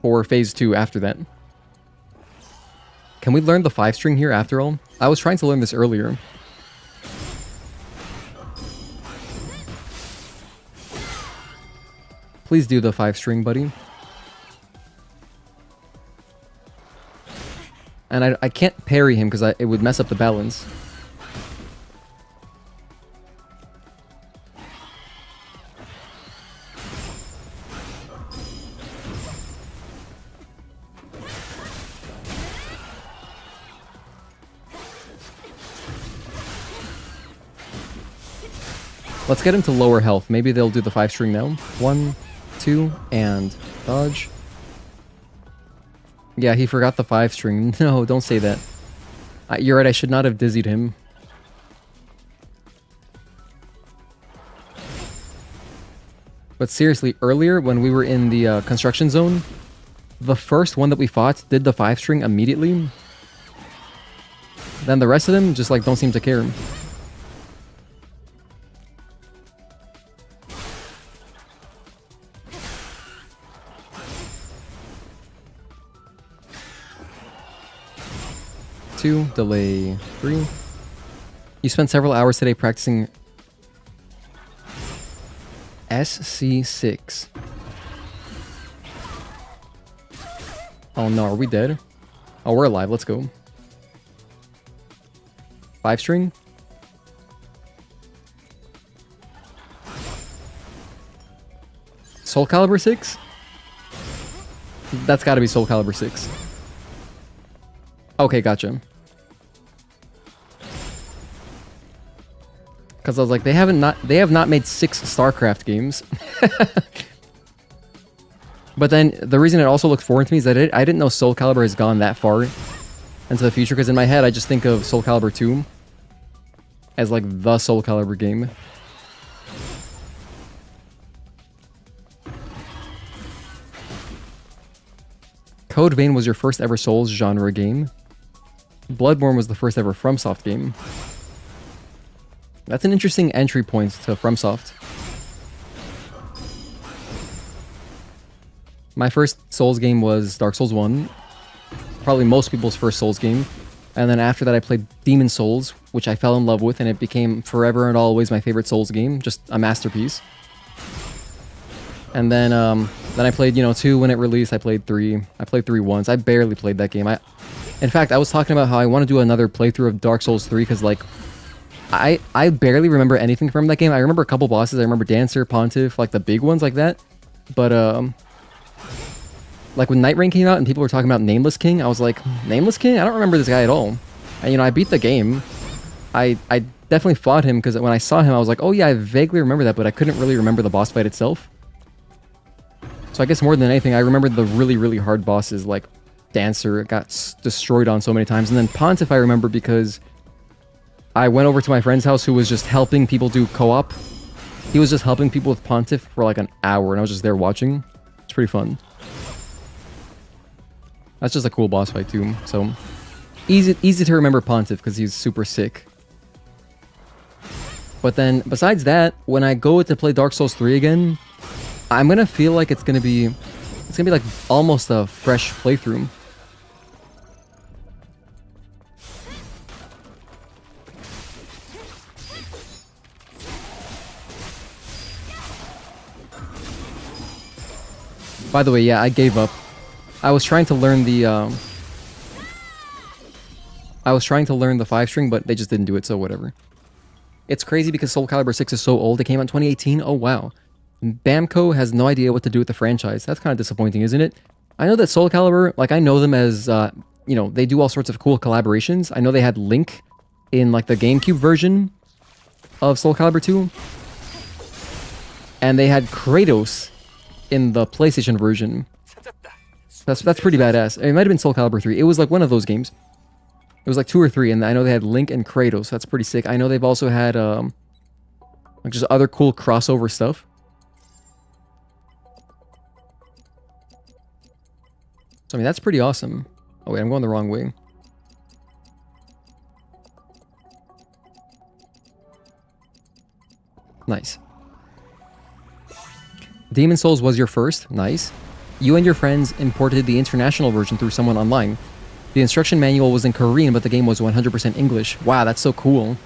for phase 2 after that. Can we learn the 5-string here after all? I was trying to learn this earlier. Please do the 5-string, buddy. And I can't parry him because it would mess up the balance. Let's get him to lower health. Maybe they'll do the 5-string now. 1, 2, and dodge. Yeah, he forgot the 5-string. No, don't say that. You're right, I should not have dizzied him. But seriously, earlier when we were in the construction zone, the first one that we fought did the 5-string immediately. Then the rest of them just like don't seem to care. Delay 3. You spent several hours today practicing SC6. Oh no, are we dead? Oh, we're alive. Let's go. 5-string. Soul Calibur 6? That's gotta be Soul Calibur 6. Okay, gotcha. Because I was like, they have not made 6 StarCraft games. But then the reason it also looked foreign to me is that I didn't know Soul Calibur has gone that far into the future. Because in my head, I just think of Soul Calibur 2 as like the Soul Calibur game. Code Vein was your first ever Souls genre game. Bloodborne was the first ever FromSoft game. That's an interesting entry point to FromSoft. My first Souls game was Dark Souls 1. Probably most people's first Souls game. And then after that I played Demon Souls, which I fell in love with, and it became forever and always my favorite Souls game. Just a masterpiece. And then I played, 2 when it released. I played 3. I played 3 once. I barely played that game. In fact, I was talking about how I want to do another playthrough of Dark Souls 3 because, like, I barely remember anything from that game. I remember a couple bosses. I remember Dancer, Pontiff, like the big ones like that. But, like when Night Rain came out and people were talking about Nameless King, I was like, Nameless King? I don't remember this guy at all. And, I beat the game. I definitely fought him because when I saw him, I was like, oh yeah, I vaguely remember that, but I couldn't really remember the boss fight itself. So I guess more than anything, I remember the really, really hard bosses, like Dancer got destroyed on so many times. And then Pontiff I remember because I went over to my friend's house who was just helping people do co-op. He was just helping people with Pontiff for like an hour, and I was just there watching. It's pretty fun. That's just a cool boss fight too, so... easy to remember Pontiff because he's super sick. But then, besides that, when I go to play Dark Souls 3 again, I'm gonna feel like it's gonna be like almost a fresh playthrough. By the way, yeah, I gave up. I was trying to learn the 5-string, but they just didn't do it, so whatever. It's crazy because Soul Calibur 6 is so old. It came out in 2018. Oh, wow. Bamco has no idea what to do with the franchise. That's kind of disappointing, isn't it? I know that Soul Calibur, like, I know them as, you know, they do all sorts of cool collaborations. I know they had Link in, like, the GameCube version of Soul Calibur 2. And they had Kratos in the PlayStation version. That's pretty badass. It might have been Soul Calibur 3. It was, like, one of those games. It was like 2 or 3, and I know they had Link and Kratos. That's pretty sick. I know they've also had like just other cool crossover stuff. So I mean, that's pretty awesome. Oh wait, I'm going the wrong way. Nice. Demon Souls was your first. Nice. You and your friends imported the international version through someone online. The instruction manual was in Korean, but the game was 100% English. Wow, that's so cool.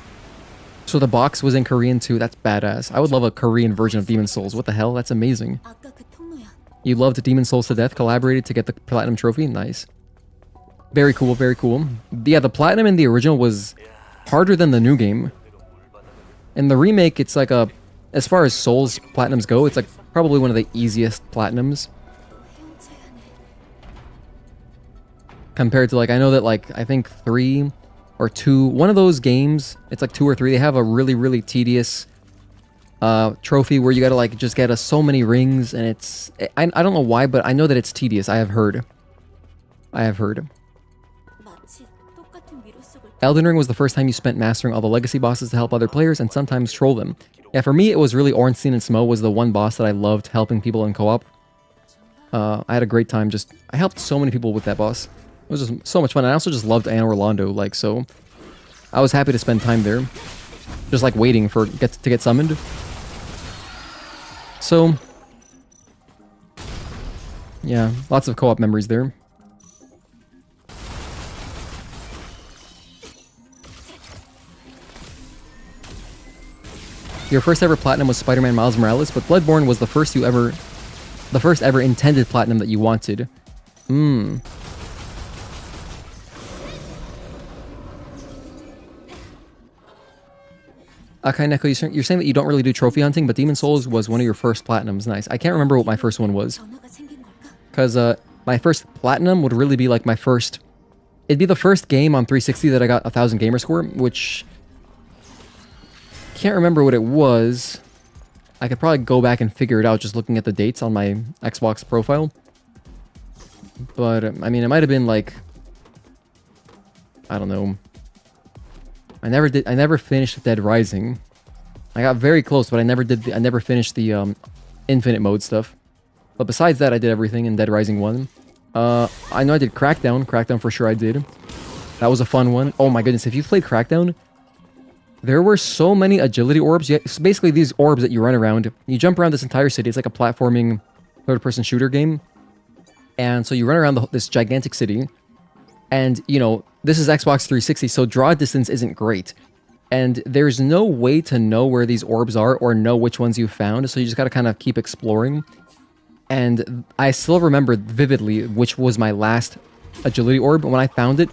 So the box was in Korean too. That's badass. I would love a Korean version of Demon Souls. What the hell? That's amazing. You loved Demon Souls to death, collaborated to get the Platinum Trophy. Nice. Very cool, very cool. Yeah, the Platinum in the original was harder than the new game. In the remake, it's like as far as Souls Platinums go, it's like probably one of the easiest Platinums. Compared to, like, I know that, like, I think 3 or 2, one of those games, it's like 2 or 3, they have a really, really tedious trophy where you gotta, like, just get so many rings, and it's, I don't know why, but I know that it's tedious. I have heard. Elden Ring was the first time you spent mastering all the legacy bosses to help other players and sometimes troll them. Yeah, for me, it was really Ornstein and Smo was the one boss that I loved helping people in co-op. I had a great time. I helped so many people with that boss. It was just so much fun. I also just loved Anne Orlando, like, so I was happy to spend time there. Just, like, waiting to get summoned. So, yeah, lots of co-op memories there. Your first ever platinum was Spider-Man Miles Morales, but Bloodborne was the first ever intended platinum that you wanted. Akai Neko, you're saying that you don't really do trophy hunting, but Demon Souls was one of your first platinums. Nice. I can't remember what my first one was. Because my first platinum would really be like my first... It'd be the first game on 360 that I got 1,000 gamer score, which... Can't remember what it was. I could probably go back and figure it out just looking at the dates on my Xbox profile. But, I mean, it might have been like... I don't know... I never finished Dead Rising. I got very close, but I never finished the infinite mode stuff. But besides that, I did everything in Dead Rising 1. I know I did Crackdown. Crackdown for sure I did. That was a fun one. Oh my goodness, if you played Crackdown, there were so many agility orbs. It's basically these orbs that you run around. You jump around this entire city. It's like a platforming third-person shooter game. And so you run around this gigantic city. And, you know, this is Xbox 360, so draw distance isn't great. And there's no way to know where these orbs are or know which ones you found, so you just gotta kind of keep exploring. And I still remember vividly which was my last agility orb. When I found it,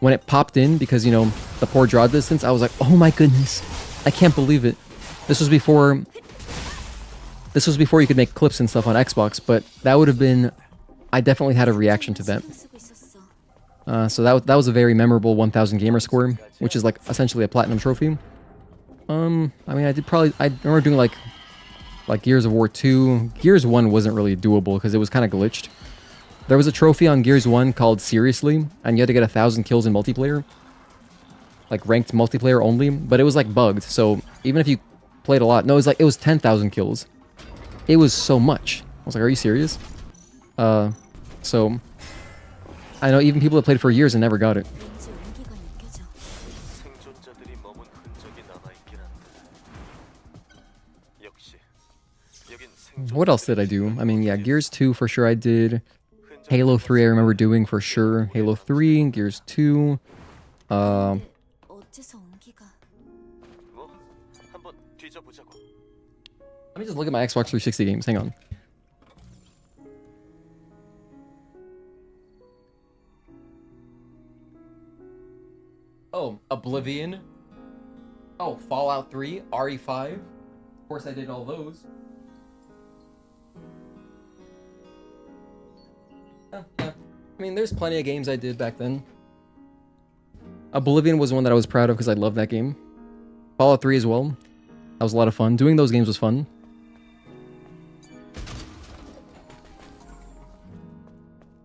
when it popped in, because, you know, the poor draw distance, I was like, oh my goodness, I can't believe it. This was before you could make clips and stuff on Xbox, but that would have been... I definitely had a reaction to that. So that was a very memorable 1,000 gamer score, which is like essentially a platinum trophy. I mean, I remember doing like Gears of War 2. Gears 1 wasn't really doable because it was kind of glitched. There was a trophy on Gears 1 called Seriously, and you had to get 1,000 kills in multiplayer. Like ranked multiplayer only, but it was like bugged. So even if you played a lot, no, it was 10,000 kills. It was so much. I was like, are you serious? So I know even people that played for years and never got it. 머문 흔적이 남아 있긴 한데. 역시 여긴 What else did I do? I mean, yeah, Gears 2 for sure I did. Halo 3 I remember doing for sure. Halo 3, Gears 2. 어째서 온기가 뭐 한번 뒤져보자고. Let me just look at my Xbox 360 games. Hang on. Oh, Oblivion. Oh, Fallout 3, RE5. Of course, I did all those. Yeah. I mean, there's plenty of games I did back then. Oblivion was one that I was proud of because I love that game. Fallout 3 as well. That was a lot of fun. Doing those games was fun.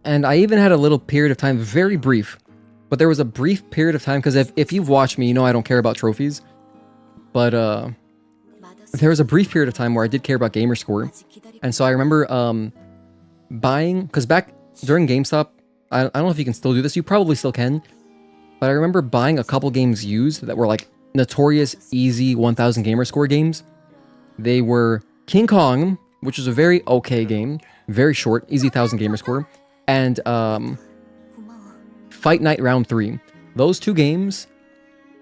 And I even had a little period of time, very brief, but there was a brief period of time, because if you've watched me, you know I don't care about trophies. But there was a brief period of time where I did care about gamer score. And so I remember buying, because back during GameStop, I don't know if you can still do this, you probably still can, but I remember buying a couple games used that were like notorious easy 1000 gamer score games. They were King Kong, which was a very okay game, very short, easy 1000 gamer score, and Fight Night Round 3. Those two games,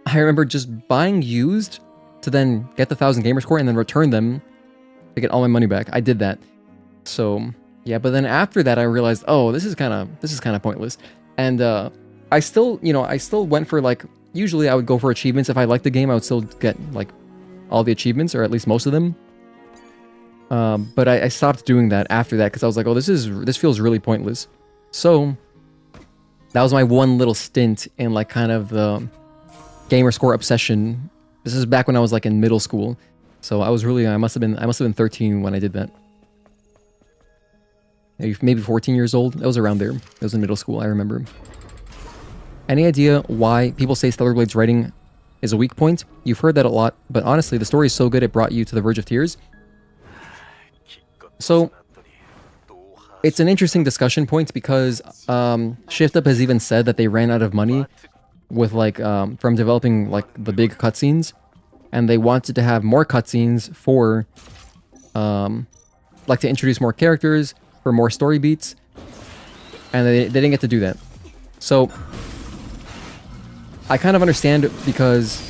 I remember just buying used to then get the 1000 gamer score and then return them to get all my money back. I did that. So yeah, but then after that I realized, oh, this is kind of pointless. And I still went for, like, usually I would go for achievements. If I liked the game, I would still get like all the achievements, or at least most of them. But I stopped doing that after that because I was like, oh, this feels really pointless. So that was my one little stint in, like, kind of the gamer score obsession. This is back when I was, like, in middle school. So I must have been 13 when I did that. Maybe 14 years old. It was around there. It was in middle school, I remember. Any idea why people say Stellar Blade's writing is a weak point? You've heard that a lot, but honestly, the story is so good it brought you to the verge of tears. So it's an interesting discussion point because Shift Up has even said that they ran out of money with, like, from developing, like, the big cutscenes, and they wanted to have more cutscenes for like, to introduce more characters, for more story beats, and they didn't get to do that. So I kind of understand, because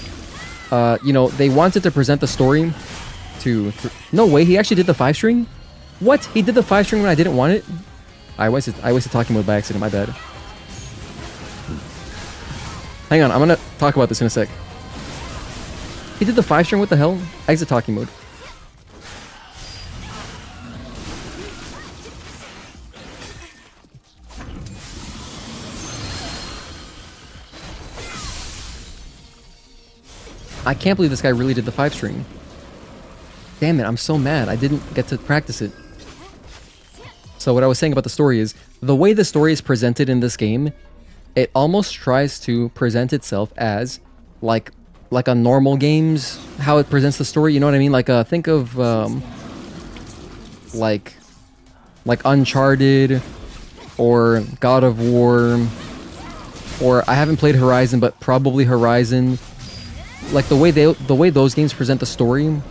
you know, they wanted to present the story to no way, he actually did the 5-string? What? He did the 5-string when I didn't want it? I wasted talking mode by accident, my bad. Hang on, I'm gonna talk about this in a sec. He did the 5-string, what the hell? Exit talking mode. I can't believe this guy really did the 5-string. Damn it, I'm so mad. I didn't get to practice it. So what I was saying about the story is, the way the story is presented in this game, it almost tries to present itself as like a normal game's how it presents the story, you know what I mean? Like think of like Uncharted or God of War, or I haven't played Horizon, but probably Horizon. Like the way those games present the story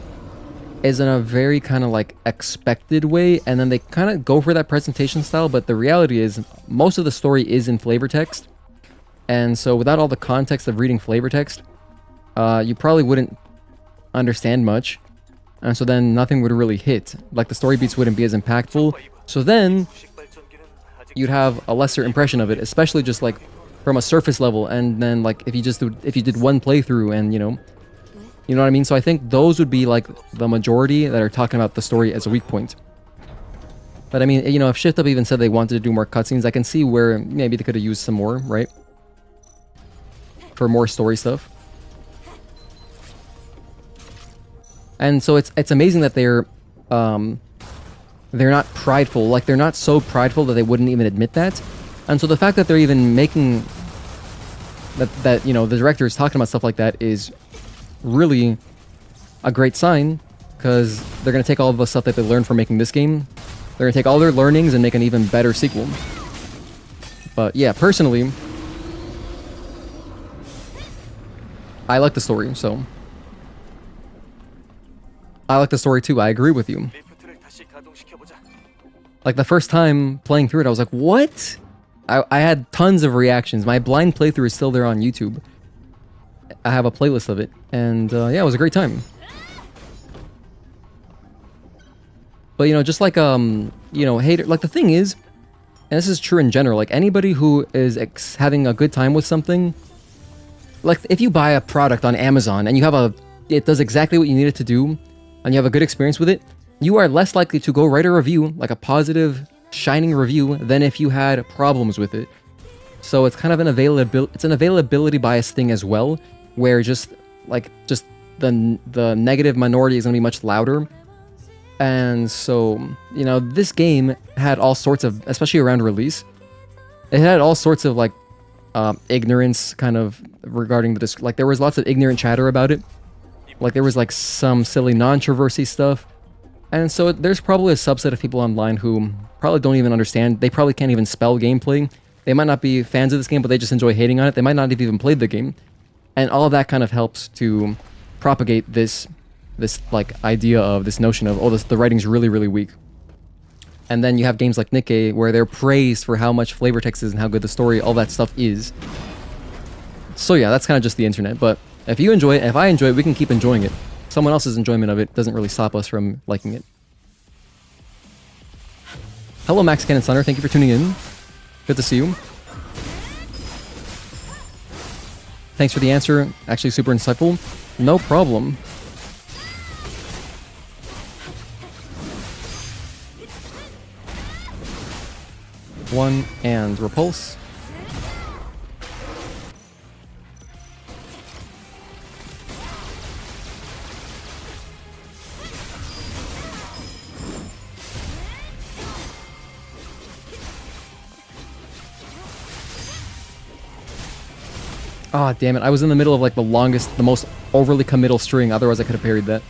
is in a very kind of like expected way, and then they kind of go for that presentation style, but the reality is most of the story is in flavor text, and so without all the context of reading flavor text, you probably wouldn't understand much, and so then nothing would really hit. Like the story beats wouldn't be as impactful, so then you'd have a lesser impression of it, especially just like from a surface level, and then like if you did one playthrough, and you know what I mean? So I think those would be like the majority that are talking about the story as a weak point. But I mean, you know, if Shift Up even said they wanted to do more cutscenes, I can see where maybe they could have used some more, right? For more story stuff. And so it's amazing that they're not prideful. Like, they're not so prideful that they wouldn't even admit that. And so the fact that they're even making that you know, the director is talking about stuff like that is really a great sign, because they're going to take all of the stuff that they learned from making this game, they're going to take all their learnings and make an even better sequel. But yeah, personally, I like the story, so I like the story too. I agree with you. 리프트를 다시 가동시켜보자. Like the first time playing through it, I was like, what? I had tons of reactions. My blind playthrough is still there on YouTube. I have a playlist of it, and yeah, it was a great time. But you know, just like you know, hater. Like the thing is, and this is true in general. Like anybody who is having a good time with something, like if you buy a product on Amazon and you have it does exactly what you need it to do, and you have a good experience with it, you are less likely to go write a review, like a positive, shining review, than if you had problems with it. So it's kind of an availability bias thing as well, where just the negative minority is going to be much louder. And so, you know, this game had all sorts of, especially around release, it had all sorts of like ignorance kind of regarding the like there was lots of ignorant chatter about it. Like there was like some silly non-traversy stuff. And so there's probably a subset of people online who probably don't even understand. They probably can't even spell gameplay. They might not be fans of this game, but they just enjoy hating on it. They might not have even played the game. And all of that kind of helps to propagate this like idea of this notion of, oh, the writing's really, really weak. And then you have games like Nikkei where they're praised for how much flavor text is and how good the story, all that stuff is. So yeah, that's kind of just the internet. But if you enjoy it, if I enjoy it, we can keep enjoying it. Someone else's enjoyment of it doesn't really stop us from liking it. Hello, Max Cannon Sunner. Thank you for tuning in. Good to see you. Thanks for the answer. Actually, super insightful. No problem. One and repulse. Ah, damn it. I was in the middle of like the most overly committal string. Otherwise, I could have parried that.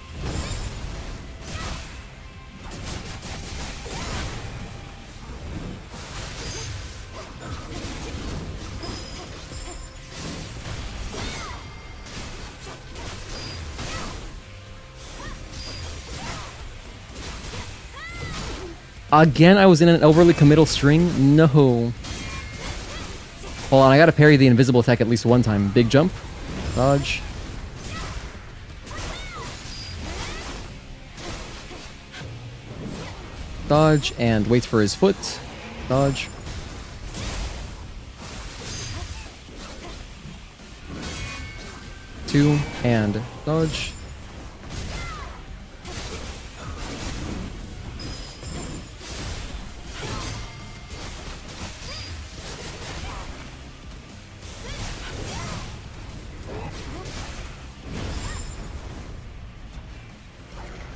Again, I was in an overly committal string? No. Hold on, I gotta parry the invisible attack at least one time. Big jump. Dodge. Dodge, and wait for his foot. Dodge. Two, and dodge.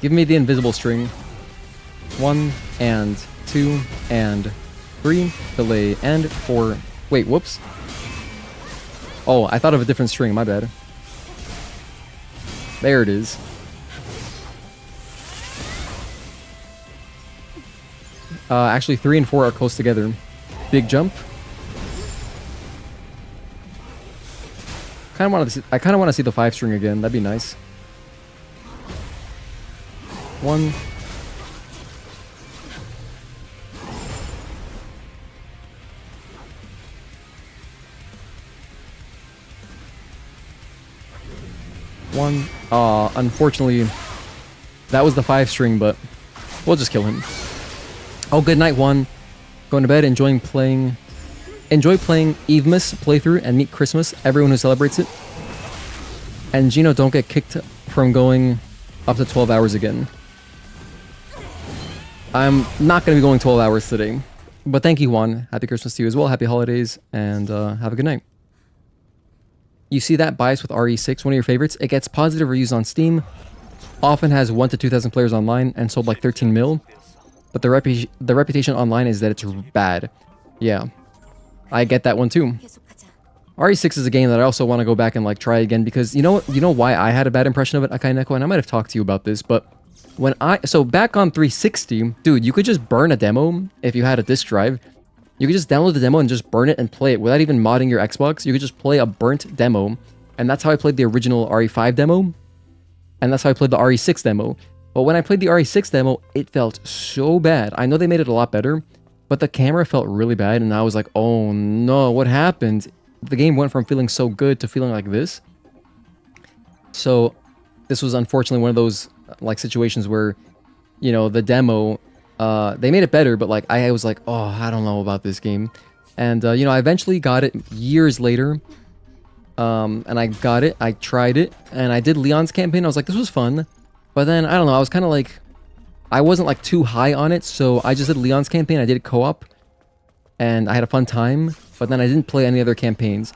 Give me the invisible string. 1 and 2 and 3. Delay and 4. Wait, whoops. Oh, I thought of a different string. My bad. There it is. Actually, 3 and 4 are close together. Big jump. I kind of want to see the 5 string again. That'd be nice. 1. Unfortunately, that was the 5 string, but we'll just kill him. Oh, good night, 1. Going to bed, enjoy playing Evemas playthrough and meet Christmas, everyone who celebrates it. And Gino, don't get kicked from going up to 12 hours again. I'm not going to be going 12 hours today. But thank you, Juan. Happy Christmas to you as well. Happy holidays, and have a good night. You see that bias with RE6, one of your favorites? It gets positive reviews on Steam, often has 1,000 to 2,000 players online, and sold like 13 mil. But the reputation online is that it's bad. Yeah, I get that one too. RE6 is a game that I also want to go back and like try again, because you know why I had a bad impression of it, Akai Neko, and I might have talked to you about this, but so back on 360, dude, you could just burn a demo if you had a disk drive. You could just download the demo and just burn it and play it without even modding your Xbox. You could just play a burnt demo And that's how I played the original RE5 demo. And that's how I played the RE6 demo. But when I played the RE6 demo, it felt so bad. I know they made it a lot better, but the camera felt really bad, and I was like, oh no, what happened? The game went from feeling so good to feeling like this. So this was unfortunately one of those like situations where, you know, the demo, they made it better, but like I was like, oh, I don't know about this game. And you know, I eventually got it years later. And I got it, I tried it, and I did Leon's campaign. I was like, this was fun. But then, I don't know, I was kind of like, I wasn't like too high on it, so I just did Leon's campaign. I did co-op, and I had a fun time, but then I didn't play any other campaigns.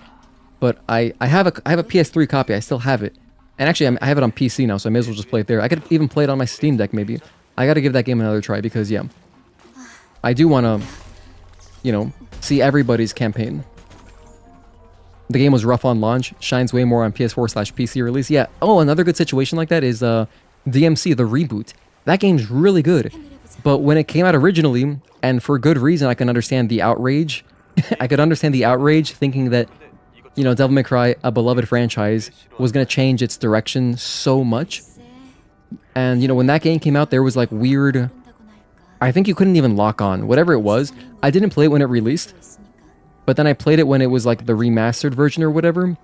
But I have a PS3 copy, I still have it. And actually, I have it on PC now, so I may as well just play it there. I could even play it on my Steam Deck, maybe. I gotta give that game another try, because, yeah. I do want to, you know, see everybody's campaign. The game was rough on launch, shines way more on PS4/PC release. Yeah, oh, another good situation like that is DMC, the reboot. That game's really good. But when it came out originally, and for good reason, I can understand the outrage. I could understand the outrage thinking that, you know, Devil May Cry, a beloved franchise, was going to change its direction so much. And, you know, when that game came out, there was like weird... I think you couldn't even lock on. Whatever it was, I didn't play it when it released. But then I played it when it was like the remastered version or whatever.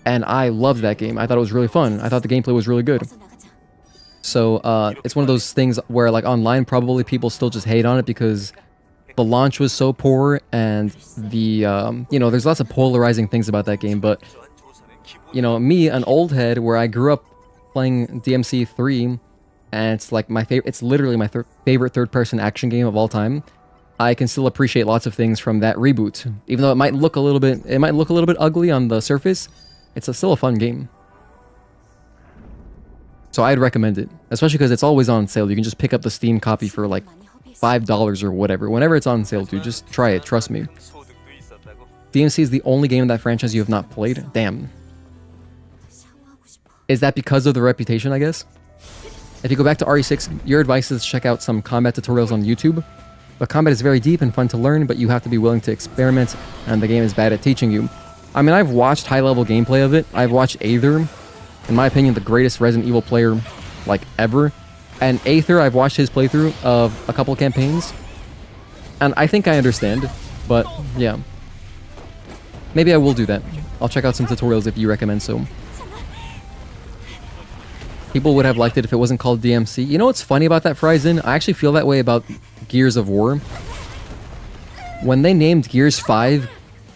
And I loved that game. I thought it was really fun. I thought the gameplay was really good. So it's one of those things where like online probably people still just hate on it because the launch was so poor and the, you know, there's lots of polarizing things about that game. But, you know, me, an old head where I grew up playing DMC 3 and it's like my favorite, it's literally my favorite third-person action game of all time. I can still appreciate lots of things from that reboot. Even though it might look a little bit ugly on the surface, it's still a fun game. So I'd recommend it, especially because it's always on sale. You can just pick up the Steam copy for like $5 or whatever. Whenever it's on sale, dude, just try it, trust me. DMC is the only game in that franchise you have not played? Damn. Is that because of the reputation, I guess? If you go back to RE6, your advice is to check out some combat tutorials on YouTube. The combat is very deep and fun to learn, but you have to be willing to experiment, and the game is bad at teaching you. I mean, I've watched high-level gameplay of it. I've watched Aether, in my opinion, the greatest Resident Evil player, like, ever. And Aether, I've watched his playthrough of a couple campaigns, and I think I understand, but, yeah. Maybe I will do that. I'll check out some tutorials if you recommend so. People would have liked it if it wasn't called DMC. You know what's funny about that, Fryzen? I actually feel that way about Gears of War. When they named Gears 5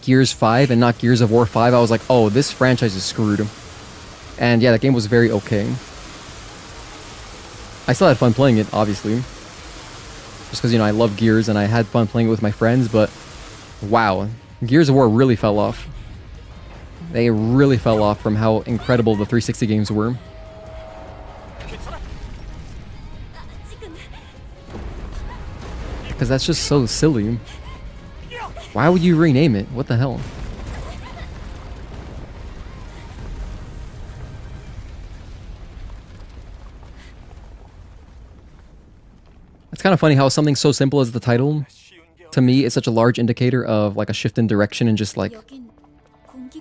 and not Gears of War 5, I was like, oh, this franchise is screwed. And yeah, that game was very okay. I still had fun playing it, obviously. Just because, you know, I love Gears and I had fun playing it with my friends, but wow, Gears of War really fell off. They really fell off from how incredible the 360 games were. Because that's just so silly. Why would you rename it? What the hell? It's kind of funny how something so simple as the title, to me, is such a large indicator of like a shift in direction and just like,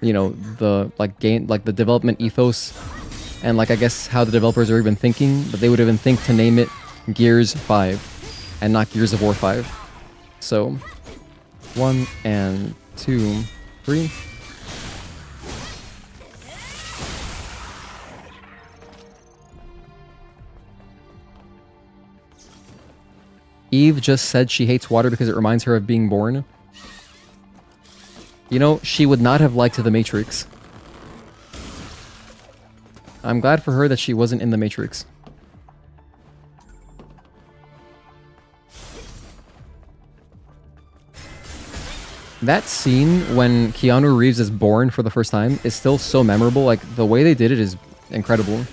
you know, the like the development ethos and like I guess how the developers are even thinking, but they would even think to name it Gears 5. And not Gears of War 5. So, 1 and 2, 3. Eve just said she hates water because it reminds her of being born. You know, she would not have liked The Matrix. I'm glad for her that she wasn't in The Matrix. That scene when Keanu Reeves is born for the first time is still so memorable. Like, the way they did it is incredible.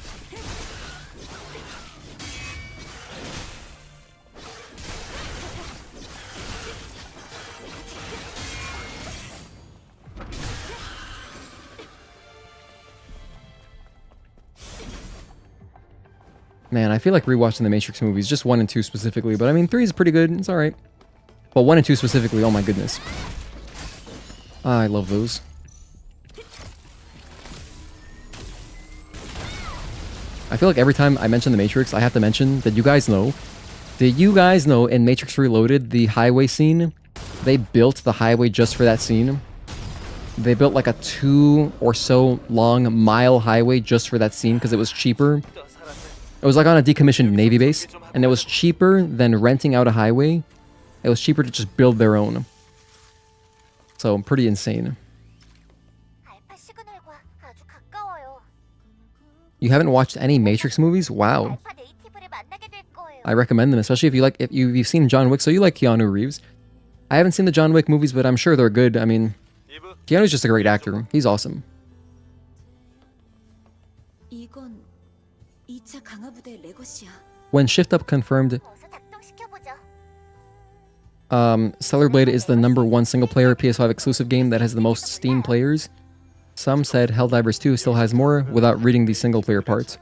Man, I feel like rewatching the Matrix movies, just 1 and 2 specifically, but I mean 3 is pretty good, it's alright. But 1 and 2 specifically, oh my goodness. I love those. I feel like every time I mention The Matrix, I have to mention that you guys know. Did you guys know in Matrix Reloaded, the highway scene, they built the highway just for that scene? They built like a 2 or so long mile highway just for that scene because it was cheaper. It was like on a decommissioned Navy base, and it was cheaper than renting out a highway. It was cheaper to just build their own. So, pretty insane. 알파 시그널과 아주 가까워요. You haven't watched any Matrix movies? Wow. 알파 네이티브를 만나게 될 거예요. I recommend them, especially if you've seen John Wick, so you like Keanu Reeves. I haven't seen the John Wick movies, but I'm sure they're good. I mean, Keanu's just a great actor. He's awesome. 이건 2차 강화부대 레거시야. When Shift Up confirmed 어서 작동시켜보죠. Stellar Blade is the #1 single-player PS5 exclusive game that has the most Steam players. Some said Helldivers 2 still has more without reading the single-player parts.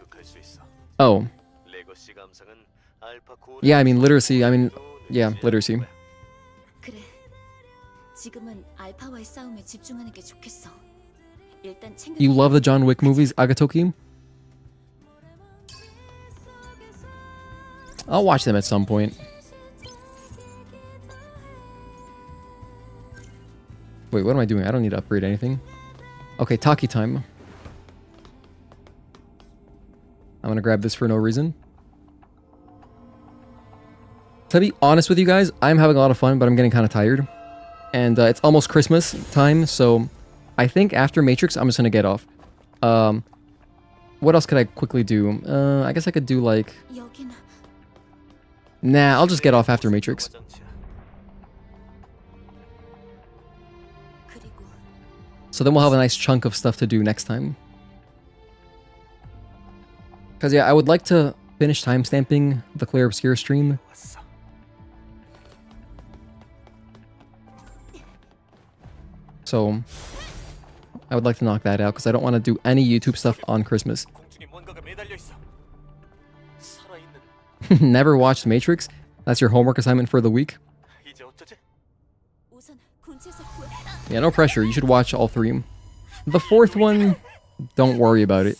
Oh. Yeah, I mean, literacy. Yeah, literacy. 그래. 지금은 알파와의 싸움에 집중하는 게 좋겠어. 일단 챙겨. You love the John Wick movies, Agatoki? I'll watch them at some point. Wait, what am I doing? I don't need to upgrade anything. Okay, Taki time. I'm gonna grab this for no reason. To be honest with you guys, I'm having a lot of fun, but I'm getting kind of tired. And it's almost Christmas time, so I think after Matrix, I'm just gonna get off. What else could I quickly do? I guess I could do like... 여기는 Nah, I'll just get off after Matrix. 그리고 So then we'll have a nice chunk of stuff to do next time. Because yeah, I would like to finish timestamping the Clear Obscure stream. So I would like to knock that out because I don't want to do any YouTube stuff on Christmas. Never watched Matrix? That's your homework assignment for the week? 우선 군체에서 구해. Yeah, no pressure. You should watch all 3. The 4th one, don't worry about it.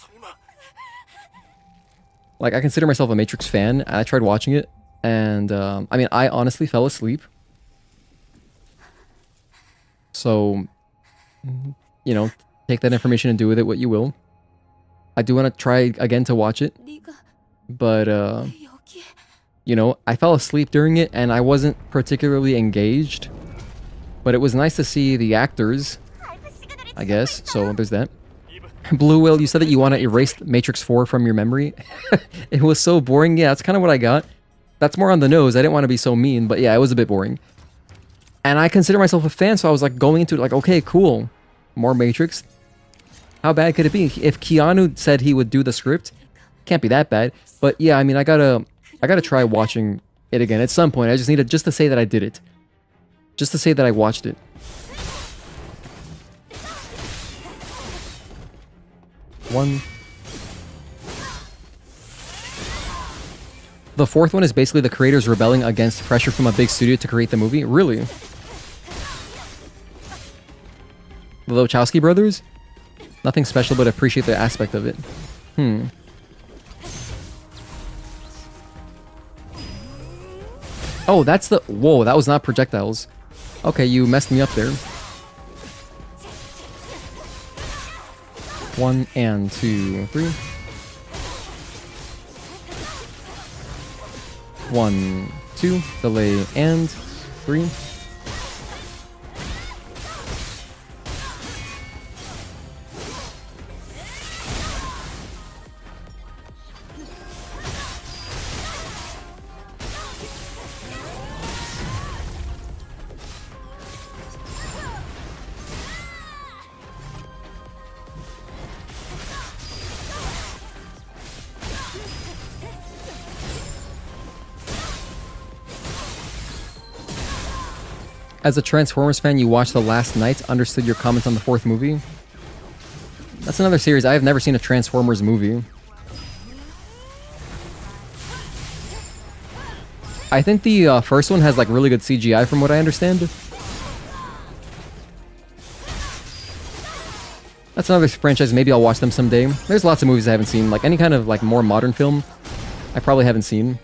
Like, I consider myself a Matrix fan, and I tried watching it, and, I mean, I honestly fell asleep. So, you know, take that information and do with it what you will. I do want to try again to watch it, 네가 but, 여기에 you know, I fell asleep during it, and I wasn't particularly engaged. But it was nice to see the actors, I guess, so there's that. Blue Whale, you said that you want to erase Matrix 4 from your memory. It was so boring. Yeah, that's kind of what I got. That's more on the nose. I didn't want to be so mean, but yeah, it was a bit boring. And I consider myself a fan, so I was like going into it like, okay, cool. More Matrix. How bad could it be? If Keanu said he would do the script, can't be that bad. But yeah, I mean, I gotta try watching it again at some point. I just need just to say that I did it. Just to say that I watched it. One. The 4th one is basically the creators rebelling against pressure from a big studio to create the movie? Really? The Wachowski brothers? Nothing special, but appreciate the aspect of it. Oh, that's the... Whoa, that was not projectiles. Okay, you messed me up there. 1 and 2, 3. 1, 2, delay, and 3. As a Transformers fan, you watched The Last Knight, understood your comments on the 4th movie. That's another series. I have never seen a Transformers movie. I think the first one has like really good CGI from what I understand. That's another franchise. Maybe I'll watch them someday. There's lots of movies I haven't seen. Like any kind of like more modern film, I probably haven't seen.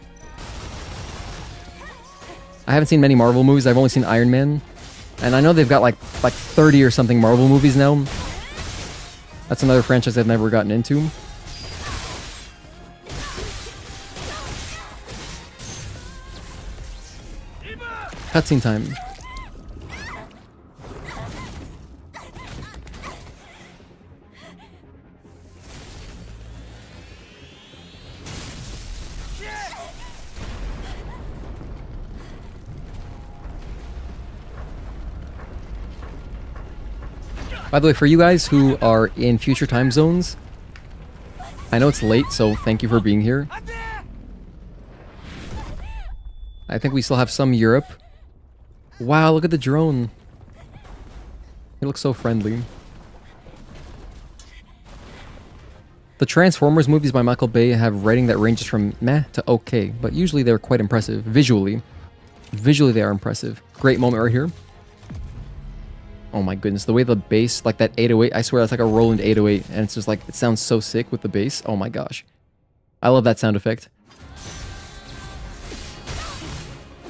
I haven't seen many Marvel movies. I've only seen Iron Man, and I know they've got like 30 or something Marvel movies now. That's another franchise I've never gotten into. Cutscene time. By the way, for you guys who are in future time zones, I know it's late, so thank you for being here. I think we still have some Europe. Wow, look at the drone. It looks so friendly. The Transformers movies by Michael Bay have rating that ranges from meh to okay, but usually they're quite impressive visually. Visually, they are impressive. Great moment right here. Oh my goodness, the way the bass, like that 808, I swear that's like a Roland 808, and it's just like, it sounds so sick with the bass. Oh my gosh. I love that sound effect.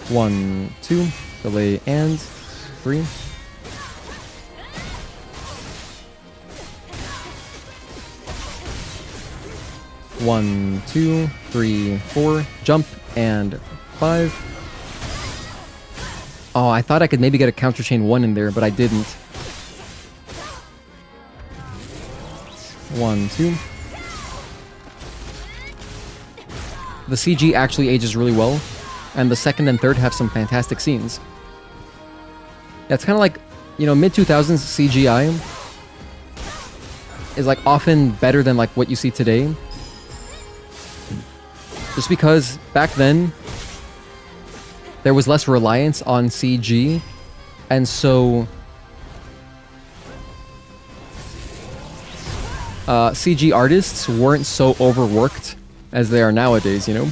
1, 2, delay, and 3. One, 2, 3, 4, jump, and 5. Oh, I thought I could maybe get a counter chain 1 in there, but I didn't. 1, 2. The CG actually ages really well, and the second and third have some fantastic scenes. Yeah, it's kind of like, you know, mid-2000s CGI is like often better than like what you see today. Just because back then, there was less reliance on CG, and so CG artists weren't so overworked as they are nowadays, you know?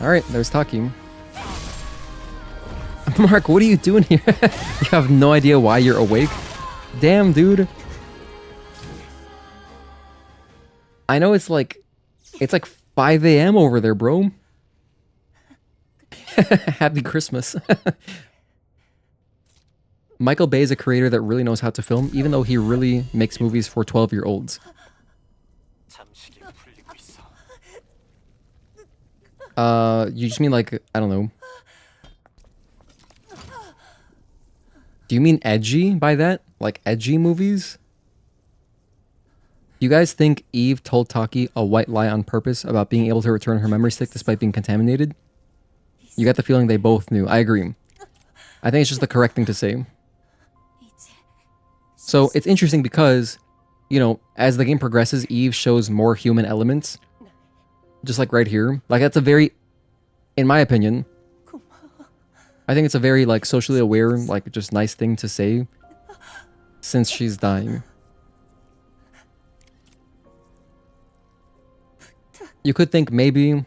Alright, there's talking. Mark, what are you doing here? You have no idea why you're awake? Damn, dude. I know it's like 5 a.m. over there, bro. Happy Christmas. Michael Bay is a creator that really knows how to film, even though he really makes movies for 12-year-olds. You just mean like, I don't know. Do you mean edgy by that? Like edgy movies? You guys think Eve told Taki a white lie on purpose about being able to return her memory stick despite being contaminated? You got the feeling they both knew. I agree. I think it's just the correct thing to say. So it's interesting because, you know, as the game progresses, Eve shows more human elements. Just like right here. Like that's a very, in my opinion, I think it's a very like socially aware, like just nice thing to say since she's dying. You could think maybe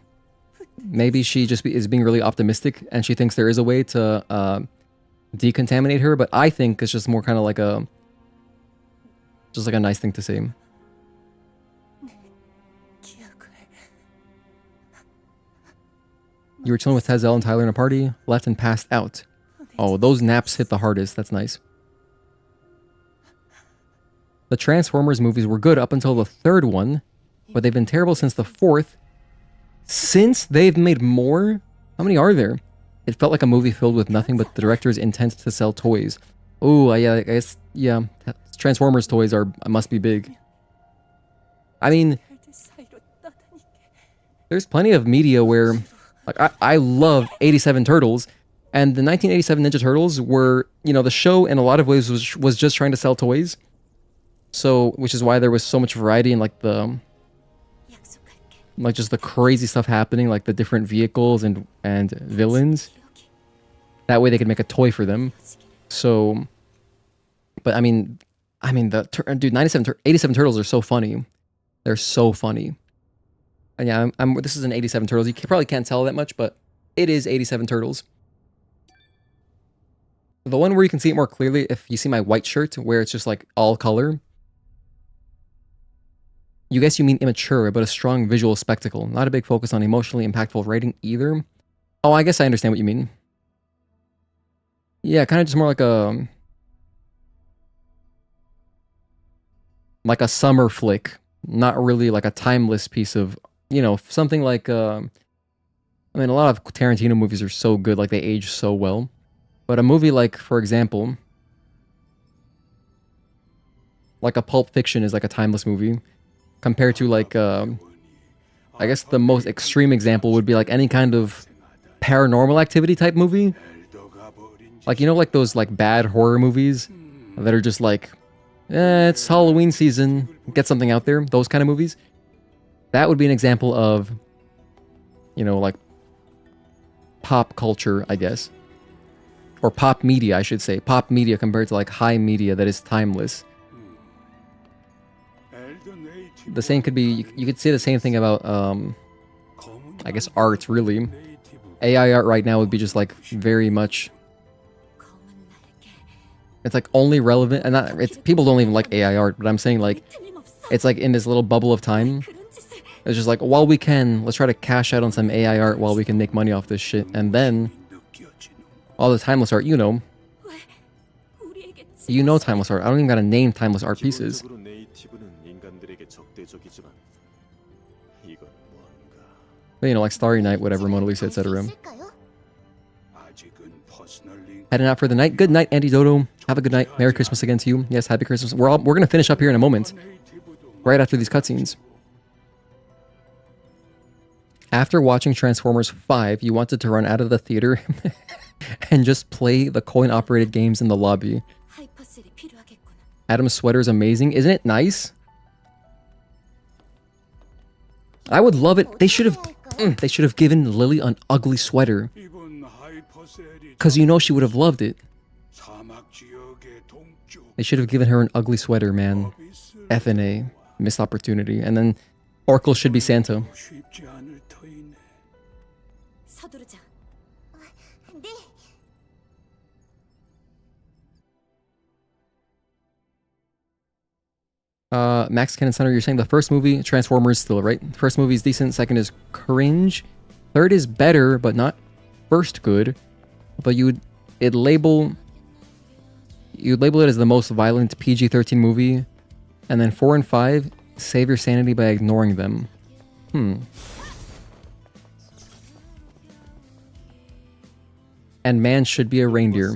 she just is being really optimistic and she thinks there is a way to decontaminate her, but I think it's just more kind of like a nice thing to say. You were chilling with Tazel and Tyler in a party, left and passed out. Oh, those naps hit the hardest. That's nice. The Transformers movies were good up until the third one, but they've been terrible since the fourth. Since they've made more? How many are there? It felt like a movie filled with nothing but the director's intent to sell toys. Oh, yeah, I guess, yeah. Transformers toys must be big. I mean, there's plenty of media where, like, I love 87 Turtles, and the 1987 Ninja Turtles were you know, the show in a lot of ways was just trying to sell toys. So, which is why there was so much variety in like the like just the crazy stuff happening, like the different vehicles and villains. That way they could make a toy for them. So, but I mean dude, 87 Turtles are so funny. They're so funny. And yeah, this is an 87 Turtles. You probably can't tell that much, but it is 87 Turtles. The one where you can see it more clearly, if you see my white shirt, where it's just like all color. You guess you mean immature, but a strong visual spectacle. Not a big focus on emotionally impactful writing either. Oh, I guess I understand what you mean. Yeah, kind of just more like a summer flick. Not really like a timeless piece of, you know, something like, I mean, a lot of Tarantino movies are so good, like they age so well. But a movie like, for example, like a Pulp Fiction is like a timeless movie. Compared to like, I guess the most extreme example would be like any kind of paranormal activity type movie. Like, you know, like those like bad horror movies that are just like, it's Halloween season, get something out there. Those kind of movies. That would be an example of, you know, like pop culture, I guess. Or pop media, I should say. Pop media compared to like high media that is timeless. The same could be, you could say the same thing about, I guess art, really. AI art right now would be just like very much, it's like only relevant, and not, it's, people don't even like AI art, but I'm saying like, it's like in this little bubble of time. It's just like, while we can, let's try to cash out on some AI art while we can make money off this shit. And then, all the timeless art, you know timeless art. I don't even gotta name timeless art pieces. But, you know, like Starry Night, whatever, Mona Lisa, etc. Heading out for the night. Good night, Andy Dodo. Have a good night. Merry Christmas again to you. Yes, Happy Christmas. We're gonna finish up here in a moment. Right after these cutscenes. After watching Transformers 5, you wanted to run out of the theater and just play the coin-operated games in the lobby. Adam's sweater is amazing. Isn't it nice? I would love it. They should have given Lily an ugly sweater. Because you know she would have loved it. They should have given her an ugly sweater, man. FNA. Missed opportunity. And then Oracle should be Santa. Max Cannon Center, you're saying the first movie, Transformers, still, right? First movie is decent, second is cringe, third is better, but not first good. But you'd label it as the most violent PG-13 movie, and then 4 and 5 save your sanity by ignoring them. And man should be a reindeer.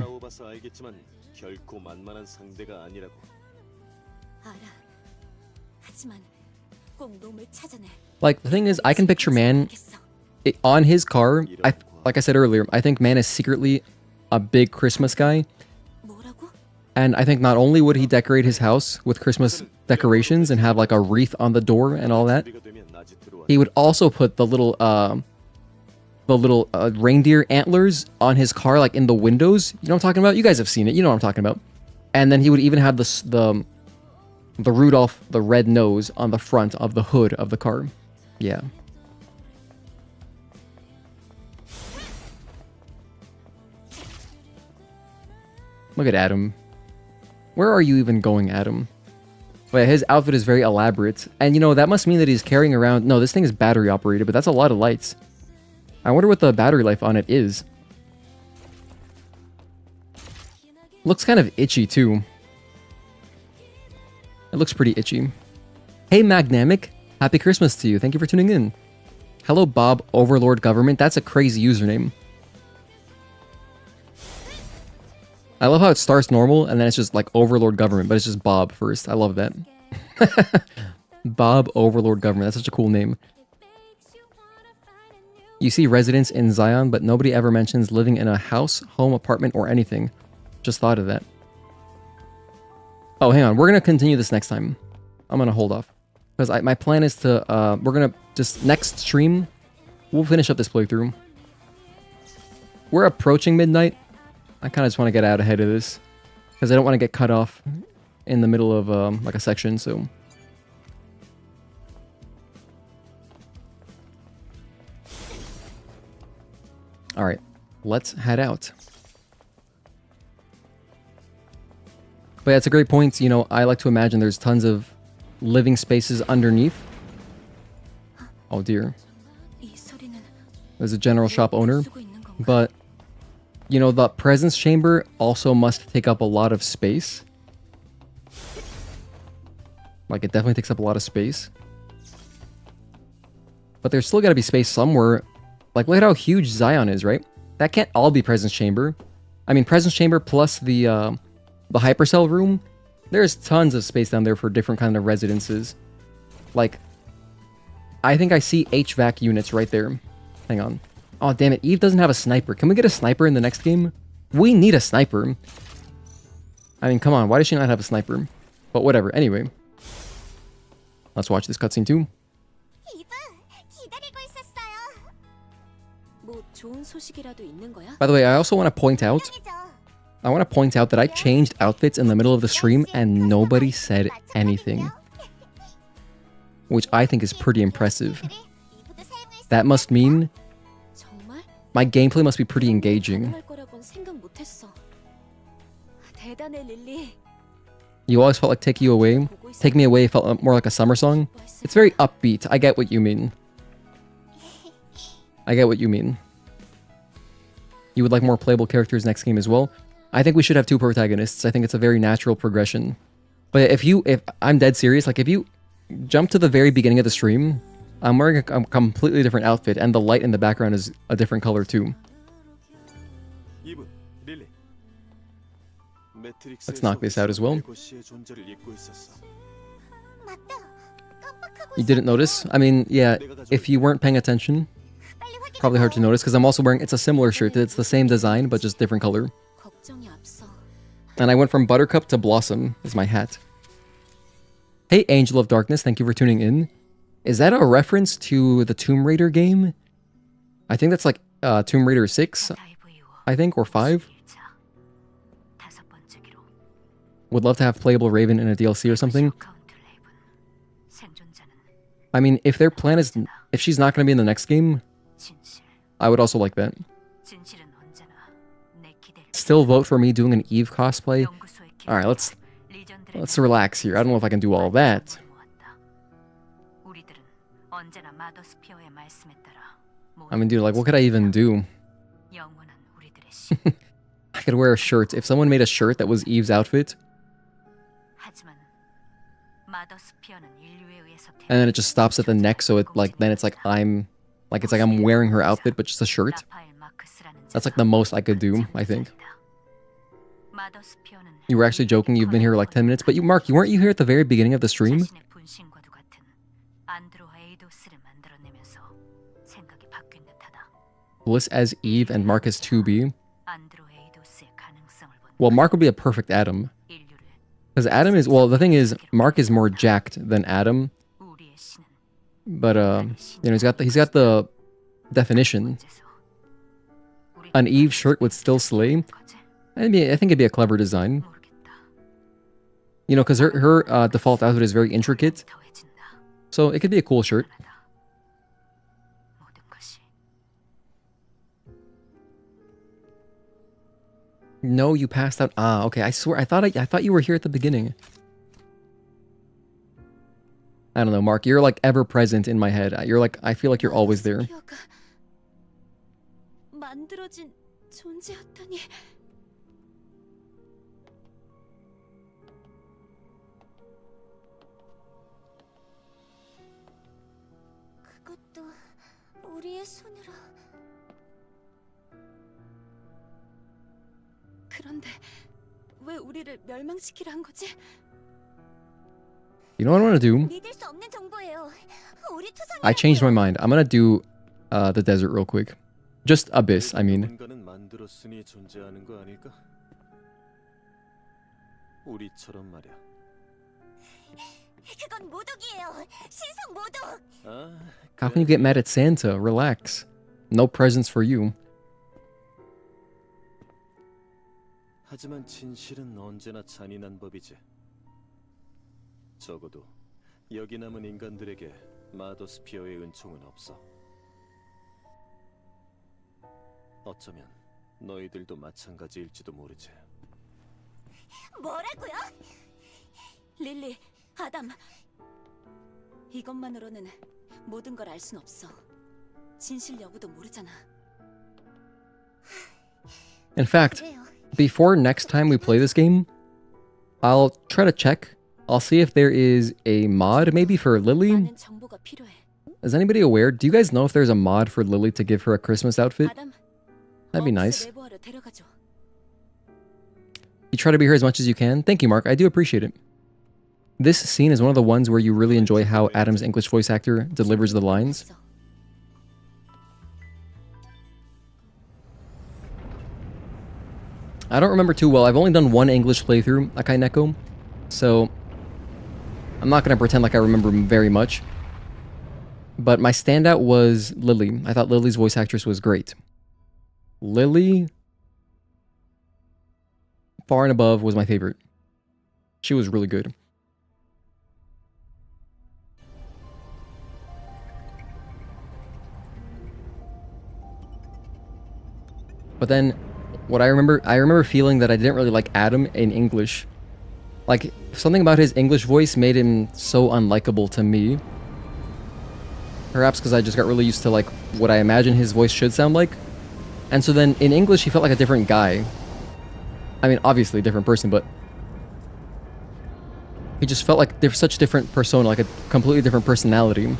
Like, the thing is, I can picture man on his car. Like I said earlier, I think man is secretly a big Christmas guy. And I think not only would he decorate his house with Christmas decorations and have like a wreath on the door and all that, he would also put the little reindeer antlers on his car, like in the windows. You know what I'm talking about? You guys have seen it. You know what I'm talking about. And then he would even have the Rudolph, the red nose on the front of the hood of the car. Yeah. Look at Adam. Where are you even going, Adam? But his outfit is very elaborate. And you know, that must mean that he's carrying around... No, this thing is battery operated, but that's a lot of lights. I wonder what the battery life on it is. Looks kind of itchy, too. It looks pretty itchy. Hey, Magnamic. Happy Christmas to you. Thank you for tuning in. Hello, Bob Overlord Government. That's a crazy username. I love how it starts normal, and then it's just like Overlord Government, but it's just Bob first. I love that. Bob Overlord Government. That's such a cool name. You see residents in Xion, but nobody ever mentions living in a house, home, apartment, or anything. Just thought of that. Oh, hang on. We're gonna continue this next time. I'm gonna hold off because my plan is to we're gonna just next stream we'll finish up this playthrough. We're approaching midnight. I kind of just want to get out ahead of this because I don't want to get cut off in the middle of like a section. So. All right, let's head out. But yeah, it's a great point. You know, I like to imagine there's tons of living spaces underneath. Oh dear. There's a general shop owner. But, you know, the presence chamber also must take up a lot of space. Like, it definitely takes up a lot of space. But there's still got to be space somewhere. Like, look at how huge Xion is, right? That can't all be presence chamber. I mean, presence chamber plus the hypercell room. There's tons of space down there for different kind of residences. Like, I think I see HVAC units right there. Hang on. Oh, damn it. Eve doesn't have a sniper. Can we get a sniper in the next game? We need a sniper. I mean, come on. Why does she not have a sniper? But whatever. Anyway. Let's watch this cutscene too. By the way, I also want to point out... that I changed outfits in the middle of the stream and nobody said anything. Which I think is pretty impressive. That must mean my gameplay must be pretty engaging. You always felt like Take Me Away felt more like a summer song. It's very upbeat. I get what you mean. You would like more playable characters next game as well. I think we should have 2 protagonists. I think it's a very natural progression. But if I'm dead serious, like if you jump to the very beginning of the stream, I'm wearing a completely different outfit and the light in the background is a different color too. Let's knock this out as well. You didn't notice? I mean, yeah, if you weren't paying attention, probably hard to notice because I'm also wearing, it's a similar shirt. It's the same design, but just different color. And I went from Buttercup to Blossom is my hat. Hey, Angel of Darkness, thank you for tuning in. Is that a reference to the Tomb Raider game? I think that's like Tomb Raider 6, I think, or 5. Would love to have playable Raven in a DLC or something. I mean, if their plan is, if she's not going to be in the next game, I would also like that. Still vote for me doing an Eve cosplay. Alright, let's relax here. I don't know if I can do all that. I mean, dude, like, what could I even do? I could wear a shirt. If someone made a shirt that was Eve's outfit, and then it just stops at the neck, so it like then it's like I'm wearing her outfit, but just a shirt. That's like the most I could do, I think. You were actually joking. You've been here like 10 minutes, but Mark, weren't you here at the very beginning of the stream? Bliss as Eve and Mark as 2B. Well, Mark would be a perfect Adam. Because Adam is, well, the thing is, Mark is more jacked than Adam. But, you know, he's got the definition. An Eve shirt would still slay. I think it'd be a clever design. You know, because her default outfit is very intricate. So it could be a cool shirt. No, you passed out. Ah, okay. I swear, I thought you were here at the beginning. I don't know, Mark. You're like ever present in my head. You're like, I feel like you're always there. You know what I want to do? I changed my mind. I'm gonna do the desert real quick. Just Abyss, I mean. 우리처럼 말이야. 그건 모독이에요. 신성 모독. 아, How can you get mad at Santa? Relax. No presents for you. 하지만 진실은 언제나 잔인한 법이지. 적어도 여기 남은 인간들에게 마더스피어의 은총은 없어. 어쩌면 너희들도 마찬가지일지도 모르지. 뭐라고요? 릴리, 아담. 이것만으로는 모든 걸 알 순 없어. 진실 여부도 모르잖아. In fact, 그래요. before next time we play this game, I'll try to check. I'll see if there is a mod maybe for Lily. 많은 정보가 필요해. Is anybody aware? Do you guys know if there's a mod for Lily to give her a Christmas outfit? 아담, That'd be 얼테스 nice. 레보아로 데려가줘. You try to be here as much as you can. Thank you, Mark. I do appreciate it. This scene is one of the ones where you really enjoy how Adam's English voice actor delivers the lines. 알았어. I don't remember too well. I've only done one English playthrough, Akai Neko, so I'm not going to pretend like I remember very much. But my standout was Lily. I thought Lily's voice actress was great. Lily, far and above, was my favorite. She was really good. But then, what I remember feeling that I didn't really like Adam in English. Like, something about his English voice made him so unlikable to me. Perhaps because I just got really used to, like, what I imagine his voice should sound like. And so then, in English, he felt like a different guy. I mean, obviously a different person, but he just felt like there's such different persona, like a completely different personality.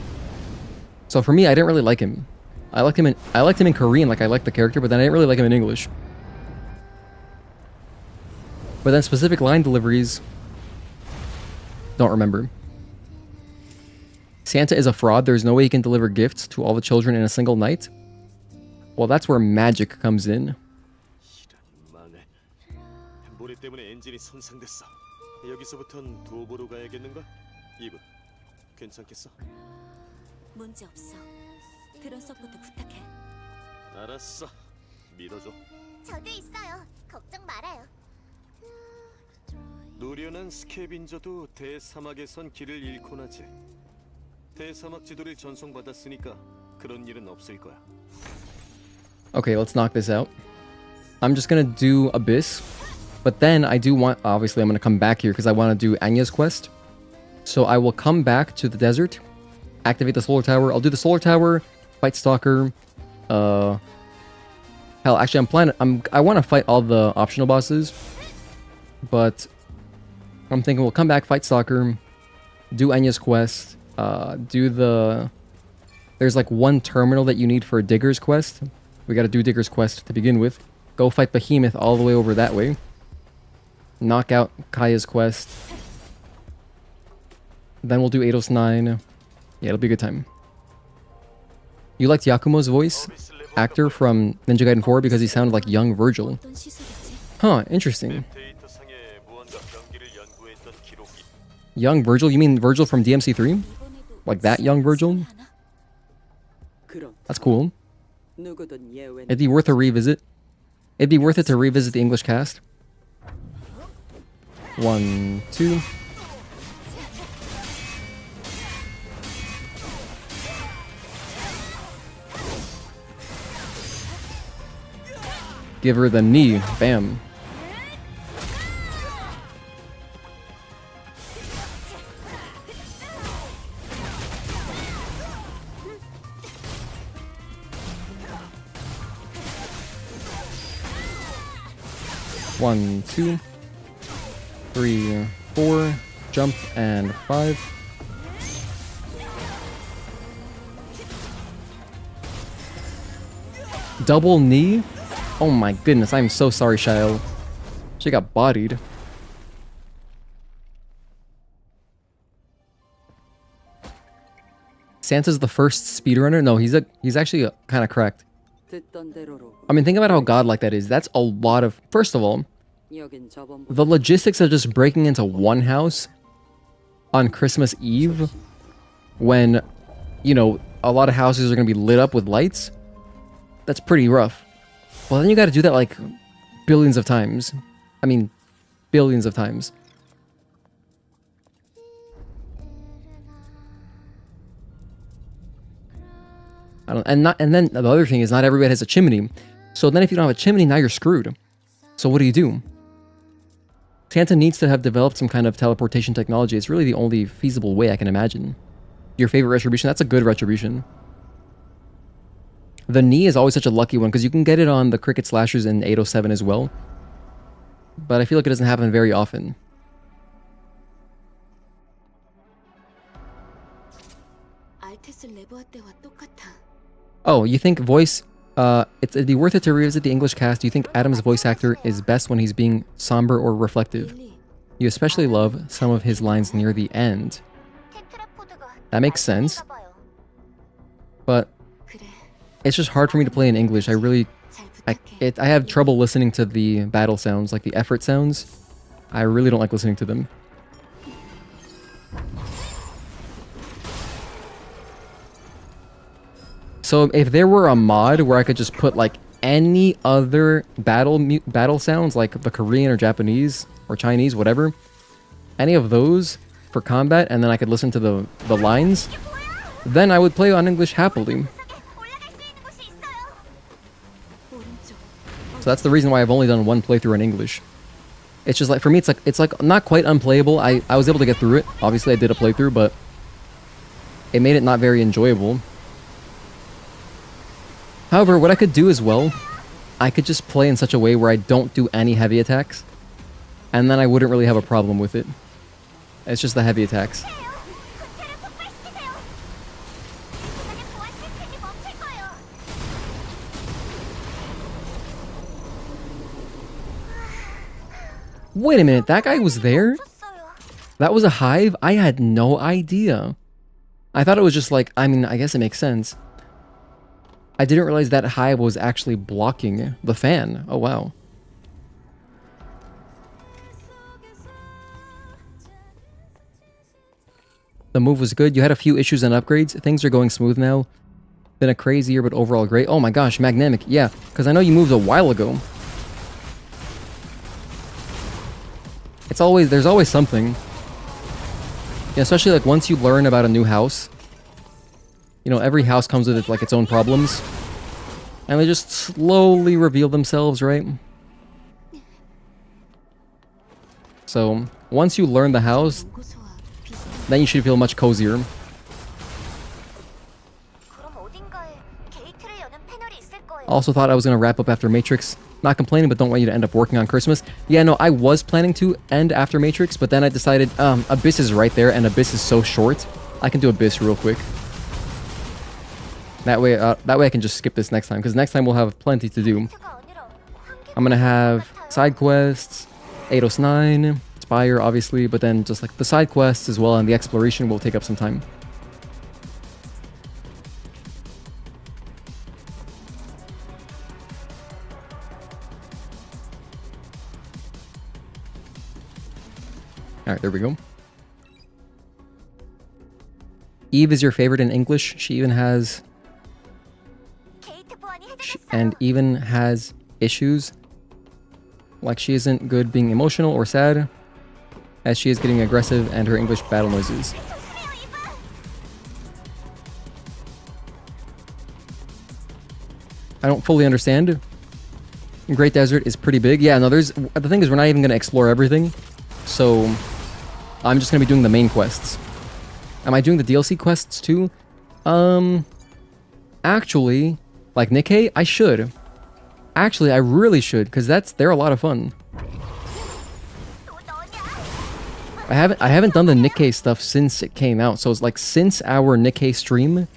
So for me, I didn't really like him. I liked him in Korean, like I liked the character, but then I didn't really like him in English. But then specific line deliveries, don't remember. Santa is a fraud. There's no way he can deliver gifts to all the children in a single night. Well, that's where magic comes in. 망해. 모래 때문에 엔진이 손상됐어. 여기서부턴 도보로 가야겠는가? 이브, 괜찮겠어? 문제 없어. 드론 서포트 부탁해. 알았어. 믿어줘. 저도 있어요. 걱정 말아요. 노련한 스캐빈저도 대사막에선 길을 잃곤 하지. 대사막 지도를 전송받았으니까 그런 일은 없을 거야. Okay, let's knock this out. I'm just gonna do Abyss. But then I do want, obviously I'm gonna come back here because I want to do Anya's quest. So I will come back to the desert, activate the solar tower. I'll do the solar tower, fight Stalker. Hell, actually I want to fight all the optional bosses. But I'm thinking we'll come back, fight Stalker, do Anya's quest, there's like one terminal that you need for a Digger's quest. We gotta do Digger's quest to begin with. Go fight Behemoth all the way over that way. Knock out Kaya's quest. Then we'll do Eidos 9. Yeah, it'll be a good time. You liked Yakumo's voice actor from Ninja Gaiden 4 because he sounded like young Virgil. 어떤 시설이지? Huh, interesting. 데이터상에 무언가 병기를 연구했던 기록이. Young Virgil? You mean Virgil from DMC3? 이번에도 Like that young Virgil? 하나? 그렇다. That's cool. 누구든 예외는 It'd be worth a revisit. It'd be worth it to revisit the English cast. 1, 2. Give her the knee. Bam. One, 2, 3, 4, jump, and 5. Double knee? Oh my goodness, I'm so sorry, Xion. She got bodied. Santa's the first speedrunner? No, he's actually kind of cracked. 듣던 대로로 I mean, think about how godlike that is. That's a lot of... First of all, 여긴 저번보다 The logistics of just breaking into one house on Christmas Eve when, you know, a lot of houses are going to be lit up with lights, that's pretty rough. Well, then you got to do that like billions of times. I mean, billions of times. And then the other thing is not everybody has a chimney. So then if you don't have a chimney, now you're screwed. So what do? Santa needs to have developed some kind of teleportation technology. It's really the only feasible way I can imagine. Your favorite retribution? That's a good retribution. The knee is always such a lucky one because you can get it on the Cricket Slashers in 807 as well. But I feel like it doesn't happen very often. 알테스 레보아 때와 똑같아. Oh, you think voice... it'd be worth it to revisit the English cast. Do you think Adam's voice actor is best when he's being somber or reflective? You especially love some of his lines near the end. That makes sense. But it's just hard for me to play in English. I have trouble listening to the battle sounds, like the effort sounds. I really don't like listening to them. So if there were a mod where I could just put like any other battle sounds, like the Korean or Japanese or Chinese, whatever, any of those for combat, and then I could listen to the lines, then I would play on English happily. So that's the reason why I've only done one playthrough in English. It's just like, for me, it's like not quite unplayable. I was able to get through it. Obviously I did a playthrough, but it made it not very enjoyable. However, what I could do as well, I could just play in such a way where I don't do any heavy attacks, and then I wouldn't really have a problem with it. It's just the heavy attacks. Wait a minute, that guy was there? That was a hive? I had no idea. I thought it was just like, I mean, I guess it makes sense. I didn't realize that hive was actually blocking the fan. Oh, wow. The move was good. You had a few issues and upgrades. Things are going smooth now. Been a crazy year, but overall great. Oh my gosh, Magnemic. Yeah, because I know you moved a while ago. There's always something. Yeah, especially like once you learn about a new house. You know, every house comes with like its own problems. And they just slowly reveal themselves, right? So, once you learn the house, then you should feel much cozier. Also thought I was going to wrap up after Matrix. Not complaining, but don't want you to end up working on Christmas. Yeah, no, I was planning to end after Matrix, but then I decided, Abyss is right there, and Abyss is so short. I can do Abyss real quick. That way I can just skip this next time, because next time we'll have plenty to do. I'm gonna have side quests, Eidos 9, Spire, obviously, but then just like the side quests as well, and the exploration will take up some time. Alright, there we go. Eve is your favorite in English. She even has... and even has issues. Like she isn't good being emotional or sad, as she is getting aggressive and her English battle noises. I don't fully understand. Great Desert is pretty big. Yeah, no, the thing is we're not even going to explore everything. So, I'm just going to be doing the main quests. Am I doing the DLC quests too? Actually, like Nikkei, I should. Actually, I really should, because they're a lot of fun. I haven't done the Nikkei stuff since it came out, so it's like since our Nikkei stream,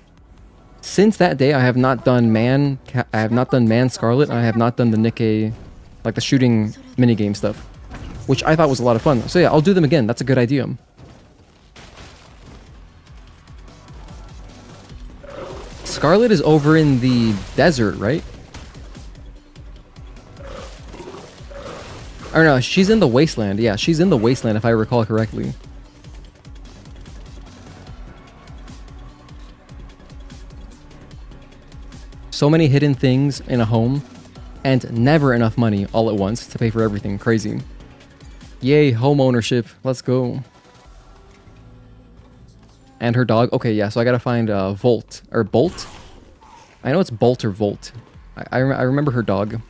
since that day I have not done Man Scarlet, and I have not done the Nikkei, like the shooting minigame stuff, which I thought was a lot of fun. So yeah, I'll do them again. That's a good idea. Scarlet is over in the desert, right? Or no, she's in the Wasteland. Yeah, she's in the Wasteland if I recall correctly. So many hidden things in a home, and never enough money all at once to pay for everything. Crazy. Yay, home ownership. Let's go. And her dog. Okay, yeah, so I gotta find Volt. Or Bolt? I know it's Bolt or Volt. I remember her dog.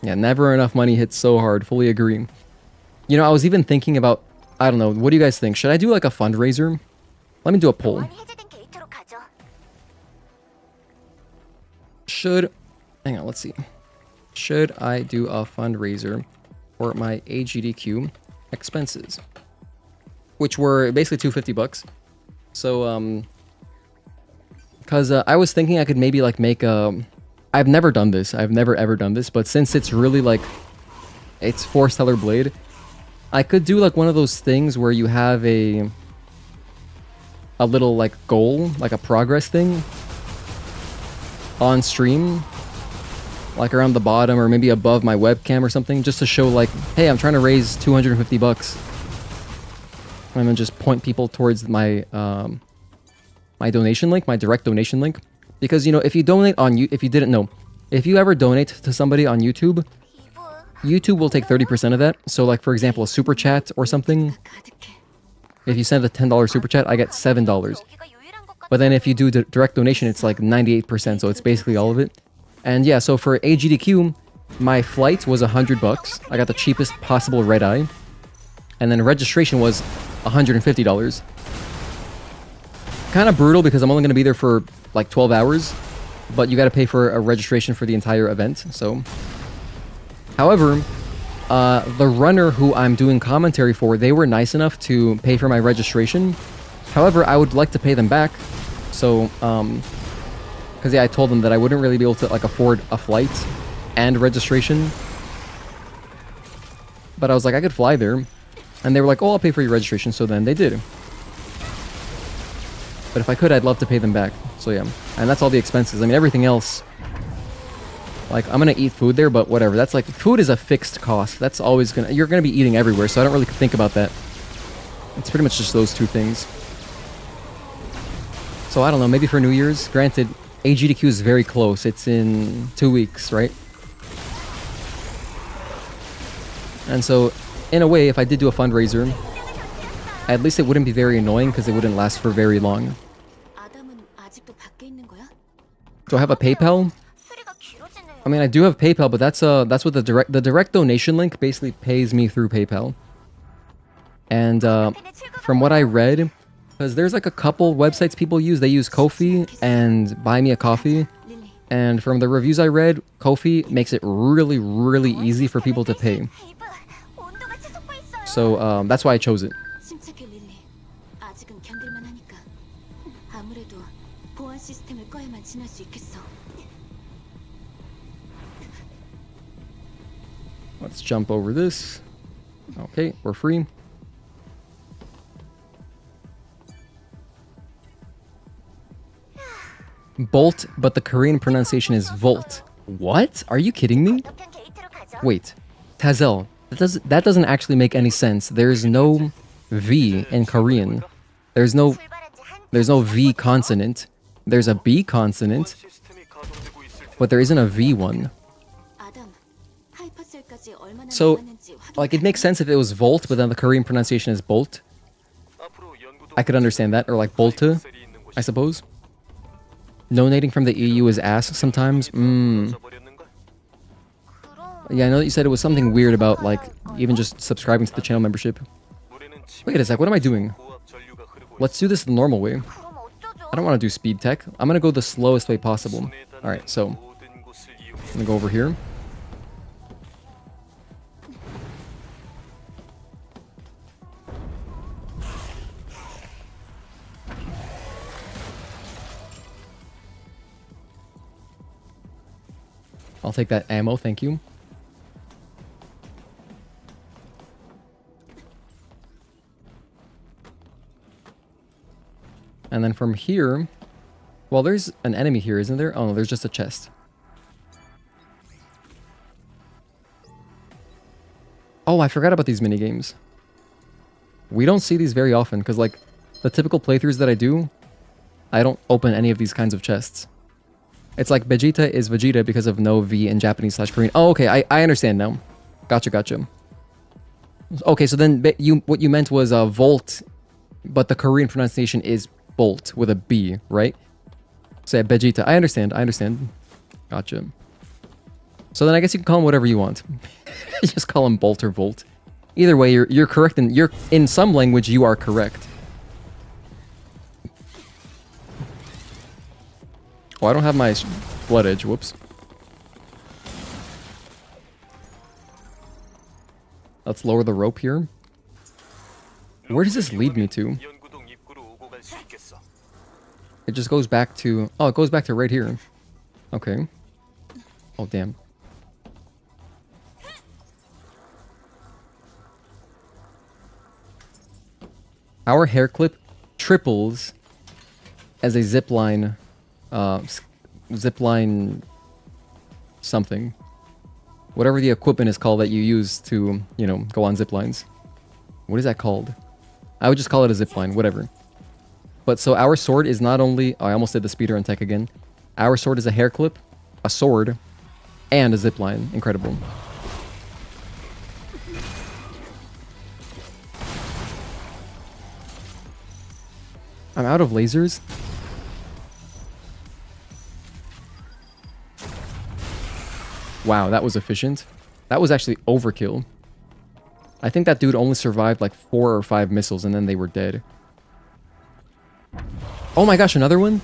Yeah, never enough money hits so hard. Fully agree. You know, I was even thinking about... I don't know. What do you guys think? Should I do like a fundraiser? Let me do a poll. Should... Hang on, let's see. Should I do a fundraiser for my AGDQ expenses? Which were basically $250. So, because I was thinking I could maybe like make a... I've never done this. I've never ever done this. But since it's really like... It's 4-stellar blade... I could do like one of those things where you have a little like goal, like a progress thing on stream, like around the bottom or maybe above my webcam or something, just to show like, hey, I'm trying to raise $250, and then just point people towards my my donation link, my direct donation link, because you know if you donate on if you didn't know, if you ever donate to somebody on YouTube will take 30% of that. So like for example a super chat or something, if you send a $10 super chat I get $7, but then if you do direct donation it's like 98%, so it's basically all of it. And yeah, so for AGDQ my flight was $100. I got the cheapest possible red eye, and then registration was $150. Kind of brutal because I'm only going to be there for like 12 hours, but you got to pay for a registration for the entire event. So however, the runner who I'm doing commentary for, they were nice enough to pay for my registration. However, I would like to pay them back. So, because yeah, I told them that I wouldn't really be able to like afford a flight and registration. But I was like, I could fly there. And they were like, oh, I'll pay for your registration. So then they did. But if I could, I'd love to pay them back. So yeah, and that's all the expenses. I mean, everything else... Like, I'm gonna eat food there, but whatever. That's like, food is a fixed cost. That's always gonna... You're gonna be eating everywhere, so I don't really think about that. It's pretty much just those two things. So, I don't know, maybe for New Year's. Granted, AGDQ is very close. It's in 2 weeks, right? And so, in a way, if I did do a fundraiser, at least it wouldn't be very annoying, because it wouldn't last for very long. Do I have a PayPal? I mean, I do have PayPal, but that's what the direct donation link basically pays me through PayPal. And from what I read, because there's like a couple websites people use, they use Ko-fi and Buy Me a Coffee. And from the reviews I read, Ko-fi makes it really, really easy for people to pay. So that's why I chose it. Let's jump over this. Okay, we're free. Bolt, but the Korean pronunciation is Volt. What? Are you kidding me? Wait, Tazel. That doesn't actually make any sense. There's no V in Korean. There's no V consonant. There's a B consonant, but there isn't a V one. So, like, it makes sense if it was Volt, but then the Korean pronunciation is Bolt. I could understand that, or like Bolta, I suppose. Donating from the EU is asked sometimes. Yeah, I know that you said it was something weird about, like, even just subscribing to the channel membership. Wait a sec, what am I doing? Let's do this the normal way. I don't want to do speed tech. I'm going to go the slowest way possible. Alright, so I'm going to go over here. I'll take that ammo, thank you. And then from here, Well, there's an enemy here, isn't there? Oh no, there's just a chest. Oh, I forgot about these mini games. We don't see these very often, because like the typical playthroughs that I do, I don't open any of these kinds of chests. It's like Vegeta is Vegeta because of no V in Japanese/Korean. Oh, okay, I understand now. Gotcha. Okay, so then what you meant was Volt, but the Korean pronunciation is Bolt with a B, right? So yeah, Vegeta. I understand. Gotcha. So then I guess you can call him whatever you want. Just call him Bolt or Volt. Either way, you're correct, and you're in some language you are correct. Oh, I don't have my blood edge. Whoops. Let's lower the rope here. Where does this lead me to? It just goes back to... Oh, it goes back to right here. Okay. Oh, damn. Our hair clip triples as a zipline... zipline... something. Whatever the equipment is called that you use to, you know, go on zip lines. What is that called? I would just call it a zip line, whatever. But so our sword is not only... Oh, I almost did the speedrun tech again. Our sword is a hair clip, a sword, and a zip line. Incredible. I'm out of lasers. Wow, that was efficient. That was actually overkill. I think that dude only survived like 4 or 5 missiles and then they were dead. Oh my gosh, another one?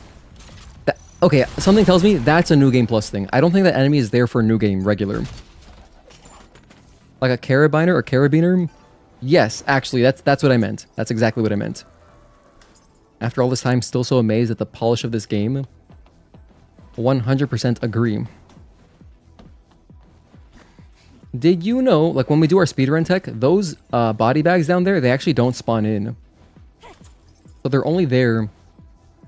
Okay, something tells me that's a New Game Plus thing. I don't think that enemy is there for New Game regular. Like a carabiner or carabiner? Yes, actually, that's what I meant. That's exactly what I meant. After all this time, still so amazed at the polish of this game. 100% agree. Did you know, like when we do our speedrun tech, those body bags down there, they actually don't spawn in. So they're only there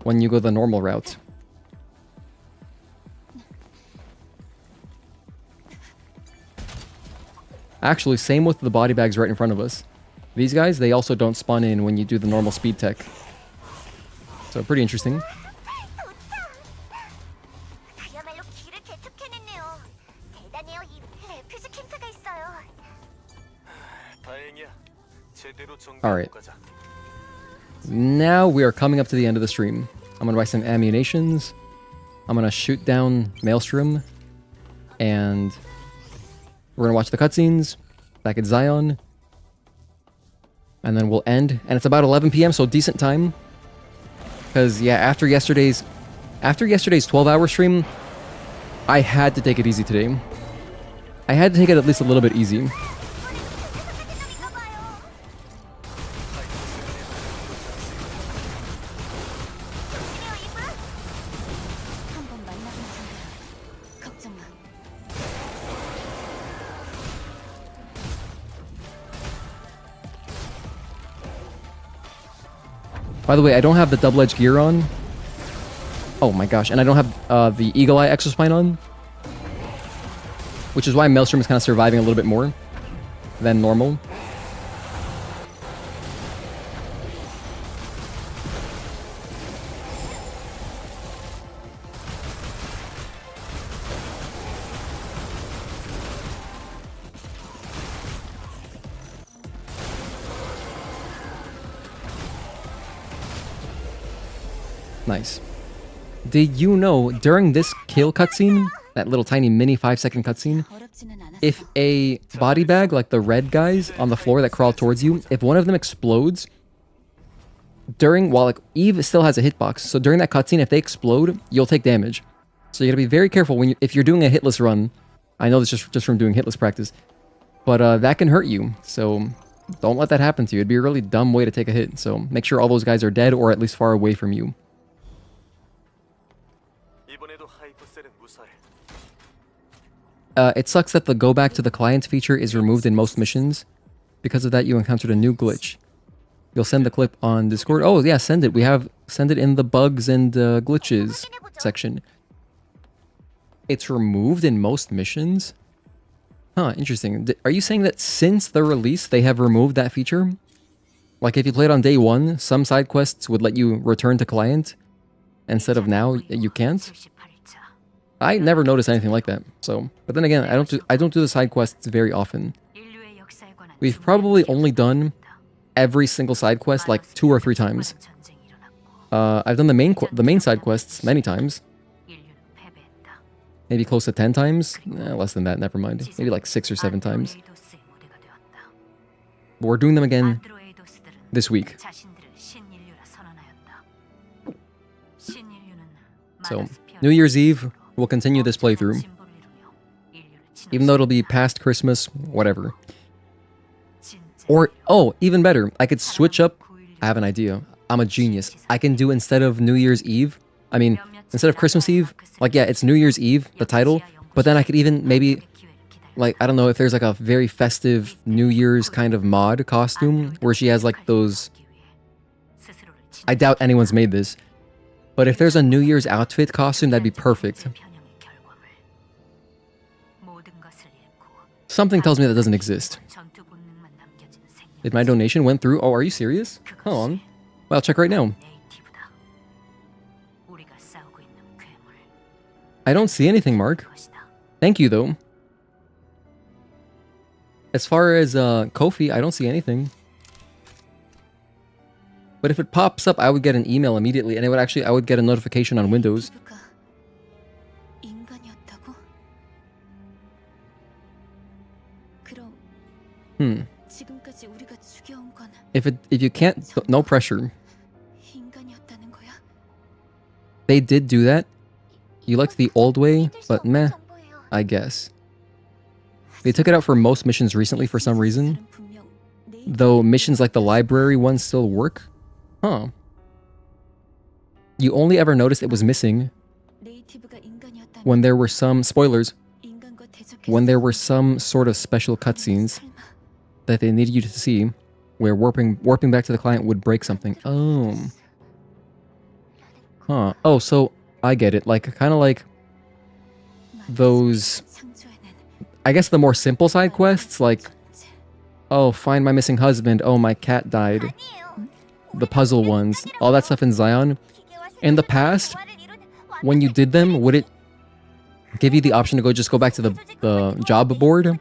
when you go the normal route. Actually, same with the body bags right in front of us. These guys, they also don't spawn in when you do the normal speed tech. So pretty interesting. Alright. Now we are coming up to the end of the stream. I'm gonna buy some ammunitions. I'm gonna shoot down Maelstrom. And we're gonna watch the cutscenes back at Xion. And then we'll end. And it's about 11 p.m., so decent time. Because, yeah, after yesterday's 12-hour stream, I had to take it easy today. I had to take it at least a little bit easy. By the way, I don't have the double-edged gear on. Oh my gosh, and I don't have the Eagle Eye Exospine on. Which is why Maelstrom is kind of surviving a little bit more than normal. Nice. Did you know during this kill cutscene, that little tiny mini 5-second cutscene, if a body bag, like the red guys on the floor that crawl towards you, if one of them explodes, while like Eve still has a hitbox, so during that cutscene, if they explode, you'll take damage. So you gotta be very careful if you're doing a hitless run. I know this just from doing hitless practice, but that can hurt you. So don't let that happen to you. It'd be a really dumb way to take a hit. So make sure all those guys are dead or at least far away from you. It sucks that the go back to the client feature is removed in most missions. Because of that, you encountered a new glitch. You'll send the clip on Discord. Oh, yeah, send it. We have Send it in the bugs and glitches section. It's removed in most missions? Huh, interesting. Are you saying that since the release, they have removed that feature? Like if you played on day one, some side quests would let you return to client, instead of now you can't? I never noticed anything like that. So, but then again, I don't do the side quests very often. We've probably only done every single side quest like 2 or 3 times. I've done the main side quests many times. Maybe close to 10 times? Less than that, never mind. Maybe like 6 or 7 times. But we're doing them again this week. So, New Year's Eve, we'll continue this playthrough. Even though it'll be past Christmas, whatever. Or, oh, even better, I could switch up. I have an idea. I'm a genius. I can do instead of New Year's Eve, I mean, instead of Christmas Eve, like, yeah, it's New Year's Eve, the title, but then I could even maybe, like, I don't know if there's like a very festive New Year's kind of mod costume where she has like those. I doubt anyone's made this, but if there's a New Year's outfit costume, that'd be perfect. Something tells me that doesn't exist. Did my donation went through? Oh, are you serious? Hold on. Well, I'll check right now. I don't see anything, Mark. Thank you, though. As far as Ko-fi, I don't see anything. But if it pops up, I would get an email immediately, and I would get a notification on Windows. If you can't, no pressure. They did do that. You liked the old way, but meh, I guess. They took it out for most missions recently for some reason. Though missions like the library ones still work. Huh. You only ever noticed it was missing when there were some, spoilers, when there were some sort of special cutscenes that they needed you to see, where warping back to the client would break something. Oh. Huh. Oh, so I get it. Like, kind of like those, I guess the more simple side quests, like, oh, find my missing husband. Oh, my cat died. The puzzle ones. All that stuff in Xion. In the past, when you did them, would it give you the option to go back to the job board?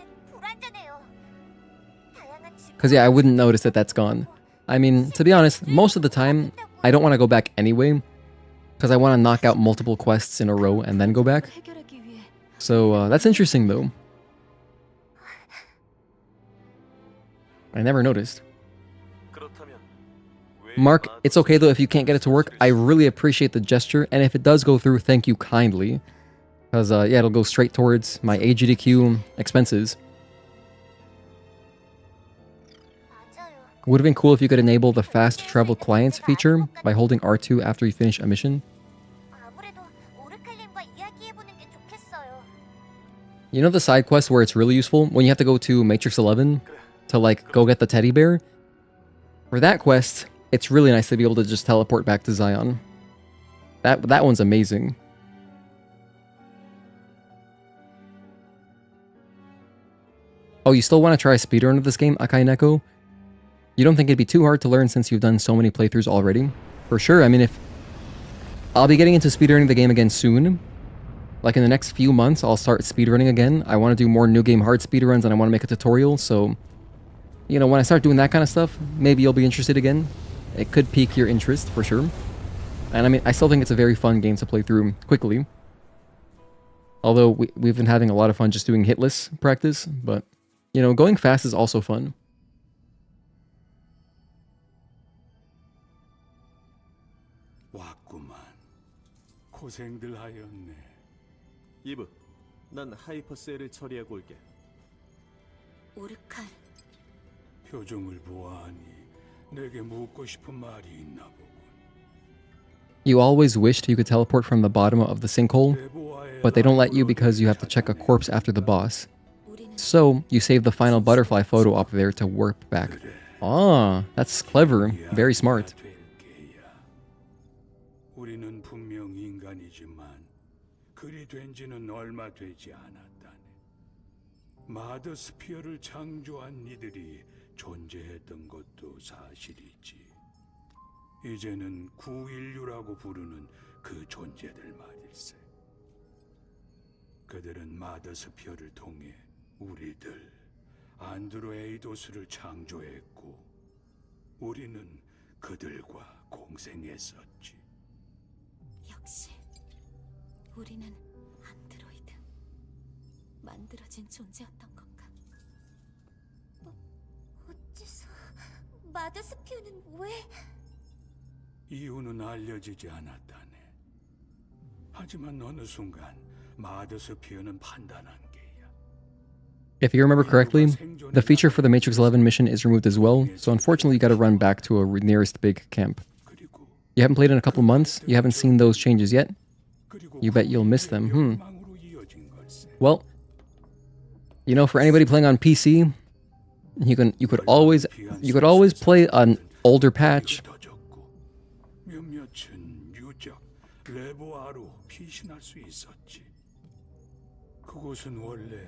Because, yeah, I wouldn't notice that that's gone. I mean, to be honest, most of the time, I don't want to go back anyway. Because I want to knock out multiple quests in a row and then go back. So, that's interesting, though. I never noticed. Mark, it's okay, though, if you can't get it to work. I really appreciate the gesture. And if it does go through, thank you kindly. Because, yeah, it'll go straight towards my AGDQ expenses. Would have been cool if you could enable the fast travel clients feature by holding R2 after you finish a mission. You know the side quest where it's really useful? When you have to go to Matrix 11 to, like, go get the teddy bear? For that quest, it's really nice to be able to just teleport back to Xion. That one's amazing. Oh, you still want to try a speedrun of this game, Akai Neko? You don't think it'd be too hard to learn since you've done so many playthroughs already? For sure, I mean, if... I'll be getting into speedrunning the game again soon. Like in the next few months, I'll start speedrunning again. I want to do more New Game Hard speedruns and I want to make a tutorial, so... You know, when I start doing that kind of stuff, maybe you'll be interested again. It could pique your interest, for sure. And I mean, I still think it's a very fun game to play through quickly. Although, we've been having a lot of fun just doing hitless practice, but... You know, going fast is also fun. 고생들 하였네. 이브, 난 하이퍼셀을 처리하고 올게. 오르칼. 표정을 보아하니 내게 묻고 싶은 말이 있나 보군. You always wished you could teleport from the bottom of the sinkhole, but they don't let you because you have to check a corpse after the boss. So, you save the final butterfly photo up there to warp back. Ah, that's clever. Very smart. 얼마 되지 않았다네. 마더 스피어를 창조한 이들이 존재했던 것도 사실이지. 이제는 구인류라고 부르는 그 존재들 말일세. 그들은 마더 스피어를 통해 우리들 안드로에이도스를 창조했고 우리는 그들과 공생했었지. 역시 우리는 안드로이드 만들어진 존재였던 건가? 어째서 마더스피어는 왜? 이유는 알려지지 않았다네. 하지만 어느 순간 마더스피어는 판단한 게야. If you remember correctly, the feature for the Matrix 11 mission is removed as well, so unfortunately you gotta run back to a nearest big camp. You haven't played in a couple months, you haven't seen those changes yet? You bet you'll miss them, Well, you know, for anybody playing on PC, you could always play an older patch. 몇몇은 유적 레보아로 피신할 수 있었지. 그곳은 원래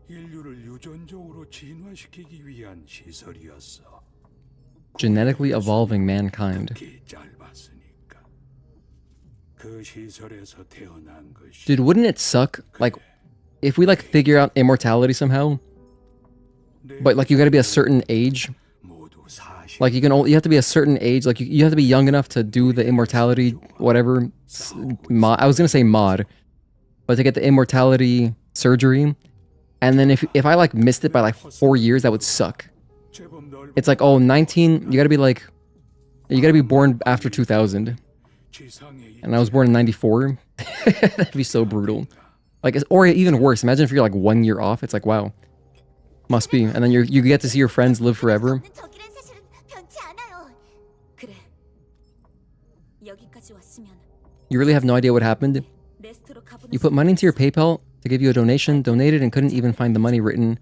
인류를 유전적으로 진화시키기 위한 시설이었어. Genetically evolving mankind. 짧았으니까. 그 시설에서 태어난 것이. Dude, wouldn't it suck? Like, if we like figure out immortality somehow, but like you gotta be a certain age. Like you have to be a certain age. Like you have to be young enough to do the immortality, whatever. I was gonna say mod, but to get the immortality surgery, and then if I like missed it by like 4 years, that would suck. It's like, oh, 19. You gotta be born after 2000, and I was born in 94. That'd be so brutal. Like, or even worse. Imagine if you're like 1 year off. It's like, wow, must be. And then you get to see your friends live forever. 그래. 여기까지 왔으면 You really have no idea what happened. 레스토로 가보는 You put money into your PayPal to give you a donation, donated, and couldn't even find the money written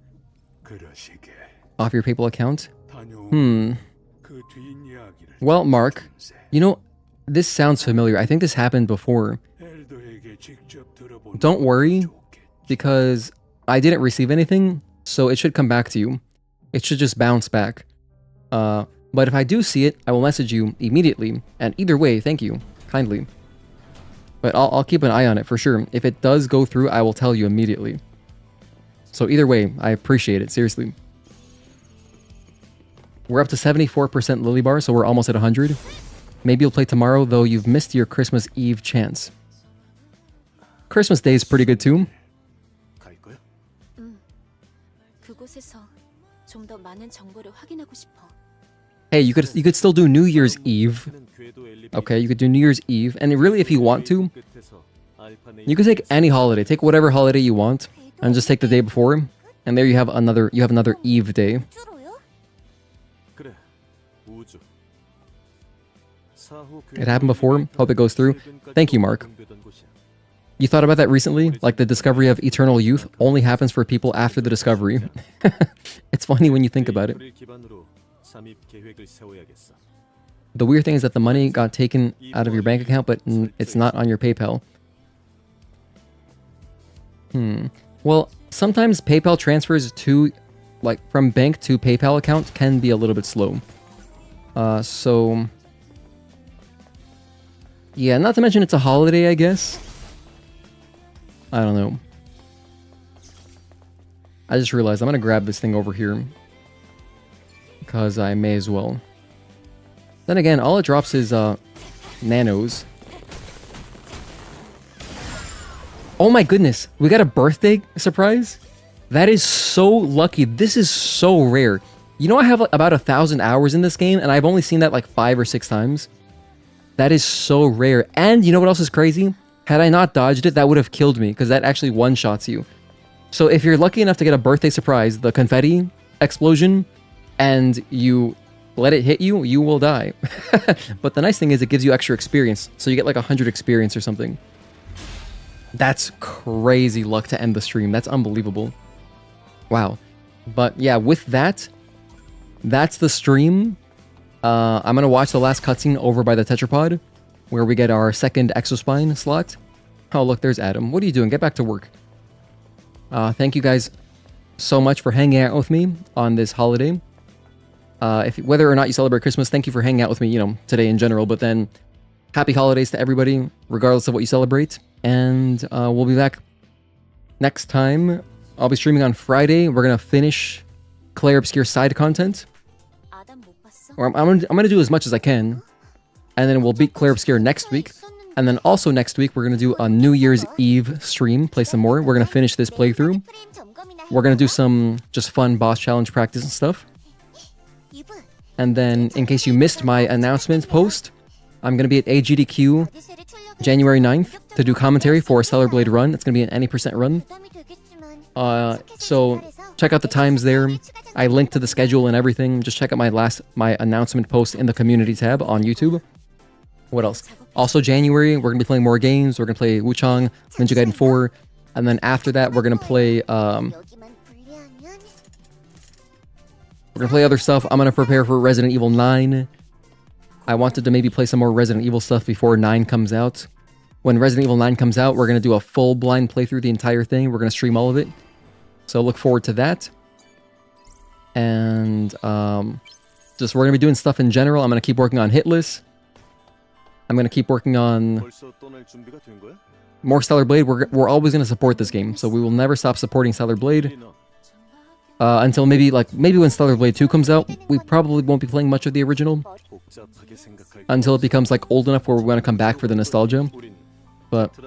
off your PayPal account. Well, Mark, you know, this sounds familiar. I think this happened before. Don't worry, because I didn't receive anything, so it should come back to you. It should just bounce back. But if I do see it, I will message you immediately. And either way, thank you, kindly. But I'll keep an eye on it for sure. If it does go through, I will tell you immediately. So either way, I appreciate it, seriously. We're up to 74% Lily Bar, so we're almost at 100. Maybe you'll play tomorrow, though you've missed your Christmas Eve chance. Christmas Day is pretty good too. 그곳에서 좀 더 많은 정보를 확인하고 싶어. Hey, you could still do New Year's Eve. Okay, you could do New Year's Eve, and really, if you want to, you could take any holiday. Take whatever holiday you want, and just take the day before, and there you have another Eve day. It happened before. Hope it goes through. Thank you, Mark. You thought about that recently? Like the discovery of eternal youth only happens for people after the discovery. It's funny when you think about it. The weird thing is that the money got taken out of your bank account, but it's not on your PayPal. Well, sometimes PayPal transfers to, like, from bank to PayPal account can be a little bit slow. So... yeah, not to mention it's a holiday, I guess. I don't know. I just realized I'm gonna grab this thing over here. Because I may as well. Then again, all it drops is nanos. Oh my goodness, we got a birthday surprise? That is so lucky. This is so rare. You know, I have like about 1,000 hours in this game, and I've only seen that like 5 or 6 times. That is so rare. And you know what else is crazy? Had I not dodged it, that would have killed me, because that actually one-shots you. So if you're lucky enough to get a birthday surprise, the confetti explosion, and you let it hit you, you will die. But the nice thing is it gives you extra experience. So you get like 100 experience or something. That's crazy luck to end the stream. That's unbelievable. Wow. But yeah, with that, that's the stream. I'm going to watch the last cutscene over by the tetrapod, where we get our second exospine slot. Oh, look, there's Adam. What are you doing? Get back to work. Thank you guys so much for hanging out with me on this holiday. Whether or not you celebrate Christmas, thank you for hanging out with me, you know, today in general. But then, happy holidays to everybody, regardless of what you celebrate. And we'll be back next time. I'll be streaming on Friday. We're going to finish Claire Obscure side content. Or I'm gonna do as much as I can. And then we'll beat Claire Obscure next week. And then also next week, we're going to do a New Year's Eve stream, play some more. We're going to finish this playthrough. We're going to do some just fun boss challenge practice and stuff. And then, in case you missed my announcements post, I'm going to be at AGDQ January 9th to do commentary for a Stellar Blade run. It's going to be an any percent run. So, check out the times there. I linked to the schedule and everything. Just check out my announcement post in the community tab on YouTube. What else? Also, January, we're going to be playing more games. We're going to play Wuchang, Ninja Gaiden 4. And then after that, we're going to play... we're going to play other stuff. I'm going to prepare for Resident Evil 9. I wanted to maybe play some more Resident Evil stuff before 9 comes out. When Resident Evil 9 comes out, we're going to do a full blind playthrough, the entire thing. We're going to stream all of it. So look forward to that. And just we're going to be doing stuff in general. I'm going to keep working on Hitless. I'm going to keep working on more Stellar Blade. We're always going to support this game, so we will never stop supporting Stellar Blade. Until maybe when Stellar Blade 2 comes out, we probably won't be playing much of the original. Until it becomes like old enough where we want to come back for the nostalgia. But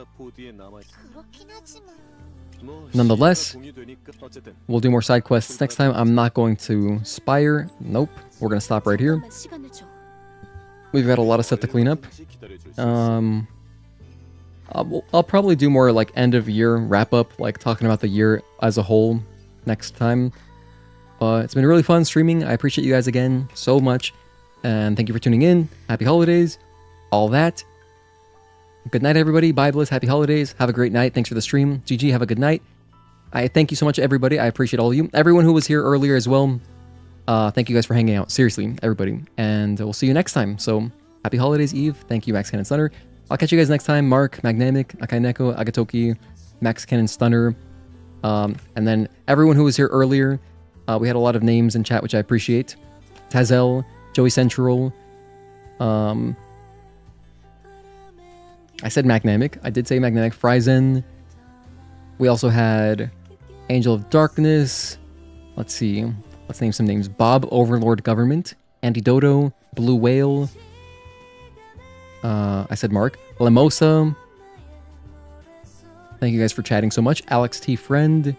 nonetheless, we'll do more side quests next time. I'm not going to Spire. Nope. We're going to stop right here. We've got a lot of stuff to clean up. I'll probably do more like end of year wrap up, like talking about the year as a whole next time. It's been really fun streaming. I appreciate you guys again so much. And thank you for tuning in. Happy holidays. All that. Good night, everybody. Bye, Bliss. Happy holidays. Have a great night. Thanks for the stream. GG. Have a good night. I thank you so much, everybody. I appreciate all of you. Everyone who was here earlier as well. Thank you guys for hanging out. Seriously, everybody. And we'll see you next time. So, happy holidays, Eve. Thank you, Max Cannon Stunner. I'll catch you guys next time. Mark, Magnamic, Akaineko, Agatoki, Max Cannon Stunner. And then everyone who was here earlier. We had a lot of names in chat, which I appreciate. Tazel, Joey Central. I said Magnamic. I did say Magnamic. Frizen. We also had Angel of Darkness. Let's see. Let's name some names. Bob Overlord Government. Andy Dodo. Blue Whale. I said Mark. Lamosa. Thank you guys for chatting so much. Alex T. Friend.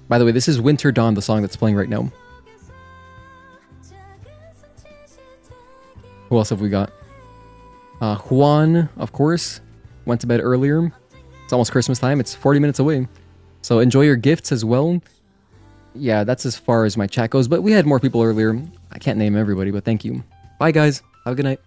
By the way, this is Winter Dawn, the song that's playing right now. Who else have we got? Juan, of course. Went to bed earlier. It's almost Christmas time. It's 40 minutes away. So enjoy your gifts as well. Yeah, that's as far as my chat goes. But we had more people earlier. I can't name everybody, but thank you. Bye, guys. Have a good night.